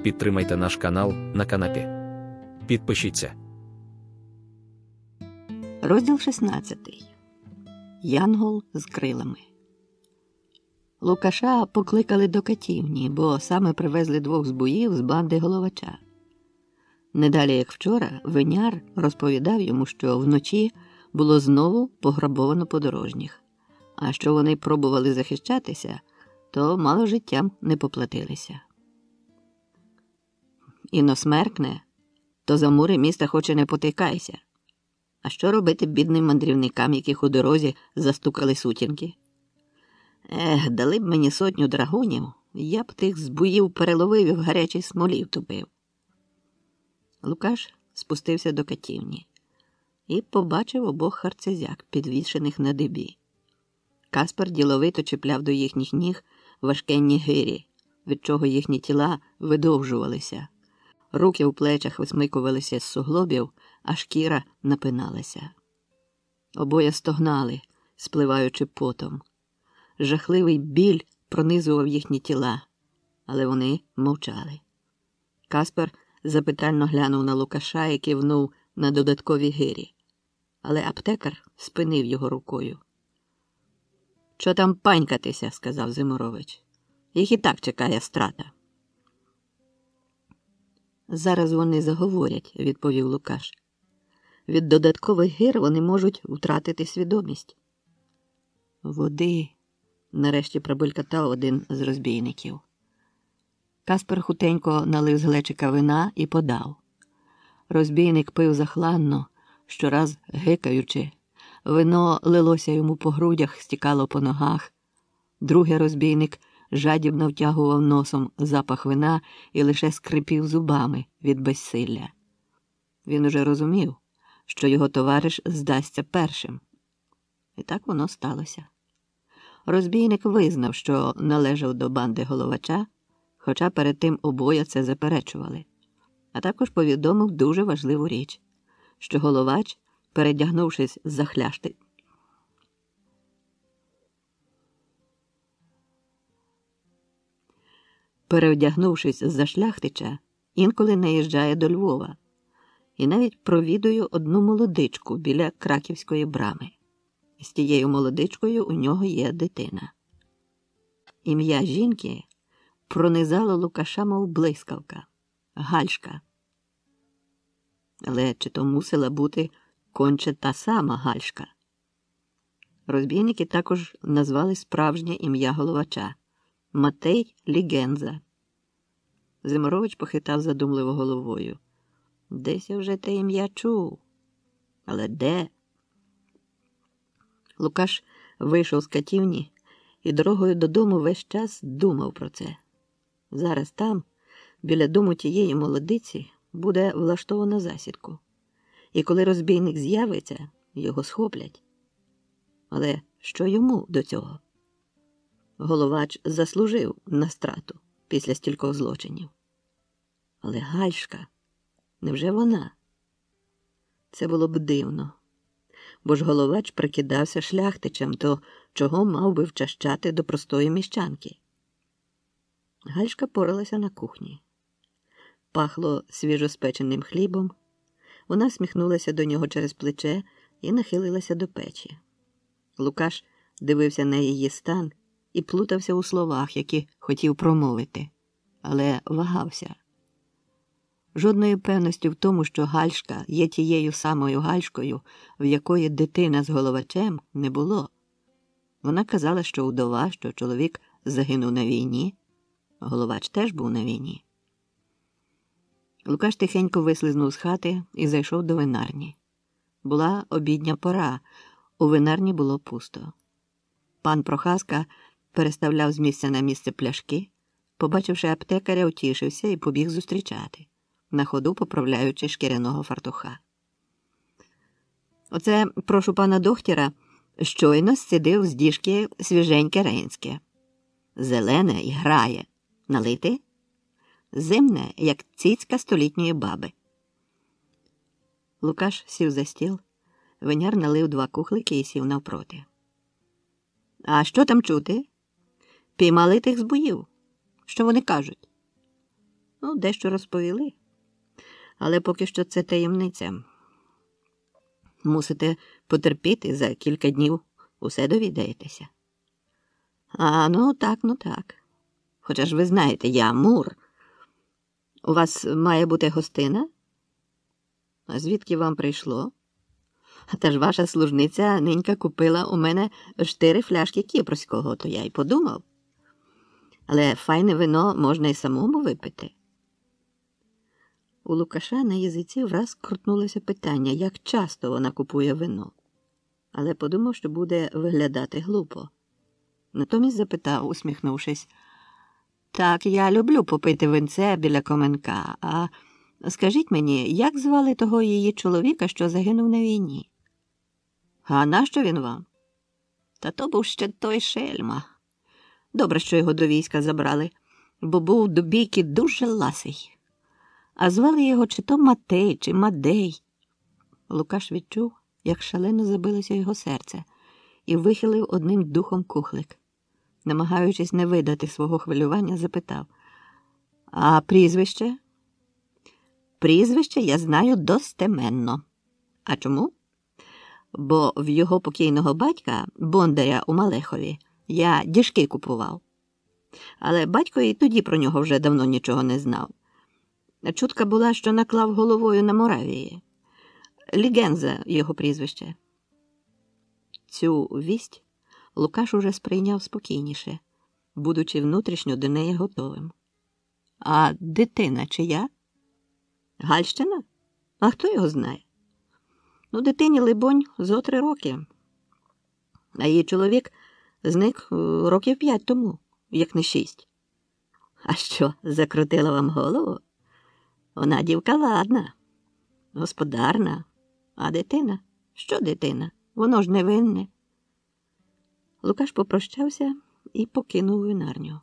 Підтримайте наш канал на канапі. Підпишіться. Розділ 16. Янгол з крилами. Лукаша покликали до катівні, бо саме привезли 2 збоїв з банди Головача. Недалі, як вчора, виняр розповідав йому, що вночі було знову пограбовано подорожніх, а що вони пробували захищатися, то мало життям не поплатилися. Іно смеркне, то за мури міста хоч і не потикайся. А що робити бідним мандрівникам, яких у дорозі застукали сутінки? Дали б мені 100 драгунів, я б тих збоїв переловив і в гарячій смолі втопив. Лукаш спустився до катівні і побачив обох харцезяк, підвішених на дибі. Каспар діловито чіпляв до їхніх ніг важкенні гирі, від чого їхні тіла видовжувалися. Руки у плечах висмикувалися з суглобів, а шкіра напиналася. Обоє стогнали, спливаючи потом. Жахливий біль пронизував їхні тіла, але вони мовчали. Каспар запитально глянув на Лукаша і кивнув на додаткові гирі, але аптекар спинив його рукою. «Чо там панькатися?» – сказав Зимурович. «Їх і так чекає страта». «Зараз вони заговорять», – відповів Лукаш. «Від додаткових гир вони можуть втратити свідомість». «Води», – нарешті пробулькотав один з розбійників. Каспер хутенько налив з глечика вина і подав. Розбійник пив захланно, щораз гикаючи. Вино лилося йому по грудях, стікало по ногах. Другий розбійник жадібно втягував носом запах вина і лише скрипів зубами від безсилля. Він уже розумів, що його товариш здасться першим. І так воно сталося. Розбійник визнав, що належав до банди Головача, хоча перед тим обоє це заперечували. А також повідомив дуже важливу річ, що Головач, передягнувшись за хляшти, переодягнувшись за шляхтича, інколи наїжджає до Львова і навіть провідує одну молодичку біля Краківської брами. З тією молодичкою у нього є дитина. Ім'я жінки пронизало Лукаша, мов блискавка – Гальшка. Але чи то мусила бути конче та сама Гальшка? Розбійники також назвали справжнє ім'я Головача – Матей Лігенза. Зимурович похитав задумливо головою. Десь я вже те ім'я чув. Але де? Лукаш вийшов з катівні і дорогою додому весь час думав про це. Зараз там, біля дому тієї молодиці, буде влаштовано засідку. І коли розбійник з'явиться, його схоплять. Але що йому до цього? Головач заслужив на страту після стількох злочинів. Але Гальшка, невже вона? Це було б дивно. Бо ж Головач прикидався шляхтичем, то чого мав би вчащати до простої міщанки? Гальшка поралася на кухні. Пахло свіжоспеченим хлібом. Вона всміхнулася до нього через плече і нахилилася до печі. Лукаш дивився на її стан і плутався у словах, які хотів промовити, але вагався. Жодної певності в тому, що Гальшка є тією самою Гальшкою, в якої дитина з Головачем, не було. Вона казала, що удова, що чоловік загинув на війні. Головач теж був на війні. Лукаш тихенько вислизнув з хати і зайшов до винарні. Була обідня пора, у винарні було пусто. Пан Прохаска переставляв з місця на місце пляшки, побачивши аптекаря, утішився і побіг зустрічати, на ходу поправляючи шкіряного фартуха. «Оце, прошу пана доктора, щойно зцідив з діжки свіженьке рейнське. Зелене й грає. Налити? Зимне, як цицька столітньої баби». Лукаш сів за стіл, виняр налив 2 кухлики і сів навпроти. «А що там чути? Піймали тих збоїв? Що вони кажуть?» Ну, дещо розповіли. Але поки що це таємниця. Мусите потерпіти, за кілька днів усе довідаєтеся. Ну так. Хоча ж ви знаєте, я Мур. У вас має бути гостина? А звідки вам прийшло? Та ж ваша служниця нинька купила у мене 4 фляшки кіпрського, то я й подумав. Але файне вино можна й самому випити. У Лукаша на язиці враз крутнулося питання, як часто вона купує вино. Але подумав, що буде виглядати глупо. Натомість запитав, усміхнувшись, «Так, я люблю попити винце біля коменка, а скажіть мені, як звали того її чоловіка, що загинув на війні?» «А нащо він вам?» «Та то був ще той шельма. Добре, що його до війська забрали, бо був до бійки дуже ласий. А звали його чи то Матей, чи Мадей». Лукаш відчув, як шалено забилося його серце, і вихилив одним духом кухлик. Намагаючись не видати свого хвилювання, запитав, «А прізвище?» «Прізвище я знаю достеменно. А чому? Бо в його покійного батька, бондаря у Малехові, я діжки купував. Але батько і тоді про нього вже давно нічого не знав. Чутка була, що наклав головою на Моравії. Лігенза його прізвище». Цю вість Лукаш уже сприйняв спокійніше, будучи внутрішньо до неї готовим. «А дитина чия?» «Гальщина? А хто його знає?» «Дитині, либонь, зо 3 роки. А її чоловік зник років 5 тому, як не 6. А що, закрутила вам голову? Вона дівка ладна, господарна. А дитина? Що дитина? Воно ж невинне». Лукаш попрощався і покинув винарню.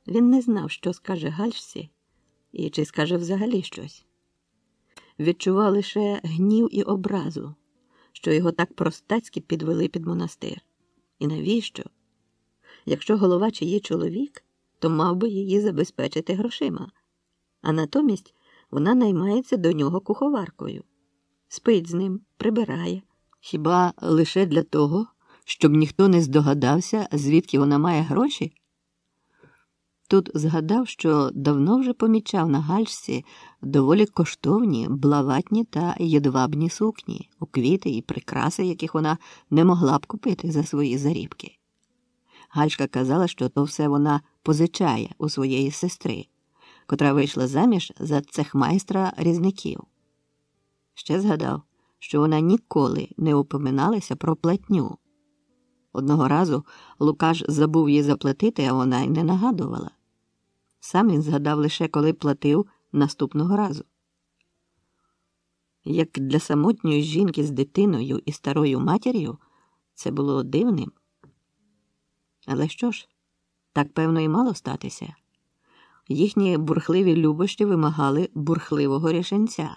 Він не знав, що скаже Гальшці і чи скаже взагалі щось. Відчував лише гнів і образу, що його так простацьки підвели під монастир. І навіщо? Якщо голова чиї чоловік, то мав би її забезпечити грошима. А натомість вона наймається до нього куховаркою. Спить з ним, прибирає. Хіба лише для того, щоб ніхто не здогадався, звідки вона має гроші? Тут згадав, що давно вже помічав на Гальшці доволі коштовні, блаватні та єдвабні сукні, уквіти і прикраси, яких вона не могла б купити за свої зарібки. Гальшка казала, що то все вона позичає у своєї сестри, котра вийшла заміж за цехмайстра різників. Ще згадав, що вона ніколи не упоминалася про платню. Одного разу Лукаш забув їй заплатити, а вона й не нагадувала. Сам він згадав лише, коли платив наступного разу. Як для самотньої жінки з дитиною і старою матір'ю, це було дивним. Але що ж, так, певно, і мало статися. Їхні бурхливі любощі вимагали бурхливого рішенця.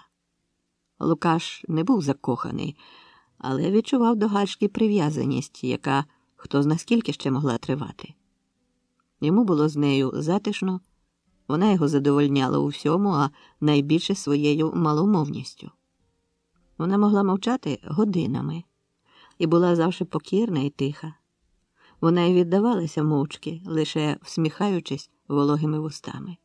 Лукаш не був закоханий, але відчував до Гальшки прив'язаність, яка хто зна скільки ще могла тривати. Йому було з нею затишно, вона його задовольняла у всьому, а найбільше своєю маломовністю. Вона могла мовчати годинами і була завжди покірна і тиха. Вона й віддавалася мовчки, лише всміхаючись вологими вустами.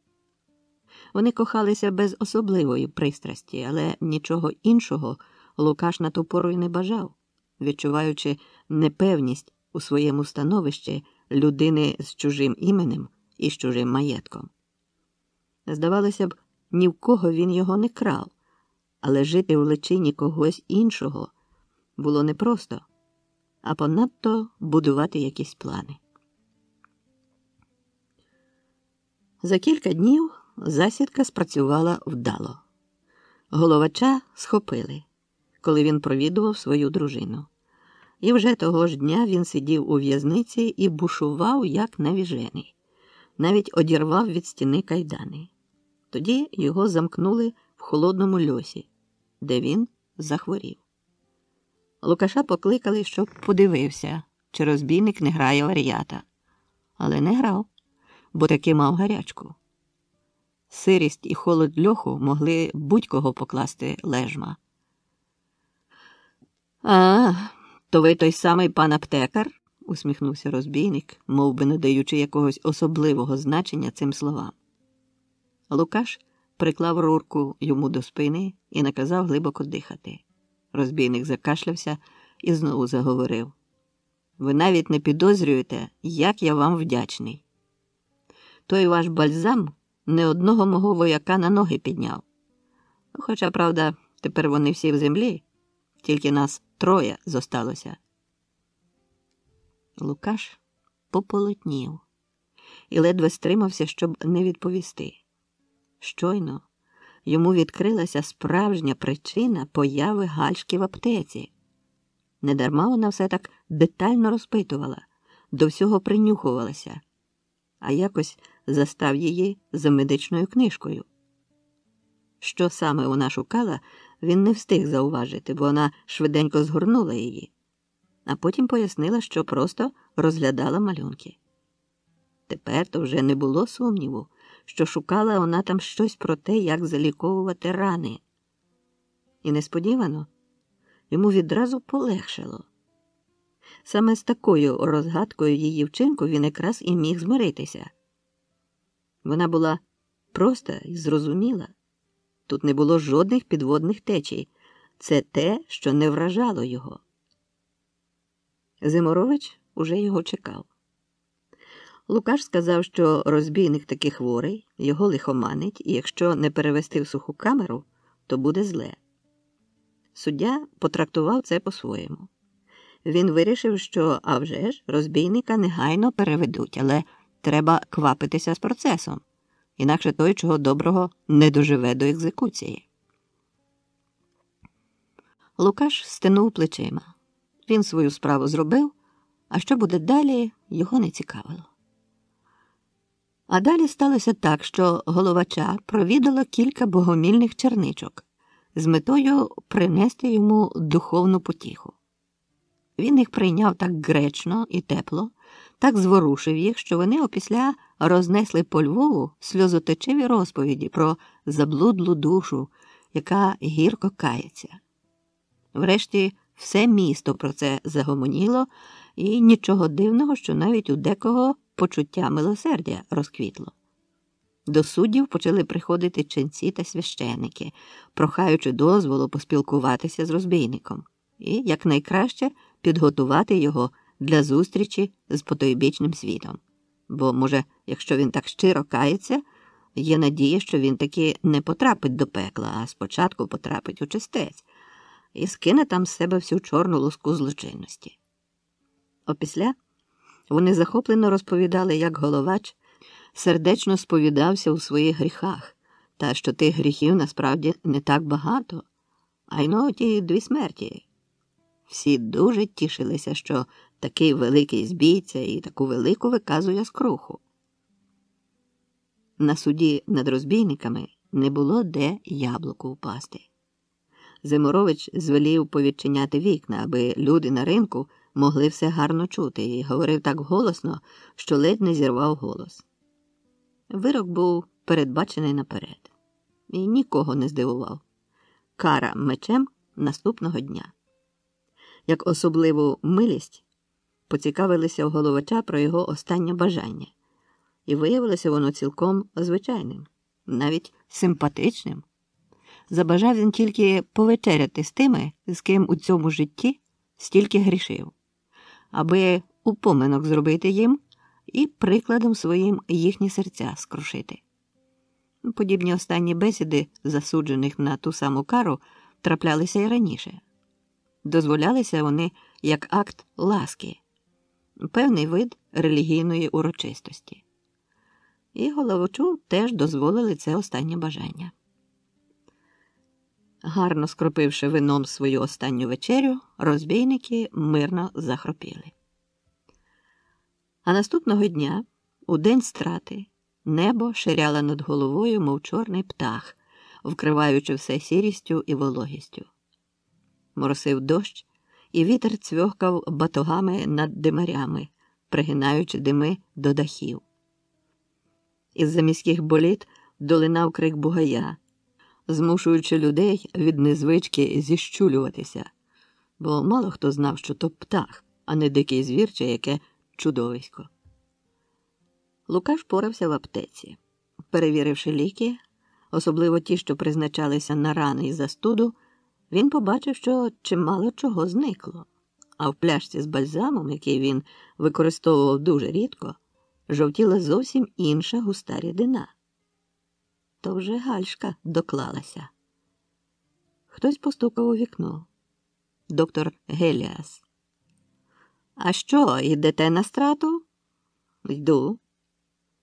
Вони кохалися без особливої пристрасті, але нічого іншого Лукаш на ту пору й не бажав, відчуваючи непевність у своєму становищі людини з чужим іменем і з чужим маєтком. Здавалося б, ні в кого він його не крав, але жити в личині когось іншого було непросто, а понадто будувати якісь плани. За кілька днів засідка спрацювала вдало. Головача схопили, коли він провідував свою дружину. І вже того ж дня він сидів у в'язниці і бушував, як навіжений. Навіть одірвав від стіни кайдани. Тоді його замкнули в холодному льосі, де він захворів. Лукаша покликали, щоб подивився, чи розбійник не грає вар'ята. Але не грав, бо таки мав гарячку. сирість і холод льоху могли будь-кого покласти лежма. «А, то ви той самий пан аптекар?» – усміхнувся розбійник, мов би не даючи якогось особливого значення цим словам. Лукаш приклав рурку йому до спини і наказав глибоко дихати. Розбійник закашлявся і знову заговорив. «Ви навіть не підозрюєте, як я вам вдячний. Той ваш бальзам не одного мого вояка на ноги підняв. Хоча, правда, тепер вони всі в землі, тільки нас 3 зосталося». Лукаш пополотнів і ледве стримався, щоб не відповісти. Щойно йому відкрилася справжня причина появи Гальшки в аптеці. Недарма вона все так детально розпитувала, до всього принюхувалася, а якось застав її за медичною книжкою. Що саме вона шукала, він не встиг зауважити, бо вона швиденько згорнула її, а потім пояснила, що просто розглядала малюнки. Тепер то вже не було сумніву, що шукала вона там щось про те, як заліковувати рани. І несподівано йому відразу полегшало. Саме з такою розгадкою її вчинку він якраз і міг змиритися. Вона була проста і зрозуміла. Тут не було жодних підводних течій. Це те, що не вражало його. Зиморович уже його чекав. Лукаш сказав, що розбійник таки хворий, його лихоманить, і якщо не перевести в суху камеру, то буде зле. Суддя потрактував це по-своєму. Він вирішив, що, а вже ж, розбійника негайно переведуть, але треба квапитися з процесом, інакше той, чого доброго, не доживе до екзекуції. Лукаш стенув плечима. Він свою справу зробив, а що буде далі, його не цікавило. А далі сталося так, що головача провідало кілька богомільних черничок з метою принести йому духовну потіху. Він їх прийняв так гречно і тепло, так зворушив їх, що вони опісля рознесли по Львову сльозотечиві розповіді про заблудлу душу, яка гірко кається. Врешті все місто про це загомоніло, і нічого дивного, що навіть у декого почуття милосердя розквітло. До суддів почали приходити ченці та священики, прохаючи дозволу поспілкуватися з розбійником і якнайкраще підготувати його для зустрічі з потойбічним світом. Бо, може, якщо він так щиро кається, є надія, що він таки не потрапить до пекла, а спочатку потрапить у чистець і скине там з себе всю чорну луску злочинності. Опісля вони захоплено розповідали, як головач сердечно сповідався у своїх гріхах, та що тих гріхів насправді не так багато, а й ну ті 2 смерті. Всі дуже тішилися, що такий великий збійця і таку велику виказує скруху. На суді над розбійниками не було де яблуку впасти. Зиморович звелів повідчиняти вікна, аби люди на ринку могли все гарно чути, і говорив так голосно, що ледь не зірвав голос. Вирок був передбачений наперед. І нікого не здивував. Кара мечем наступного дня. Як особливу милість поцікавилися у головача про його останнє бажання. І виявилося воно цілком звичайним, навіть симпатичним. Забажав він тільки повечеряти з тими, з ким у цьому житті стільки грішив, аби упоминок зробити їм і прикладом своїм їхні серця скрушити. Подібні останні бесіди засуджених на ту саму кару траплялися й раніше. Дозволялися вони як акт ласки, певний вид релігійної урочистості. І головачу теж дозволили це останнє бажання. Гарно скропивши вином свою останню вечерю, розбійники мирно захропіли. А наступного дня, у день страти, небо ширяло над головою, мов чорний птах, вкриваючи все сірістю і вологістю. Моросив дощ, і вітер цьвьохкав батогами над димарями, пригинаючи дими до дахів. Із-за міських боліт долинав крик бугая, змушуючи людей від незвички зіщулюватися, бо мало хто знав, що то птах, а не дикий звір чи яке чудовисько. Лукаш порався в аптеці. Перевіривши ліки, особливо ті, що призначалися на рани і застуду, він побачив, що чимало чого зникло, а в пляшці з бальзамом, який він використовував дуже рідко, жовтіла зовсім інша густа рідина. То вже гальшка доклалася. Хтось постукав у вікно. Доктор Геліас. «А що, йдете на страту?» «Йду».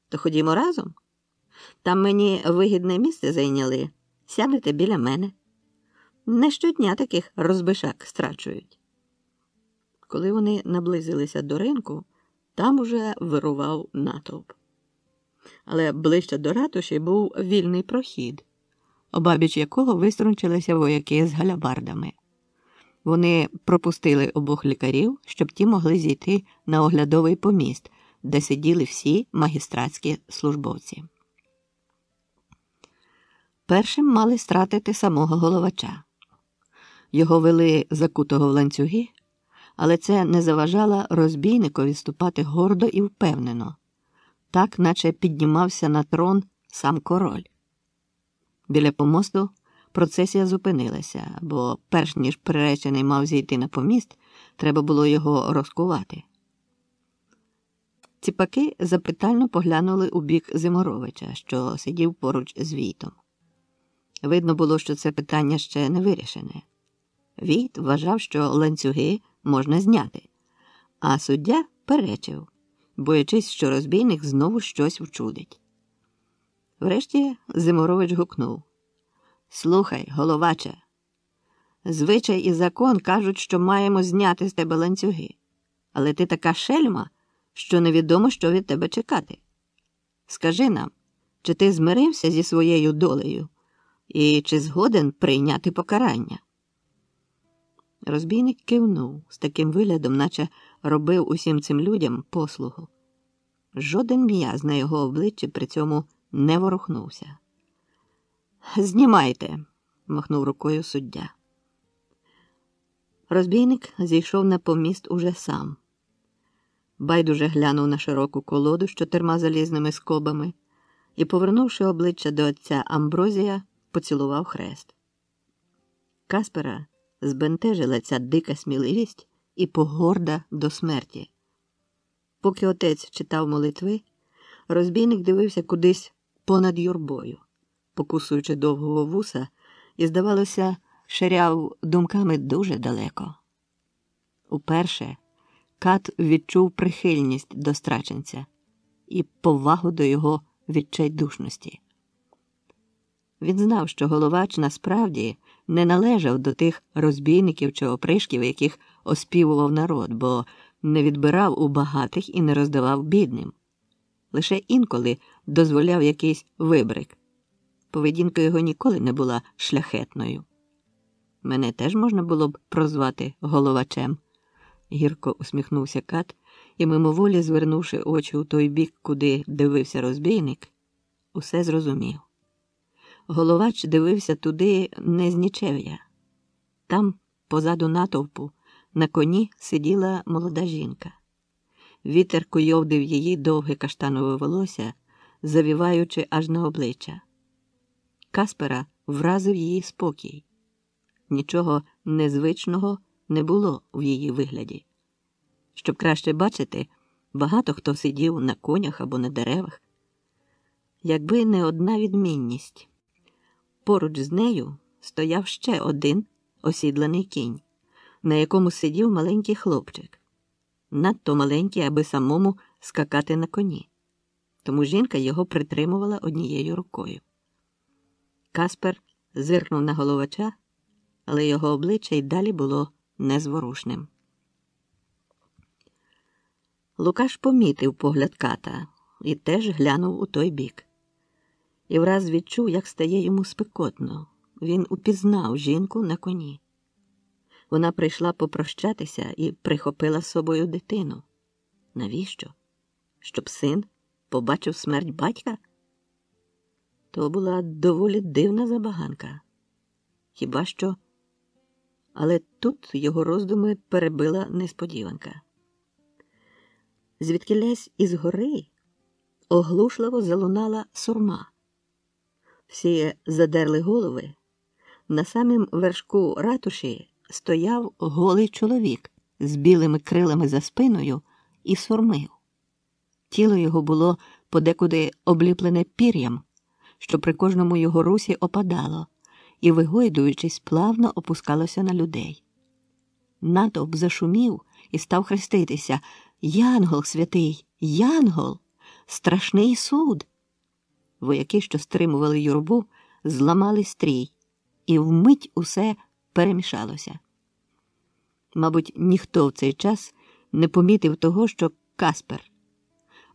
«То ходімо разом? Там мені вигідне місце зайняли. Сядете біля мене. Не щодня таких розбишак страчують». Коли вони наблизилися до ринку, там уже вирував натовп. Але ближче до ратуші був вільний прохід, обабіч якого виструнчилися вояки з галябардами. Вони пропустили обох лікарів, щоб ті могли зійти на оглядовий поміст, де сиділи всі магістратські службовці. Першим мали стратити самого головача. Його вели закутого в ланцюги, але це не заважало розбійникові ступати гордо і впевнено, так наче піднімався на трон сам король. Біля помосту процесія зупинилася, бо перш ніж приречений мав зійти на поміст, треба було його розкувати. Ціпаки запитально поглянули у бік Зиморовича, що сидів поруч з Війтом. Видно було, що це питання ще не вирішене. Війт вважав, що ланцюги можна зняти, а суддя перечив, боячись, що розбійник знову щось вчудить. Врешті Зиморович гукнув: «Слухай, головаче, звичай і закон кажуть, що маємо зняти з тебе ланцюги, але ти така шельма, що невідомо, що від тебе чекати. Скажи нам, чи ти змирився зі своєю долею і чи згоден прийняти покарання?» Розбійник кивнув з таким виглядом, наче робив усім цим людям послугу. Жоден м'яз на його обличчі при цьому не ворухнувся. «Знімайте», – махнув рукою суддя. Розбійник зійшов на поміст уже сам. Байдуже глянув на широку колоду з 4 залізними скобами і, повернувши обличчя до отця Амброзія, поцілував хрест. Каспера збентежила ця дика сміливість і погорда до смерті. Поки отець читав молитви, розбійник дивився кудись понад юрбою, покусуючи довгого вуса, і, здавалося, ширяв думками дуже далеко. Уперше Кат відчув прихильність до страченця і повагу до його відчайдушності. Він знав, що головач насправді не належав до тих розбійників чи опришків, яких оспівував народ, бо не відбирав у багатих і не роздавав бідним. Лише інколи дозволяв якийсь вибрик. Поведінка його ніколи не була шляхетною. «Мене теж можна було б прозвати головачем», – гірко усміхнувся Кат і, мимоволі звернувши очі у той бік, куди дивився розбійник, усе зрозумів. Головач дивився туди не з нічев'я. Там, позаду натовпу, на коні сиділа молода жінка. Вітер куйовдив її довге каштанове волосся, завіваючи аж на обличчя. Каспера вразив її спокій. Нічого незвичного не було в її вигляді. Щоб краще бачити, багато хто сидів на конях або на деревах. Якби не одна відмінність. Поруч з нею стояв ще один осідланий кінь, на якому сидів маленький хлопчик. Надто маленький, аби самому скакати на коні. Тому жінка його притримувала однією рукою. Каспер зиркнув на головача, але його обличчя й далі було незворушним. Лукаш помітив погляд Ката і теж глянув у той бік. І враз відчув, як стає йому спекотно. Він упізнав жінку на коні. Вона прийшла попрощатися і прихопила з собою дитину. Навіщо? Щоб син побачив смерть батька? То була доволі дивна забаганка. Хіба що? Але тут його роздуми перебила несподіванка. Звідкілясь із гори оглушливо залунала сурма. Всі задерли голови. На самім вершку ратуші стояв голий чоловік з білими крилами за спиною і сурмив. Тіло його було подекуди обліплене пір'ям, що при кожному його русі опадало і, вигойдуючись, плавно опускалося на людей. Натовп зашумів і став хреститися: «Янгол святий! Янгол! Страшний суд!» Вояки, що стримували юрбу, зламали стрій, і вмить усе перемішалося. Мабуть, ніхто в цей час не помітив того, що Каспер,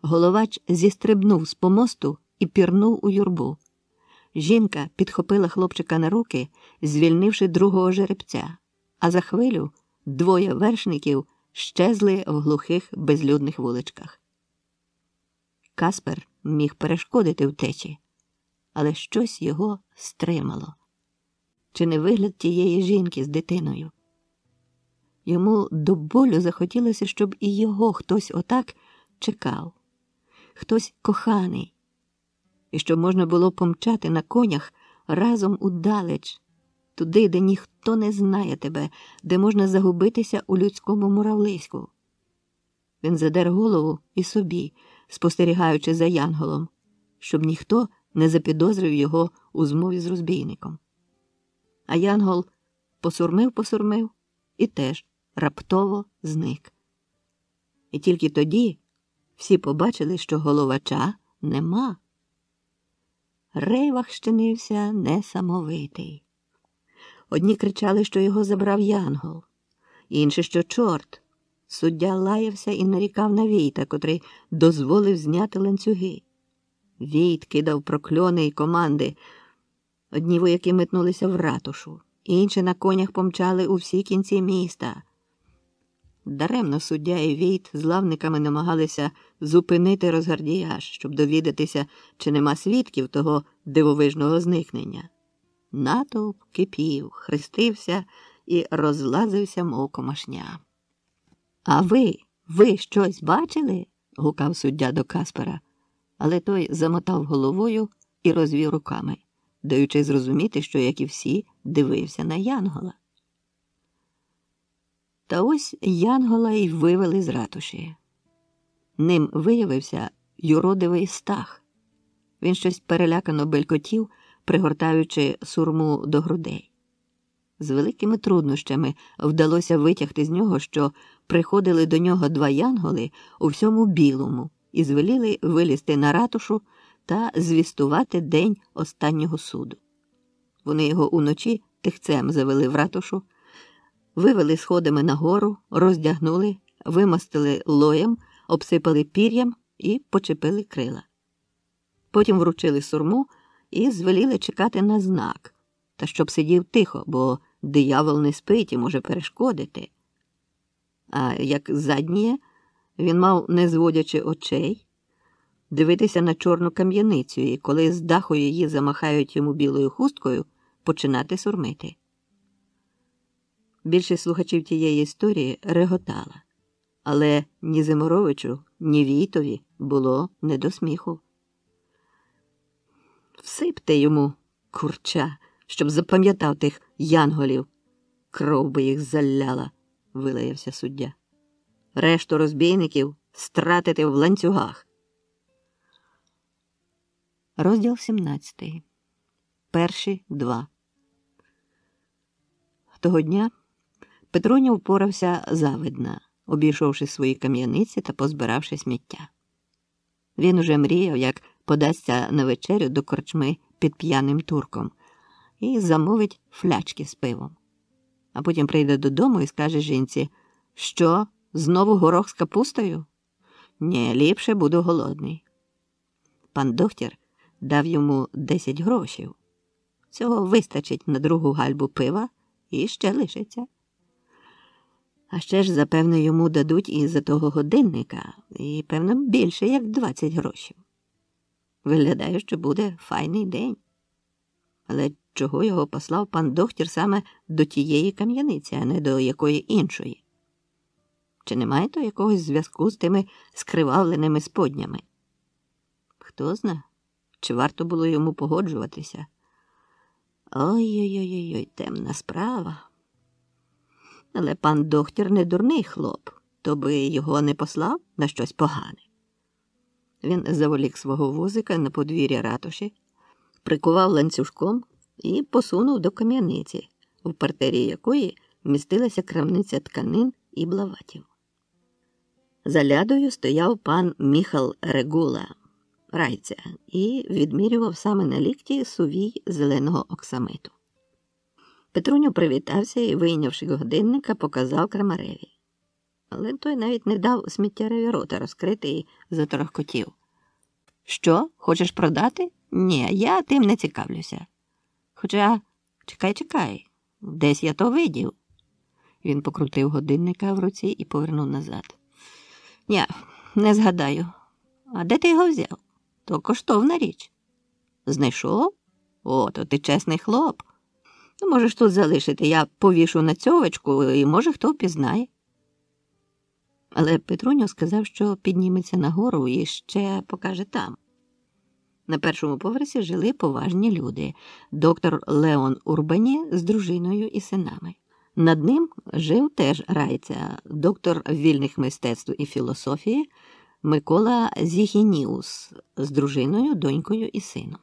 головач, зістрибнув з помосту і пірнув у юрбу. Жінка підхопила хлопчика на руки, звільнивши другого жеребця, а за хвилю двоє вершників щезли в глухих безлюдних вуличках. Каспер міг перешкодити втечі, але щось його стримало. Чи не вигляд тієї жінки з дитиною? Йому до болю захотілося, щоб і його хтось отак чекав, хтось коханий, і щоб можна було помчати на конях разом удалеч, туди, де ніхто не знає тебе, де можна загубитися у людському муравлиську. Він задер голову і собі, спостерігаючи за янголом, щоб ніхто не запідозрив його у змові з розбійником. А янгол посурмив і теж раптово зник. І тільки тоді всі побачили, що головача нема. Рейвах щинився несамовитий. Одні кричали, що його забрав янгол, інші, що чорт. Суддя лаявся і нарікав на Війта, котрий дозволив зняти ланцюги. Війт кидав прокльони й команди. Одні вояки метнулися в ратушу, інші на конях помчали у всі кінці міста. Даремно суддя і Війт з лавниками намагалися зупинити розгардіяж, щоб довідатися, чи нема свідків того дивовижного зникнення. Натовп кипів, хрестився і розлазився, мов комашня. «А ви щось бачили?» – гукав суддя до Каспера, але той замотав головою і розвів руками, даючи зрозуміти, що, як і всі, дивився на янгола. Та ось янгола й вивели з ратуші. Ним виявився юродивий Стах. Він щось перелякано белькотів, пригортаючи сурму до грудей. З великими труднощами вдалося витягти з нього, що приходили до нього два янголи у всьому білому і звеліли вилізти на ратушу та звістувати день останнього суду. Вони його уночі тихцем завели в ратушу, вивели сходами нагору, роздягнули, вимостили лоєм, обсипали пір'ям і почепили крила. Потім вручили сурму і звеліли чекати на знак, та щоб сидів тихо, бо диявол не спить і може перешкодити. А як задніє, він мав, не зводячи очей, дивитися на чорну кам'яницю і, коли з даху її замахають йому білою хусткою, починати сурмити. Більшість слухачів тієї історії реготала, але ні Зиморовичу, ні Війтові було не до сміху. «Всипте йому, курча, щоб запам'ятав тих янголів. Кров би їх заляла», – вилаявся суддя. «Решту розбійників стратити в ланцюгах». Розділ 17. Перші два. Того дня Петронів впорався завидна, обійшовши свої кам'яниці та позбиравши сміття. Він уже мріяв, як подасться на вечерю до корчми під п'яним турком і замовить флячки з пивом. А потім прийде додому і скаже жінці: «Що, знову горох з капустою? Ні, ліпше буду голодний». Пан доктор дав йому 10 грошів. Цього вистачить на другу гальбу пива і ще лишиться. А ще ж, запевне, йому дадуть і за того годинника, і, певно, більше, як 20 грошів. Виглядає, що буде файний день. Але чого його послав пан доктір саме до тієї кам'яниці, а не до якої іншої? Чи немає то якогось зв'язку з тими скривавленими споднями? Хто зна, чи варто було йому погоджуватися? Ой-ой-ой, темна справа. Але пан доктір не дурний хлоп, то би його не послав на щось погане. Він заволік свого возика на подвір'я ратуші, прикував ланцюжком і посунув до кам'яниці, в партері якої містилася крамниця тканин і блаватів. За лядою стояв пан Міхал Регула, райця, і відмірював саме на лікті сувій зеленого оксамиту. Петруньо привітався і, вийнявши годинника, показав крамареві. Але той навіть не дав сміттяреві рота розкрити і заторохкотів. «Що, хочеш продати? Ні, я тим не цікавлюся. Хоча, чекай, десь я то видів». Він покрутив годинника в руці і повернув назад. «Ні, не згадаю. А де ти його взяв? То коштовна річ». «Знайшов? О, то ти чесний хлоп. Ну, можеш тут залишити, я повішу на цьовочку, і може хто впізнає». Але Петруньо сказав, що підніметься нагору і ще покаже там. На першому поверсі жили поважні люди. Доктор Леон Урбані з дружиною і синами. Над ним жив теж райця, доктор вільних мистецтв і філософії Микола Зіхініус з дружиною, донькою і сином.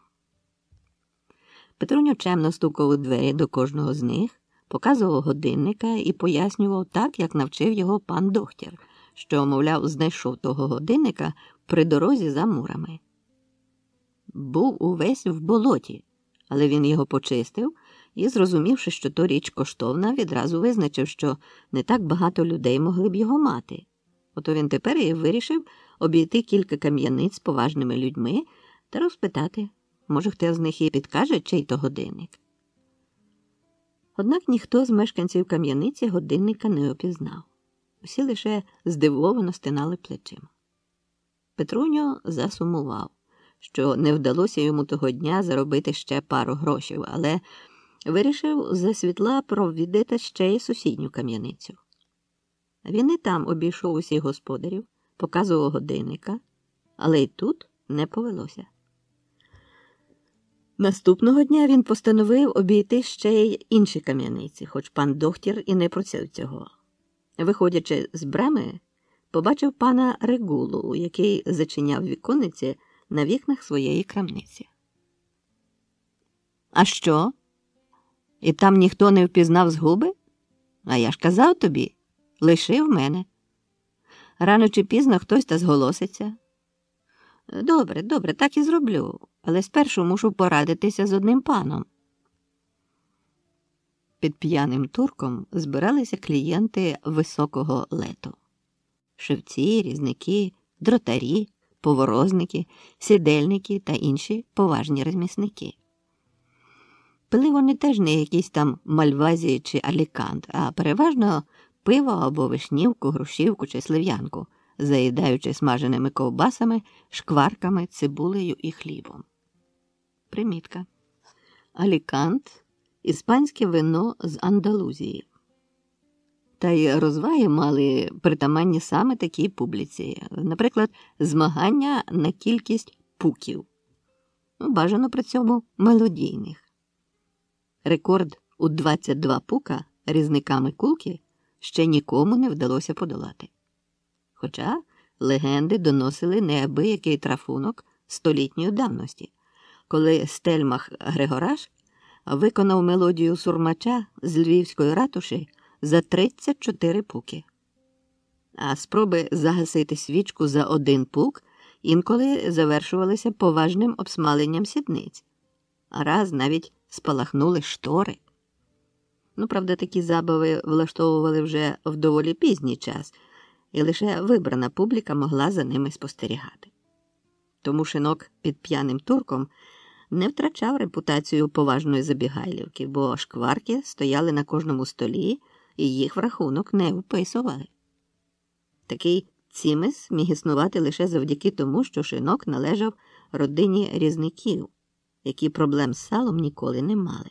Петруньо чемно стукав у двері до кожного з них, показував годинника і пояснював так, як навчив його пан доктір, що, мовляв, знайшов того годинника при дорозі за мурами. Був увесь в болоті, але він його почистив і, зрозумівши, що то річ коштовна, відразу визначив, що не так багато людей могли б його мати. Ото він тепер і вирішив обійти кілька кам'яниць з поважними людьми та розпитати, може, хто з них і підкаже, чий то годинник. Однак ніхто з мешканців кам'яниці годинника не опізнав. Усі лише здивовано стинали плечима. Петруньо засумував, що не вдалося йому того дня заробити ще пару грошів, але вирішив засвітла провідати ще й сусідню кам'яницю. Він і там обійшов усіх господарів, показував годинника, але й тут не повелося. Наступного дня він постановив обійти ще й інші кам'яниці, хоч пан доктір і не просив цього. Виходячи з брами, побачив пана Регулу, який зачиняв віконниці на вікнах своєї крамниці. «А що? І там ніхто не впізнав згуби? А я ж казав тобі, лишив мене. Рано чи пізно хтось та зголоситься». Добре, так і зроблю, але спершу мушу порадитися з одним паном». Під п'яним турком збиралися клієнти високого лету. Шевці, різники, дротарі, поворозники, сідельники та інші поважні ремісники. Пили вони теж не якісь там Мальвазії чи Алікант, а переважно пиво або вишнівку, грушівку чи слив'янку, заїдаючи смаженими ковбасами, шкварками, цибулею і хлібом. Примітка. Алікант – іспанське вино з Андалузії. Та й розваги мали притаманні саме такій публіці. Наприклад, змагання на кількість пуків. Бажано при цьому мелодійних. Рекорд у 22 пука різниками кулки ще нікому не вдалося подолати. Хоча легенди доносили неабиякий трафунок столітньої давності, коли Стельмах Григораш виконав мелодію сурмача з Львівської ратуші за 34 пуки. А спроби загасити свічку за один пук інколи завершувалися поважним обсмаленням сідниць, а раз навіть спалахнули штори. Правда, такі забави влаштовували вже в доволі пізній час, і лише вибрана публіка могла за ними спостерігати. Тому шинок під п'яним турком не втрачав репутацію поважної забігайлівки, бо шкварки стояли на кожному столі і їх в рахунок не вписували. Такий цімес міг існувати лише завдяки тому, що шинок належав родині різників, які проблем з салом ніколи не мали,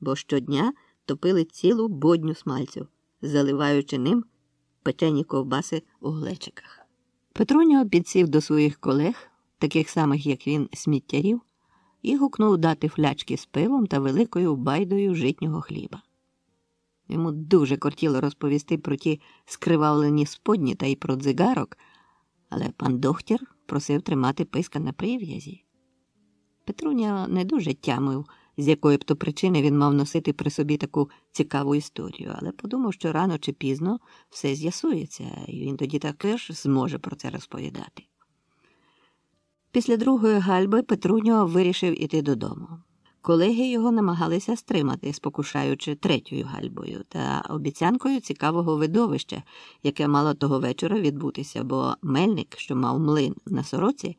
бо щодня топили цілу бодню смальцю, заливаючи ним печені ковбаси у глечиках. Петруня підсів до своїх колег, таких самих, як він, сміттярів, і гукнув дати флячки з пивом та великою байдою житнього хліба. Йому дуже кортіло розповісти про ті скривавлені сподні та й про дзигарок, але пан доктор просив тримати писка на прив'язі. Петруня не дуже тямив, з якої б то причини він мав носити при собі таку цікаву історію, але подумав, що рано чи пізно все з'ясується, і він тоді також зможе про це розповідати. Після другої гальби Петруньо вирішив іти додому. Колеги його намагалися стримати, спокушаючи третьою гальбою та обіцянкою цікавого видовища, яке мало того вечора відбутися, бо мельник, що мав млин на Сороці,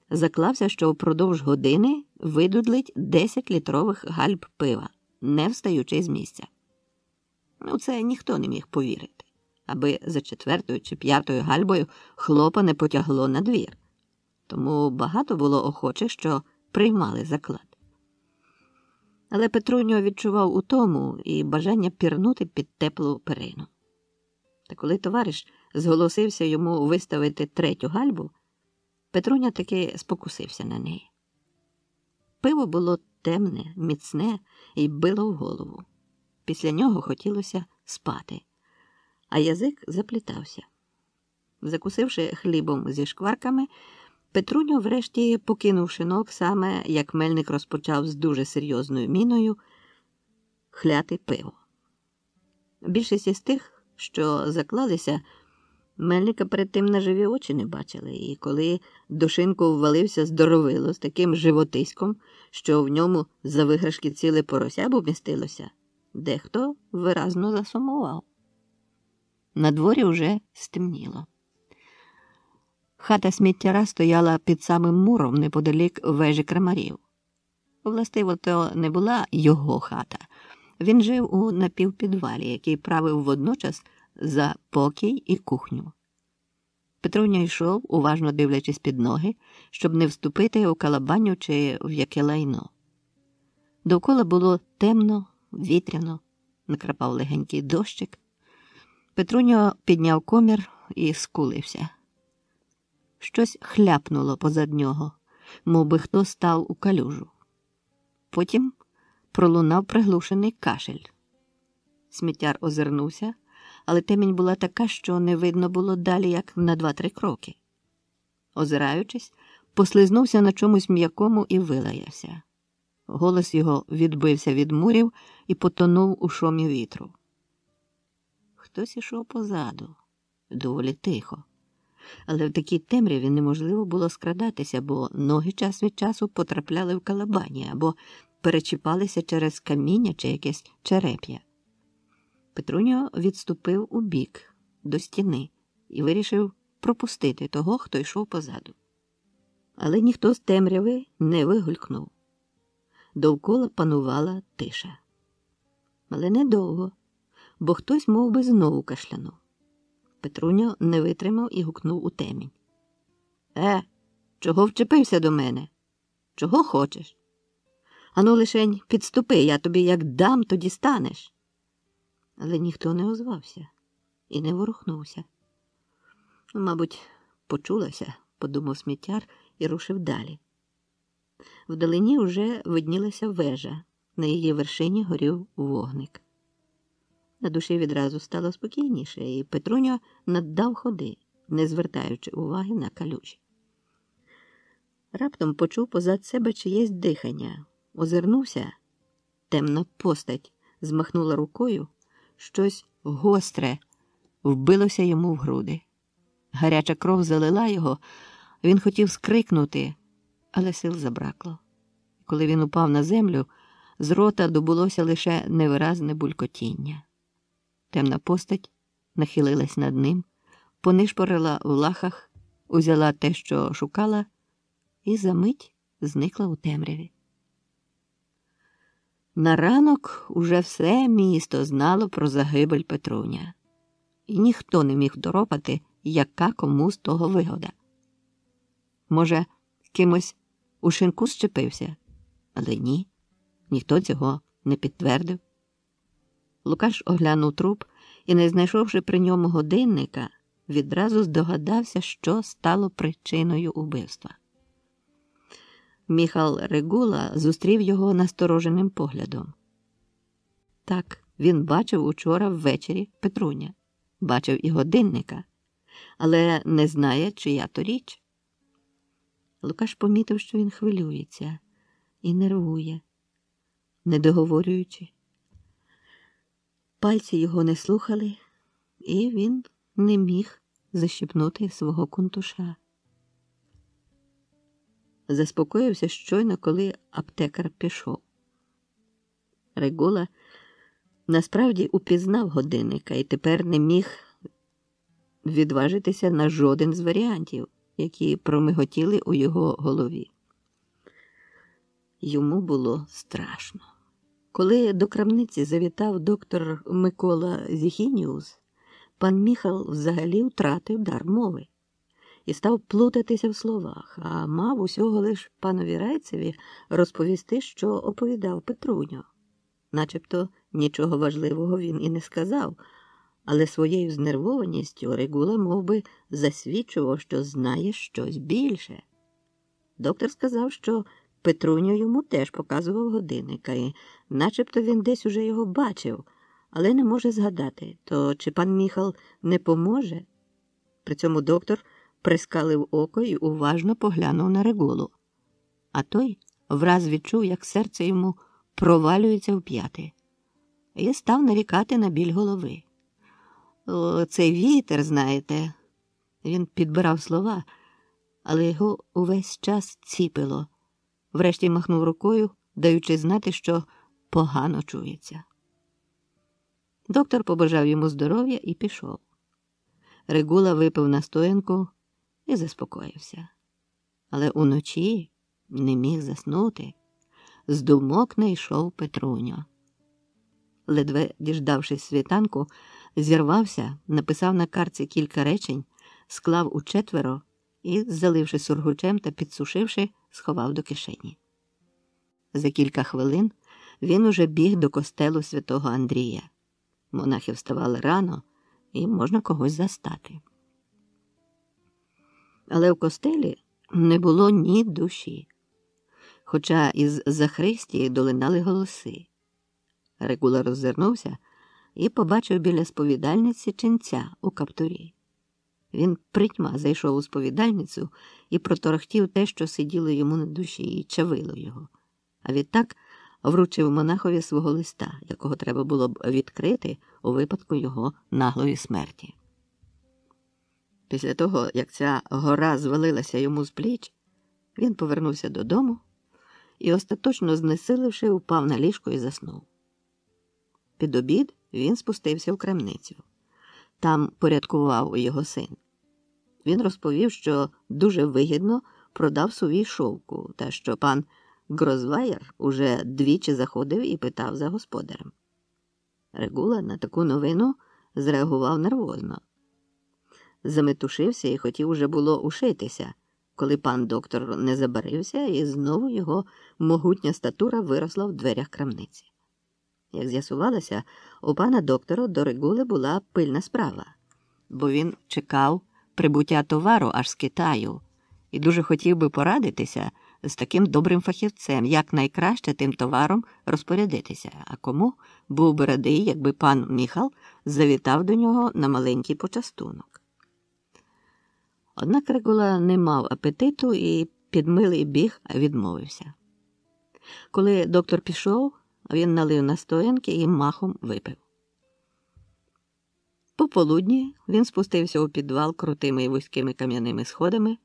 заклався, що впродовж години видудлить 10-літрових гальб пива, не встаючи з місця. Це ніхто не міг повірити, аби за 4-ю чи 5-ю гальбою хлопа не потягло на двір. Тому багато було охочих, що приймали заклад. Але Петруньо відчував утому і бажання пірнути під теплу перину. Та коли товариш зголосився йому виставити 3-ю гальбу, Петруня таки спокусився на неї. Пиво було темне, міцне і било в голову. Після нього хотілося спати, а язик заплітався. Закусивши хлібом зі шкварками, Петруньо врешті покинув шинок саме, як мельник розпочав з дуже серйозною міною хляти пиво. Більшість із тих, що заклалися, мельника перед тим на живі очі не бачили, і коли до шинку ввалився здоровило з таким животиськом, що в ньому за виграшки ціле порося б умістилося, дехто виразно засумував. На дворі вже стемніло. Хата сміттяра стояла під самим муром неподалік вежі крамарів. Властиво, то не була його хата. Він жив у напівпідвалі, який правив водночас за покій і кухню. Петруня йшов, уважно дивлячись під ноги, щоб не вступити у калабаню чи в яке лайно. Довкола було темно, вітряно, накрапав легенький дощик. Петруня підняв комір і скулився. Щось хляпнуло позад нього, мов би хто став у калюжу. Потім пролунав приглушений кашель. Сміттяр озирнувся, але темінь була така, що не видно було далі, як на 2-3 кроки. Озираючись, послизнувся на чомусь м'якому і вилаявся. Голос його відбився від мурів і потонув у шумі вітру. Хтось ішов позаду, доволі тихо. Але в такій темряві неможливо було скрадатися, бо ноги час від часу потрапляли в калабані або перечіпалися через каміння чи якесь череп'я. Петруньо відступив у бік, до стіни, і вирішив пропустити того, хто йшов позаду. Але ніхто з темряви не вигулькнув. Довкола панувала тиша. Але недовго, бо хтось мов би знову кашлянув. Петруньо не витримав і гукнув у темінь. Чого вчепився до мене? Чого хочеш? Ану, лишень підступи, я тобі як дам, то дістанеш. Але ніхто не озвався і не ворухнувся. Мабуть, почулося, подумав сміттяр і рушив далі. Вдалині вже виднілася вежа, на її вершині горів вогник. На душі відразу стало спокійніше, і Петруньо наддав ходи, не звертаючи уваги на калюжі. Раптом почув позад себе чиєсь дихання. Озирнувся. Темна постать змахнула рукою. Щось гостре вбилося йому в груди. Гаряча кров залила його. Він хотів скрикнути, але сил забракло. Коли він упав на землю, з рота добулося лише невиразне булькотіння. Темна постать нахилилась над ним, понишпорила в лахах, узяла те, що шукала, і за мить зникла у темряві. На ранок уже все місто знало про загибель Петруня. І ніхто не міг второпати, яка кому з того вигода. Може, кимось у шинку щепився. Але ні, ніхто цього не підтвердив. Лукаш оглянув труп і, не знайшовши при ньому годинника, відразу здогадався, що стало причиною убивства. Міхал Регула зустрів його настороженим поглядом. Так, він бачив учора ввечері Петруня, бачив і годинника, але не знає, чия то річ. Лукаш помітив, що він хвилюється і нервує, не договорюючи. Пальці його не слухали, і він не міг защіпнути свого кунтуша. Заспокоївся щойно, коли аптекар пішов. Регула насправді упізнав годинника і тепер не міг відважитися на жоден з варіантів, які промиготіли у його голові. Йому було страшно. Коли до крамниці завітав доктор Микола Зіхініус, пан Міхал взагалі втратив дар мови і став плутатися в словах, а мав усього лиш панові Райцеві розповісти, що оповідав Петруньо. Начебто нічого важливого він і не сказав, але своєю знервованістю Регула мовби засвідчував, що знає щось більше. Доктор сказав, що Петруньо йому теж показував годинника, і начебто він десь уже його бачив, але не може згадати, то чи пан Міхал не поможе? При цьому доктор прискалив око і уважно поглянув на Регулу. А той враз відчув, як серце йому провалюється в п'яти, і став нарікати на біль голови. «О, цей вітер, знаєте», він підбирав слова, але його увесь час ціпило. Врешті махнув рукою, даючи знати, що погано чується. Доктор побажав йому здоров'я і пішов. Регула випив настоянку і заспокоївся. Але уночі не міг заснути. З думок не йшов Петруньо. Ледве діждавшись світанку, зірвався, написав на картці кілька речень, склав у четверо і, заливши сургучем та підсушивши, сховав до кишені. За кілька хвилин він уже біг до костелу святого Андрія. Монахи вставали рано, і можна когось застати. Але в костелі не було ні душі, хоча із захристії долинали голоси. Регула роззирнувся і побачив біля сповідальниці ченця у каптурі. Він притьма зайшов у сповідальницю і проторохтів те, що сиділо йому на душі, і чавило його. А відтак вручив монахові свого листа, якого треба було б відкрити у випадку його наглої смерті. Після того, як ця гора звалилася йому з пліч, він повернувся додому і, остаточно знесиливши, упав на ліжко і заснув. Під обід він спустився в крамницю. Там порядкував його син. Він розповів, що дуже вигідно продав сувій шовку, та що пан Грозваєр уже двічі заходив і питав за господарем. Регула на таку новину зреагував нервозно. Заметушився і хотів уже було ушитися, коли пан доктор не забарився, і знову його могутня статура виросла в дверях крамниці. Як з'ясувалося, у пана доктора до Регули була пильна справа, бо він чекав прибуття товару аж з Китаю і дуже хотів би порадитися з таким добрим фахівцем, як найкраще тим товаром розпорядитися, а кому був би радий, якби пан Міхал завітав до нього на маленький почастунок. Однак Регула не мав апетиту і під милий біг відмовився. Коли доктор пішов, він налив настоянки і махом випив. Пополудні він спустився у підвал крутими і вузькими кам'яними сходами,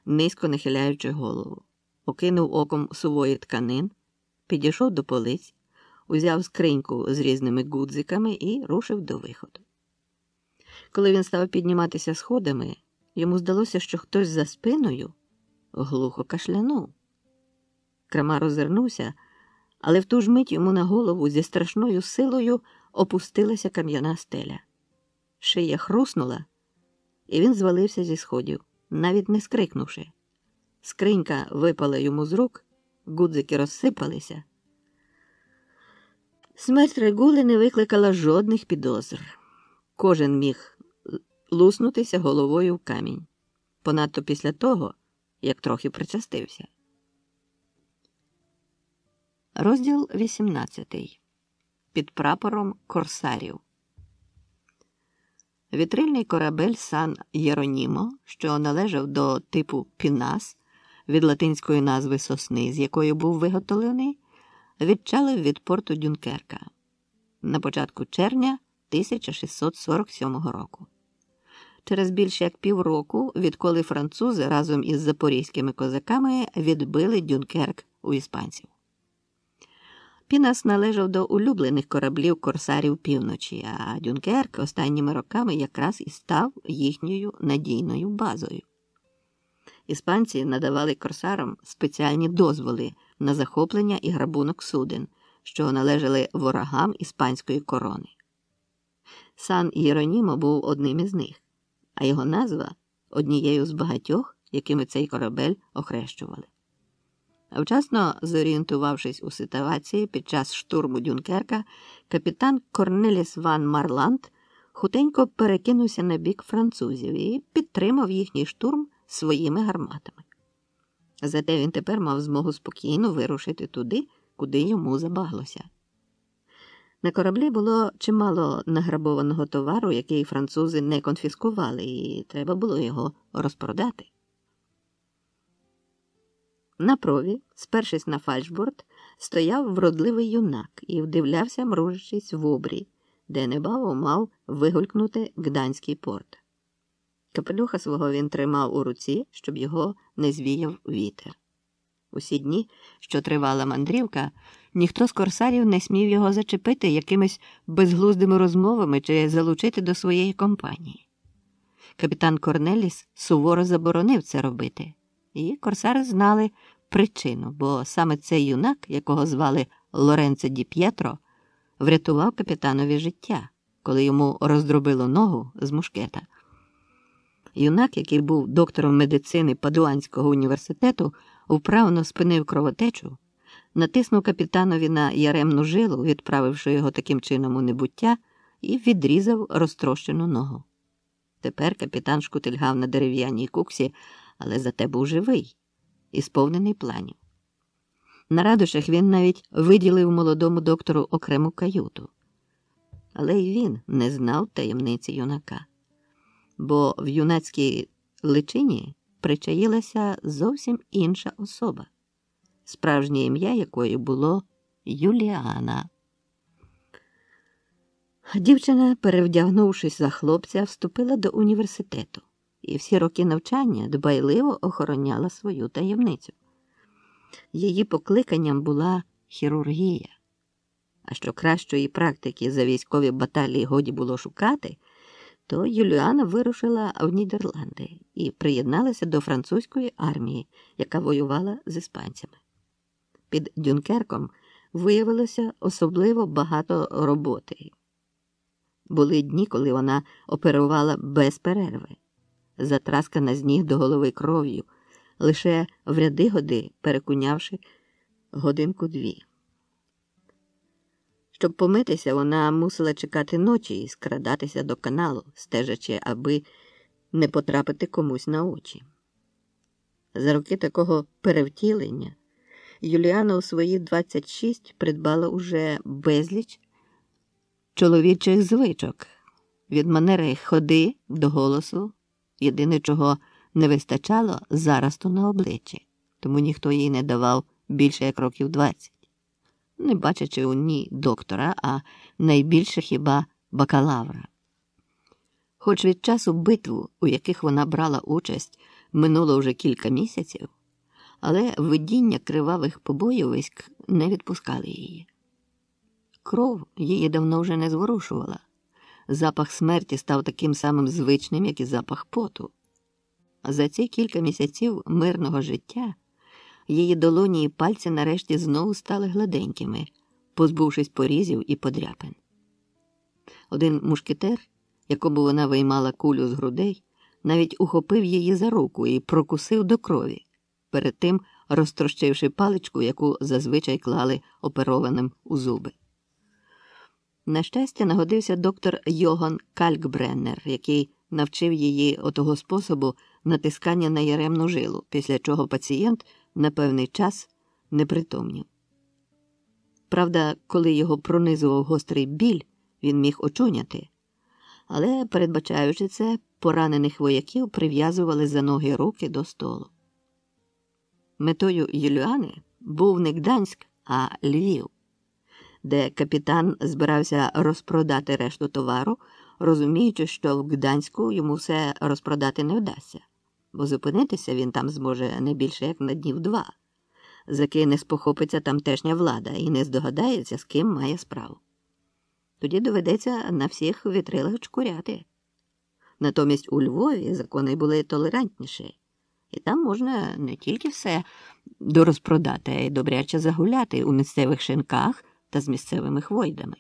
низько нахиляючи голову. Окинув оком сувої тканин, підійшов до полиць, узяв скриньку з різними гудзиками і рушив до виходу. Коли він став підніматися сходами, йому здалося, що хтось за спиною глухо кашлянув. Крамар озирнувся, але в ту ж мить йому на голову зі страшною силою опустилася кам'яна стеля. Шия хруснула, і він звалився зі сходів, навіть не скрикнувши. Скринька випала йому з рук, гудзики розсипалися. Смерть Регули не викликала жодних підозр. Кожен міг луснутися головою в камінь. Понадто після того, як трохи причастився. Розділ 18. Під прапором корсарів. Вітрильний корабель Сан Єронімо, що належав до типу Пінас, від латинської назви сосни, з якої був виготовлений, відчалив від порту Дюнкерка на початку червня 1647 року. Через більше як півроку, відколи французи разом із запорізькими козаками відбили Дюнкерк у іспанців. Пінас належав до улюблених кораблів корсарів півночі, а Дюнкерк останніми роками якраз і став їхньою надійною базою. Іспанці надавали корсарам спеціальні дозволи на захоплення і грабунок суден, що належали ворогам іспанської корони. Сан Єронімо був одним із них, а його назва – однією з багатьох, якими цей корабель охрещували. Вчасно зорієнтувавшись у ситуації під час штурму Дюнкерка, капітан Корнеліс ван Марланд хутенько перекинувся на бік французів і підтримав їхній штурм своїми гарматами. Зате він тепер мав змогу спокійно вирушити туди, куди йому забаглося. На кораблі було чимало награбованого товару, який французи не конфіскували, і треба було його розпродати. На прові, спершись на фальшборд, стояв вродливий юнак і вдивлявся, мружачись в обрій, де небаво мав вигулькнути Гданський порт. Капелюха свого він тримав у руці, щоб його не звіяв вітер. Усі дні, що тривала мандрівка, ніхто з корсарів не смів його зачепити якимись безглуздими розмовами чи залучити до своєї компанії. Капітан Корнеліс суворо заборонив це робити, і корсари знали причину, бо саме цей юнак, якого звали Лоренцо ді П'єтро, врятував капітанові життя, коли йому роздробило ногу з мушкета. Юнак, який був доктором медицини Падуанського університету, вправно спинив кровотечу, натиснув капітанові на яремну жилу, відправивши його таким чином у небуття, і відрізав розтрощену ногу. Тепер капітан шкутильгав на дерев'яній куксі, але зате був живий і сповнений планів. На радощах він навіть виділив молодому доктору окрему каюту. Але й він не знав таємниці юнака, бо в юнацькій личині причаїлася зовсім інша особа, справжнє ім'я якої було Юліана. Дівчина, перевдягнувшись за хлопця, вступила до університету і всі роки навчання дбайливо охороняла свою таємницю. Її покликанням була хірургія. А що кращої практики за військові баталії годі було шукати, то Юліана вирушила в Нідерланди і приєдналася до французької армії, яка воювала з іспанцями. Під Дюнкерком виявилося особливо багато роботи. Були дні, коли вона оперувала без перерви, затраскана з ніг до голови кров'ю, лише в ряди-годи перекунявши годинку-дві. Щоб помитися, вона мусила чекати ночі і скрадатися до каналу, стежачи, аби не потрапити комусь на очі. За роки такого перевтілення Юліана у свої 26 придбала уже безліч чоловічих звичок, від манери ходи до голосу, єдине, чого не вистачало – заросту на обличчі, тому ніхто їй не давав більше як років 20, не бачачи у ній доктора, а найбільше хіба бакалавра. Хоч від часу битв, у яких вона брала участь, минуло вже кілька місяців, але видіння кривавих побойовиськ не відпускали її. Кров її давно вже не зворушувала. Запах смерті став таким самим звичним, як і запах поту. За ці кілька місяців мирного життя її долоні і пальці нарешті знову стали гладенькими, позбувшись порізів і подряпин. Один мушкетер, якому вона виймала кулю з грудей, навіть ухопив її за руку і прокусив до крові, перед тим розтрощивши паличку, яку зазвичай клали оперованим у зуби. На щастя, нагодився доктор Йоган Калькбреннер, який навчив її отого способу натискання на яремну жилу, після чого пацієнт на певний час непритомнів. Правда, коли його пронизував гострий біль, він міг очуняти, але, передбачаючи це, поранених вояків прив'язували за ноги руки до столу. Метою Юліани був не Гданськ, а Львів, де капітан збирався розпродати решту товару, розуміючи, що в Гданську йому все розпродати не вдасться, бо зупинитися він там зможе не більше як на днів 2, заки не спохопиться тамтешня влада і не здогадається, з ким має справу. Тоді доведеться на всіх вітрилах чкуряти. Натомість у Львові закони були толерантніші, і там можна не тільки все дорозпродати, а й добряче загуляти у місцевих шинках та з місцевими хвойдами.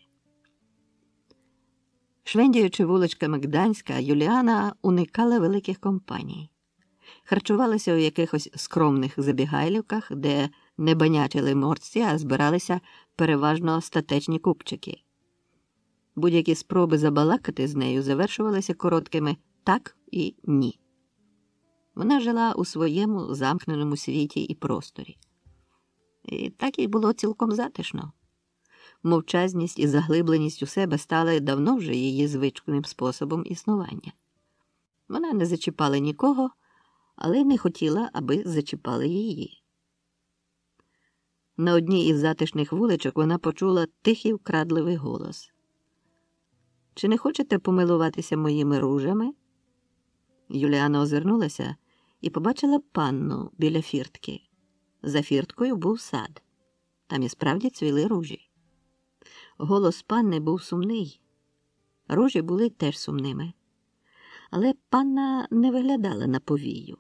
Швендіючи вуличками Гданська, Юліана уникала великих компаній. Харчувалася у якихось скромних забігайлівках, де не банячили мордці, а збиралися переважно статечні купчики. Будь-які спроби забалакати з нею завершувалися короткими «так» і «ні». Вона жила у своєму замкненому світі і просторі. І так їй було цілком затишно. Мовчазність і заглибленість у себе стали давно вже її звичним способом існування. Вона не зачіпала нікого, але не хотіла, аби зачіпали її. На одній із затишних вуличок вона почула тихий вкрадливий голос. «Чи не хочете помилуватися моїми ружами?» Юліана озирнулася і побачила панну біля фіртки. За фірткою був сад. Там і справді цвіли ружі. Голос панни був сумний. Ружі були теж сумними. Але панна не виглядала на повію.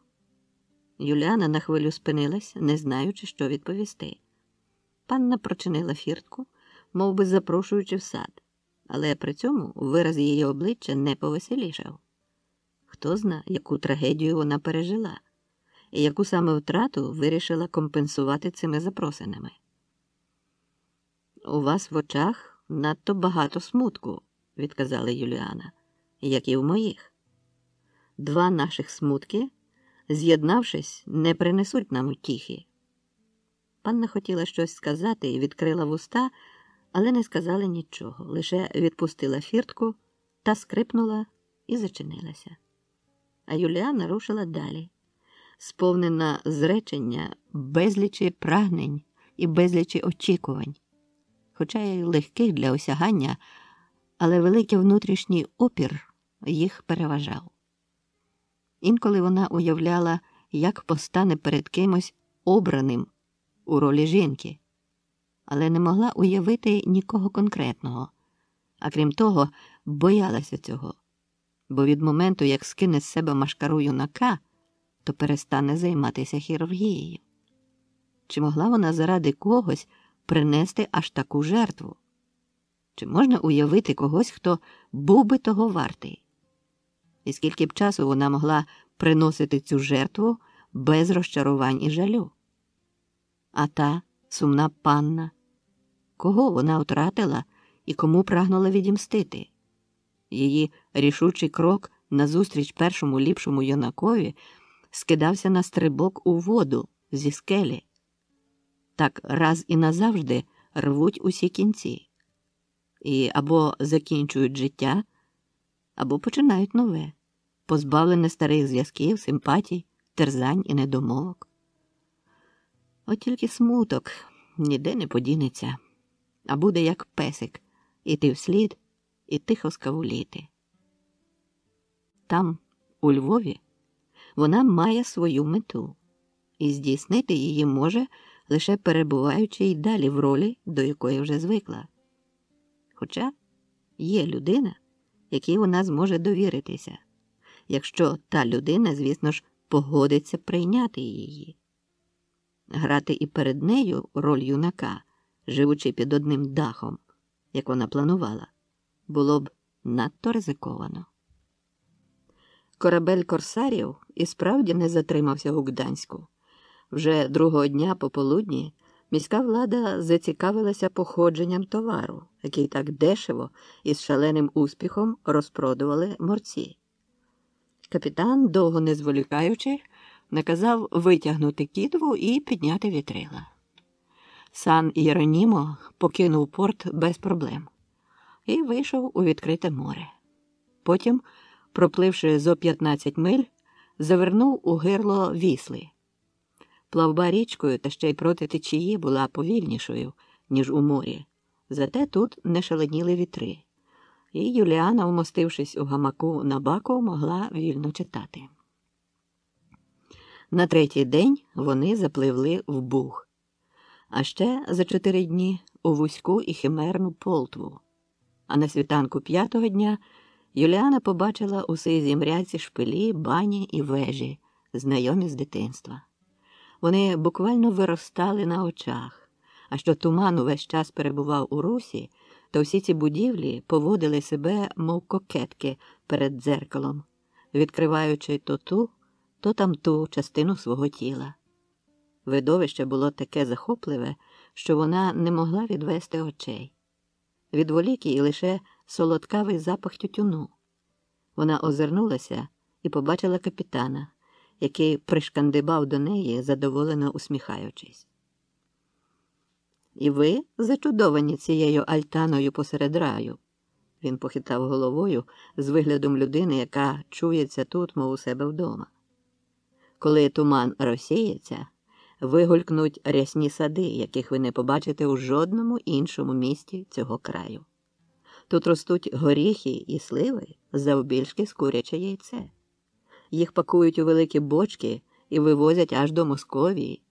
Юліана на хвилю спинилась, не знаючи, що відповісти. Панна прочинила фіртку, мов би запрошуючи в сад, але при цьому вираз її обличчя не повеселішав. Хто зна, яку трагедію вона пережила, і яку саме втрату вирішила компенсувати цими запросинами. «У вас в очах надто багато смутку», – відказала Юліана, – «як і в моїх. 2 наших смутки, з'єднавшись, не принесуть нам утіхи». Панна хотіла щось сказати і відкрила вуста, але не сказала нічого, лише відпустила фіртку та скрипнула і зачинилася. А Юліана рушила далі, сповнена зречення безлічі прагнень і безлічі очікувань, хоча й легких для осягання, але великий внутрішній опір їх переважав. Інколи вона уявляла, як постане перед кимось обраним у ролі жінки, але не могла уявити нікого конкретного, а крім того, боялася цього, бо від моменту, як скине з себе машкару юнака, то перестане займатися хірургією. Чи могла вона заради когось принести аж таку жертву? Чи можна уявити когось, хто був би того вартий? І скільки б часу вона могла приносити цю жертву без розчарувань і жалю? А та сумна панна, кого вона втратила і кому прагнула відімстити? Її рішучий крок назустріч першому ліпшому юнакові скидався на стрибок у воду зі скелі. Так раз і назавжди рвуть усі кінці. І або закінчують життя, або починають нове, позбавлене старих зв'язків, симпатій, терзань і недомовок. От тільки смуток ніде не подінеться, а буде як песик іти вслід і тихо скавуліти. Там, у Львові, вона має свою мету, і здійснити її може, лише перебуваючи й далі в ролі, до якої вже звикла. Хоча є людина, якій вона зможе довіритися, якщо та людина, звісно ж, погодиться прийняти її. Грати і перед нею роль юнака, живучи під одним дахом, як вона планувала, було б надто ризиковано. Корабель корсарів і справді не затримався у Гданську, Вже другого дня пополудні міська влада зацікавилася походженням товару, який так дешево і з шаленим успіхом розпродували морці. Капітан, довго не зволікаючи, наказав витягнути кідву і підняти вітрила. Сан Єронімо покинув порт без проблем і вийшов у відкрите море. Потім, пропливши зо 15 миль, завернув у гирло Вісли. Плавба річкою та ще й проти течії була повільнішою, ніж у морі, зате тут не шаленіли вітри, і Юліана, вмостившись у гамаку на баку, могла вільно читати. На третій день вони запливли в Буг, а ще за 4 дні у вузьку і химерну Полтву. А на світанку 5-го дня Юліана побачила у сизій мряці шпилі, бані і вежі, знайомі з дитинства. Вони буквально виростали на очах, а що туман увесь час перебував у русі, то всі ці будівлі поводили себе, мов кокетки перед дзеркалом, відкриваючи то ту, то тамту частину свого тіла. Видовище було таке захопливе, що вона не могла відвести очей. Відволік її лише солодкавий запах тютюну. Вона озирнулася і побачила капітана, який пришкандибав до неї, задоволено усміхаючись. «І ви зачудовані цією альтаною посеред раю?» Він похитав головою з виглядом людини, яка чується тут, мов у себе вдома. «Коли туман розсіється, вигулькнуть рясні сади, яких ви не побачите у жодному іншому місті цього краю. Тут ростуть горіхи і сливи завбільшки з куряче яйце. Їх пакують у великі бочки і вивозять аж до Московії.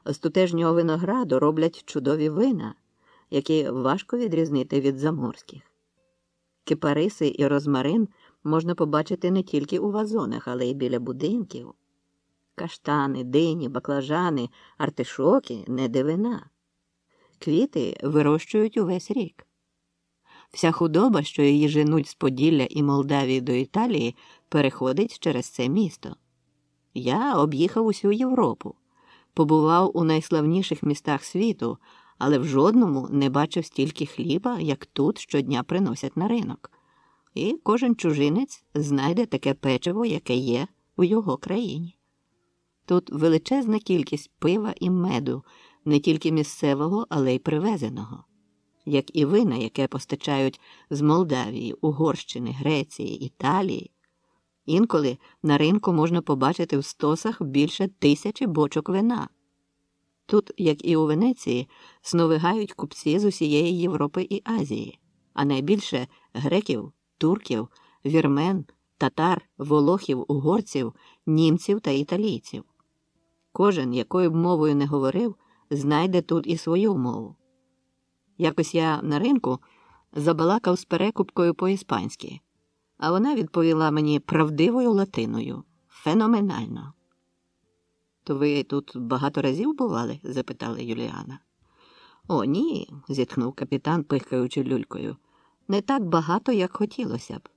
З тутешнього винограду роблять чудові вина, які важко відрізнити від заморських. Кипариси і розмарин можна побачити не тільки у вазонах, але й біля будинків. Каштани, дині, баклажани, артишоки – не дивина. Квіти вирощують увесь рік. Вся худоба, що її женуть з Поділля і Молдавії до Італії, переходить через це місто. Я об'їхав усю Європу, побував у найславніших містах світу, але в жодному не бачив стільки хліба, як тут щодня приносять на ринок. І кожен чужинець знайде таке печиво, яке є у його країні. Тут величезна кількість пива і меду, не тільки місцевого, але й привезеного. Як і вина, яке постачають з Молдавії, Угорщини, Греції, Італії. Інколи на ринку можна побачити в стосах більше 1000 бочок вина. Тут, як і у Венеції, сновигають купці з усієї Європи і Азії, а найбільше греків, турків, вірмен, татар, волохів, угорців, німців та італійців. Кожен, якою б мовою не говорив, знайде тут і свою мову. Якось я на ринку забалакав з перекупкою по-іспанськи, а вона відповіла мені правдивою латиною. Феноменально. «То ви тут багато разів бували?» – запитала Юліана. «О, ні», – зітхнув капітан, пихкаючи люлькою. «Не так багато, як хотілося б.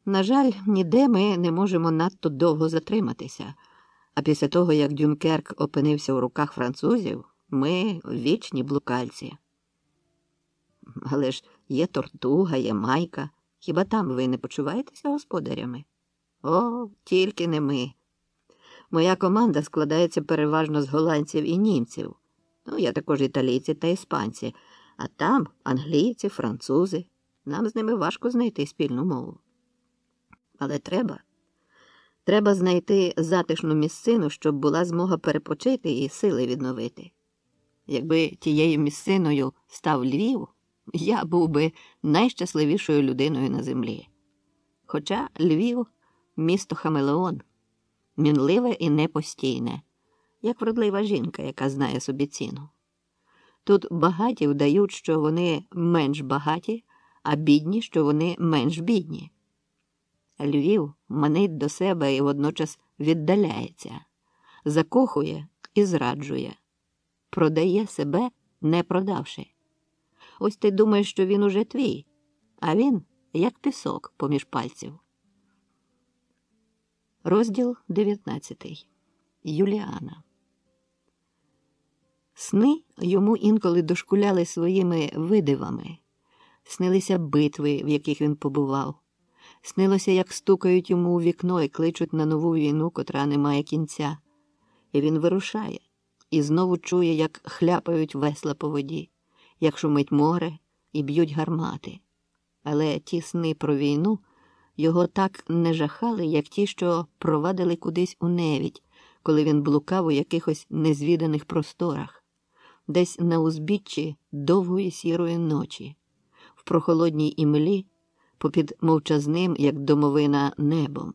На жаль, ніде ми не можемо надто довго затриматися, а після того, як Дюнкерк опинився у руках французів, ми вічні блукальці». «Але ж є Тортуга, є Майка. Хіба там ви не почуваєтеся господарями?» «О, тільки не ми. Моя команда складається переважно з голландців і німців. Я також італійці та іспанці. А там англійці, французи. Нам з ними важко знайти спільну мову. Але треба знайти затишну місцину, щоб була змога перепочити і сили відновити. Якби тією місциною став Львів, я був би найщасливішою людиною на землі. Хоча Львів – місто хамелеон, мінливе і непостійне, як вродлива жінка, яка знає собі ціну. Тут багаті вдають, що вони менш багаті, а бідні, що вони менш бідні. Львів манить до себе і водночас віддаляється, закохує і зраджує, продає себе, не продавши. Ось ти думаєш, що він уже твій, а він як пісок поміж пальців. Розділ 19. Юліана. Сни йому інколи дошкуляли своїми видивами. Снилися битви, в яких він побував. Снилося, як стукають йому у вікно і кличуть на нову війну, котра не має кінця. І він вирушає, і знову чує, як хляпають весла по воді, як шумить море і б'ють гармати. Але ті сни про війну його так не жахали, як ті, що провадили кудись у невідь, коли він блукав у якихось незвіданих просторах, десь на узбіччі довгої сірої ночі, в прохолодній імлі, попід мовчазним, як домовина, небом.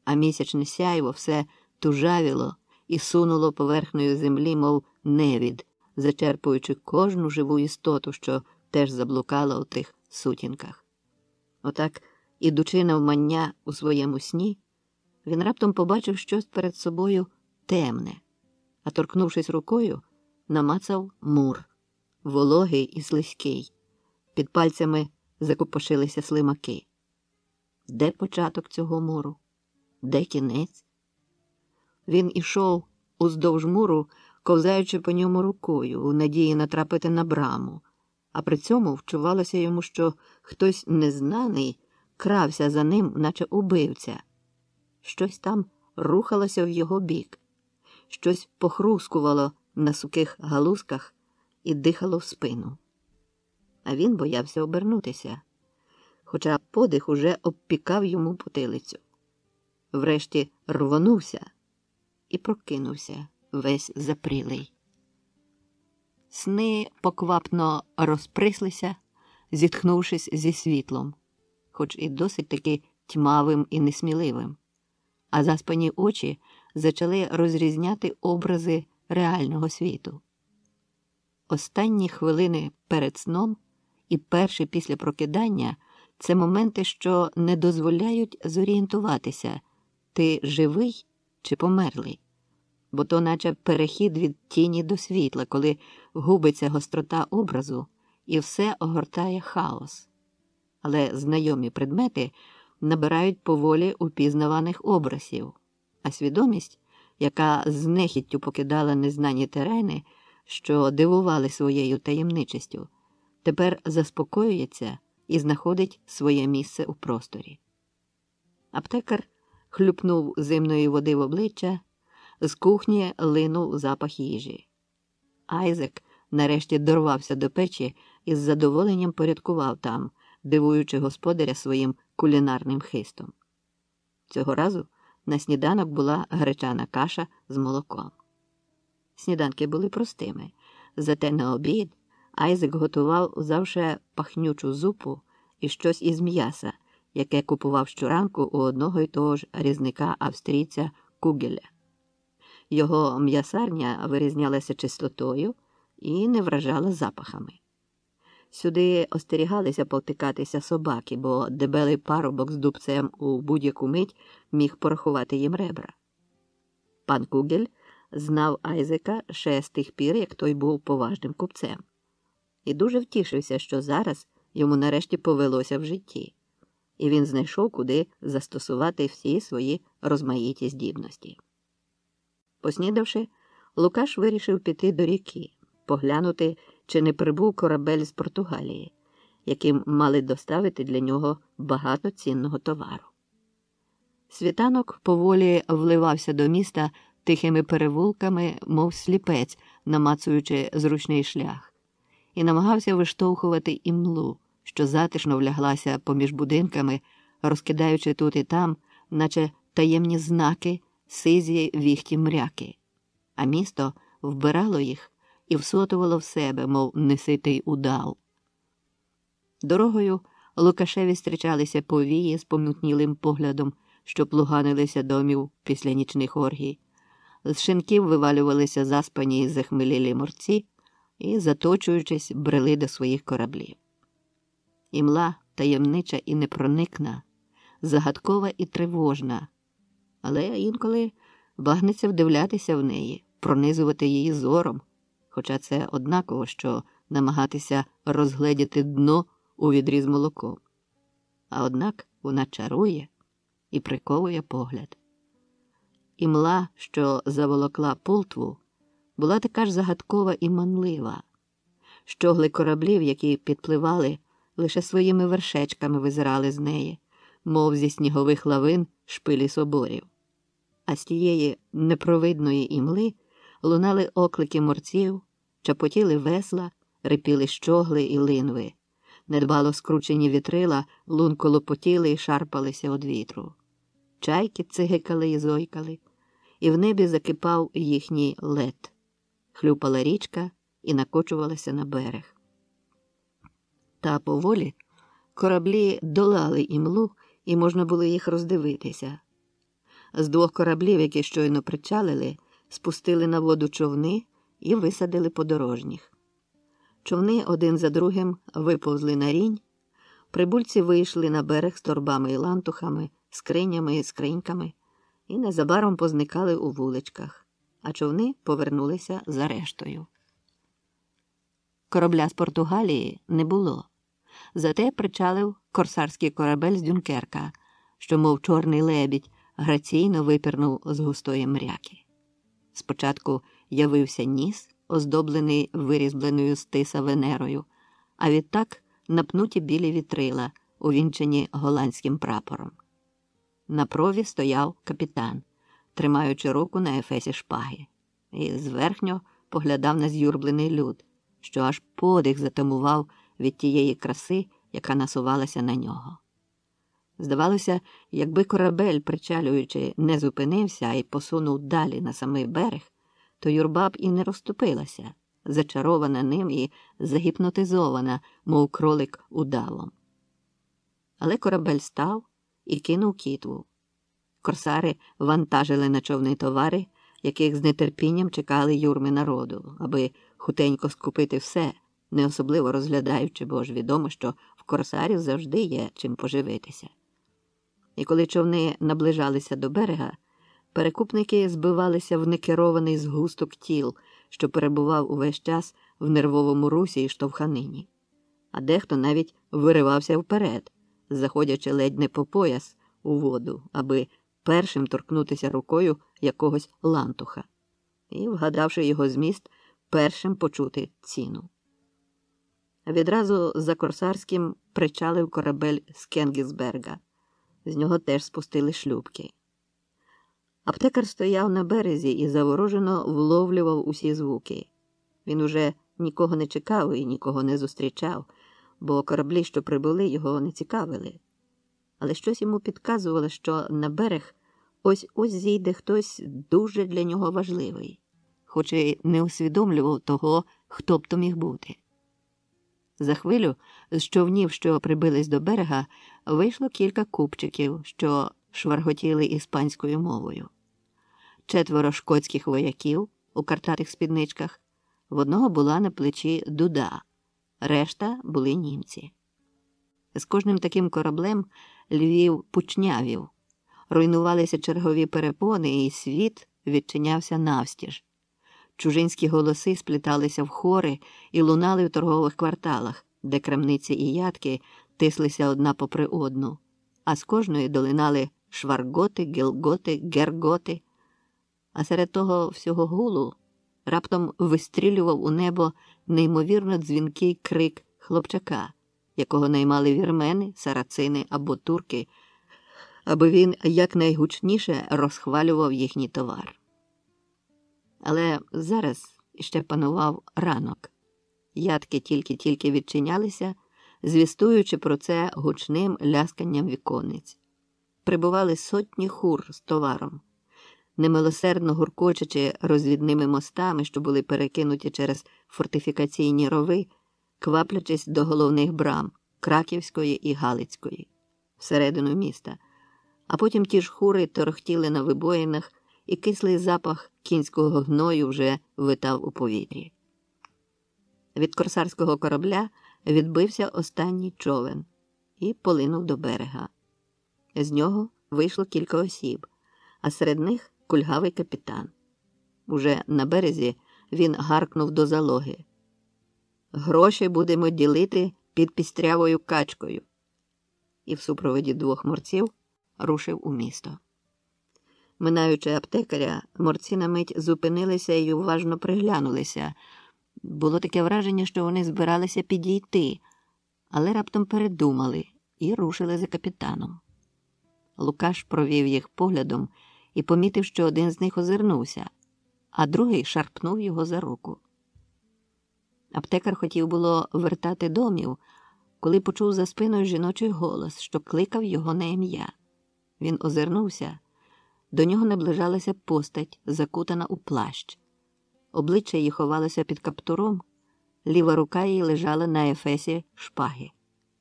А місячне сяйво все тужавіло і сунуло поверхнею землі, мов невід, зачерпуючи кожну живу істоту, що теж заблукала у тих сутінках. Отак, ідучи навмання у своєму сні, він раптом побачив щось перед собою темне, а торкнувшись рукою, намацав мур, вологий і слизький. Під пальцями закопошилися слимаки. Де початок цього муру? Де кінець? Він ішов уздовж муру, ковзаючи по ньому рукою, у надії натрапити на браму, а при цьому вчувалося йому, що хтось незнаний крався за ним, наче убивця. Щось там рухалося в його бік, щось похрускувало на сухих галузках і дихало в спину. А він боявся обернутися, хоча подих уже обпікав йому потилицю. Врешті рвонувся і прокинувся весь запрілий. Сни поквапно розприслися, зітхнувшись зі світлом, хоч і досить таки тьмавим і несміливим, а заспані очі зачали розрізняти образи реального світу. Останні хвилини перед сном і перші після прокидання – це моменти, що не дозволяють зорієнтуватися, ти живий чи померлий, бо то наче перехід від тіні до світла, коли губиться гострота образу і все огортає хаос. Але знайомі предмети набирають поволі упізнаваних образів, а свідомість, яка з нехіттю покидала незнані терени, що дивували своєю таємничістю, тепер заспокоюється і знаходить своє місце у просторі. Аптекар хлюпнув зимної води в обличчя, з кухні линув запах їжі. Айзек нарешті дорвався до печі і з задоволенням порядкував там, дивуючи господаря своїм кулінарним хистом. Цього разу на сніданок була гречана каша з молоком. Сніданки були простими, зате на обід Айзек готував завше пахнючу зупу і щось із м'яса, яке купував щоранку у одного й того ж різника-австрійця Кугеля. Його м'ясарня вирізнялася чистотою і не вражала запахами. Сюди остерігалися повтикатися собаки, бо дебелий парубок з дубцем у будь-яку мить міг порахувати їм ребра. Пан Кугель знав Айзека ще з тих пір, як той був поважним купцем. І дуже втішився, що зараз йому нарешті повелося в житті, і він знайшов, куди застосувати всі свої розмаїті здібності. Поснідавши, Лукаш вирішив піти до ріки, поглянути, чи не прибув корабель з Португалії, яким мали доставити для нього багато цінного товару. Світанок поволі вливався до міста тихими перевулками, мов сліпець, намацуючи зручний шлях, і намагався виштовхувати імлу, що затишно вляглася поміж будинками, розкидаючи тут і там, наче таємні знаки, сизі віхті мряки, а місто вбирало їх і всотувало в себе, мов неситий удав. Дорогою Лукашеві зустрічалися повії з помутнілим поглядом, що плуганилися домів після нічних оргій. З шинків вивалювалися заспані й захмелілі морці і, заточуючись, брели до своїх кораблів. Імла таємнича і непроникна, загадкова і тривожна, але інколи багнеться вдивлятися в неї, пронизувати її зором, хоча це однаково, що намагатися розгледіти дно у відрі з молоком. А однак вона чарує і приковує погляд. Імла, що заволокла Полтву, була така ж загадкова і манлива. Щогли кораблів, які підпливали, лише своїми вершечками визирали з неї, мов зі снігових лавин шпилі соборів. А з тієї непровидної імли лунали оклики морців, чапотіли весла, рипіли щогли і линви. Недбало скручені вітрила лунко лопотіли і шарпалися від вітру. Чайки цигикали і зойкали, і в небі закипав їхній лед. Хлюпала річка і накочувалася на берег. Та поволі кораблі долали імлу, і можна було їх роздивитися. З двох кораблів, які щойно причалили, спустили на воду човни і висадили подорожніх. Човни один за другим виповзли на рінь, прибульці вийшли на берег з торбами і лантухами, скринями і скриньками, і незабаром позникали у вуличках, а човни повернулися за рештою. Корабля з Португалії не було. Зате причалив корсарський корабель з Дюнкерка, що, мов чорний лебідь, граційно випірнув з густої мряки. Спочатку явився ніс, оздоблений вирізбленою з тиса Венерою, а відтак напнуті білі вітрила, увінчені голландським прапором. На прові стояв капітан, тримаючи руку на ефесі шпаги, і зверхньо поглядав на з'юрблений люд, що аж подих затамував від тієї краси, яка насувалася на нього. Здавалося, якби корабель, причалюючи, не зупинився і посунув далі на самий берег, то юрба б і не розступилася, зачарована ним і загіпнотизована, мов кролик удавом. Але корабель став і кинув кітву. Корсари вантажили на човни товари, яких з нетерпінням чекали юрми народу, аби хутенько скупити все, не особливо розглядаючи, бо ж відомо, що в корсарів завжди є чим поживитися. І коли човни наближалися до берега, перекупники збивалися в некерований згусток тіл, що перебував увесь час в нервовому русі і штовханині. А дехто навіть виривався вперед, заходячи ледь не по пояс у воду, аби першим торкнутися рукою якогось лантуха і, вгадавши його зміст, першим почути ціну. Відразу за корсарським причалив корабель з Кенгісберга. З нього теж спустили шлюпки. Аптекар стояв на березі і заворожено вловлював усі звуки. Він уже нікого не чекав і нікого не зустрічав, бо кораблі, що прибули, його не цікавили. Але щось йому підказувало, що на берег ось-ось зійде хтось дуже для нього важливий, хоч і не усвідомлював того, хто б то міг бути. За хвилю з човнів, що прибились до берега, вийшло кілька купчиків, що шварготіли іспанською мовою. 4 шкотських вояків у картатих спідничках, в одного була на плечі дуда, решта були німці. З кожним таким кораблем Львів пучнявів, руйнувалися чергові перепони, і світ відчинявся навстіж. Чужинські голоси спліталися в хори і лунали в торгових кварталах, де крамниці і ядки тислися одна попри одну, а з кожної долинали шварготи, гілготи, герготи. А серед того всього гулу раптом вистрілював у небо неймовірно дзвінкий крик хлопчака, якого наймали вірмени, сарацини або турки, аби він якнайгучніше розхвалював їхній товар. Але зараз іще панував ранок. Ядки тільки-тільки відчинялися, звістуючи про це гучним лясканням віконниць. Прибували сотні хур з товаром, немилосердно гуркочучи розвідними мостами, що були перекинуті через фортифікаційні рови, кваплячись до головних брам Краківської і Галицької, всередину міста, а потім ті ж хури торохтіли на вибоїнах, і кислий запах кінського гною вже витав у повітрі. Від корсарського корабля відбився останній човен і полинув до берега. З нього вийшло кілька осіб, а серед них кульгавий капітан. Уже на березі він гаркнув до залоги: «Гроші будемо ділити під пістрявою качкою». І в супроводі 2 морців рушив у місто. Минаючи аптекаря, морці на мить зупинилися і уважно приглянулися. Було таке враження, що вони збиралися підійти, але раптом передумали і рушили за капітаном. Лукаш провів їх поглядом і помітив, що один з них озирнувся, а другий шарпнув його за руку. Аптекар хотів було вертати домів, коли почув за спиною жіночий голос, що кликав його на ім'я. Він озирнувся. До нього наближалася постать, закутана у плащ. Обличчя її ховалося під каптуром, ліва рука її лежала на ефесі шпаги,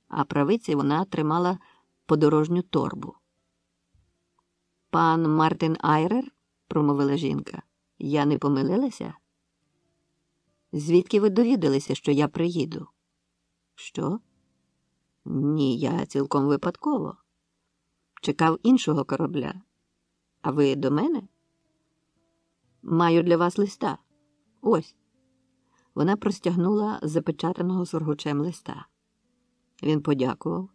а правиці вона тримала подорожню торбу. «Пан Мартин Айрер?» – промовила жінка. «Я не помилилася?» «Звідки ви довідалися, що я приїду?» «Що?» «Ні, я цілком випадково. Чекав іншого корабля. А ви до мене?» «Маю для вас листа. Ось». Вона простягнула запечатаного сургучем листа. Він подякував,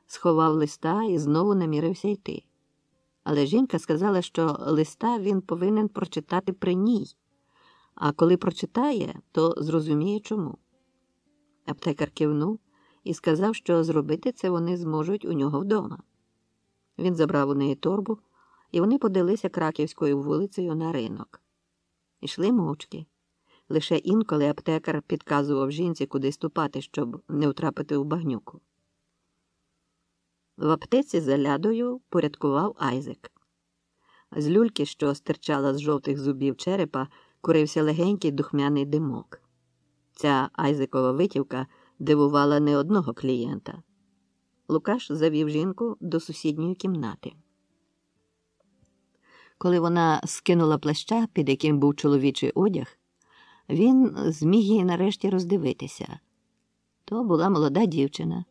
сховав листа і знову намірився йти. Але жінка сказала, що листа він повинен прочитати при ній, а коли прочитає, то зрозуміє чому. Аптекар кивнув і сказав, що зробити це вони зможуть у нього вдома. Він забрав у неї торбу, і вони подалися Краківською вулицею на ринок. Ішли мовчки. Лише інколи аптекар підказував жінці, куди ступати, щоб не втрапити у багнюку. В аптеці за лядою порядкував Айзек. З люльки, що стирчала з жовтих зубів черепа, курився легенький духмяний димок. Ця Айзекова витівка дивувала не одного клієнта. Лукаш завів жінку до сусідньої кімнати. Коли вона скинула плаща, під яким був чоловічий одяг, він зміг її нарешті роздивитися. То була молода дівчина.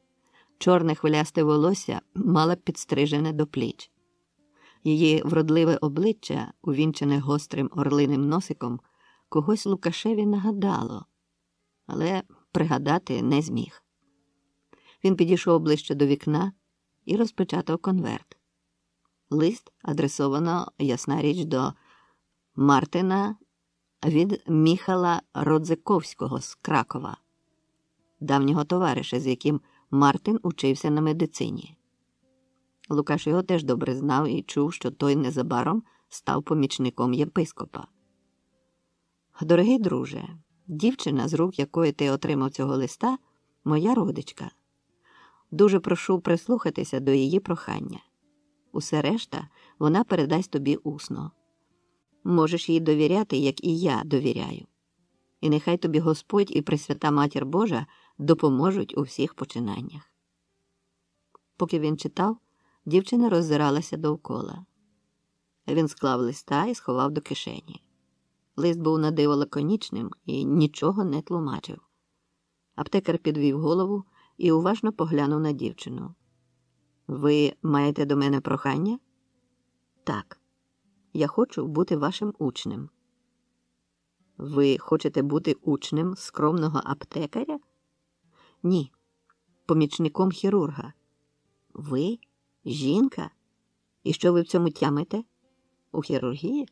Чорне хвилясте волосся мала підстрижене до пліч. Її вродливе обличчя, увінчене гострим орлиним носиком, когось Лукашеві нагадало, але пригадати не зміг. Він підійшов ближче до вікна і розпечатав конверт. Лист адресовано, ясна річ, до Мартина від Міхала Родзиковського з Кракова, давнього товариша, з яким Мартин учився на медицині. Лукаш його теж добре знав і чув, що той незабаром став помічником єпископа. «Дорогий друже, дівчина, з рук якої ти отримав цього листа, моя родичка. Дуже прошу прислухатися до її прохання. Усе решта вона передасть тобі усно. Можеш їй довіряти, як і я довіряю. І нехай тобі Господь і Пресвята Матір Божа допоможуть у всіх починаннях». Поки він читав, дівчина роззиралася довкола. Він склав листа і сховав до кишені. Лист був на диво лаконічним і нічого не тлумачив. Аптекар підвів голову і уважно поглянув на дівчину. «Ви маєте до мене прохання?» «Так. Я хочу бути вашим учнем». «Ви хочете бути учнем скромного аптекаря?» «Ні. Помічником хірурга». «Ви? Жінка? І що ви в цьому тямите?» «У хірургії?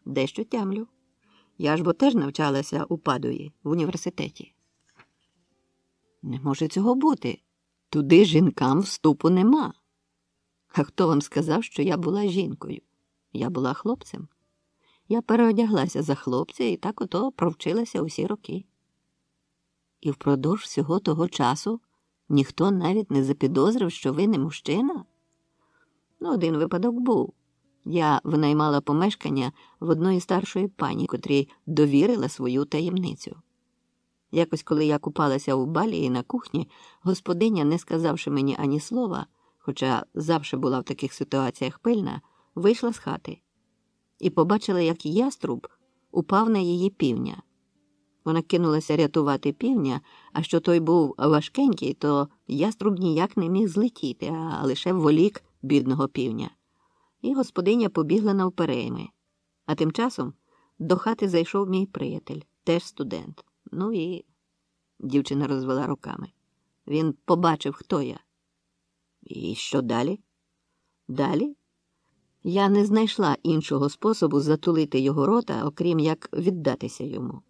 Дещо тямлю. Я ж бо теж навчалася у Падуї, в університеті». «Не може цього бути. Туди жінкам вступу нема». «А хто вам сказав, що я була жінкою? Я була хлопцем. Я переодяглася за хлопця і так ото провчилася усі роки». «І впродовж всього того часу ніхто навіть не запідозрив, що ви не мужчина?» «Один випадок був. Я винаймала помешкання в одної старшої пані, котрій довірила свою таємницю. Якось, коли я купалася у балії на кухні, господиня, не сказавши мені ані слова, хоча завжди була в таких ситуаціях пильна, вийшла з хати і побачила, як яструб упав на її півня. Вона кинулася рятувати півня, а що той був важкенький, то яструб ніяк не міг злетіти, а лише волік бідного півня. І господиня побігла навперейми. А тим часом до хати зайшов мій приятель, теж студент. І дівчина розвела руками. Він побачив, хто я». «І що далі?» «Далі? Я не знайшла іншого способу затулити його рота, окрім як віддатися йому.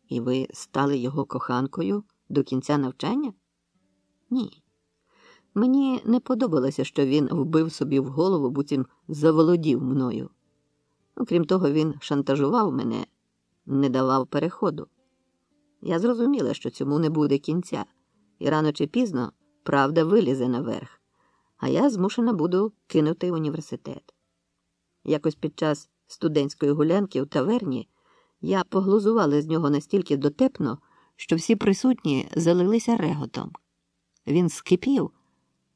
І ви стали його коханкою до кінця навчання? Ні. Мені не подобалося, що він вбив собі в голову, буцім заволодів мною. Окрім того, він шантажував мене, не давав переходу. Я зрозуміла, що цьому не буде кінця, і рано чи пізно правда вилізе наверх, а я змушена буду кинути університет. Якось під час студентської гулянки у таверні я поглузувала з нього настільки дотепно, що всі присутні залилися реготом. Він скипів,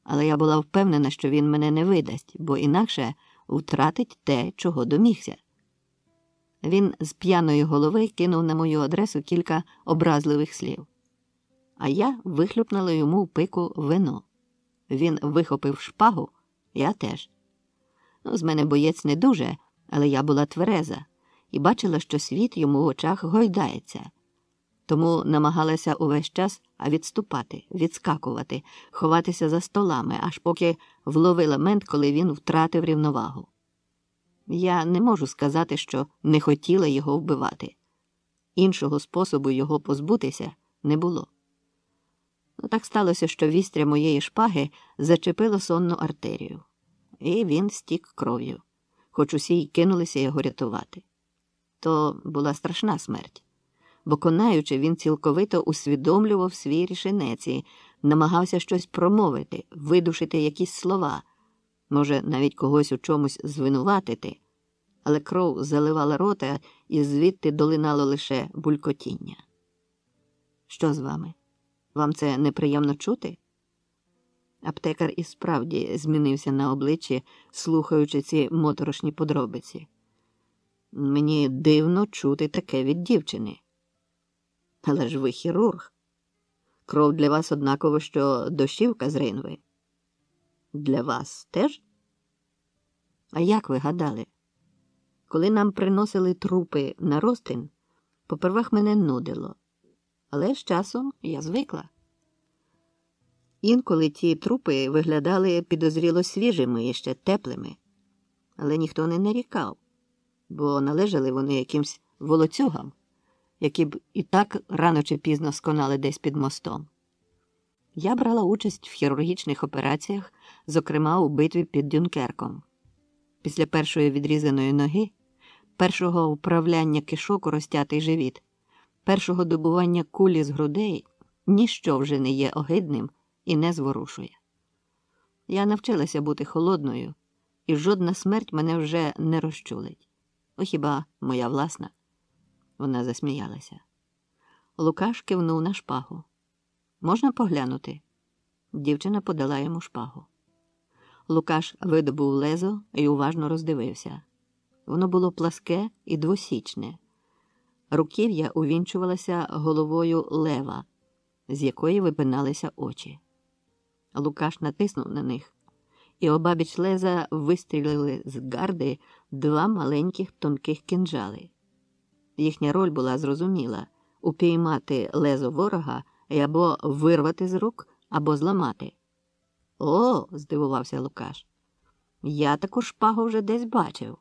але я була впевнена, що він мене не видасть, бо інакше втратить те, чого домігся. Він з п'яної голови кинув на мою адресу кілька образливих слів. А я вихлюпнула йому в пику вино. Він вихопив шпагу, я теж. З мене боєць не дуже, але я була твереза і бачила, що світ йому в очах гойдається. Тому намагалася увесь час відступати, відскакувати, ховатися за столами, аж поки вловила мент, коли він втратив рівновагу. Я не можу сказати, що не хотіла його вбивати. Іншого способу його позбутися не було. Так сталося, що вістря моєї шпаги зачепило сонну артерію. І він стік кров'ю, хоч усі й кинулися його рятувати. То була страшна смерть. Бо конаючи, він цілковито усвідомлював свій рішенець і намагався щось промовити, видушити якісь слова, може, навіть когось у чомусь звинуватити, але кров заливала рота, і звідти долинало лише булькотіння. Що з вами? Вам це неприємно чути? Аптекар і справді змінився на обличчі, слухаючи ці моторошні подробиці. Мені дивно чути таке від дівчини. Але ж ви хірург. Кров для вас однаково, що дощівка з ринви. Для вас теж? А як ви гадали? Коли нам приносили трупи на розтин, попервах мене нудило. Але з часом я звикла. Інколи ті трупи виглядали підозріло свіжими і ще теплими. Але ніхто не нарікав, бо належали вони якимсь волоцюгам, які б і так рано чи пізно сконали десь під мостом. Я брала участь в хірургічних операціях, зокрема у битві під Дюнкерком. Після першої відрізаної ноги, першого вправляння кишок у розтятий живіт, першого добування кулі з грудей ніщо вже не є огидним і не зворушує. Я навчилася бути холодною, і жодна смерть мене вже не розчулить. О, хіба моя власна? Вона засміялася. Лукаш кивнув на шпагу. Можна поглянути? Дівчина подала йому шпагу. Лукаш видобув лезо і уважно роздивився. Воно було пласке і двосічне. Руків'я увінчувалося головою лева, з якої випиналися очі. Лукаш натиснув на них, і обабіч леза вистрілили з гарди два маленьких тонких кинджали. Їхня роль була зрозуміла – упіймати лезо ворога і або вирвати з рук, або зламати. «О!» – здивувався Лукаш. «Я таку шпагу вже десь бачив.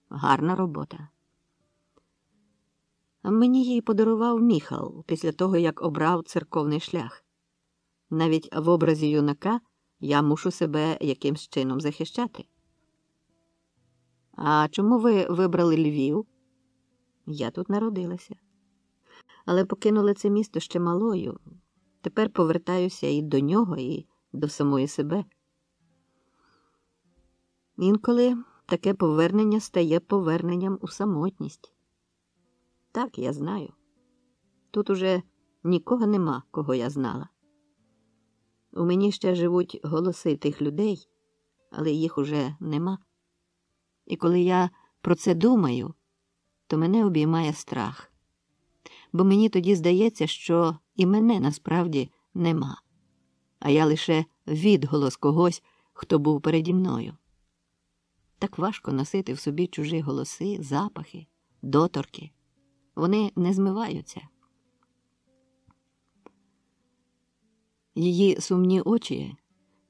Гарна робота». Мені її подарував Міхал після того, як обрав церковний шлях. Навіть в образі юнака я мушу себе якимсь чином захищати. «А чому ви вибрали Львів?» «Я тут народилася. Але покинула це місто ще малою. Тепер повертаюся і до нього, і до самої себе». Інколи таке повернення стає поверненням у самотність. Так, я знаю. Тут уже нікого нема, кого я знала. У мені ще живуть голоси тих людей, але їх уже нема. І коли я про це думаю, то мене обіймає страх. Бо мені тоді здається, що і мене насправді нема, а я лише відголос когось, хто був переді мною. Так важко носити в собі чужі голоси, запахи, доторки. Вони не змиваються. Її сумні очі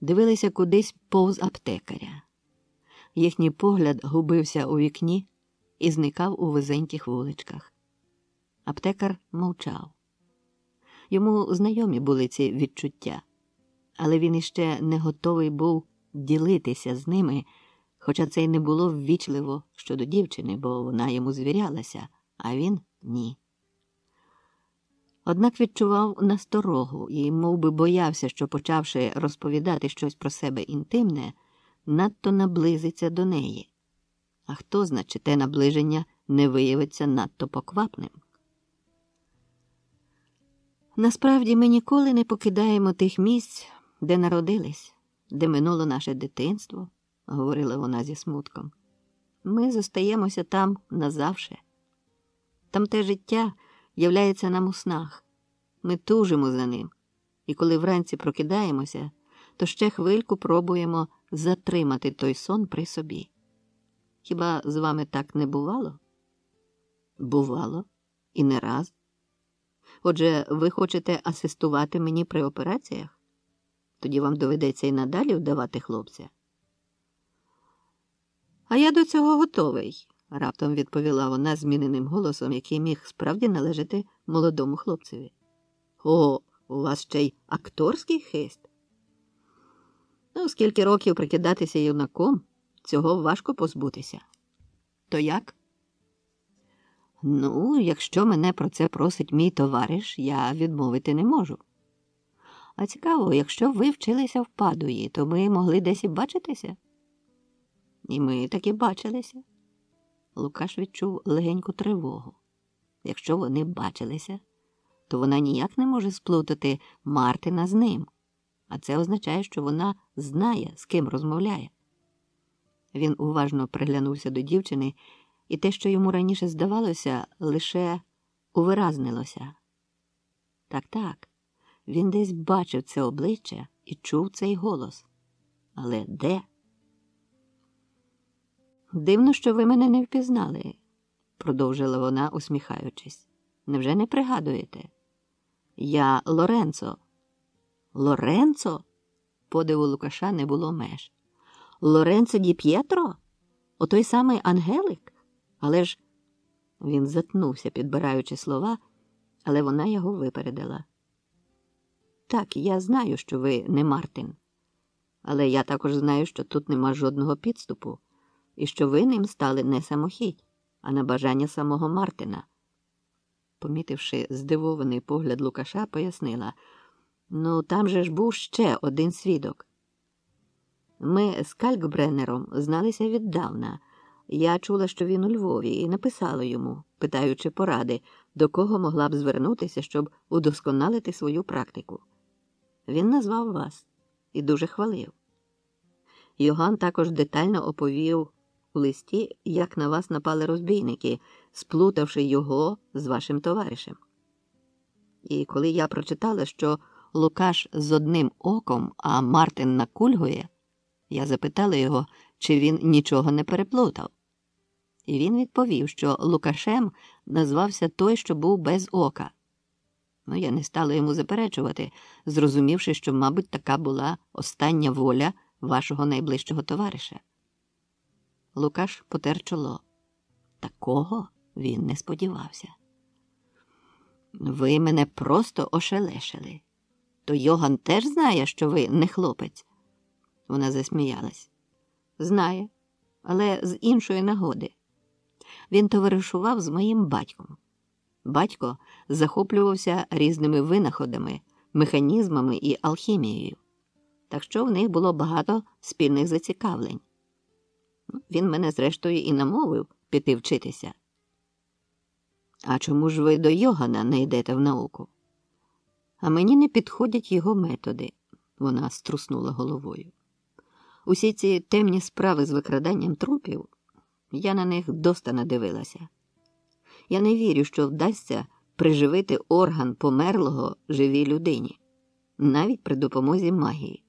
дивилися кудись повз аптекаря. Їхній погляд губився у вікні і зникав у вузеньких вуличках. Аптекар мовчав. Йому знайомі були ці відчуття, але він іще не готовий був ділитися з ними, хоча це й не було ввічливо щодо дівчини, бо вона йому звірялася, а він – ні. Однак відчував насторогу і мов би боявся, що, почавши розповідати щось про себе інтимне, надто наблизиться до неї. А хто зна, чи те наближення не виявиться надто поквапним? Насправді ми ніколи не покидаємо тих місць, де народились, де минуло наше дитинство, говорила вона зі смутком. Ми зостаємося там назавше. Там те життя являється нам у снах. Ми тужимо за ним. І коли вранці прокидаємося, то ще хвильку пробуємо затримати той сон при собі. Хіба з вами так не бувало? Бувало. І не раз. Отже, ви хочете асистувати мені при операціях? Тоді вам доведеться і надалі вдавати хлопця. А я до цього готовий, раптом відповіла вона зміненим голосом, який міг справді належати молодому хлопцеві. О, у вас ще й акторський хист? Ну, скільки років прикидатися юнаком, цього важко позбутися. То як? Ну, якщо мене про це просить мій товариш, я відмовити не можу. А цікаво, якщо ви вчилися в Падуї, то ми могли десь і бачитися? І ми таки бачилися. Лукаш відчув легеньку тривогу. Якщо вони бачилися, то вона ніяк не може сплутати Мартина з ним. А це означає, що вона знає, з ким розмовляє. Він уважно приглянувся до дівчини, і те, що йому раніше здавалося, лише увиразнилося. Так, він десь бачив це обличчя і чув цей голос. Але де? «Дивно, що ви мене не впізнали», – продовжила вона, усміхаючись. «Невже не пригадуєте? Я Лоренцо». «Лоренцо?» Подиву Лукаша не було меж. «Лоренцо ді П'єтро? Отой самий Ангелик? Але ж…» Він затнувся, підбираючи слова, але вона його випередила. «Так, я знаю, що ви не Мартин. Але я також знаю, що тут нема жодного підступу, і що ви ним стали не самохідь, а на бажання самого Мартина». Помітивши здивований погляд Лукаша, пояснила: «Ну, там же ж був ще один свідок. Ми з Калькбреннером зналися віддавна. Я чула, що він у Львові, і написала йому, питаючи поради, до кого могла б звернутися, щоб удосконалити свою практику. Він назвав вас і дуже хвалив. Йоган також детально оповів у листі, як на вас напали розбійники, сплутавши його з вашим товаришем. І коли я прочитала, що Лукаш з одним оком, а Мартин накульгує, я запитала його, чи він нічого не переплутав. І він відповів, що Лукашем назвався той, що був без ока. Ну, я не стала йому заперечувати, зрозумівши, що, мабуть, така була остання воля вашого найближчого товариша. Лукаш потер чоло. Такого він не сподівався. Ви мене просто ошелешили. То Йоган теж знає, що ви не хлопець? Вона засміялась. Знає, але з іншої нагоди. Він товаришував з моїм батьком. Батько захоплювався різними винаходами, механізмами і алхімією. Так що в них було багато спільних зацікавлень. Він мене, зрештою, і намовив піти вчитися. А чому ж ви до Йогана не йдете в науку? А мені не підходять його методи, вона струснула головою. Усі ці темні справи з викраданням трупів, я на них доста надивилася. Я не вірю, що вдасться приживити орган померлого живій людині, навіть при допомозі магії.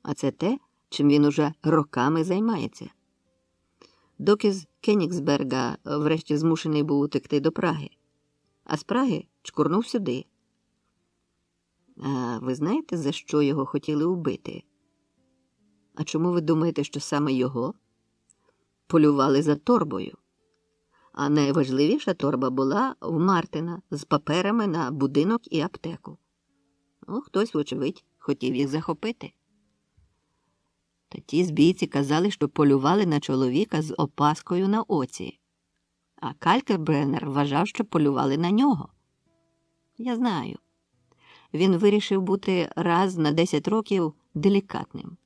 А це те, чим він уже роками займається. Доки з Кенігсберга врешті змушений був утекти до Праги, а з Праги чкурнув сюди. А ви знаєте, за що його хотіли вбити? А чому ви думаєте, що саме його? полювали за торбою. А найважливіша торба була в Мартина з паперами на будинок і аптеку. Хтось, вочевидь, хотів їх захопити. Та ті збійці казали, що полювали на чоловіка з опаскою на оці. А Калькербреннер вважав, що полювали на нього. Я знаю. Він вирішив бути раз на 10 років делікатним.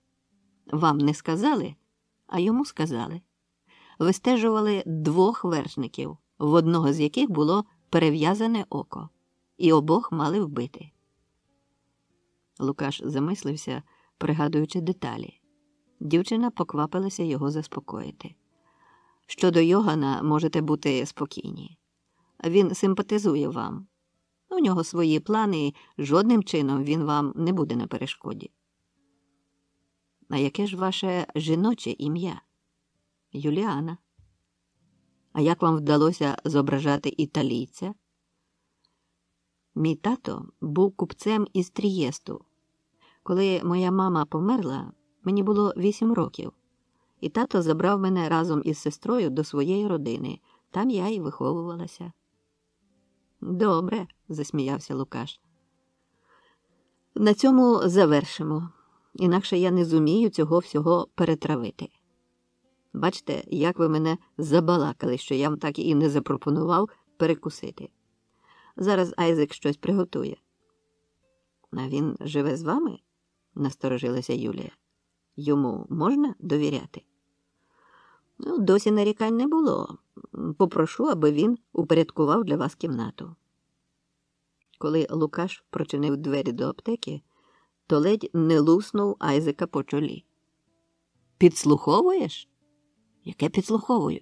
Вам не сказали, а йому сказали. Вистежували 2 вершників, в одного з яких було перев'язане око, і обох мали вбити. Лукаш замислився, пригадуючи деталі. Дівчина поквапилася його заспокоїти. Щодо Йогана можете бути спокійні. Він симпатизує вам. У нього свої плани, і жодним чином він вам не буде на перешкоді. А яке ж ваше жіноче ім'я? Юліана. А як вам вдалося зображати італійця? Мій тато був купцем із Трієсту. Коли моя мама померла, мені було 8 років. І тато забрав мене разом із сестрою до своєї родини. Там я і виховувалася. Добре, засміявся Лукаш. На цьому завершимо. Інакше я не зумію цього всього перетравити. Бачите, як ви мене забалакали, що я вам так і не запропонував перекусити. Зараз Айзек щось приготує. А він живе з вами? Насторожилася Юлія. Йому можна довіряти? Досі нарікань не було. Попрошу, аби він упорядкував для вас кімнату. Коли Лукаш прочинив двері до аптеки, то ледь не луснув Айзека по чолі. Підслуховуєш? Яке підслуховую?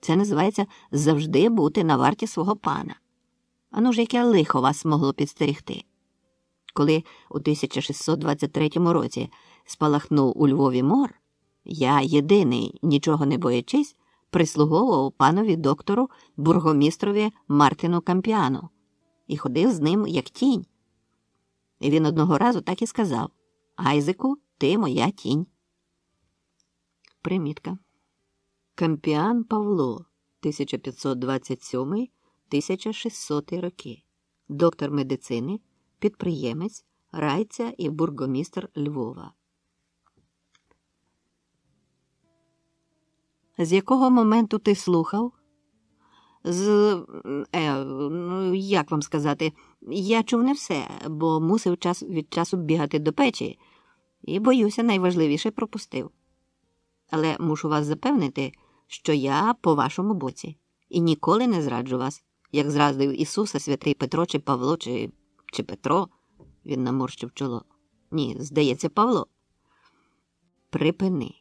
Це називається завжди бути на варті свого пана. Ану ж, яке лихо вас могло підстерігти? Коли у 1623 році спалахнув у Львові мор, я єдиний, нічого не боячись, прислуговував панові доктору бургомістрові Мартину Кампіану і ходив з ним як тінь. І він одного разу так і сказав: «Айзеку, ти моя тінь». Примітка. Кампіан Павло, 1527-1600 роки. Доктор медицини, підприємець, райця і бургомістр Львова. З якого моменту ти слухав? Як вам сказати, я чув не все, бо мусив час від часу бігати до печі і, боюся, найважливіше пропустив. Але мушу вас запевнити, що я по вашому боці і ніколи не зраджу вас, як зрадив Ісуса святий Петро чи Павло, чи Петро. Він наморщив чоло. Ні, здається, Павло. Припини.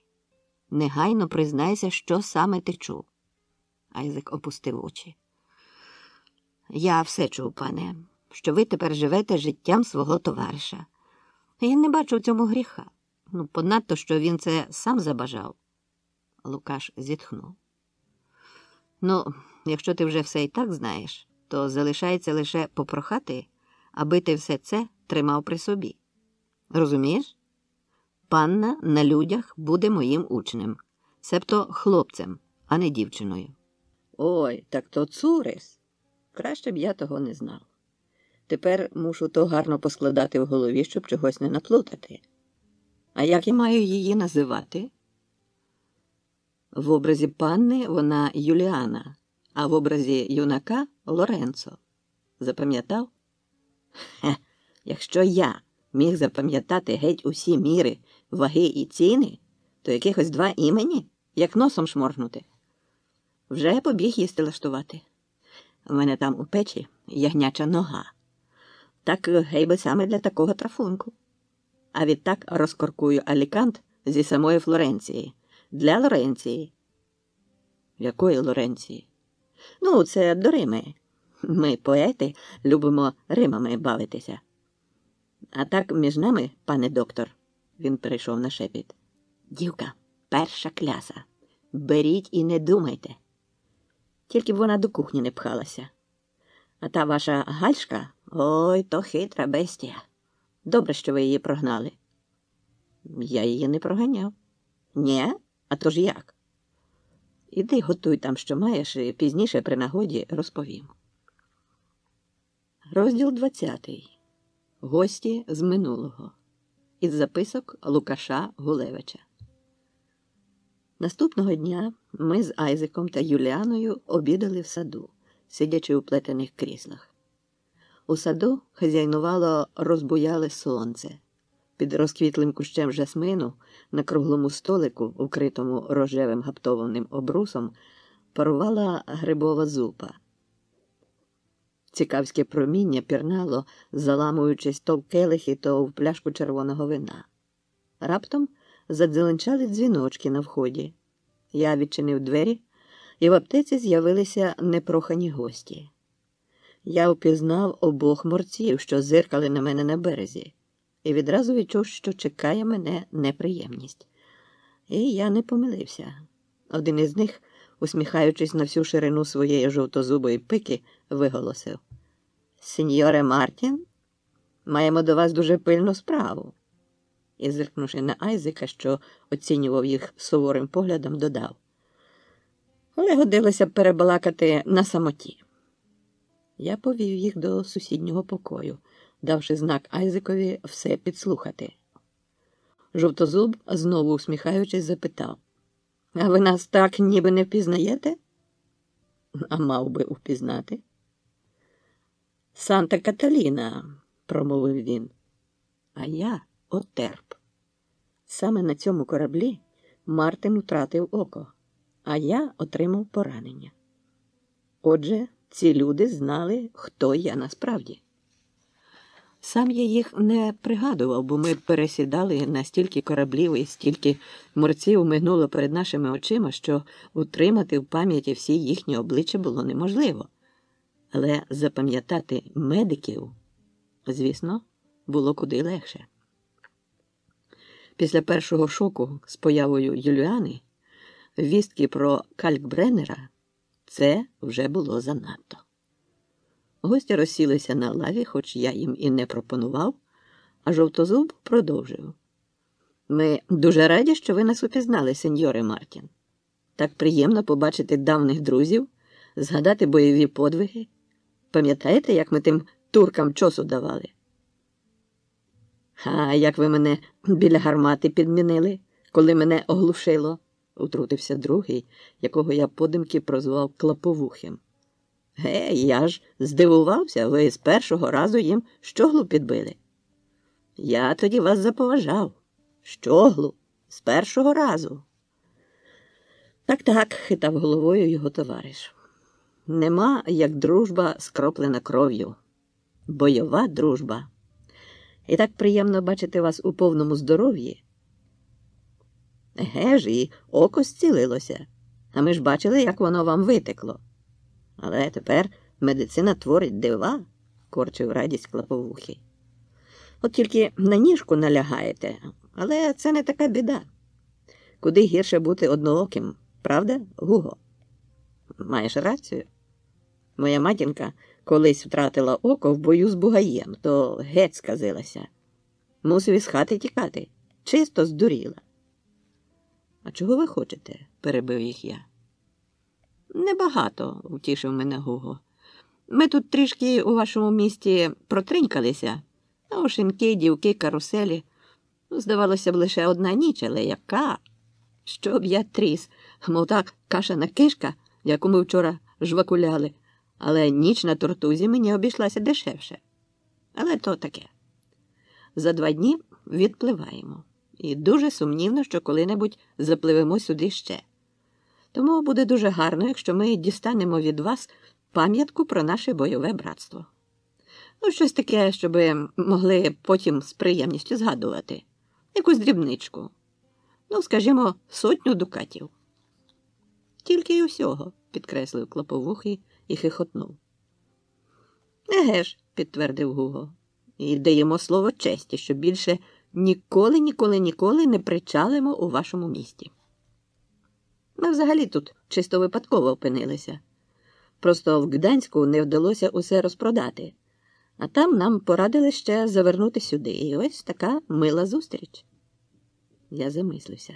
Негайно признайся, що саме ти чув. Айзек опустив очі. Я все чув, пане, що ви тепер живете життям свого товариша. Я не бачу в цьому гріха. Понадто, що він це сам забажав. Лукаш зітхнув. Якщо ти вже все і так знаєш, то залишається лише попрохати, аби ти все це тримав при собі. Розумієш? Панна на людях буде моїм учнем, себто хлопцем, а не дівчиною. Ой, так то цурис. Краще б я того не знав. Тепер мушу то гарно поскладати в голові, щоб чогось не наплутати. А як я маю її називати? В образі панни вона Юліана, а в образі юнака – Лоренцо. Запам'ятав? Якщо я міг запам'ятати геть усі міри, ваги і ціни, то якихось 2 імені, як носом шморгнути. Вже побіг їсти лаштувати. У мене там у печі ягняча нога. Так гей би саме для такого трафунку. А відтак розкоркую алікант зі самої Флоренції. Для Лоренції. Якої Лоренції? Це до Рими. Ми, поети, любимо римами бавитися. А так між нами, пане доктор, він перейшов на шепіт. Дівка, перша кляса. Беріть і не думайте. Тільки б вона до кухні не пхалася. А та ваша Гальшка, ой, то хитра бестія. Добре, що ви її прогнали. Я її не проганяв. Ні? А то ж як? Іди готуй там, що маєш, і пізніше при нагоді розповім. Розділ 20. Гості з минулого. Із записок Лукаша Гулевича. Наступного дня ми з Айзеком та Юліаною обідали в саду, сидячи у плетених кріслах. У саду хазяйнувало розбуяле сонце. Під розквітлим кущем жасмину на круглому столику, укритому рожевим гаптованим обрусом, парувала грибова зупа. Цікавське проміння пірнало, заламуючись то в келихи, то в пляшку червоного вина. Раптом задзеленчали дзвіночки на вході. Я відчинив двері, і в аптеці з'явилися непрохані гості. Я впізнав обох морців, що зиркали на мене на березі, і відразу відчув, що чекає мене неприємність. І я не помилився. Один із них, усміхаючись на всю ширину своєї жовтозубої пики, виголосив: «Сеньоре Мартін, маємо до вас дуже пильну справу». І, зиркнувши на Айзека, що оцінював їх суворим поглядом, додав: «Але годилося б перебалакати на самоті». Я повів їх до сусіднього покою, давши знак Айзекові все підслухати. Жовтозуб, знову усміхаючись, запитав: «А ви нас так ніби не впізнаєте?» «А мав би впізнати». «Санта-Каталіна», – промовив він. «А я Отерп. Саме на цьому кораблі Мартин втратив око, а я отримав поранення. Отже, ці люди знали, хто я насправді». Сам я їх не пригадував, бо ми пересідали на стільки кораблів і стільки морців минуло перед нашими очима, що утримати в пам'яті всі їхні обличчя було неможливо. Але запам'ятати медиків, звісно, було куди легше. Після першого шоку з появою Юліани, вістки про Калькбреннера, це вже було занадто. Гості розсілися на лаві, хоч я їм і не пропонував, а Жовтозуб продовжив: «Ми дуже раді, що ви нас упізнали, сеньоре Мартін. Так приємно побачити давніх друзів, згадати бойові подвиги. Пам'ятаєте, як ми тим туркам чосу давали?» «А як ви мене біля гармати підмінили, коли мене оглушило?» – утрутився другий, якого я подумки прозвав Клаповухим. Я ж здивувався, ви з першого разу їм щоглу підбили». «Я тоді вас заповажав. Щоглу? З першого разу?» «Так», – хитав головою його товариш. «Нема, як дружба скроплена кров'ю. Бойова дружба. І так приємно бачити вас у повному здоров'ї». «Еге ж, і око зцілилося. А ми ж бачили, як воно вам витекло. Але тепер медицина творить дива», – корчив радість Клаповухий. «От тільки на ніжку налягаєте, але це не така біда. Куди гірше бути однооким, правда, Гуго?» «Маєш рацію. Моя матінка колись втратила око в бою з бугаєм, то геть сказилася. Мусив із хати тікати. Чисто здуріла». «А чого ви хочете?» – перебив їх я. «Небагато», – втішив мене Гуго. «Ми тут трішки у вашому місті протринькалися. Шинки, дівки, каруселі. Здавалося б, лише одна ніч, але яка? Щоб я тріс, мов так кашана кишка, яку ми вчора жвакуляли. Але ніч на Тортузі мені обійшлася дешевше. Але то таке. За 2 дні відпливаємо. І дуже сумнівно, що коли-небудь запливемо сюди ще. Тому буде дуже гарно, якщо ми дістанемо від вас пам'ятку про наше бойове братство. Щось таке, щоб могли потім з приємністю згадувати. Якусь дрібничку. Скажімо, 100 дукатів». «Тільки й усього», – підкреслив Клаповухий і хихотнув. «Еге ж», – підтвердив Гуго. «І даємо слово честі, що більше ніколи не причалимо у вашому місті. Ми взагалі тут чисто випадково опинилися. Просто в Гданську не вдалося усе розпродати. А там нам порадили ще завернути сюди. І ось така мила зустріч». Я замислився.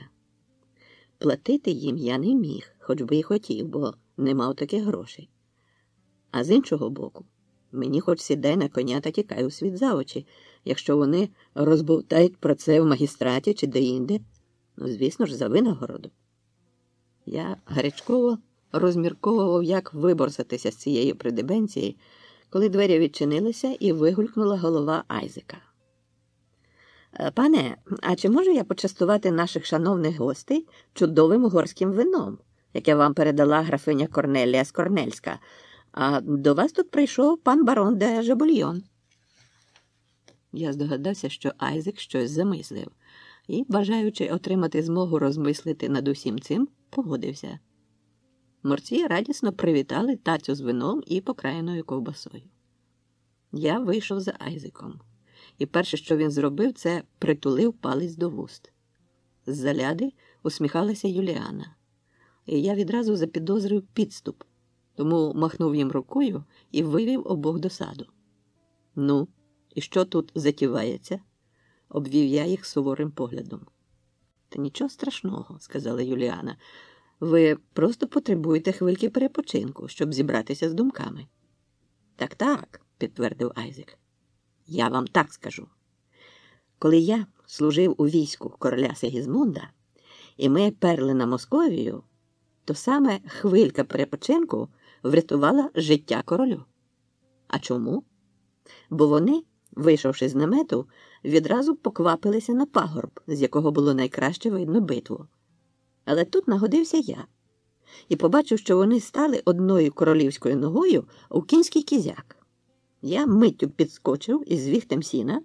платити їм я не міг, хоч би і хотів, бо не мав таких грошей. А з іншого боку, мені хоч сідай на коня та тікай у світ за очі, якщо вони розбовтають про це в магістраті чи деінде, ну, звісно ж, за винагороду. Я гарячково розмірковував, як виборсатися з цієї придебенції, коли двері відчинилися і вигулькнула голова Айзека. «Пане, а чи можу я почастувати наших шановних гостей чудовим угорським вином, яке вам передала графиня Корнелія з Корнельська? А до вас тут прийшов пан барон де Жабульйон». Я здогадався, що Айзек щось замислив, і, бажаючи отримати змогу розмислити над усім цим, погодився. Морці радісно привітали тацю з вином і покраєною ковбасою. Я вийшов за Айзеком, і перше, що він зробив, це притулив палець до вуст. З-за ляди усміхалася Юліана, і я відразу запідозрив підступ, тому махнув їм рукою і вивів обох до саду. «Ну, і що тут затівається?» – обвів я їх суворим поглядом. «Та нічого страшного», – сказала Юліана. «Ви просто потребуєте хвильки перепочинку, щоб зібратися з думками». «Так», – підтвердив Айзек. «Я вам так скажу. Коли я служив у війську короля Сигізмунда, і ми перли на Московію, то саме хвилька перепочинку врятувала життя королю. А чому? Бо вони, вийшовши з намету, відразу поквапилися на пагорб, з якого було найкраще видно битву. Але тут нагодився я і побачив, що вони стали одною королівською ногою у кінський кізяк. Я миттю підскочив із віхтем сіна,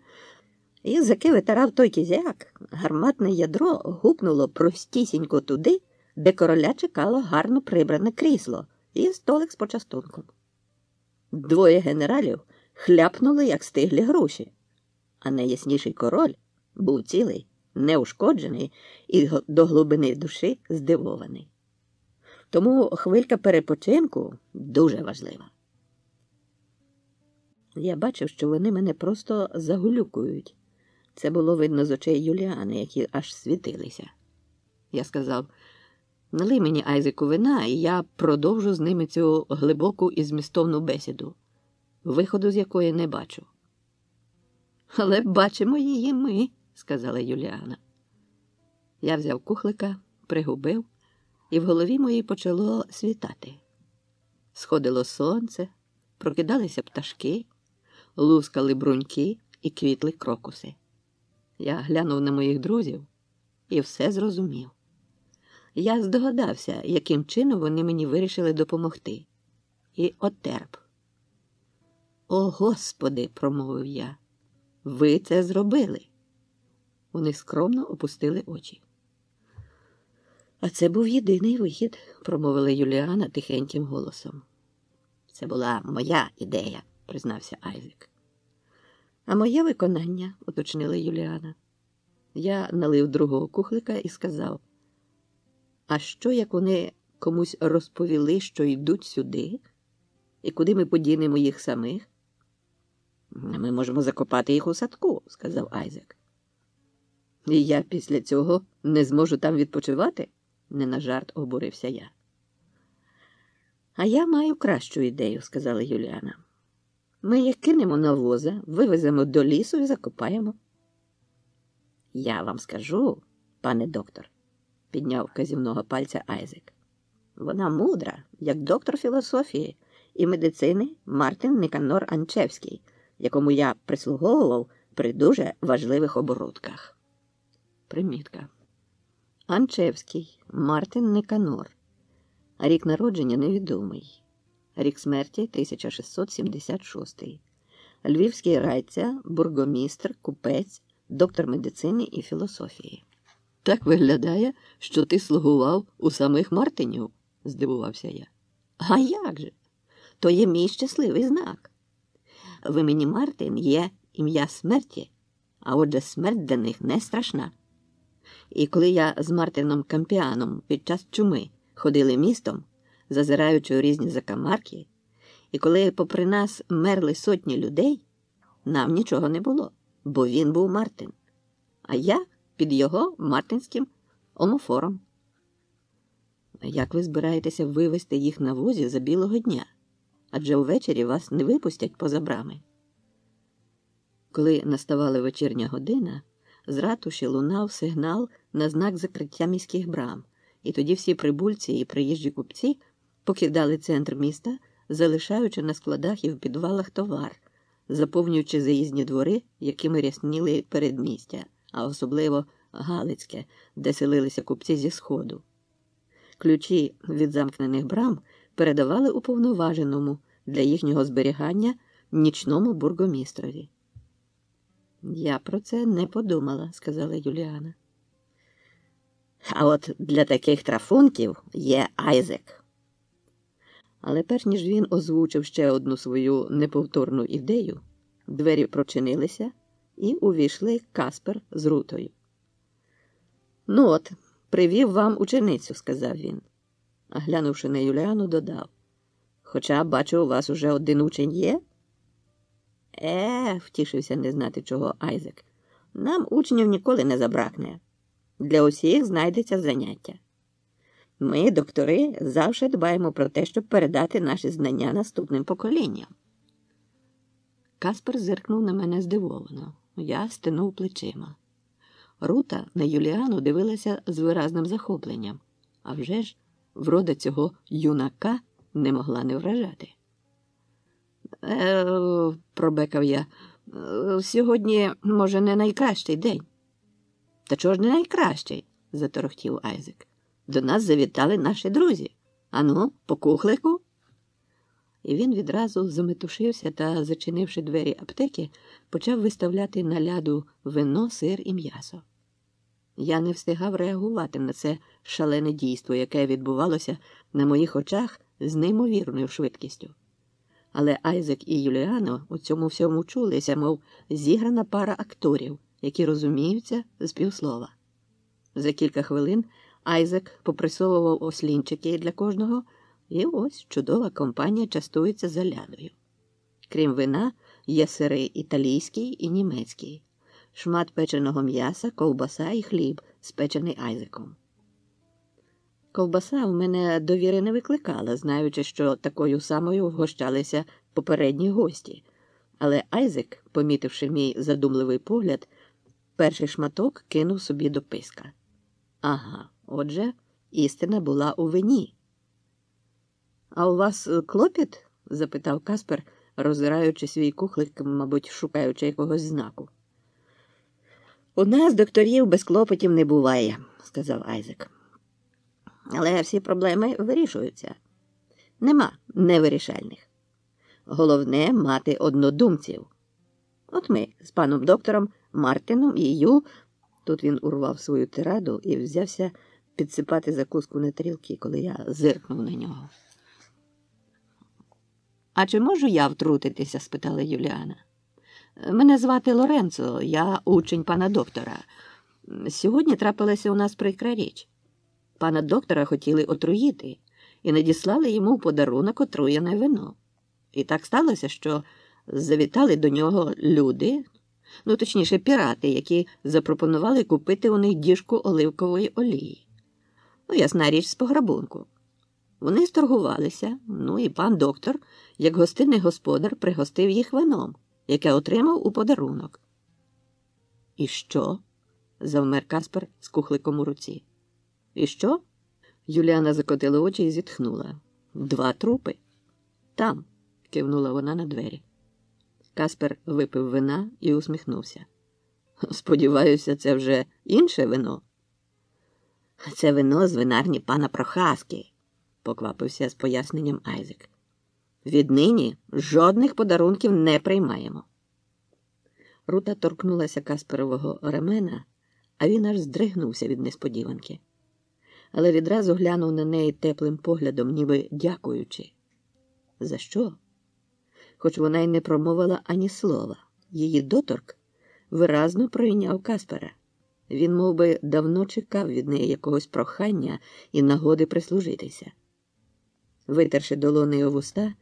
і заки витирав той кізяк, гарматне ядро гупнуло простісінько туди, де короля чекало гарно прибране крісло і столик з почастунком. Двоє генералів хляпнули, як стиглі груші, а найясніший король був цілий, неушкоджений і до глибини душі здивований. Тому хвилька перепочинку дуже важлива. Я бачив, що вони мене просто загулюкують. Це було видно з очей Юліани, які аж світилися. Я сказав: «Налий мені, Айзеку, вина, і я продовжу з ними цю глибоку і змістовну бесіду, виходу з якої не бачу». «Але бачимо її ми», – сказала Юліана. Я взяв кухлика, пригубив, і в голові моїй почало світати. Сходило сонце, прокидалися пташки, лускали бруньки і квітли крокуси. Я глянув на моїх друзів і все зрозумів. Я здогадався, яким чином вони мені вирішили допомогти. І отерп. «О, Господи!» – промовив я. «Ви це зробили!» Вони скромно опустили очі. «А це був єдиний вихід», – промовила Юліана тихеньким голосом. «Це була моя ідея», – признався Айзек. «А моє виконання», – уточнила Юліана. Я налив другого кухлика і сказав: «А що, як вони комусь розповіли, що йдуть сюди? І куди ми подінемо їх самих?» «Ми можемо закопати їх у садку», – сказав Айзек. «І я після цього не зможу там відпочивати?» – не на жарт обурився я. «А я маю кращу ідею», – сказала Юліана. «Ми їх кинемо на воза, вивеземо до лісу і закопаємо». «Я вам скажу, пане доктор», – підняв вказівного пальця Айзек. «Вона мудра, як доктор філософії і медицини Мартин Никанор Анчевський, якому я прислуговував при дуже важливих оборудках». Примітка. Анчевський Мартин Никанор. Рік народження невідомий. Рік смерті 1676. Львівський райця, бургомістр, купець, доктор медицини і філософії. «Так виглядає, що ти слугував у самих Мартинів», – здивувався я. «А як же? То є мій щасливий знак. В імені Мартин є ім'я смерті, а отже смерть для них не страшна. І коли я з Мартином Кампіаном під час чуми ходили містом, зазираючи у різні закамарки, і коли попри нас мерли сотні людей, нам нічого не було, бо він був Мартин, а я під його мартинським омофором». Як ви збираєтеся вивезти їх на возі за білого дня? Адже увечері вас не випустять поза брами. Коли наставала вечірня година, з ратуші лунав сигнал на знак закриття міських брам, і тоді всі прибульці і приїжджі купці покидали центр міста, залишаючи на складах і в підвалах товар, заповнюючи заїзні двори, якими рясніли передмістя, а особливо Галицьке, де селилися купці зі Сходу. Ключі від замкнених брам передавали уповноваженому для їхнього зберігання нічному бургомістрові. «Я про це не подумала», – сказала Юліана. «А от для таких трафунків є Айзек». Але перш ніж він озвучив ще одну свою неповторну ідею, двері прочинилися і увійшли Каспер з Рутою. «Ну от, привів вам ученицю», – сказав він. А глянувши на Юліану, додав. «Хоча, бачу, у вас уже один учень є?» Втішився не знати чого Айзек. «Нам учнів ніколи не забракне. Для усіх знайдеться заняття. Ми, доктори, завжди дбаємо про те, щоб передати наші знання наступним поколінням». Каспер зиркнув на мене здивовано. Я стенув плечима. Рута на Юліану дивилася з виразним захопленням. А вже ж врода цього юнака не могла не вражати. Пробекав я. «Сьогодні, може, не найкращий день». «Та чого ж не найкращий?» – заторохтів Айзек. «До нас завітали наші друзі. Ану, по кухлику?» І він відразу заметушився та, зачинивши двері аптеки, почав виставляти на ляду вино, сир і м'ясо. Я не встигав реагувати на це шалене дійство, яке відбувалося на моїх очах з неймовірною швидкістю. Але Айзек і Юліана у цьому всьому чулися, мов зіграна пара акторів, які розуміються з півслова. За кілька хвилин Айзек попресовував ослінчики для кожного, і ось чудова компанія частується за лядою. Крім вина, є сири італійський і німецький, шмат печеного м'яса, ковбаса і хліб, спечений Айзеком. Ковбаса в мене довіри не викликала, знаючи, що такою самою вгощалися попередні гості. Але Айзек, помітивши мій задумливий погляд, перший шматок кинув собі до писка. Ага, отже, істина була у вині. «А у вас клопіт?» – запитав Каспер, роззираючи свій кухлик, мабуть, шукаючи якогось знаку. «У нас, докторів, без клопотів не буває», – сказав Айзек. «Але всі проблеми вирішуються. Нема невирішальних. Головне – мати однодумців. От ми з паном доктором Мартином і Ю...» Тут він урвав свою тираду і взявся підсипати закуску на тарілки, коли я зиркнув на нього. «А чи можу я втрутитися?» – спитала Юліана. «Мене звати Лоренцо, я учень пана доктора. Сьогодні трапилася у нас прикра річ. Пана доктора хотіли отруїти і надіслали йому в подарунок отруєне вино. І так сталося, що завітали до нього люди, точніше пірати, які запропонували купити у них діжку оливкової олії. Ясна річ, з пограбунку. Вони сторгувалися, і пан доктор, як гостинний господар, пригостив їх вином, яке отримав у подарунок». «І що?» – завмер Каспер з кухликом у руці. «І що?» – Юліана закотила очі і зітхнула. «2 трупи. Там», – кивнула вона на двері. Каспер випив вина і усміхнувся. «Сподіваюся, це вже інше вино?» «Це вино з винарні пана Прохаски», – поквапився з поясненням Айзек. «Віднині жодних подарунків не приймаємо». Рута торкнулася Касперового ремена, а він аж здригнувся від несподіванки. Але відразу глянув на неї теплим поглядом, ніби дякуючи. За що? Хоч вона й не промовила ані слова. Її доторк виразно пройняв Каспера. Він мов би, давно чекав від неї якогось прохання і нагоди прислужитися. Витерши долонею вуста,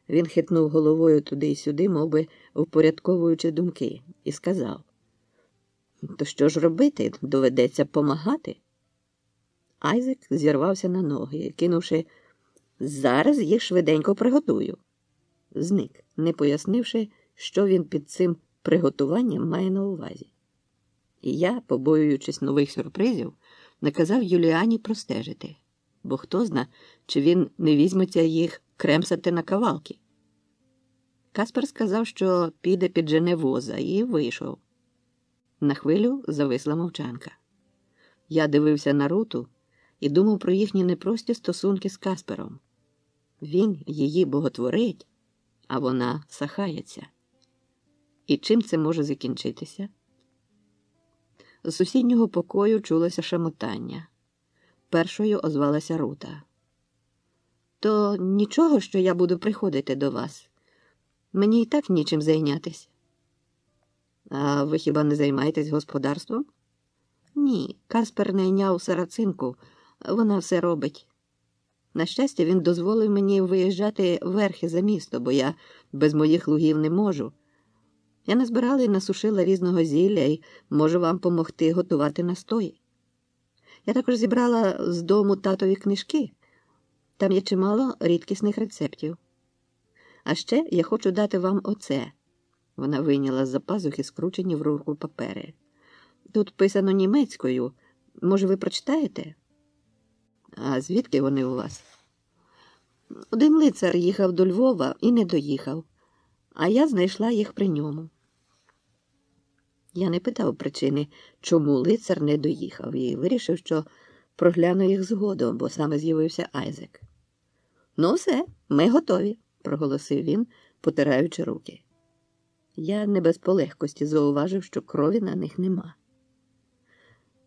він хитнув головою туди й сюди, мов би, впорядковуючи думки, і сказав: «То що ж робити? Доведеться помагати». Айзек зірвався на ноги, кинувши «Зараз їх швиденько приготую». Зник, не пояснивши, що він під цим приготуванням має на увазі. І я, побоюючись нових сюрпризів, наказав Юліані простежити, бо хто зна, чи він не візьметься їх кремсати на кавалки. Каспер сказав, що піде піджене воза, і вийшов. На хвилю зависла мовчанка. Я дивився на Руту і думав про їхні непрості стосунки з Каспером. Він її боготворить, а вона сахається. І чим це може закінчитися? З сусіднього покою чулося шамотання. Першою озвалася Рута. «То нічого, що я буду приходити до вас. Мені і так нічим зайнятися». «А ви хіба не займаєтесь господарством?» «Ні, Каспер найняв сарацинку, вона все робить. На щастя, він дозволив мені виїжджати верхи за місто, бо я без моїх лугів не можу. Я назбирала і насушила різного зілля і можу вам помогти готувати настої. Я також зібрала з дому татові книжки. Там є чимало рідкісних рецептів. А ще я хочу дати вам оце». Вона вийняла з-за пазухи скручені в рулку папери. «Тут писано німецькою. Може, ви прочитаєте?» «А звідки вони у вас?» «Один лицар їхав до Львова і не доїхав, а я знайшла їх при ньому». Я не питав причини, чому лицар не доїхав, і вирішив, що прогляну їх згодом, бо саме з'явився Айзек. «Ну все, ми готові», – проголосив він, потираючи руки. Я не без полегкості зауважив, що крові на них нема.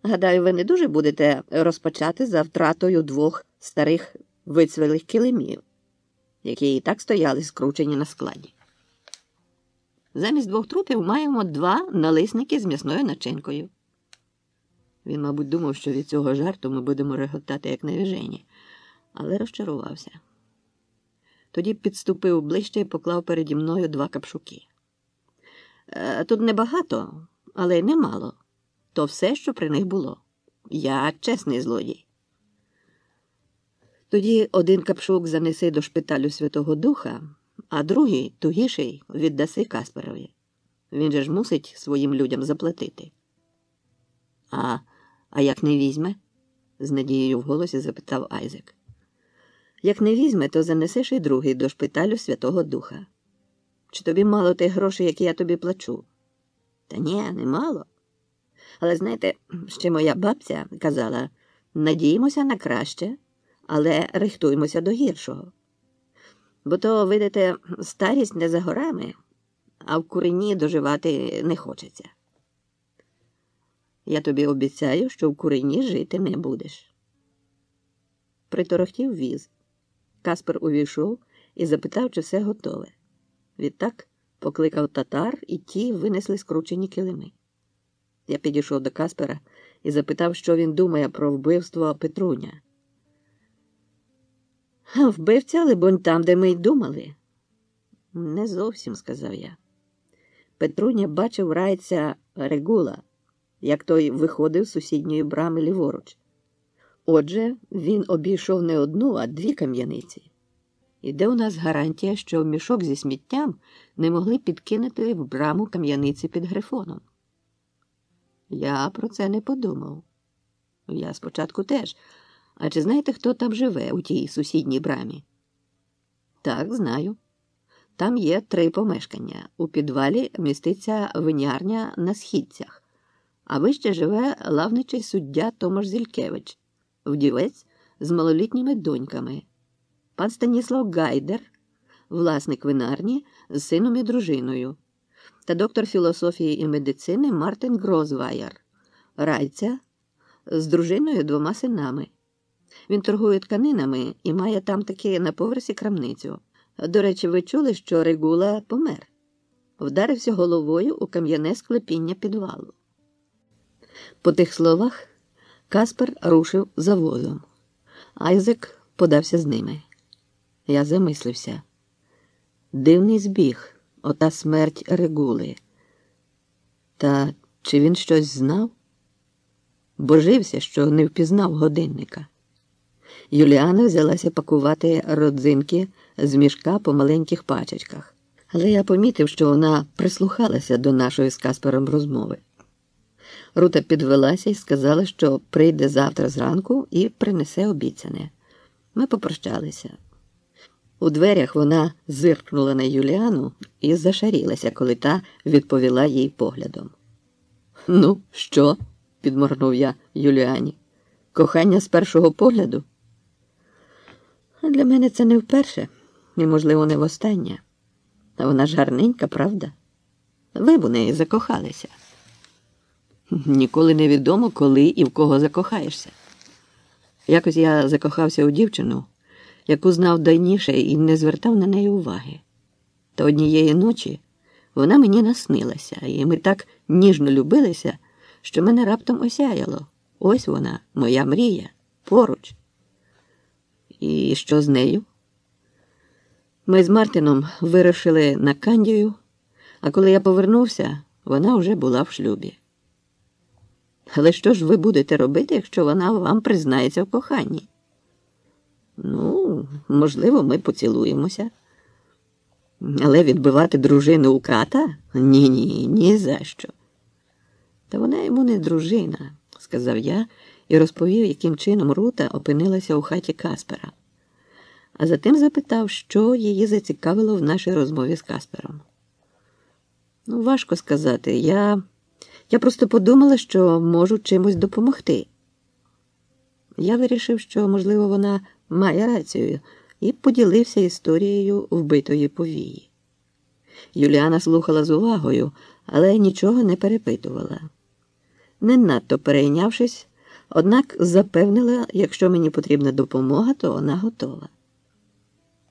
«Гадаю, ви не дуже будете розпачати за втратою 2 старих вицвілих килимів, які і так стояли скручені на складі. Замість 2 трупів маємо 2 налисники з м'ясною начинкою». Він, мабуть, думав, що від цього жарту ми будемо реготати, як навіжені, але розчарувався. Тоді підступив ближче і поклав переді мною 2 капшуки. «Тут небагато, але й немало. То все, що при них було. Я чесний злодій». «Тоді 1 капшук занеси до шпиталю Святого Духа, а другий, тугіший, віддаси Касперові. Він же ж мусить своїм людям заплатити». А як не візьме?» – з надією в голосі запитав Айзек. «Як не візьме, то занесеш і другий до шпиталю Святого Духа. Чи тобі мало тих грошей, які я тобі плачу?» «Та ні, не мало. Але, знаєте, ще моя бабця казала, надіємося на краще, але рихтуємося до гіршого. Бо то, видите, старість не за горами, а в курені доживати не хочеться». «Я тобі обіцяю, що в курені жити не будеш». Приторохтів віз. Каспер увійшов і запитав, чи все готове. Відтак покликав татар, і ті винесли скручені килими. Я підійшов до Каспера і запитав, що він думає про вбивство Петруня. «Вбивця, либонь, там, де ми й думали». «Не зовсім», – сказав я. Петруня бачив райця Регула, як той виходив з сусідньої брами ліворуч. Отже, він обійшов не 1, а 2 кам'яниці. І де у нас гарантія, що в мішок зі сміттям не могли підкинути в браму кам'яниці під Грифоном? Я про це не подумав. Я спочатку теж. А чи знаєте, хто там живе у тій сусідній брамі? Так, знаю. Там є 3 помешкання. У підвалі міститься винярня на Східцях, а вище живе лавничий суддя Томаш Зількевич, вдівець з малолітніми доньками, пан Станіслав Гайдер, власник винарні з сином і дружиною, та доктор філософії і медицини Мартин Грозваєр, райця з дружиною 2 синами. Він торгує тканинами і має там таки на поверсі крамницю. До речі, ви чули, що Регула помер? Вдарився головою у кам'яне склепіння підвалу. По тих словах Каспер рушив за возом. Айзек подався з ними. Я замислився. Дивний збіг, ота смерть Регули. Та чи він щось знав? божився, що не впізнав годинника. Юліана взялася пакувати родзинки з мішка по маленьких пачечках, але я помітив, що вона прислухалася до нашої з Каспером розмови. Рута підвелася і сказала, що прийде завтра зранку і принесе обіцяне. Ми попрощалися. У дверях вона зиркнула на Юліану і зашарілася, коли та відповіла їй поглядом. «Ну, що?» – підморгнув я Юліані. «Кохання з першого погляду?» «Для мене це не вперше, і, можливо, не востаннє. А вона ж гарненька, правда? Ви б у неї закохалися». «Ніколи не відомо, коли і в кого закохаєшся. Якось я закохався у дівчину, яку знав давніше і не звертав на неї уваги. Та однієї ночі вона мені наснилася, і ми так ніжно любилися, що мене раптом осяяло. Ось вона, моя мрія, поруч». «І що з нею?» «Ми з Мартином вирушили на Кандію, а коли я повернувся, вона вже була в шлюбі». «Але що ж ви будете робити, якщо вона вам признається в коханні?» «Ну, можливо, ми поцілуємося. Але відбивати дружину у ката? Ні-ні, ні за що». «Та вона йому не дружина», – сказав я і розповів, яким чином Рута опинилася у хаті Каспера. А затим запитав, що її зацікавило в нашій розмові з Каспером. «Ну, важко сказати. Я просто подумала, що можу чимось допомогти». Я вирішив, що, можливо, вона має рацію, і поділився історією вбитої повії. Юліана слухала з увагою, але нічого не перепитувала. Не надто перейнявшись, однак запевнила, якщо мені потрібна допомога, то вона готова.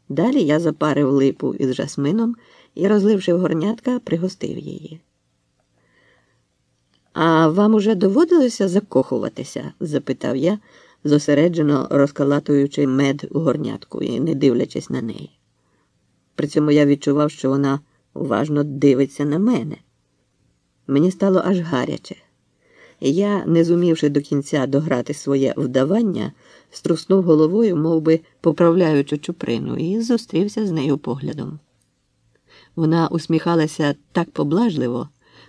Далі я запарив липу із жасмином і, розливши в горнятка, пригостив її. «А вам уже доводилося закохуватися?» – запитав я, зосереджено розкалатуючи мед у горнятку і не дивлячись на неї. При цьому я відчував, що вона уважно дивиться на мене. Мені стало аж гаряче. І я, не зумівши до кінця дограти своє вдавання, струснув головою, мов би поправляючи чуприну, і зустрівся з нею поглядом. Вона усміхалася так поблажливо,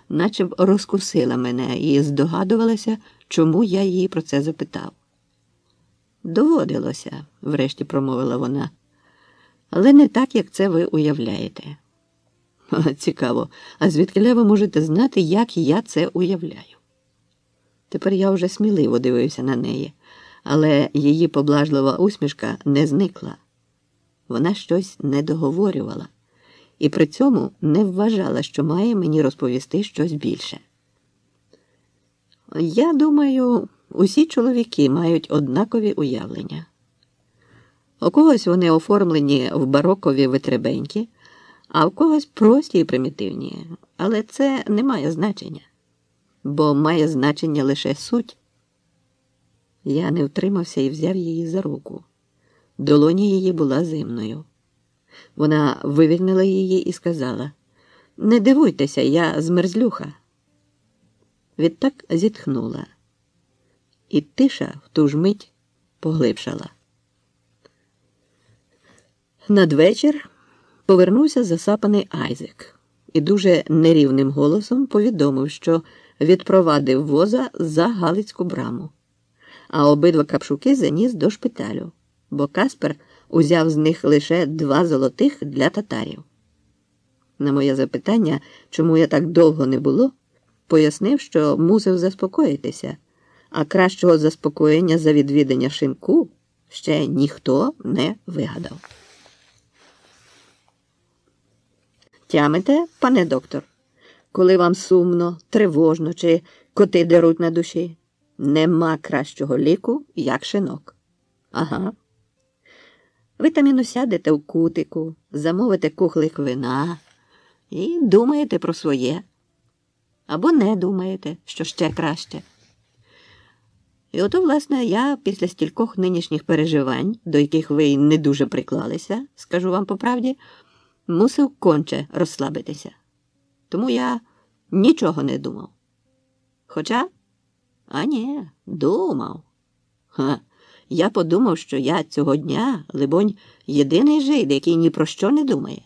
наче б розкусила мене, і здогадувалася, чому я її про це запитав. «Доводилося», – врешті промовила вона, – «але не так, як це ви уявляєте». «Цікаво, а звідкиля ви можете знати, як я це уявляю?» Тепер я вже сміливо дивився на неї, але її поблажлива усмішка не зникла. Вона щось не договорювала і при цьому не вважала, що має мені розповісти щось більше. «Я думаю, усі чоловіки мають однакові уявлення. У когось вони оформлені в барокові витребеньки, а в когось прості і примітивні. Але це не має значення, бо має значення лише суть». Я не втримався і взяв її за руку. Долоня її була зимною. Вона вивільнила її і сказала: «Не дивуйтеся, я змерзлюха». Відтак зітхнула. І тиша в ту ж мить поглибшала. Надвечір повернувся засапаний Айзек і дуже нерівним голосом повідомив, що відпровадив воза за Галицьку браму, а обидва капшуки заніс до шпиталю, бо Каспер узяв з них лише 2 золотих для татарів. На моє запитання, чому я так довго не було, пояснив, що мусив заспокоїтися, а кращого заспокоєння за відвідання шинку ще ніхто не вигадав. «Тямите, пане доктор, коли вам сумно, тривожно чи коти деруть на душі? Нема кращого ліку, як шинок». «Ага». Ви там і сядете в кутику, замовите кухлик вина і думаєте про своє. Або не думаєте, що ще краще. І ото, власне, я після стількох нинішніх переживань, до яких ви й не дуже приклалися, скажу вам по правді, мусив конче розслабитися. Тому я нічого не думав. Хоча А ні, думав. Ха, я подумав, що я цього дня, либонь, єдиний жид, який ні про що не думає.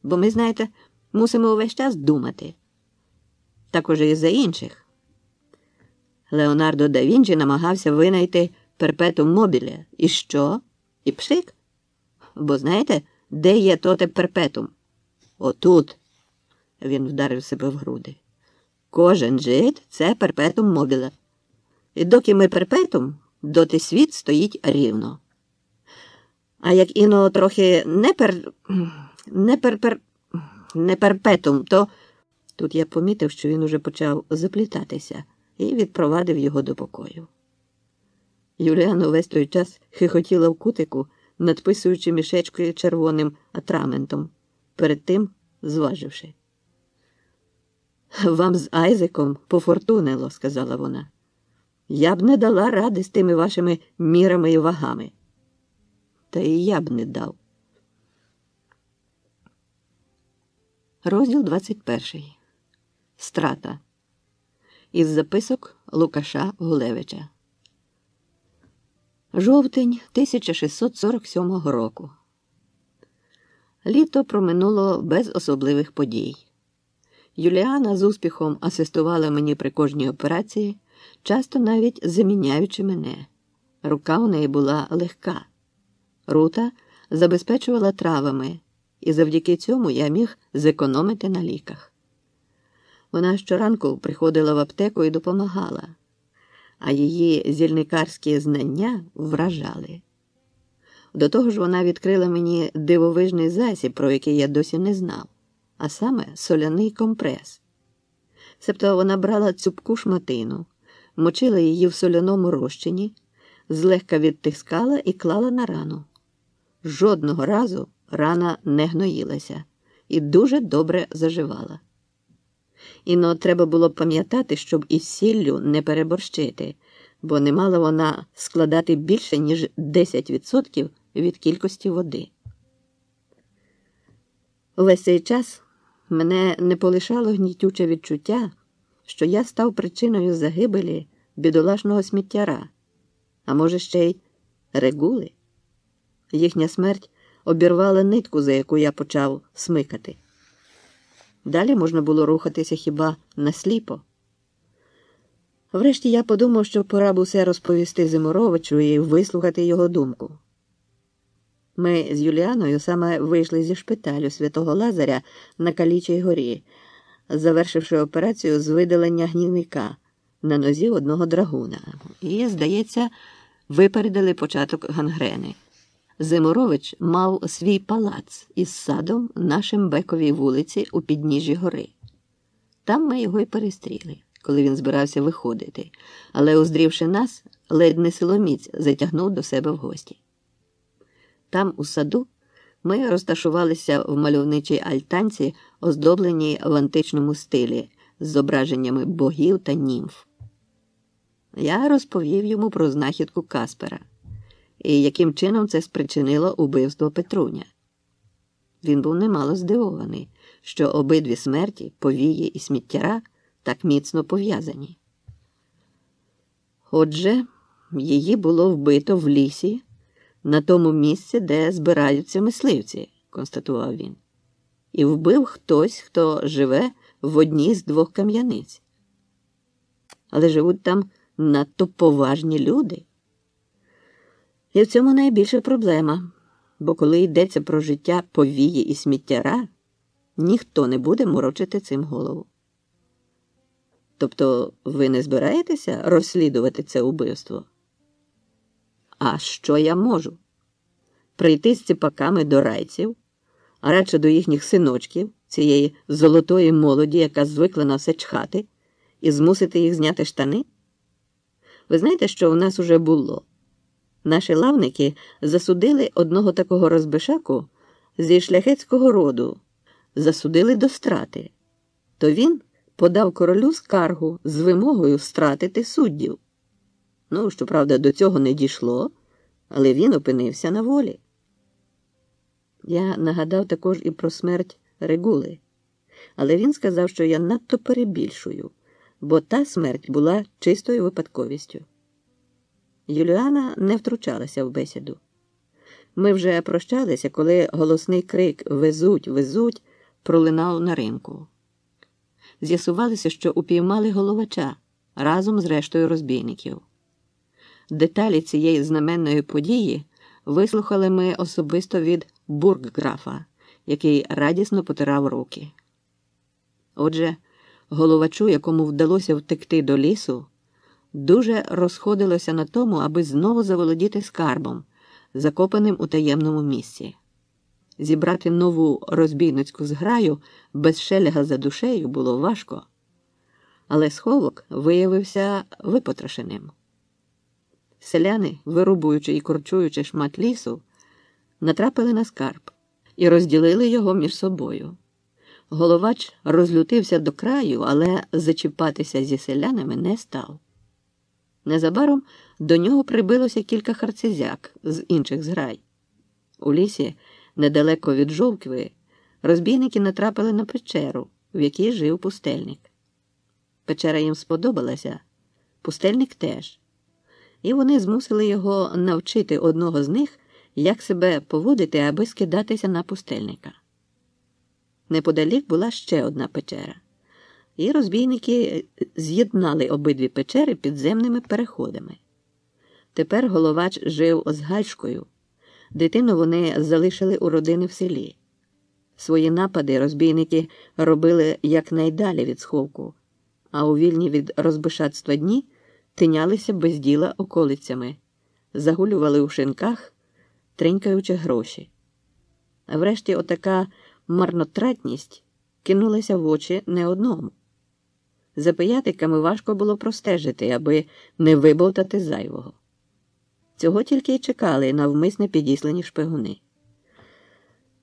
Бо ми, знаєте, мусимо увесь час думати. Також і за інших. Леонардо да Вінчі намагався винайти перпетум мобіле. І що? І пшик. Бо знаєте, де є тоте перпетум? Отут. Він вдарив себе в груди. Кожен жид – це перпетум мобіле. І доки ми перпетум, доти світ стоїть рівно. А як іно трохи не перпетум, то... Тут я помітив, що він уже почав заплітатися і відпровадив його до покою. Юліана увесь той час хихотіла в кутику, надписуючи мішечкою червоним атраментом, перед тим зваживши. «Вам з Айзеком пофортунило», – сказала вона. «Я б не дала ради з тими вашими мірами і вагами». Та і я б не дав. Розділ 21. Страта. Із записок Лукаша Гулевича. Жовтень 1647 року. Літо проминуло без особливих подій. Юліана з успіхом асистувала мені при кожній операції, часто навіть заміняючи мене. Рука у неї була легка. Рута забезпечувала травами, і завдяки цьому я міг зекономити на ліках. Вона щоранку приходила в аптеку і допомагала, а її зільникарські знання вражали. До того ж вона відкрила мені дивовижний засіб, про який я досі не знав, а саме соляний компрес. Себто вона брала цупку шматину, мочила її в соляному розчині, злегка відтискала і клала на рану. Жодного разу рана не гноїлася і дуже добре заживала. Іно треба було пам'ятати, щоб із сіллю не переборщити, бо не мала вона складати більше, ніж 10% від кількості води. Увесь цей час мене не полишало гнітюче відчуття, що я став причиною загибелі бідолашного сміттяра, а може ще й Регули. Їхня смерть обірвала нитку, за яку я почав смикати. Далі можна було рухатися хіба насліпо. Врешті я подумав, що пора б усе розповісти Зимуровичу і вислухати його думку. Ми з Юліаною саме вийшли зі шпиталю Святого Лазаря на Калічій горі, завершивши операцію з видалення гнійника на нозі одного драгуна. І, здається, випередили початок гангрени. Зимурович мав свій палац із садом на Шембековій вулиці у підніжжі гори. Там ми його й перестріли, коли він збирався виходити, але, уздрівши нас, ледь не силоміць затягнув до себе в гості. Там, у саду, ми розташувалися в мальовничій альтанці, оздобленій в античному стилі, з зображеннями богів та німф. Я розповів йому про знахідку Каспера і яким чином це спричинило убивство Петруня. Він був немало здивований, що обидві смерті, повії і сміттяра, так міцно пов'язані. Отже, її було вбито в лісі, на тому місці, де збираються мисливці, констатував він. І вбив хтось, хто живе в одній з двох кам'яниць. Але живуть там надто поважні люди. І в цьому найбільша проблема, бо коли йдеться про життя повії і сміттяра, ніхто не буде морочити цим голову. Тобто ви не збираєтеся розслідувати це убивство? А що я можу? Прийти з ціпаками до райців, а радше до їхніх синочків, цієї золотої молоді, яка звикла на все чхати, і змусити їх зняти штани? Ви знаєте, що у нас уже було? Наші лавники засудили одного такого розбишаку зі шляхетського роду, засудили до страти. То він подав королю скаргу з вимогою стратити суддів. Ну, щоправда, до цього не дійшло, але він опинився на волі. Я нагадав також і про смерть Регули, але він сказав, що я надто перебільшую, бо та смерть була чистою випадковістю. Юліана не втручалася в бесіду. Ми вже прощалися, коли голосний крик «Везуть! Везуть!» пролинав на ринку. З'ясувалося, що упіймали головача разом з рештою розбійників. Деталі цієї знаменної події вислухали ми особисто від бургграфа, який радісно потирав руки. Отже, головачу, якому вдалося втекти до лісу, дуже розходилося на тому, аби знову заволодіти скарбом, закопаним у таємному місці. Зібрати нову розбійницьку зграю без шелега за душею було важко, але сховок виявився випотрошеним. Селяни, вирубуючи і корчуючи шмат лісу, натрапили на скарб і розділили його між собою. Головач розлютився до краю, але зачіпатися зі селянами не став. Незабаром до нього прибилося кілька харцизяк з інших зграй. У лісі, недалеко від Жовкви, розбійники натрапили на печеру, в якій жив пустельник. Печера їм сподобалася, пустельник теж. І вони змусили його навчити одного з них, як себе поводити, аби скидатися на пустельника. Неподалік була ще одна печера. І розбійники з'єднали обидві печери підземними переходами. Тепер головач жив з Гальшкою. Дитину вони залишили у родини в селі. Свої напади розбійники робили якнайдалі від сховку, а у вільні від розбишатства дні тинялися без діла околицями, загулювали у шинках, тринькаючи гроші. А врешті отака марнотратність кинулася в очі не одному. За пиятиками важко було простежити, аби не вибовтати зайвого. Цього тільки й чекали навмисне підіслані шпигуни.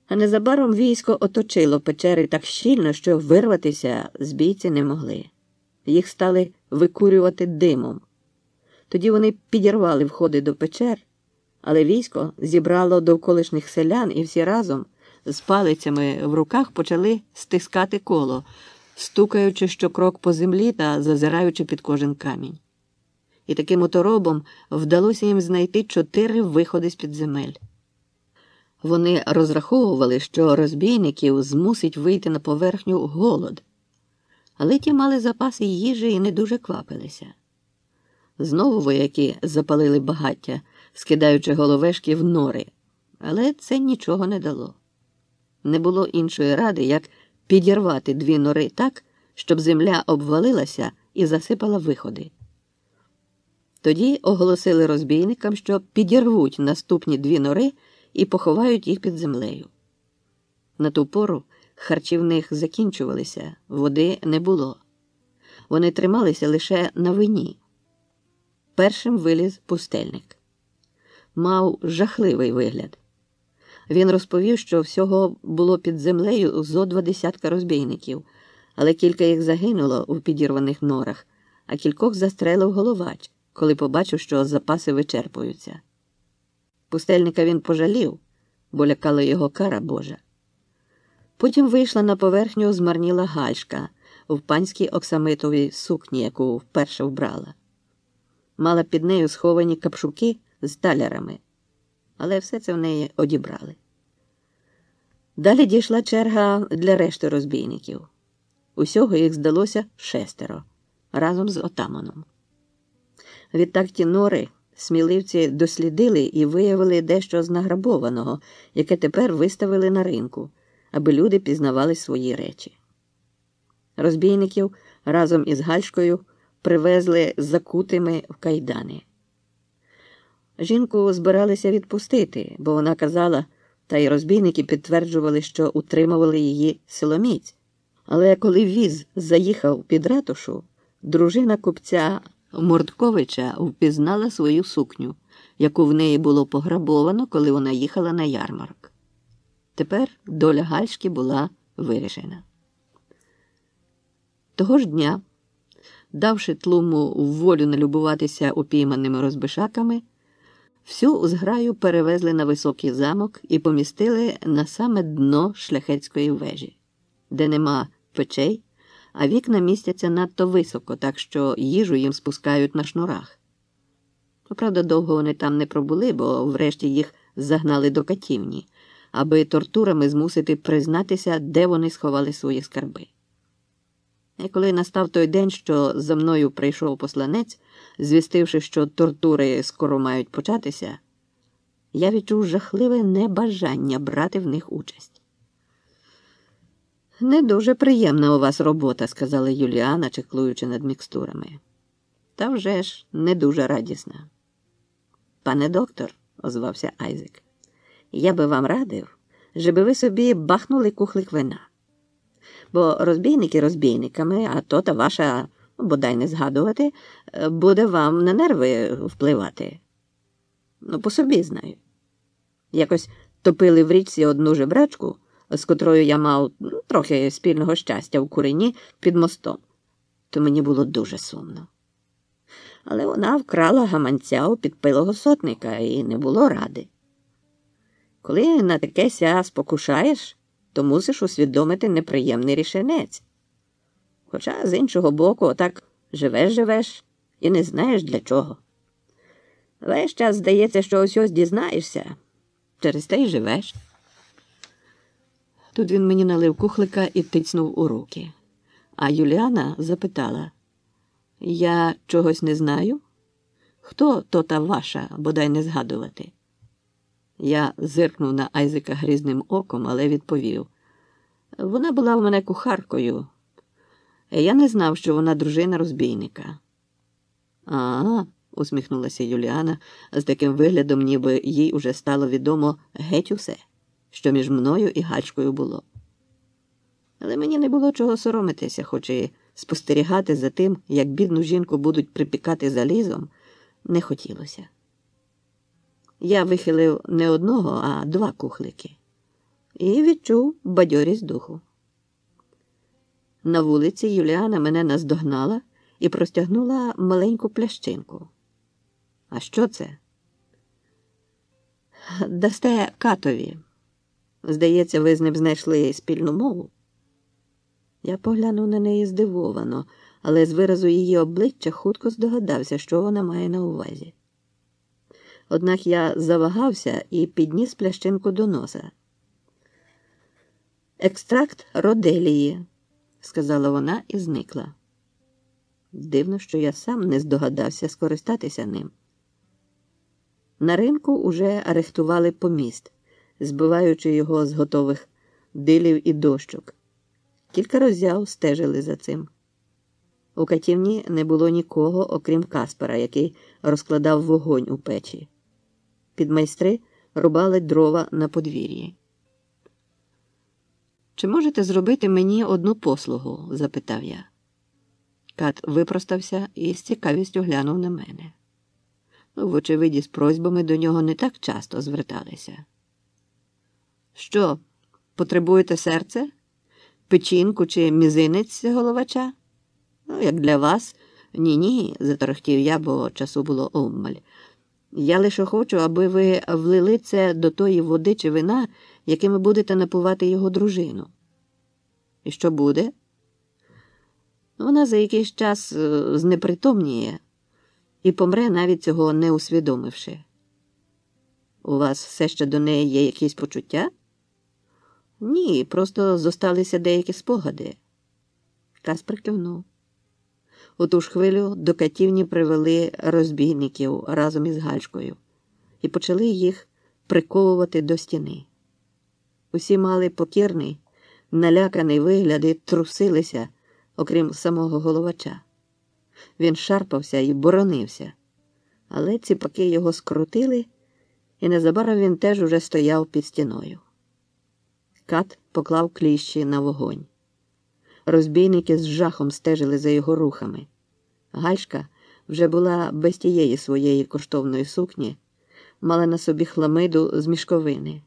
А незабаром військо оточило печери так щільно, що вирватися збійці не могли. Їх стали викурювати димом. Тоді вони підірвали входи до печер, але військо зібрало довколишніх селян і всі разом з палицями в руках почали стискати коло, стукаючи щокрок по землі та зазираючи під кожен камінь. І таким оторобом вдалося їм знайти 4 виходи з-під земель. Вони розраховували, що розбійників змусить вийти на поверхню голод. Але ті мали запаси їжі і не дуже квапилися. Знову вояки запалили багаття, скидаючи головешки в нори, але це нічого не дало. Не було іншої ради, як підірвати 2 нори так, щоб земля обвалилася і засипала виходи. Тоді оголосили розбійникам, що підірвуть наступні 2 нори і поховають їх під землею. На ту пору харчі в них закінчувалися, води не було. Вони трималися лише на вині. Першим виліз пустельник. Мав жахливий вигляд. Він розповів, що всього було під землею зо 20 розбійників, але кілька їх загинуло у підірваних норах, а кількох застрелив головач, коли побачив, що запаси вичерпуються. Пустельника він пожалів, бо лякала його кара Божа. Потім вийшла на поверхню змарніла Гальшка в панській оксамитовій сукні, яку вперше вбрала. Мала під нею сховані капшуки з талярами, але все це в неї одібрали. Далі дійшла черга для решти розбійників. Усього їх здалося 6 разом з отаманом. Відтак ті нори сміливці дослідили і виявили дещо з награбованого, яке тепер виставили на ринку, аби люди пізнавали свої речі. Розбійників разом із Гальшкою привезли закутими в кайдани. Жінку збиралися відпустити, бо вона казала, та й розбійники підтверджували, що утримували її силоміць. Але коли віз заїхав під ратушу, дружина купця Мордковича впізнала свою сукню, яку в неї було пограбовано, коли вона їхала на ярмарок. Тепер доля Гальшки була вирішена. Того ж дня, давши тлуму волю налюбуватися упійманими розбишаками, всю зграю перевезли на високий замок і помістили на саме дно шляхетської вежі, де нема печей, а вікна містяться надто високо, так що їжу їм спускають на шнурах. Правда, довго вони там не пробули, бо врешті їх загнали до катівні, аби тортурами змусити признатися, де вони сховали свої скарби. І коли настав той день, що за мною прийшов посланець, звістивши, що тортури скоро мають початися, я відчув жахливе небажання брати в них участь. «Не дуже приємна у вас робота», – сказала Юліана, чеклуючи над мікстурами. «Та вже ж не дуже радісна». «Пане доктор», – озвався Айзек, – «я би вам радив, щоб ви собі бахнули кухлик вина. Бо розбійники розбійниками, а то та ваша, бодай не згадувати, буде вам на нерви впливати. По собі знаю. Якось топили в річці одну жебрачку, з котрою я мав трохи спільного щастя в курині під мостом, то мені було дуже сумно. Але вона вкрала гаманця у підпилого сотника і не було ради. Коли на таке ся спокушаєш, то мусиш усвідомити неприємний рішенець. Хоча, з іншого боку, отак живеш і не знаєш для чого. Весь час здається, що ось дізнаєшся, через те й живеш. Тут він мені налив кухлика і тицнув у руки. А Юліана запитала: «Я чогось не знаю? Хто то та ваша, бодай не згадувати?» Я зиркнув на Айзека грізним оком, але відповів: «Вона була в мене кухаркою. Я не знав, що вона дружина розбійника». «А-а», – усміхнулася Юліана з таким виглядом, ніби їй уже стало відомо геть усе, що між мною і Гачкою було. Але мені не було чого соромитися, хоч і спостерігати за тим, як бідну жінку будуть припікати залізом, не хотілося. Я вихилив не одного, а 2 кухлики. І відчув бадьорість духу. На вулиці Юліана мене наздогнала і простягнула маленьку плящинку. «А що це?» «Дасте Катові. Здається, ви з ним знайшли спільну мову». Я поглянув на неї здивовано, але з виразу її обличчя хутко здогадався, що вона має на увазі. Однак я завагався і підніс плящинку до носа. «Екстракт роделії», – сказала вона і зникла. Дивно, що я сам не здогадався скористатися ним. На ринку уже арехтували поміст, збиваючи його з готових дилів і дощок. Кілька роззяв стежили за цим. У катівні не було нікого, окрім Каспера, який розкладав вогонь у печі. Підмайстри рубали дрова на подвір'ї. «Чи можете зробити мені одну послугу?» – запитав я. Кат випростався і з цікавістю глянув на мене. Вочевидь, з просьбами до нього не так часто зверталися. «Що, потребуєте серце? Печінку чи мізинець головача?» «Як для вас?» «Ні-ні», – заторохтів я, бо часу було обмаль. «Я лише хочу, аби ви влили це до тої води чи вина, якими будете напувати його дружину». «І що буде?» «Вона за якийсь час знепритомніє і помре, навіть цього не усвідомивши». «У вас все ще до неї є якісь почуття?» «Ні, просто зосталися деякі спогади». Каспер кивнув. У ту ж хвилю до катівні привели розбійників разом із Гачкою і почали їх приковувати до стіни. Усі мали покірний, наляканий вигляд і трусилися, окрім самого головача. Він шарпався і боронився, але ціпаки його скрутили, і незабаром він теж уже стояв під стіною. Кат поклав кліщі на вогонь. Розбійники з жахом стежили за його рухами. Гальшка вже була без тієї своєї коштовної сукні, мала на собі хламиду з мішковини.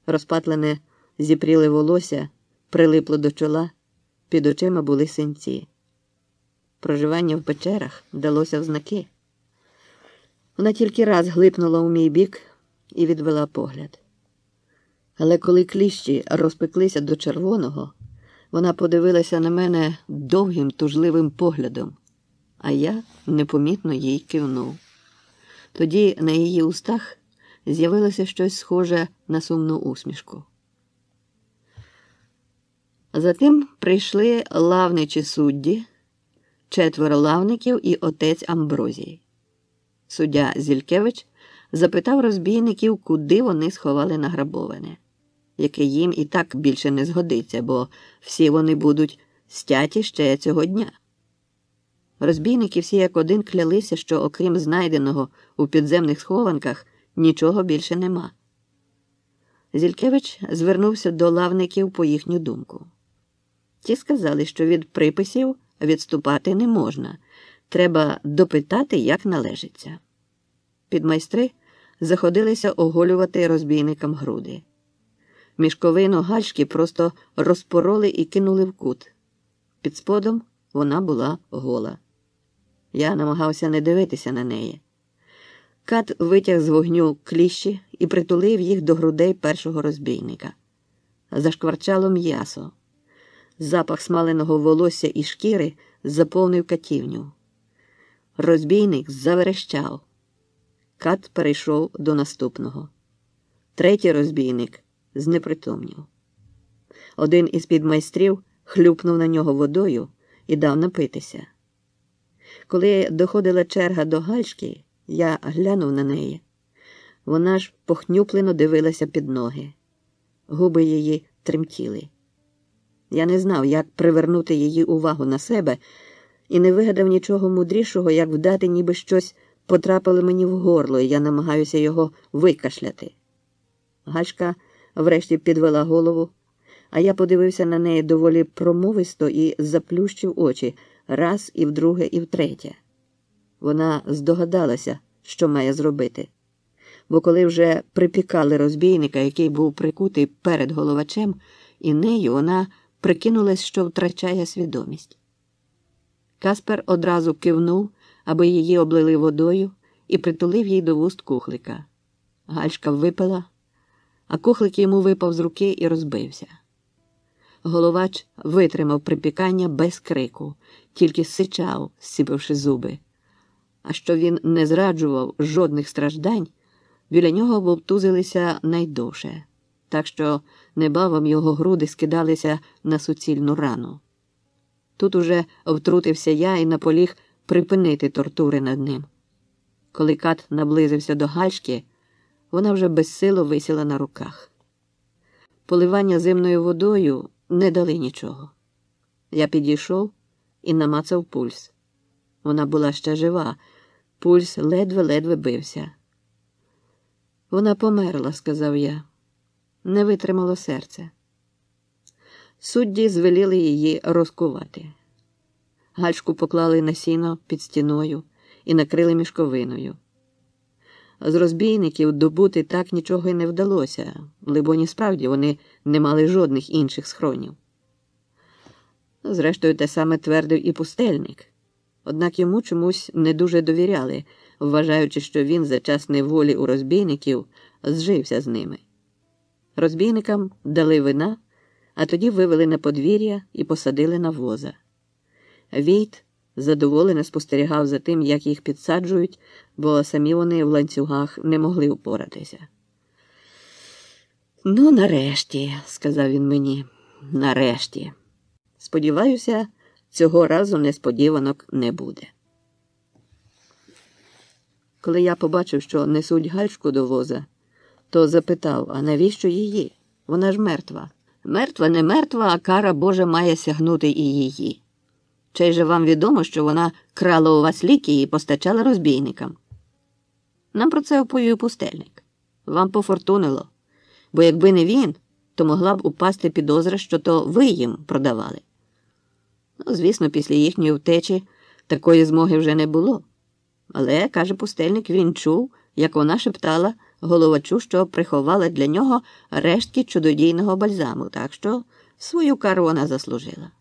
Розпатлене зіпріле волосся прилипло до чола, під очима були синці. Проживання в печерах далося в знаки. Вона тільки раз глипнула у мій бік і відвела погляд. Але коли кліщі розпеклися до червоного, Вона подивилася на мене довгим тужливим поглядом, а я непомітно їй кивнув. Тоді на її устах з'явилося щось схоже на сумну усмішку. Затим прийшли лавничі судді, 4 лавників і отець Амброзій. Суддя Зількевич запитав розбійників, куди вони сховали награбоване, яке їм і так більше не згодиться, бо всі вони будуть стяті ще цього дня. Розбійники всі як один клялися, що окрім знайденого у підземних схованках нічого більше нема. Зількевич звернувся до лавників по їхню думку. Ті сказали, що від приписів відступати не можна, треба допитати, як належиться. Підмайстри заходилися оголювати розбійникам груди. Мішковину гальшки просто розпороли і кинули в кут. Під сподом вона була гола. Я намагався не дивитися на неї. Кат витяг з вогню кліщі і притулив їх до грудей першого розбійника. Зашкварчало м'ясо. Запах смаленого волосся і шкіри заповнив катівню. Розбійник заверещав. Кат перейшов до наступного. 3-й розбійник знепритомнів. Один із підмайстрів хлюпнув на нього водою і дав напитися. Коли доходила черга до гальшки, я глянув на неї. Вона ж похнюплено дивилася під ноги. Губи її тремтіли. Я не знав, як привернути її увагу на себе, і не вигадав нічого мудрішого, як вдати, ніби щось потрапило мені в горло, і я намагаюся його викашляти. Гальшка врешті підвела голову, а я подивився на неї доволі промовисто і заплющив очі раз і вдруге, і втретє. Вона здогадалася, що має зробити. Бо коли вже припікали розбійника, який був прикутий перед головачем, і нею вона прикинулась, що втрачає свідомість. Каспер одразу кивнув, аби її облили водою, і притулив їй до вуст кухлика. Гальшка випила, а кухлик йому випав з руки і розбився. Головач витримав припікання без крику, тільки сичав, зціпивши зуби. А що він не зраджував жодних страждань, біля нього вовтузилися найдовше, так що небавом його груди скидалися на суцільну рану. Тут уже втрутився я і наполіг припинити тортури над ним. Коли Кат наблизився до гальшки, вона вже безсило висіла на руках. Поливання зимною водою не дали нічого. Я підійшов і намацав пульс. Вона була ще жива, пульс ледве-ледве бився. «Вона померла», – сказав я. Не витримало серце. Судді звеліли її розкувати. Гальшку поклали на сіно під стіною і накрили мішковиною. З розбійників добути так нічого й не вдалося, либонь і справді вони не мали жодних інших схронів. Зрештою, те саме твердив і пустельник. Однак йому чомусь не дуже довіряли, вважаючи, що він за час неволі у розбійників зжився з ними. Розбійникам дали вина, а тоді вивели на подвір'я і посадили на воза. Війт задоволено спостерігав за тим, як їх підсаджують, бо самі вони в ланцюгах не могли впоратися. «Ну, нарешті», – сказав він мені, – «нарешті. Сподіваюся, цього разу несподіванок не буде». Коли я побачив, що несуть гальшку до воза, то запитав, а навіщо її? Вона ж мертва. Мертва, не мертва, а кара Божа має сягнути і її. Чи же вам відомо, що вона крала у вас ліки і постачала розбійникам? Нам про це оповів пустельник. Вам пофортунило, бо якби не він, то могла б упасти підозра, що то ви їм продавали. Ну, звісно, після їхньої втечі такої змоги вже не було. Але, каже пустельник, він чув, як вона шептала головачу, що приховала для нього рештки чудодійного бальзаму, так що свою кару вона заслужила.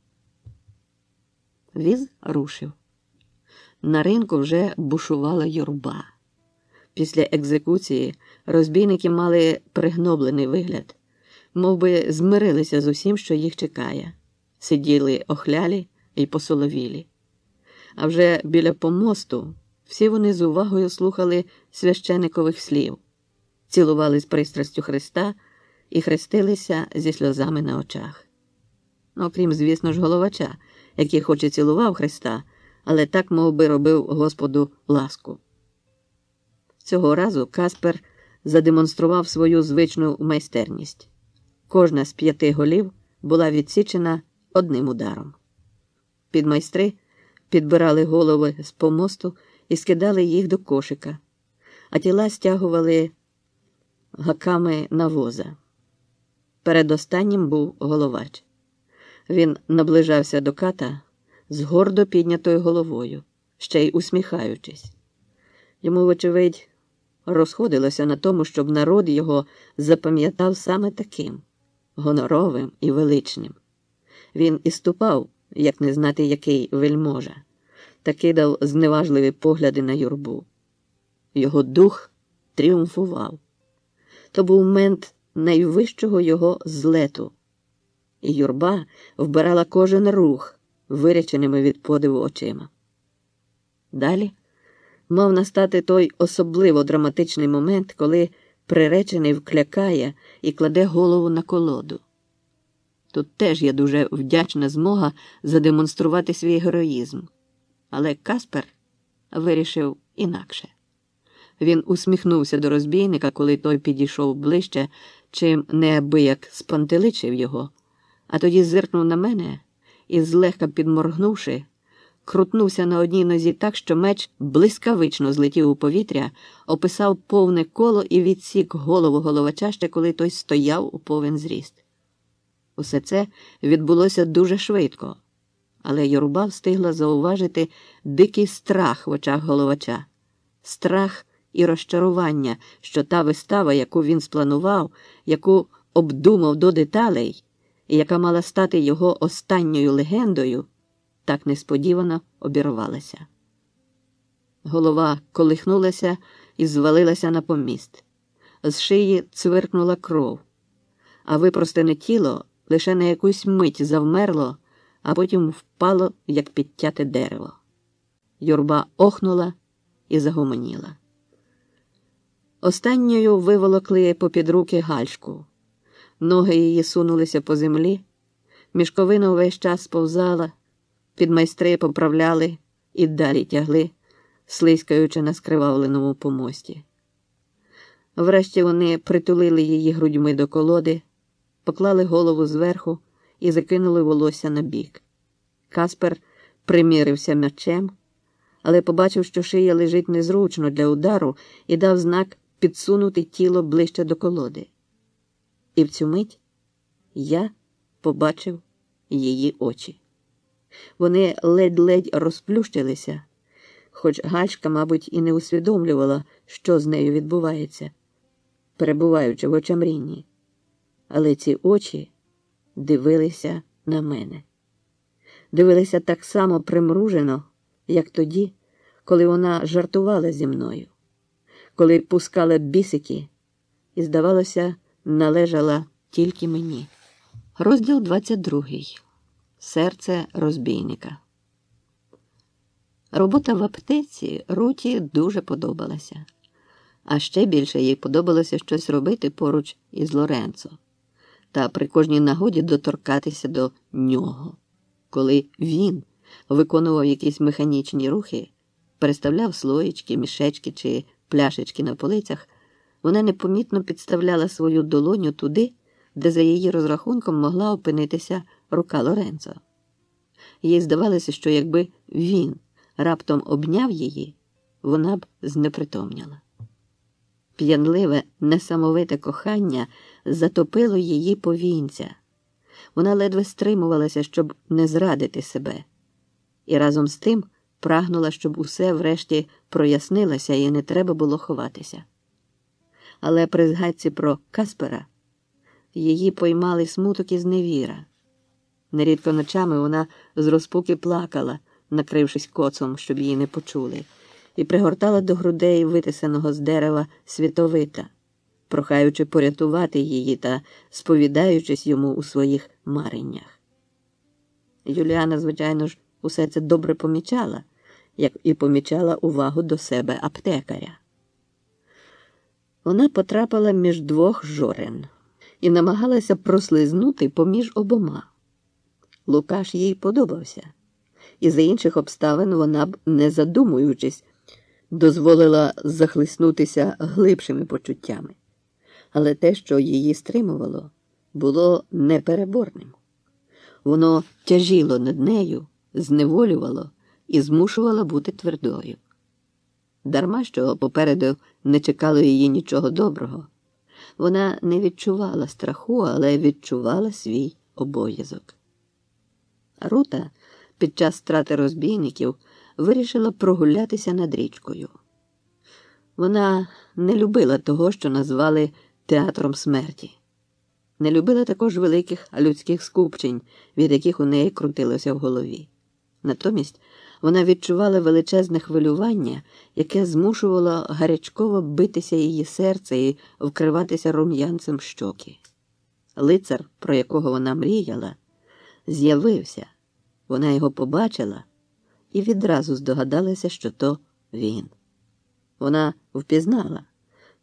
Віз рушив. На ринку вже бушувала юрба. Після екзекуції розбійники мали пригноблений вигляд, мов би змирилися з усім, що їх чекає. сиділи охлялі й посоловілі. А вже біля помосту всі вони з увагою слухали священикових слів, цілували з пристрастю Христа і хрестилися зі сльозами на очах. Окрім, звісно ж, головача, який хоч і цілував Христа, але так, мов би, робив Господу ласку. Цього разу Каспер задемонстрував свою звичну майстерність. Кожна з 5 голів була відсічена одним ударом. Підмайстри підбирали голови з помосту і скидали їх до кошика, а тіла стягували гаками на воза. Перед останнім був головач. Він наближався до ката з гордо піднятою головою, ще й усміхаючись. Йому, вочевидь, розходилося на тому, щоб народ його запам'ятав саме таким – гоноровим і величним. Він і ступав, як не знати який вельможа, та кидав зневажливі погляди на юрбу. Його дух тріумфував. То був момент найвищого його злету. І юрба вбирала кожен рух, виряченими від подиву очима. Далі мав настати той особливо драматичний момент, коли приречений вклякає і кладе голову на колоду. Тут теж є дуже вдячна змога задемонструвати свій героїзм. Але Каспер вирішив інакше. Він усміхнувся до розбійника, коли той підійшов ближче, чим неабияк спантеличив його, а тоді зиркнув на мене і, злегка підморгнувши, крутнувся на одній нозі так, що меч блискавично злетів у повітря, описав повне коло і відсік голову головача, ще коли той стояв у повен зріст. Усе це відбулося дуже швидко, але юрба встигла зауважити дикий страх в очах головача. Страх і розчарування, що та вистава, яку він спланував, яку обдумав до деталей, і яка мала стати його останньою легендою, так несподівано обірвалася. Голова колихнулася і звалилася на поміст. З шиї цвиркнула кров, а випростене тіло лише на якусь мить завмерло, а потім впало, як підтяте дерево. Юрба охнула і загомоніла. Останньою виволокли попід руки Гальшку. Ноги її сунулися по землі, мішковина увесь час сповзала, підмайстри поправляли і далі тягли, слизькаючи на скривавленому помості. Врешті вони притулили її грудьми до колоди, поклали голову зверху і закинули волосся на бік. Каспер примірився мечем, але побачив, що шия лежить незручно для удару, і дав знак підсунути тіло ближче до колоди. І в цю мить я побачив її очі. Вони ледь-ледь розплющилися, хоч Гальшка, мабуть, і не усвідомлювала, що з нею відбувається, перебуваючи в очамрінні. Але ці очі дивилися на мене. Дивилися так само примружено, як тоді, коли вона жартувала зі мною, коли пускала бісики і, здавалося, належала тільки мені. Розділ 22. Серце розбійника. Робота в аптеці Руті дуже подобалася. А ще більше їй подобалося щось робити поруч із Лоренцо. Та при кожній нагоді доторкатися до нього. Коли він виконував якісь механічні рухи, переставляв слоєчки, мішечки чи пляшечки на полицях, вона непомітно підставляла свою долоню туди, де за її розрахунком могла опинитися рука Лоренцо. Їй здавалося, що якби він раптом обняв її, вона б знепритомніла. П'янливе, несамовите кохання затопило її повінця. Вона ледве стримувалася, щоб не зрадити себе. І разом з тим прагнула, щоб усе врешті прояснилося і не треба було ховатися. Але при згадці про Каспера її поймали смуток і зневіра. Нерідко ночами вона з розпуки плакала, накрившись коцом, щоб її не почули, і пригортала до грудей витисаного з дерева Світовита, прохаючи порятувати її та сповідаючись йому у своїх мареннях. Юліана, звичайно ж, усе це добре помічала, як і помічала увагу до себе аптекаря. Вона потрапила між двох жорен і намагалася прослизнути поміж обома. Лукаш їй подобався, і за інших обставин вона б, не задумуючись, дозволила захлиснутися глибшими почуттями. Але те, що її стримувало, було непереборним. Воно тяжіло над нею, зневолювало і змушувало бути твердою. Дарма, що попереду не чекало її нічого доброго. Вона не відчувала страху, але відчувала свій обов'язок. Рута під час страти розбійників вирішила прогулятися над річкою. Вона не любила того, що назвали театром смерті. Не любила також великих людських скупчень, від яких у неї крутилося в голові. Натомість вона відчувала величезне хвилювання, яке змушувало гарячково битися її серце і вкриватися рум'янцем щоки. Лицар, про якого вона мріяла, з'явився. Вона його побачила і відразу здогадалася, що то він. Вона впізнала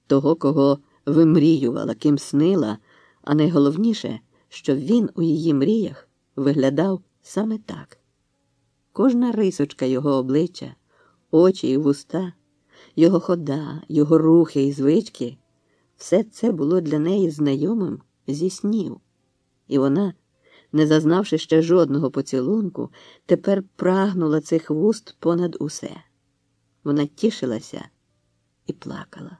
того, кого вимріювала, ким снила, а найголовніше, що він у її мріях виглядав саме так. Кожна рисочка його обличчя, очі і вуста, його хода, його рухи і звички – все це було для неї знайомим зі снів. І вона, не зазнавши ще жодного поцілунку, тепер прагнула цих вуст понад усе. Вона тішилася і плакала.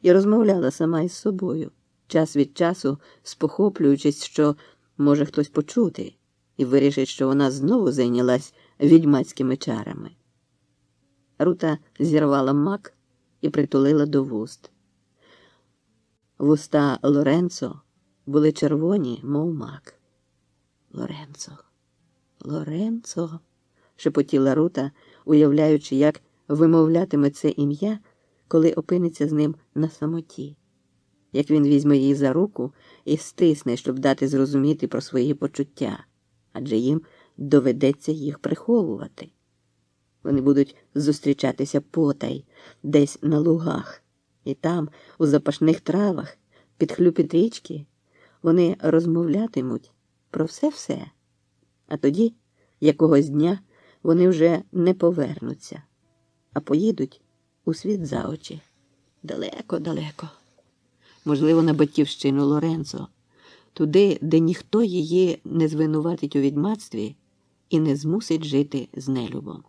І розмовляла сама із собою, час від часу спохоплюючись, що може хтось почути, і вирішить, що вона знову зайнялась відьмацькими чарами. Рута зірвала мак і притулила до вуст. Вуста Лоренцо були червоні, мов мак. «Лоренцо, Лоренцо», – шепотіла Рута, уявляючи, як вимовлятиме це ім'я, коли опиниться з ним на самоті. Як він візьме її за руку і стисне, щоб дати зрозуміти про свої почуття, адже їм доведеться їх приховувати. Вони будуть зустрічатися потай, десь на лугах, і там, у запашних травах, під хлюпіт річки, вони розмовлятимуть про все-все. А тоді, якогось дня, вони вже не повернуться, а поїдуть у світ за очі. Далеко-далеко. Можливо, на батьківщину Лоренцо, туди, де ніхто її не звинуватить у відьмацтві і не змусить жити з нелюбом.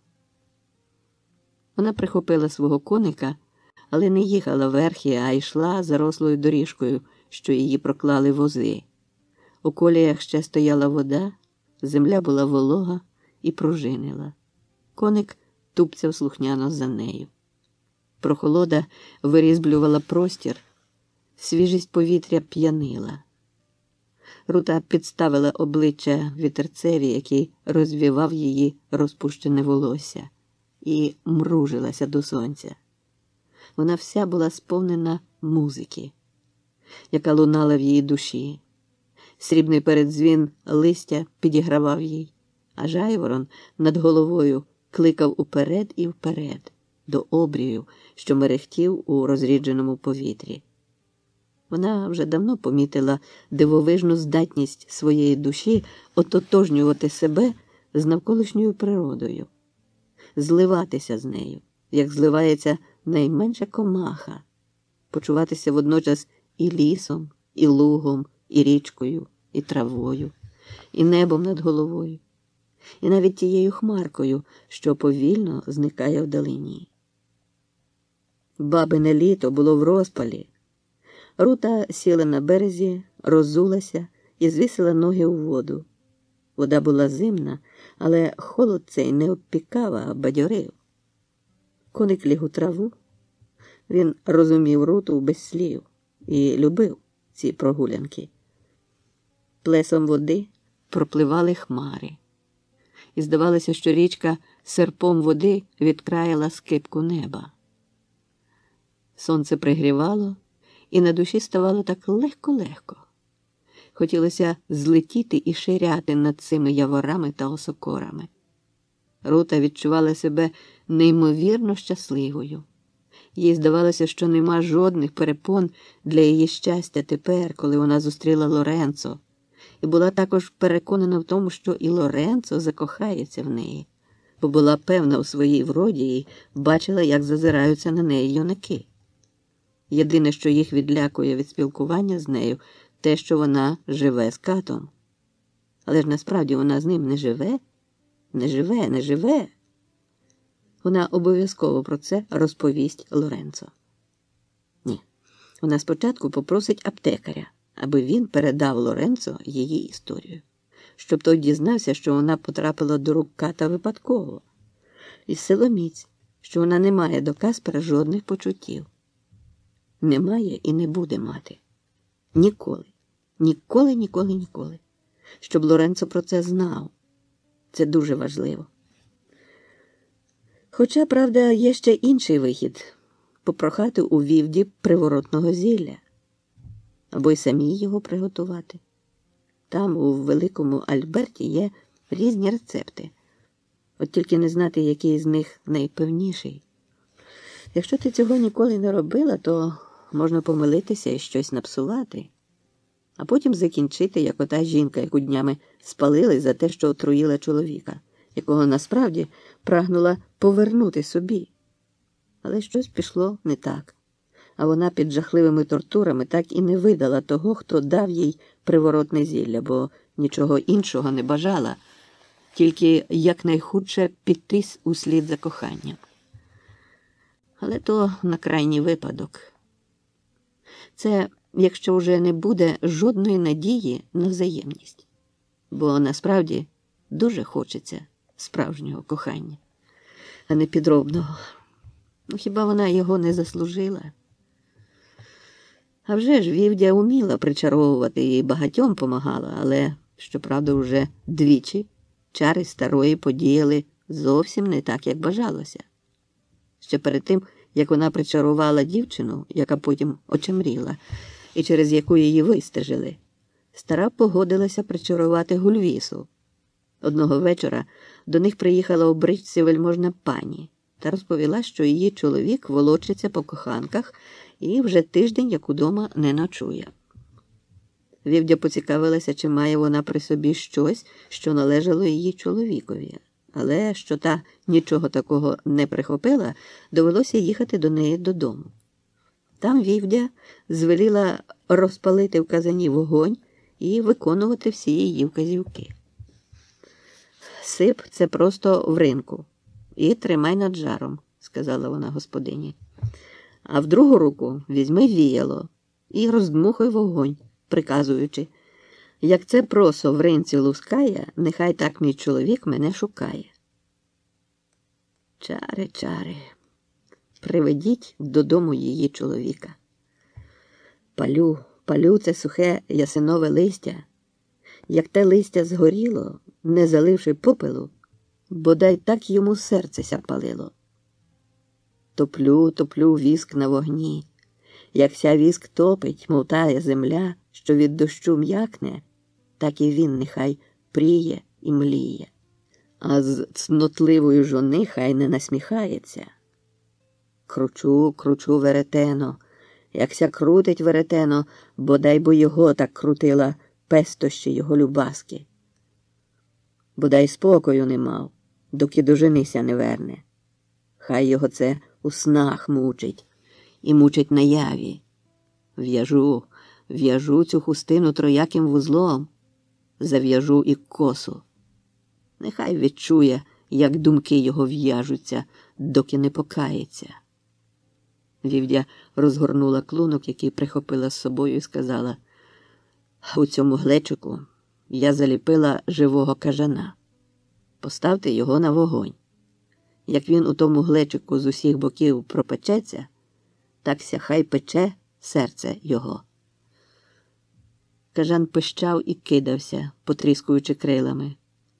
Вона прихопила свого коника, але не їхала верхи, а йшла зарослою доріжкою, що її проклали вози. У коліях ще стояла вода, земля була волога і пружинила. Коник тупцяв слухняно за нею. Прохолода вирізблювала простір, свіжість повітря п'янила. Рута підставила обличчя вітерцеві, який розвівав її розпущене волосся, і мружилася до сонця. Вона вся була сповнена музики, яка лунала в її душі. Срібний передзвін листя підігравав їй, а жайворон над головою кликав уперед і вперед, до обрію, що мерехтів у розрідженому повітрі. Вона вже давно помітила дивовижну здатність своєї душі ототожнювати себе з навколишньою природою, зливатися з нею, як зливається найменша комаха, почуватися водночас і лісом, і лугом, і річкою, і травою, і небом над головою, і навіть тією хмаркою, що повільно зникає вдалині. Бабине літо було в розпалі. Рута сіла на березі, роззулася і звісила ноги у воду. Вода була зимна, але холод цей не обпікав, а бадьорив. Коник ліг у траву. Він розумів Руту без слів і любив ці прогулянки. Плесом води пропливали хмари. І здавалося, що річка серпом води відкраїла скипку неба. Сонце пригрівало, і на душі ставало так легко-легко. Хотілося злетіти і ширяти над цими яворами та осокорами. Рута відчувала себе неймовірно щасливою. Їй здавалося, що нема жодних перепон для її щастя тепер, коли вона зустріла Лоренцо, і була також переконана в тому, що і Лоренцо закохається в неї, бо була певна у своїй вроді і бачила, як зазираються на неї юнаки. Єдине, що їх відлякує від спілкування з нею, те, що вона живе з Катом. Але ж насправді вона з ним не живе. Не живе. Вона обов'язково про це розповість Лоренцо. Ні, вона спочатку попросить аптекаря, аби він передав Лоренцо її історію, щоб той дізнався, що вона потрапила до рук Ката випадково, і силоміць, що вона не має до Каспера жодних почуттів. Не має і не буде мати. Ніколи. Ніколи. Щоб Лоренцо про це знав. Це дуже важливо. Хоча, правда, є ще інший вихід – попрохати у Вівді приворотного зілля. Або й самі його приготувати. Там, у Великому Альберті, є різні рецепти. От тільки не знати, який з них найпевніший. Якщо ти цього ніколи не робила, то можна помилитися і щось напсувати. А потім закінчити, як ота жінка, яку днями спалили за те, що отруїла чоловіка, якого насправді прагнула повернути собі. Але щось пішло не так. А вона під жахливими тортурами так і не видала того, хто дав їй приворотне зілля, бо нічого іншого не бажала, тільки якнайхутше піти услід за коханням. Але то на крайній випадок. Це якщо вже не буде жодної надії на взаємність. Бо насправді дуже хочеться справжнього кохання, а не підробного. Хіба вона його не заслужила? А вже ж Вівдя уміла причаровувати і багатьом помагала, але, щоправда, вже двічі чари старої подіяли зовсім не так, як бажалося. Ще перед тим, як вона причарувала дівчину, яка потім очемріла, і через яку її вистежили, стара погодилася причарувати Гульвісу. Одного вечора до них приїхала у бричці вельможна пані та розповіла, що її чоловік волочиться по коханках і вже тиждень, як удома, не ночує. Вівдя поцікавилася, чи має вона при собі щось, що належало її чоловікові. Але, що та нічого такого не прихопила, довелося їхати до неї додому. Там Вівдя звеліла розпалити в казані вогонь і виконувати всі її вказівки. «Сип це просто в ринку і тримай над жаром», – сказала вона господині. «А в другу руку візьми віяло і роздмухай вогонь, приказуючи, як це просо в ринці лускає, нехай так мій чоловік мене шукає». Чари. Приведіть додому її чоловіка. Палю це сухе ясинове листя. Як те листя згоріло, не заливши попелу, бодай так йому серце ся палило. Топлю віск на вогні. Як ся віск топить, мов тая земля, що від дощу м'якне, так і він нехай пріє і мліє. А з цнотливої жони хай не насміхається. Кручу веретено. Якся крутить веретено, бодай бо його так крутила пестощі його любаски. Бодай спокою не мав, доки до женися не верне. Хай його це у снах мучить і мучить наяві. В'яжу цю хустину трояким вузлом, зав'яжу і косу. Нехай відчує, як думки його в'яжуться, доки не покається. Вівдя розгорнула клунок, який прихопила з собою, і сказала: «У цьому глечику я заліпила живого кажана. Поставте його на вогонь. Як він у тому глечику з усіх боків пропечеться, такся хай пече серце його». Кажан пищав і кидався, потріскуючи крилами,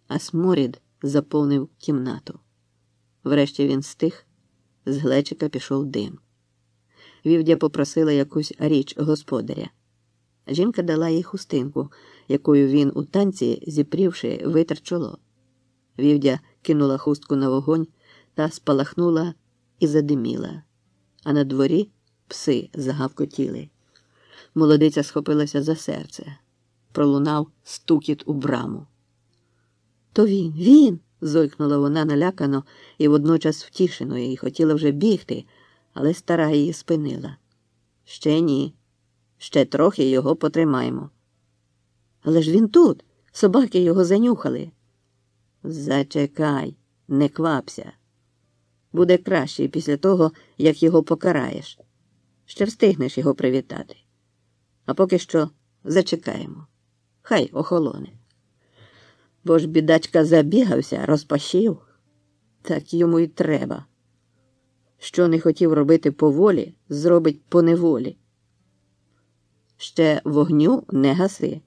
а сморід заповнив кімнату. Врешті він стих, з глечика пішов дим. Вівдя попросила якусь річ господаря. Жінка дала їй хустинку, якою він у танці, зіпрівши, витер чоло. Вівдя кинула хустку на вогонь та спалахнула і задиміла, а на дворі пси загавкотіли. Молодиця схопилася за серце. Пролунав стукіт у браму. «То він!» – зойкнула вона налякано і водночас втішено, і хотіла вже бігти, але стара її спинила. «Ще ні. Ще трохи його потримаємо». «Але ж він тут! Собаки його занюхали!» «Зачекай, не квапся. Буде краще після того, як його покараєш. Ще встигнеш його привітати. А поки що зачекаємо. Хай охолоне. Бо ж бідачка забігався, розпашів. Так йому й треба. Що не хотів робити поволі, зробить поневолі. Ще вогню не гаси.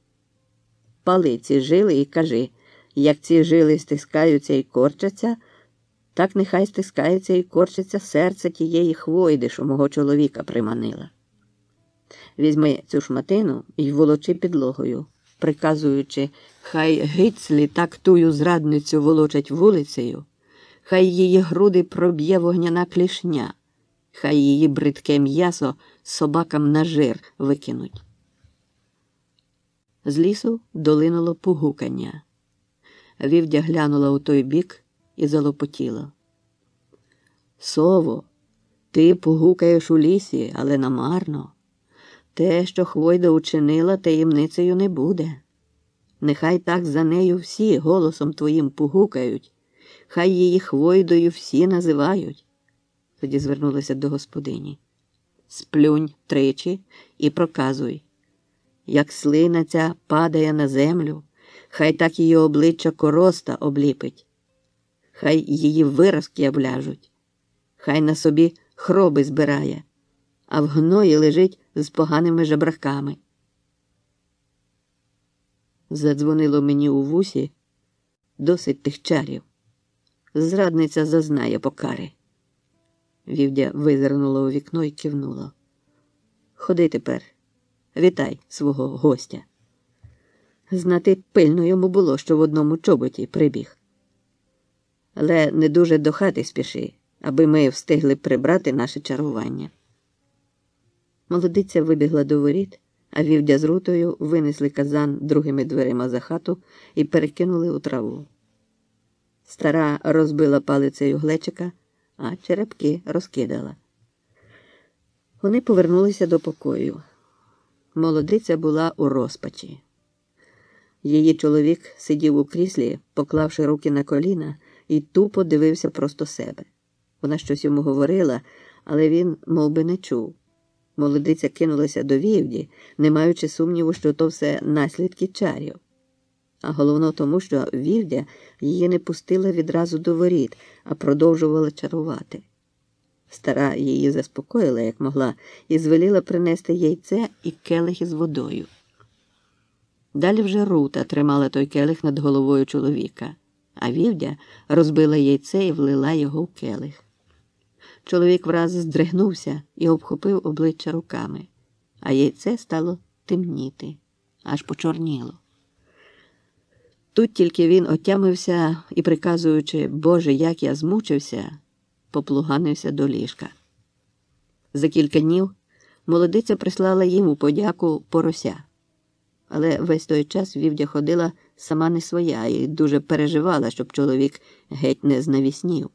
Пали ці жили і кажи, як ці жили стискаються і корчаться, так нехай стискається і корчиться серце тієї хвойди, що мого чоловіка приманила. Візьми цю шматину і волочи підлогою, приказуючи, хай гицлі так тую зрадницю волочать вулицею, хай її груди проб'є вогняна клішня, хай її бридке м'ясо собакам на жир викинуть. З лісу долинуло пугукання. Вівдя глянула у той бік і залопотіла. «Сово, ти пугукаєш у лісі, але намарно. Те, що хвойда учинила, таємницею не буде. Нехай так за нею всі голосом твоїм пугукають, хай її хвойдою всі називають». Тоді звернулася до господині. «Сплюнь тричі і проказуй. Як слина ця падає на землю, хай так її обличчя короста обліпить. Хай її виразки обляжуть, хай на собі хроби збирає, а в гної лежить з поганими жебраками». Задзвонило мені у вусі, досить тих чарів. Зрадниця зазнає покари. Вівдя визирнула у вікно і кивнула. «Ходи тепер, вітай свого гостя». Знати пильно йому було, що в одному чоботі прибіг. Але не дуже до хати спіши, аби ми встигли прибрати наше чарування. Молодиця вибігла до воріт, а Вівдя з Рутою винесли казан другими дверима за хату і перекинули у траву. Стара розбила палицею глечика, а черепки розкидала. Вони повернулися до покою. Молодиця була у розпачі. Її чоловік сидів у кріслі, поклавши руки на коліна, і тупо дивився просто себе. Вона щось йому говорила, але він мов би, не чув. Молодиця кинулася до Вівді, не маючи сумніву, що то все наслідки чарів. А головно тому, що Вівдя її не пустила відразу до воріт, а продовжувала чарувати. Стара її заспокоїла, як могла, і звеліла принести яйце і келих із водою. Далі вже Рута тримала той келих над головою чоловіка, а Вівдя розбила яйце і влила його в келих. Чоловік враз здригнувся і обхопив обличчя руками, а яйце стало темніти, аж почорніло. Тут тільки він отямився і, приказуючи «Боже, як я змучився», поплуганився до ліжка. За кілька днів молодиця прислала їм у подяку порося. Але весь той час Вівдя ходила сама не своя і дуже переживала, щоб чоловік геть не знавіснів.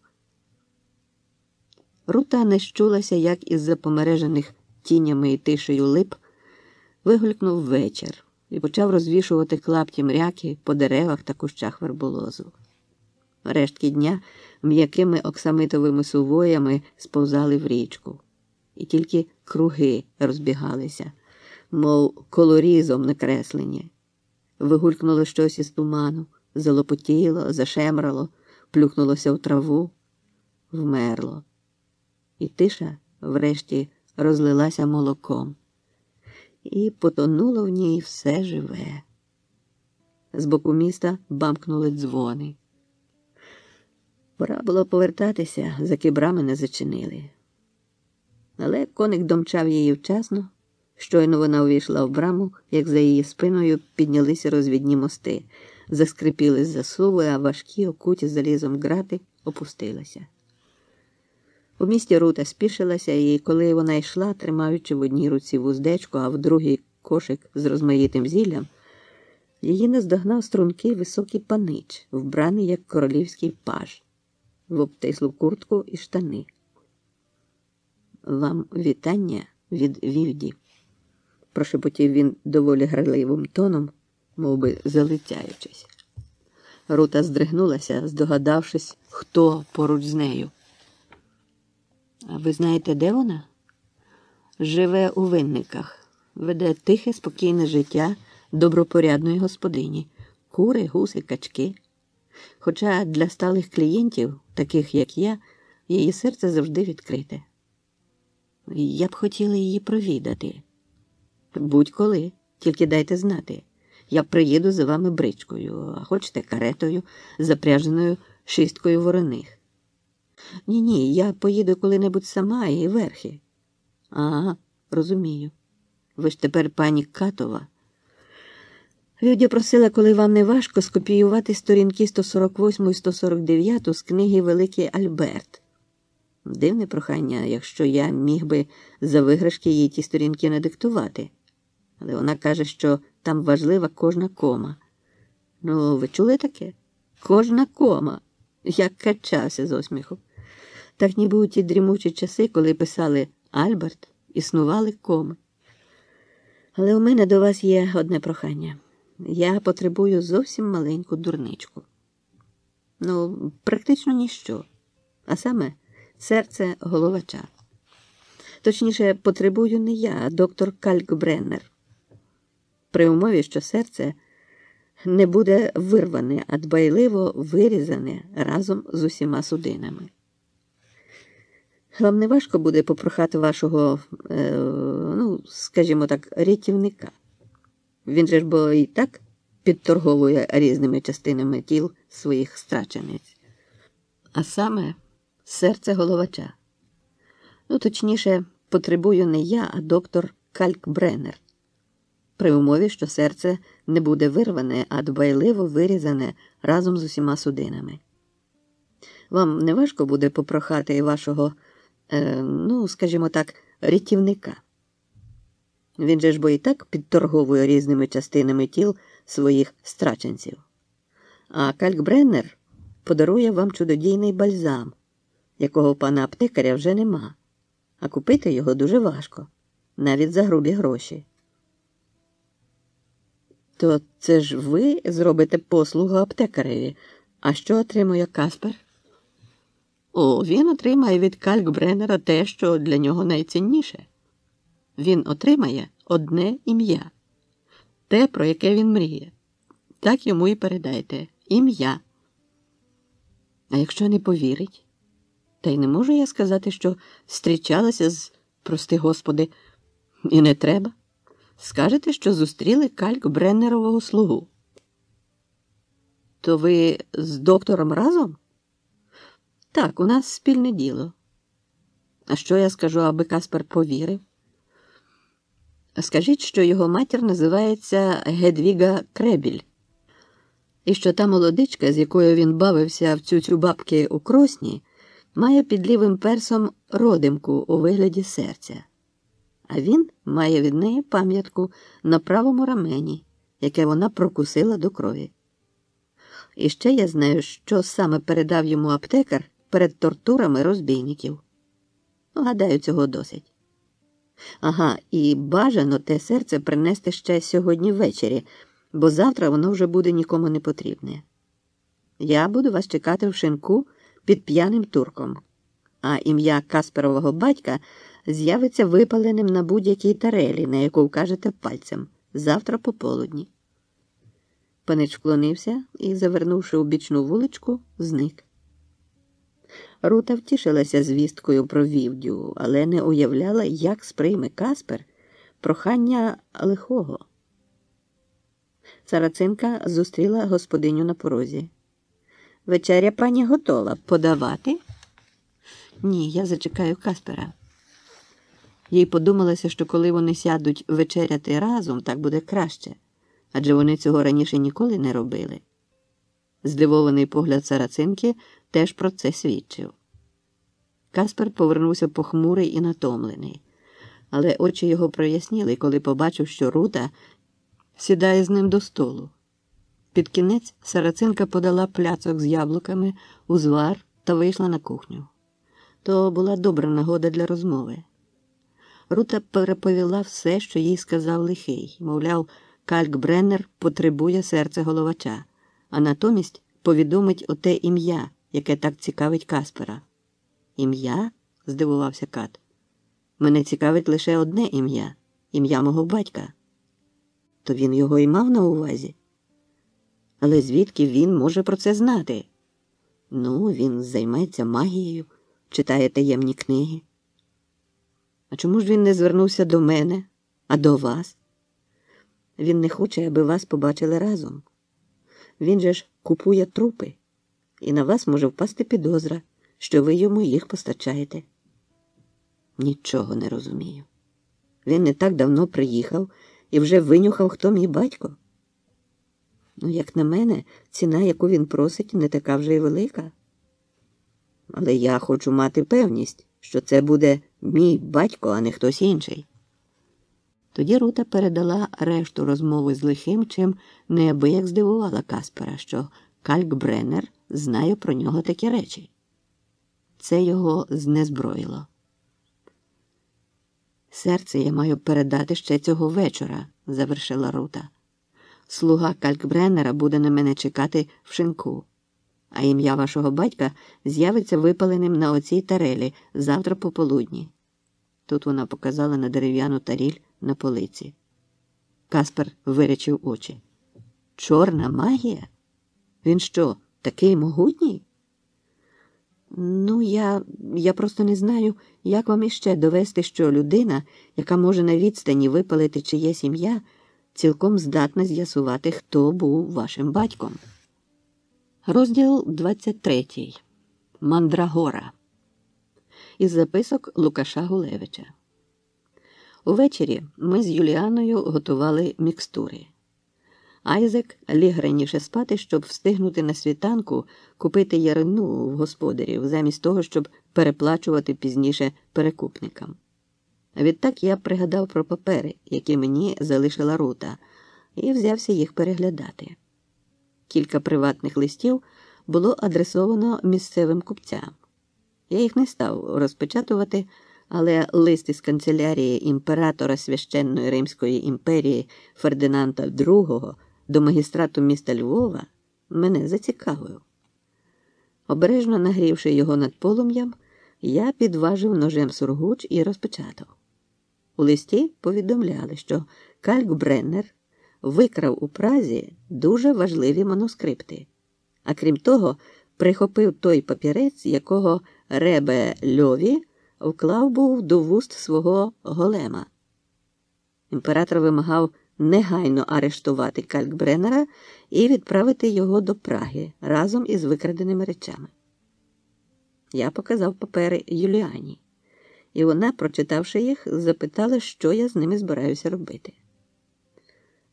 Рута не щулася, як із-за помережених тінями і тишею лип вигулькнув вечір і почав розвішувати клапті мряки по деревах та кущах верболозу. Рештки дня м'якими оксамитовими сувоями сповзали в річку, і тільки круги розбігалися, мов колорізом накреслені. Вигулькнуло щось із туману, залопотіло, зашемрало, плюхнулося в траву, вмерло. І тиша врешті розлилася молоком. І потонуло в ній все живе. З боку міста бамкнули дзвони. Пора було повертатися, заки брами не зачинили. Але коник домчав її вчасно, Щойно вона увійшла в браму, як за її спиною піднялися розвідні мости, заскрипіли засуви, а важкі, окуті залізом грати опустилися. У місті Рута спішилася, і коли вона йшла, тримаючи в одній руці вуздечку, а в другій кошик з розмаїтим зіллям, її наздогнав стрункий високий панич, вбраний як королівський паж, в обтислу куртку і штани. «Вам вітання від Вівді», – прошепотів він доволі грайливим тоном, мов би залицяючись. Рута здригнулася, здогадавшись, хто поруч з нею. «А ви знаєте, де вона?» «Живе у Винниках, веде тихе, спокійне життя добропорядної господині. Кури, гуси, качки. Хоча для сталих клієнтів, таких як я, її серце завжди відкрите. Я б хотіла її провідати. Будь-коли, тільки дайте знати. Я приїду за вами бричкою, а хочете каретою, запряженою 6 вороних. Ні, я поїду коли-небудь сама і верхи». «Ага, розумію. Ви ж тепер пані Катова». Вівдя просила, коли вам не важко, скопіювати сторінки 148 і 149 з книги «Великий Альберт». Дивне прохання, якщо я міг би за виграшки їй ті сторінки надиктувати. Але вона каже, що там важлива кожна кома. Ну, ви чули таке? Кожна кома. Я качався з осміху. Так ніби у ті дрімучі часи, коли писали «Альберт», існували коми. Але у мене до вас є одне прохання. Я потребую зовсім маленьку дурничку. Ну, практично ніщо. А саме серце головача. Точніше, потребую не я, а доктор Калькбреннер. При умові, що серце не буде вирване, а дбайливо вирізане разом з усіма судинами. Вам не важко буде попрохати вашого, скажімо так, рятівника? Він же ж бо і так підторговує різними частинами тіл своїх страчениць. А саме серце головача. Ну, точніше, потребую не я, а доктор Калькбреннер. При умові, що серце не буде вирване, а дбайливо вирізане разом з усіма судинами. Вам не важко буде попрохати вашого, скажімо так, рятівника? Він же ж бо і так підторговує різними частинами тіл своїх страченців. А Калькбреннер подарує вам чудодійний бальзам, якого у пана аптекаря вже нема, а купити його дуже важко, навіть за грубі гроші. То це ж ви зробите послугу аптекареві, а що отримує Каспер? Він отримає від Калькбреннера те, що для нього найцінніше. Він отримає одне ім'я. Те, про яке він мріє. Так йому і передайте. Ім'я. А якщо не повірить? Та й не можу я сказати, що зустрічалася з, прости Господи, і не треба. Скажете, що зустріли Калькбреннерового слугу. То ви з доктором разом? Так, у нас спільне діло. А що я скажу, аби Каспер повірив? Скажіть, що його матір називається Гедвіга Кребіль, і що та молодичка, з якою він бавився в цю бабки у Кросні, має під лівим персом родимку у вигляді серця. А він має від неї пам'ятку на правому рамені, яке вона прокусила до крові. І ще я знаю, що саме передав йому аптекар перед тортурами розбійників. Гадаю, цього досить. Ага, і бажано те серце принести ще сьогодні ввечері, бо завтра воно вже буде нікому не потрібне. Я буду вас чекати в шинку під п'яним турком, а ім'я Касперового батька з'явиться випаленим на будь-якій тарелі, на яку вкажете пальцем, завтра пополудні. Панич вклонився і, завернувши у бічну вуличку, зник. Рута втішилася звісткою про Вівдю, але не уявляла, як сприйме Каспер прохання лихого. Сарацинка зустріла господиню на порозі. «Вечеря, пані, готова. Подавати?» «Ні, я зачекаю Каспера». Їй подумалося, що коли вони сядуть вечеряти разом, так буде краще, адже вони цього раніше ніколи не робили. Здивований погляд Сарацинки теж про це свідчив. Каспер повернувся похмурий і натомлений, але очі його проясніли, коли побачив, що Рута сідає з ним до столу. Під кінець Сарацинка подала пляцок з яблуками, узвар та вийшла на кухню. То була добра нагода для розмови. Рута переповіла все, що їй сказав лихий. Мовляв, Калькбреннер потребує серця головача, а натомість повідомить оте ім'я, яке так цікавить Каспера. «Ім'я?» – здивувався Кат. «Мене цікавить лише одне ім'я – ім'я мого батька». То він його і мав на увазі? Але звідки він може про це знати? Ну, він займеться магією, читає таємні книги. А чому ж він не звернувся до мене, а до вас? Він не хоче, аби вас побачили разом. Він же ж купує трупи, і на вас може впасти підозра, що ви йому їх постачаєте. Нічого не розумію. Він не так давно приїхав і вже винюхав, хто мій батько. Ну, як на мене, ціна, яку він просить, не така вже й велика. Але я хочу мати певність, що це буде мій батько, а не хтось інший. Тоді Рута передала решту розмови з лихим, чим неабияк здивувала Каспера, що Калькбреннер знає про нього такі речі. Це його знезброїло. «Серце я маю передати ще цього вечора», – завершила Рута. «Слуга Калькбреннера буде на мене чекати в шинку, а ім'я вашого батька з'явиться випаленим на оцій тарелі завтра пополудні». Тут вона показала на дерев'яну таріль на полиці. Каспер вирячив очі. «Чорна магія? Він що, такий могутній?» «Ну, я просто не знаю, як вам іще довести, що людина, яка може на відстані випалити чиєсь ім'я, цілком здатна з'ясувати, хто був вашим батьком». Розділ 23. Мандрагора. Із записок Лукаша Гулевича. Увечері ми з Юліаною готували мікстури. Айзек ліг раніше спати, щоб встигнути на світанку купити ярину в господарів, замість того, щоб переплачувати пізніше перекупникам. Відтак я пригадав про папери, які мені залишила Рута, і взявся їх переглядати. Кілька приватних листів було адресовано місцевим купцям. Я їх не став розпечатувати, але лист із канцелярії імператора Священної Римської імперії Фердинанда II до магістрату міста Львова мене зацікавив. Обережно нагрівши його над полум'ям, я підважив ножем сургуч і розпечатав. У листі повідомляли, що Калькбреннер викрав у Празі дуже важливі манускрипти, а крім того, прихопив той папірець, якого Ребе Льові вклав був до вуст свого голема. Імператор вимагав негайно арештувати Калькбреннера і відправити його до Праги разом із викраденими речами. Я показав папери Юліані, і вона, прочитавши їх, запитала, що я з ними збираюся робити.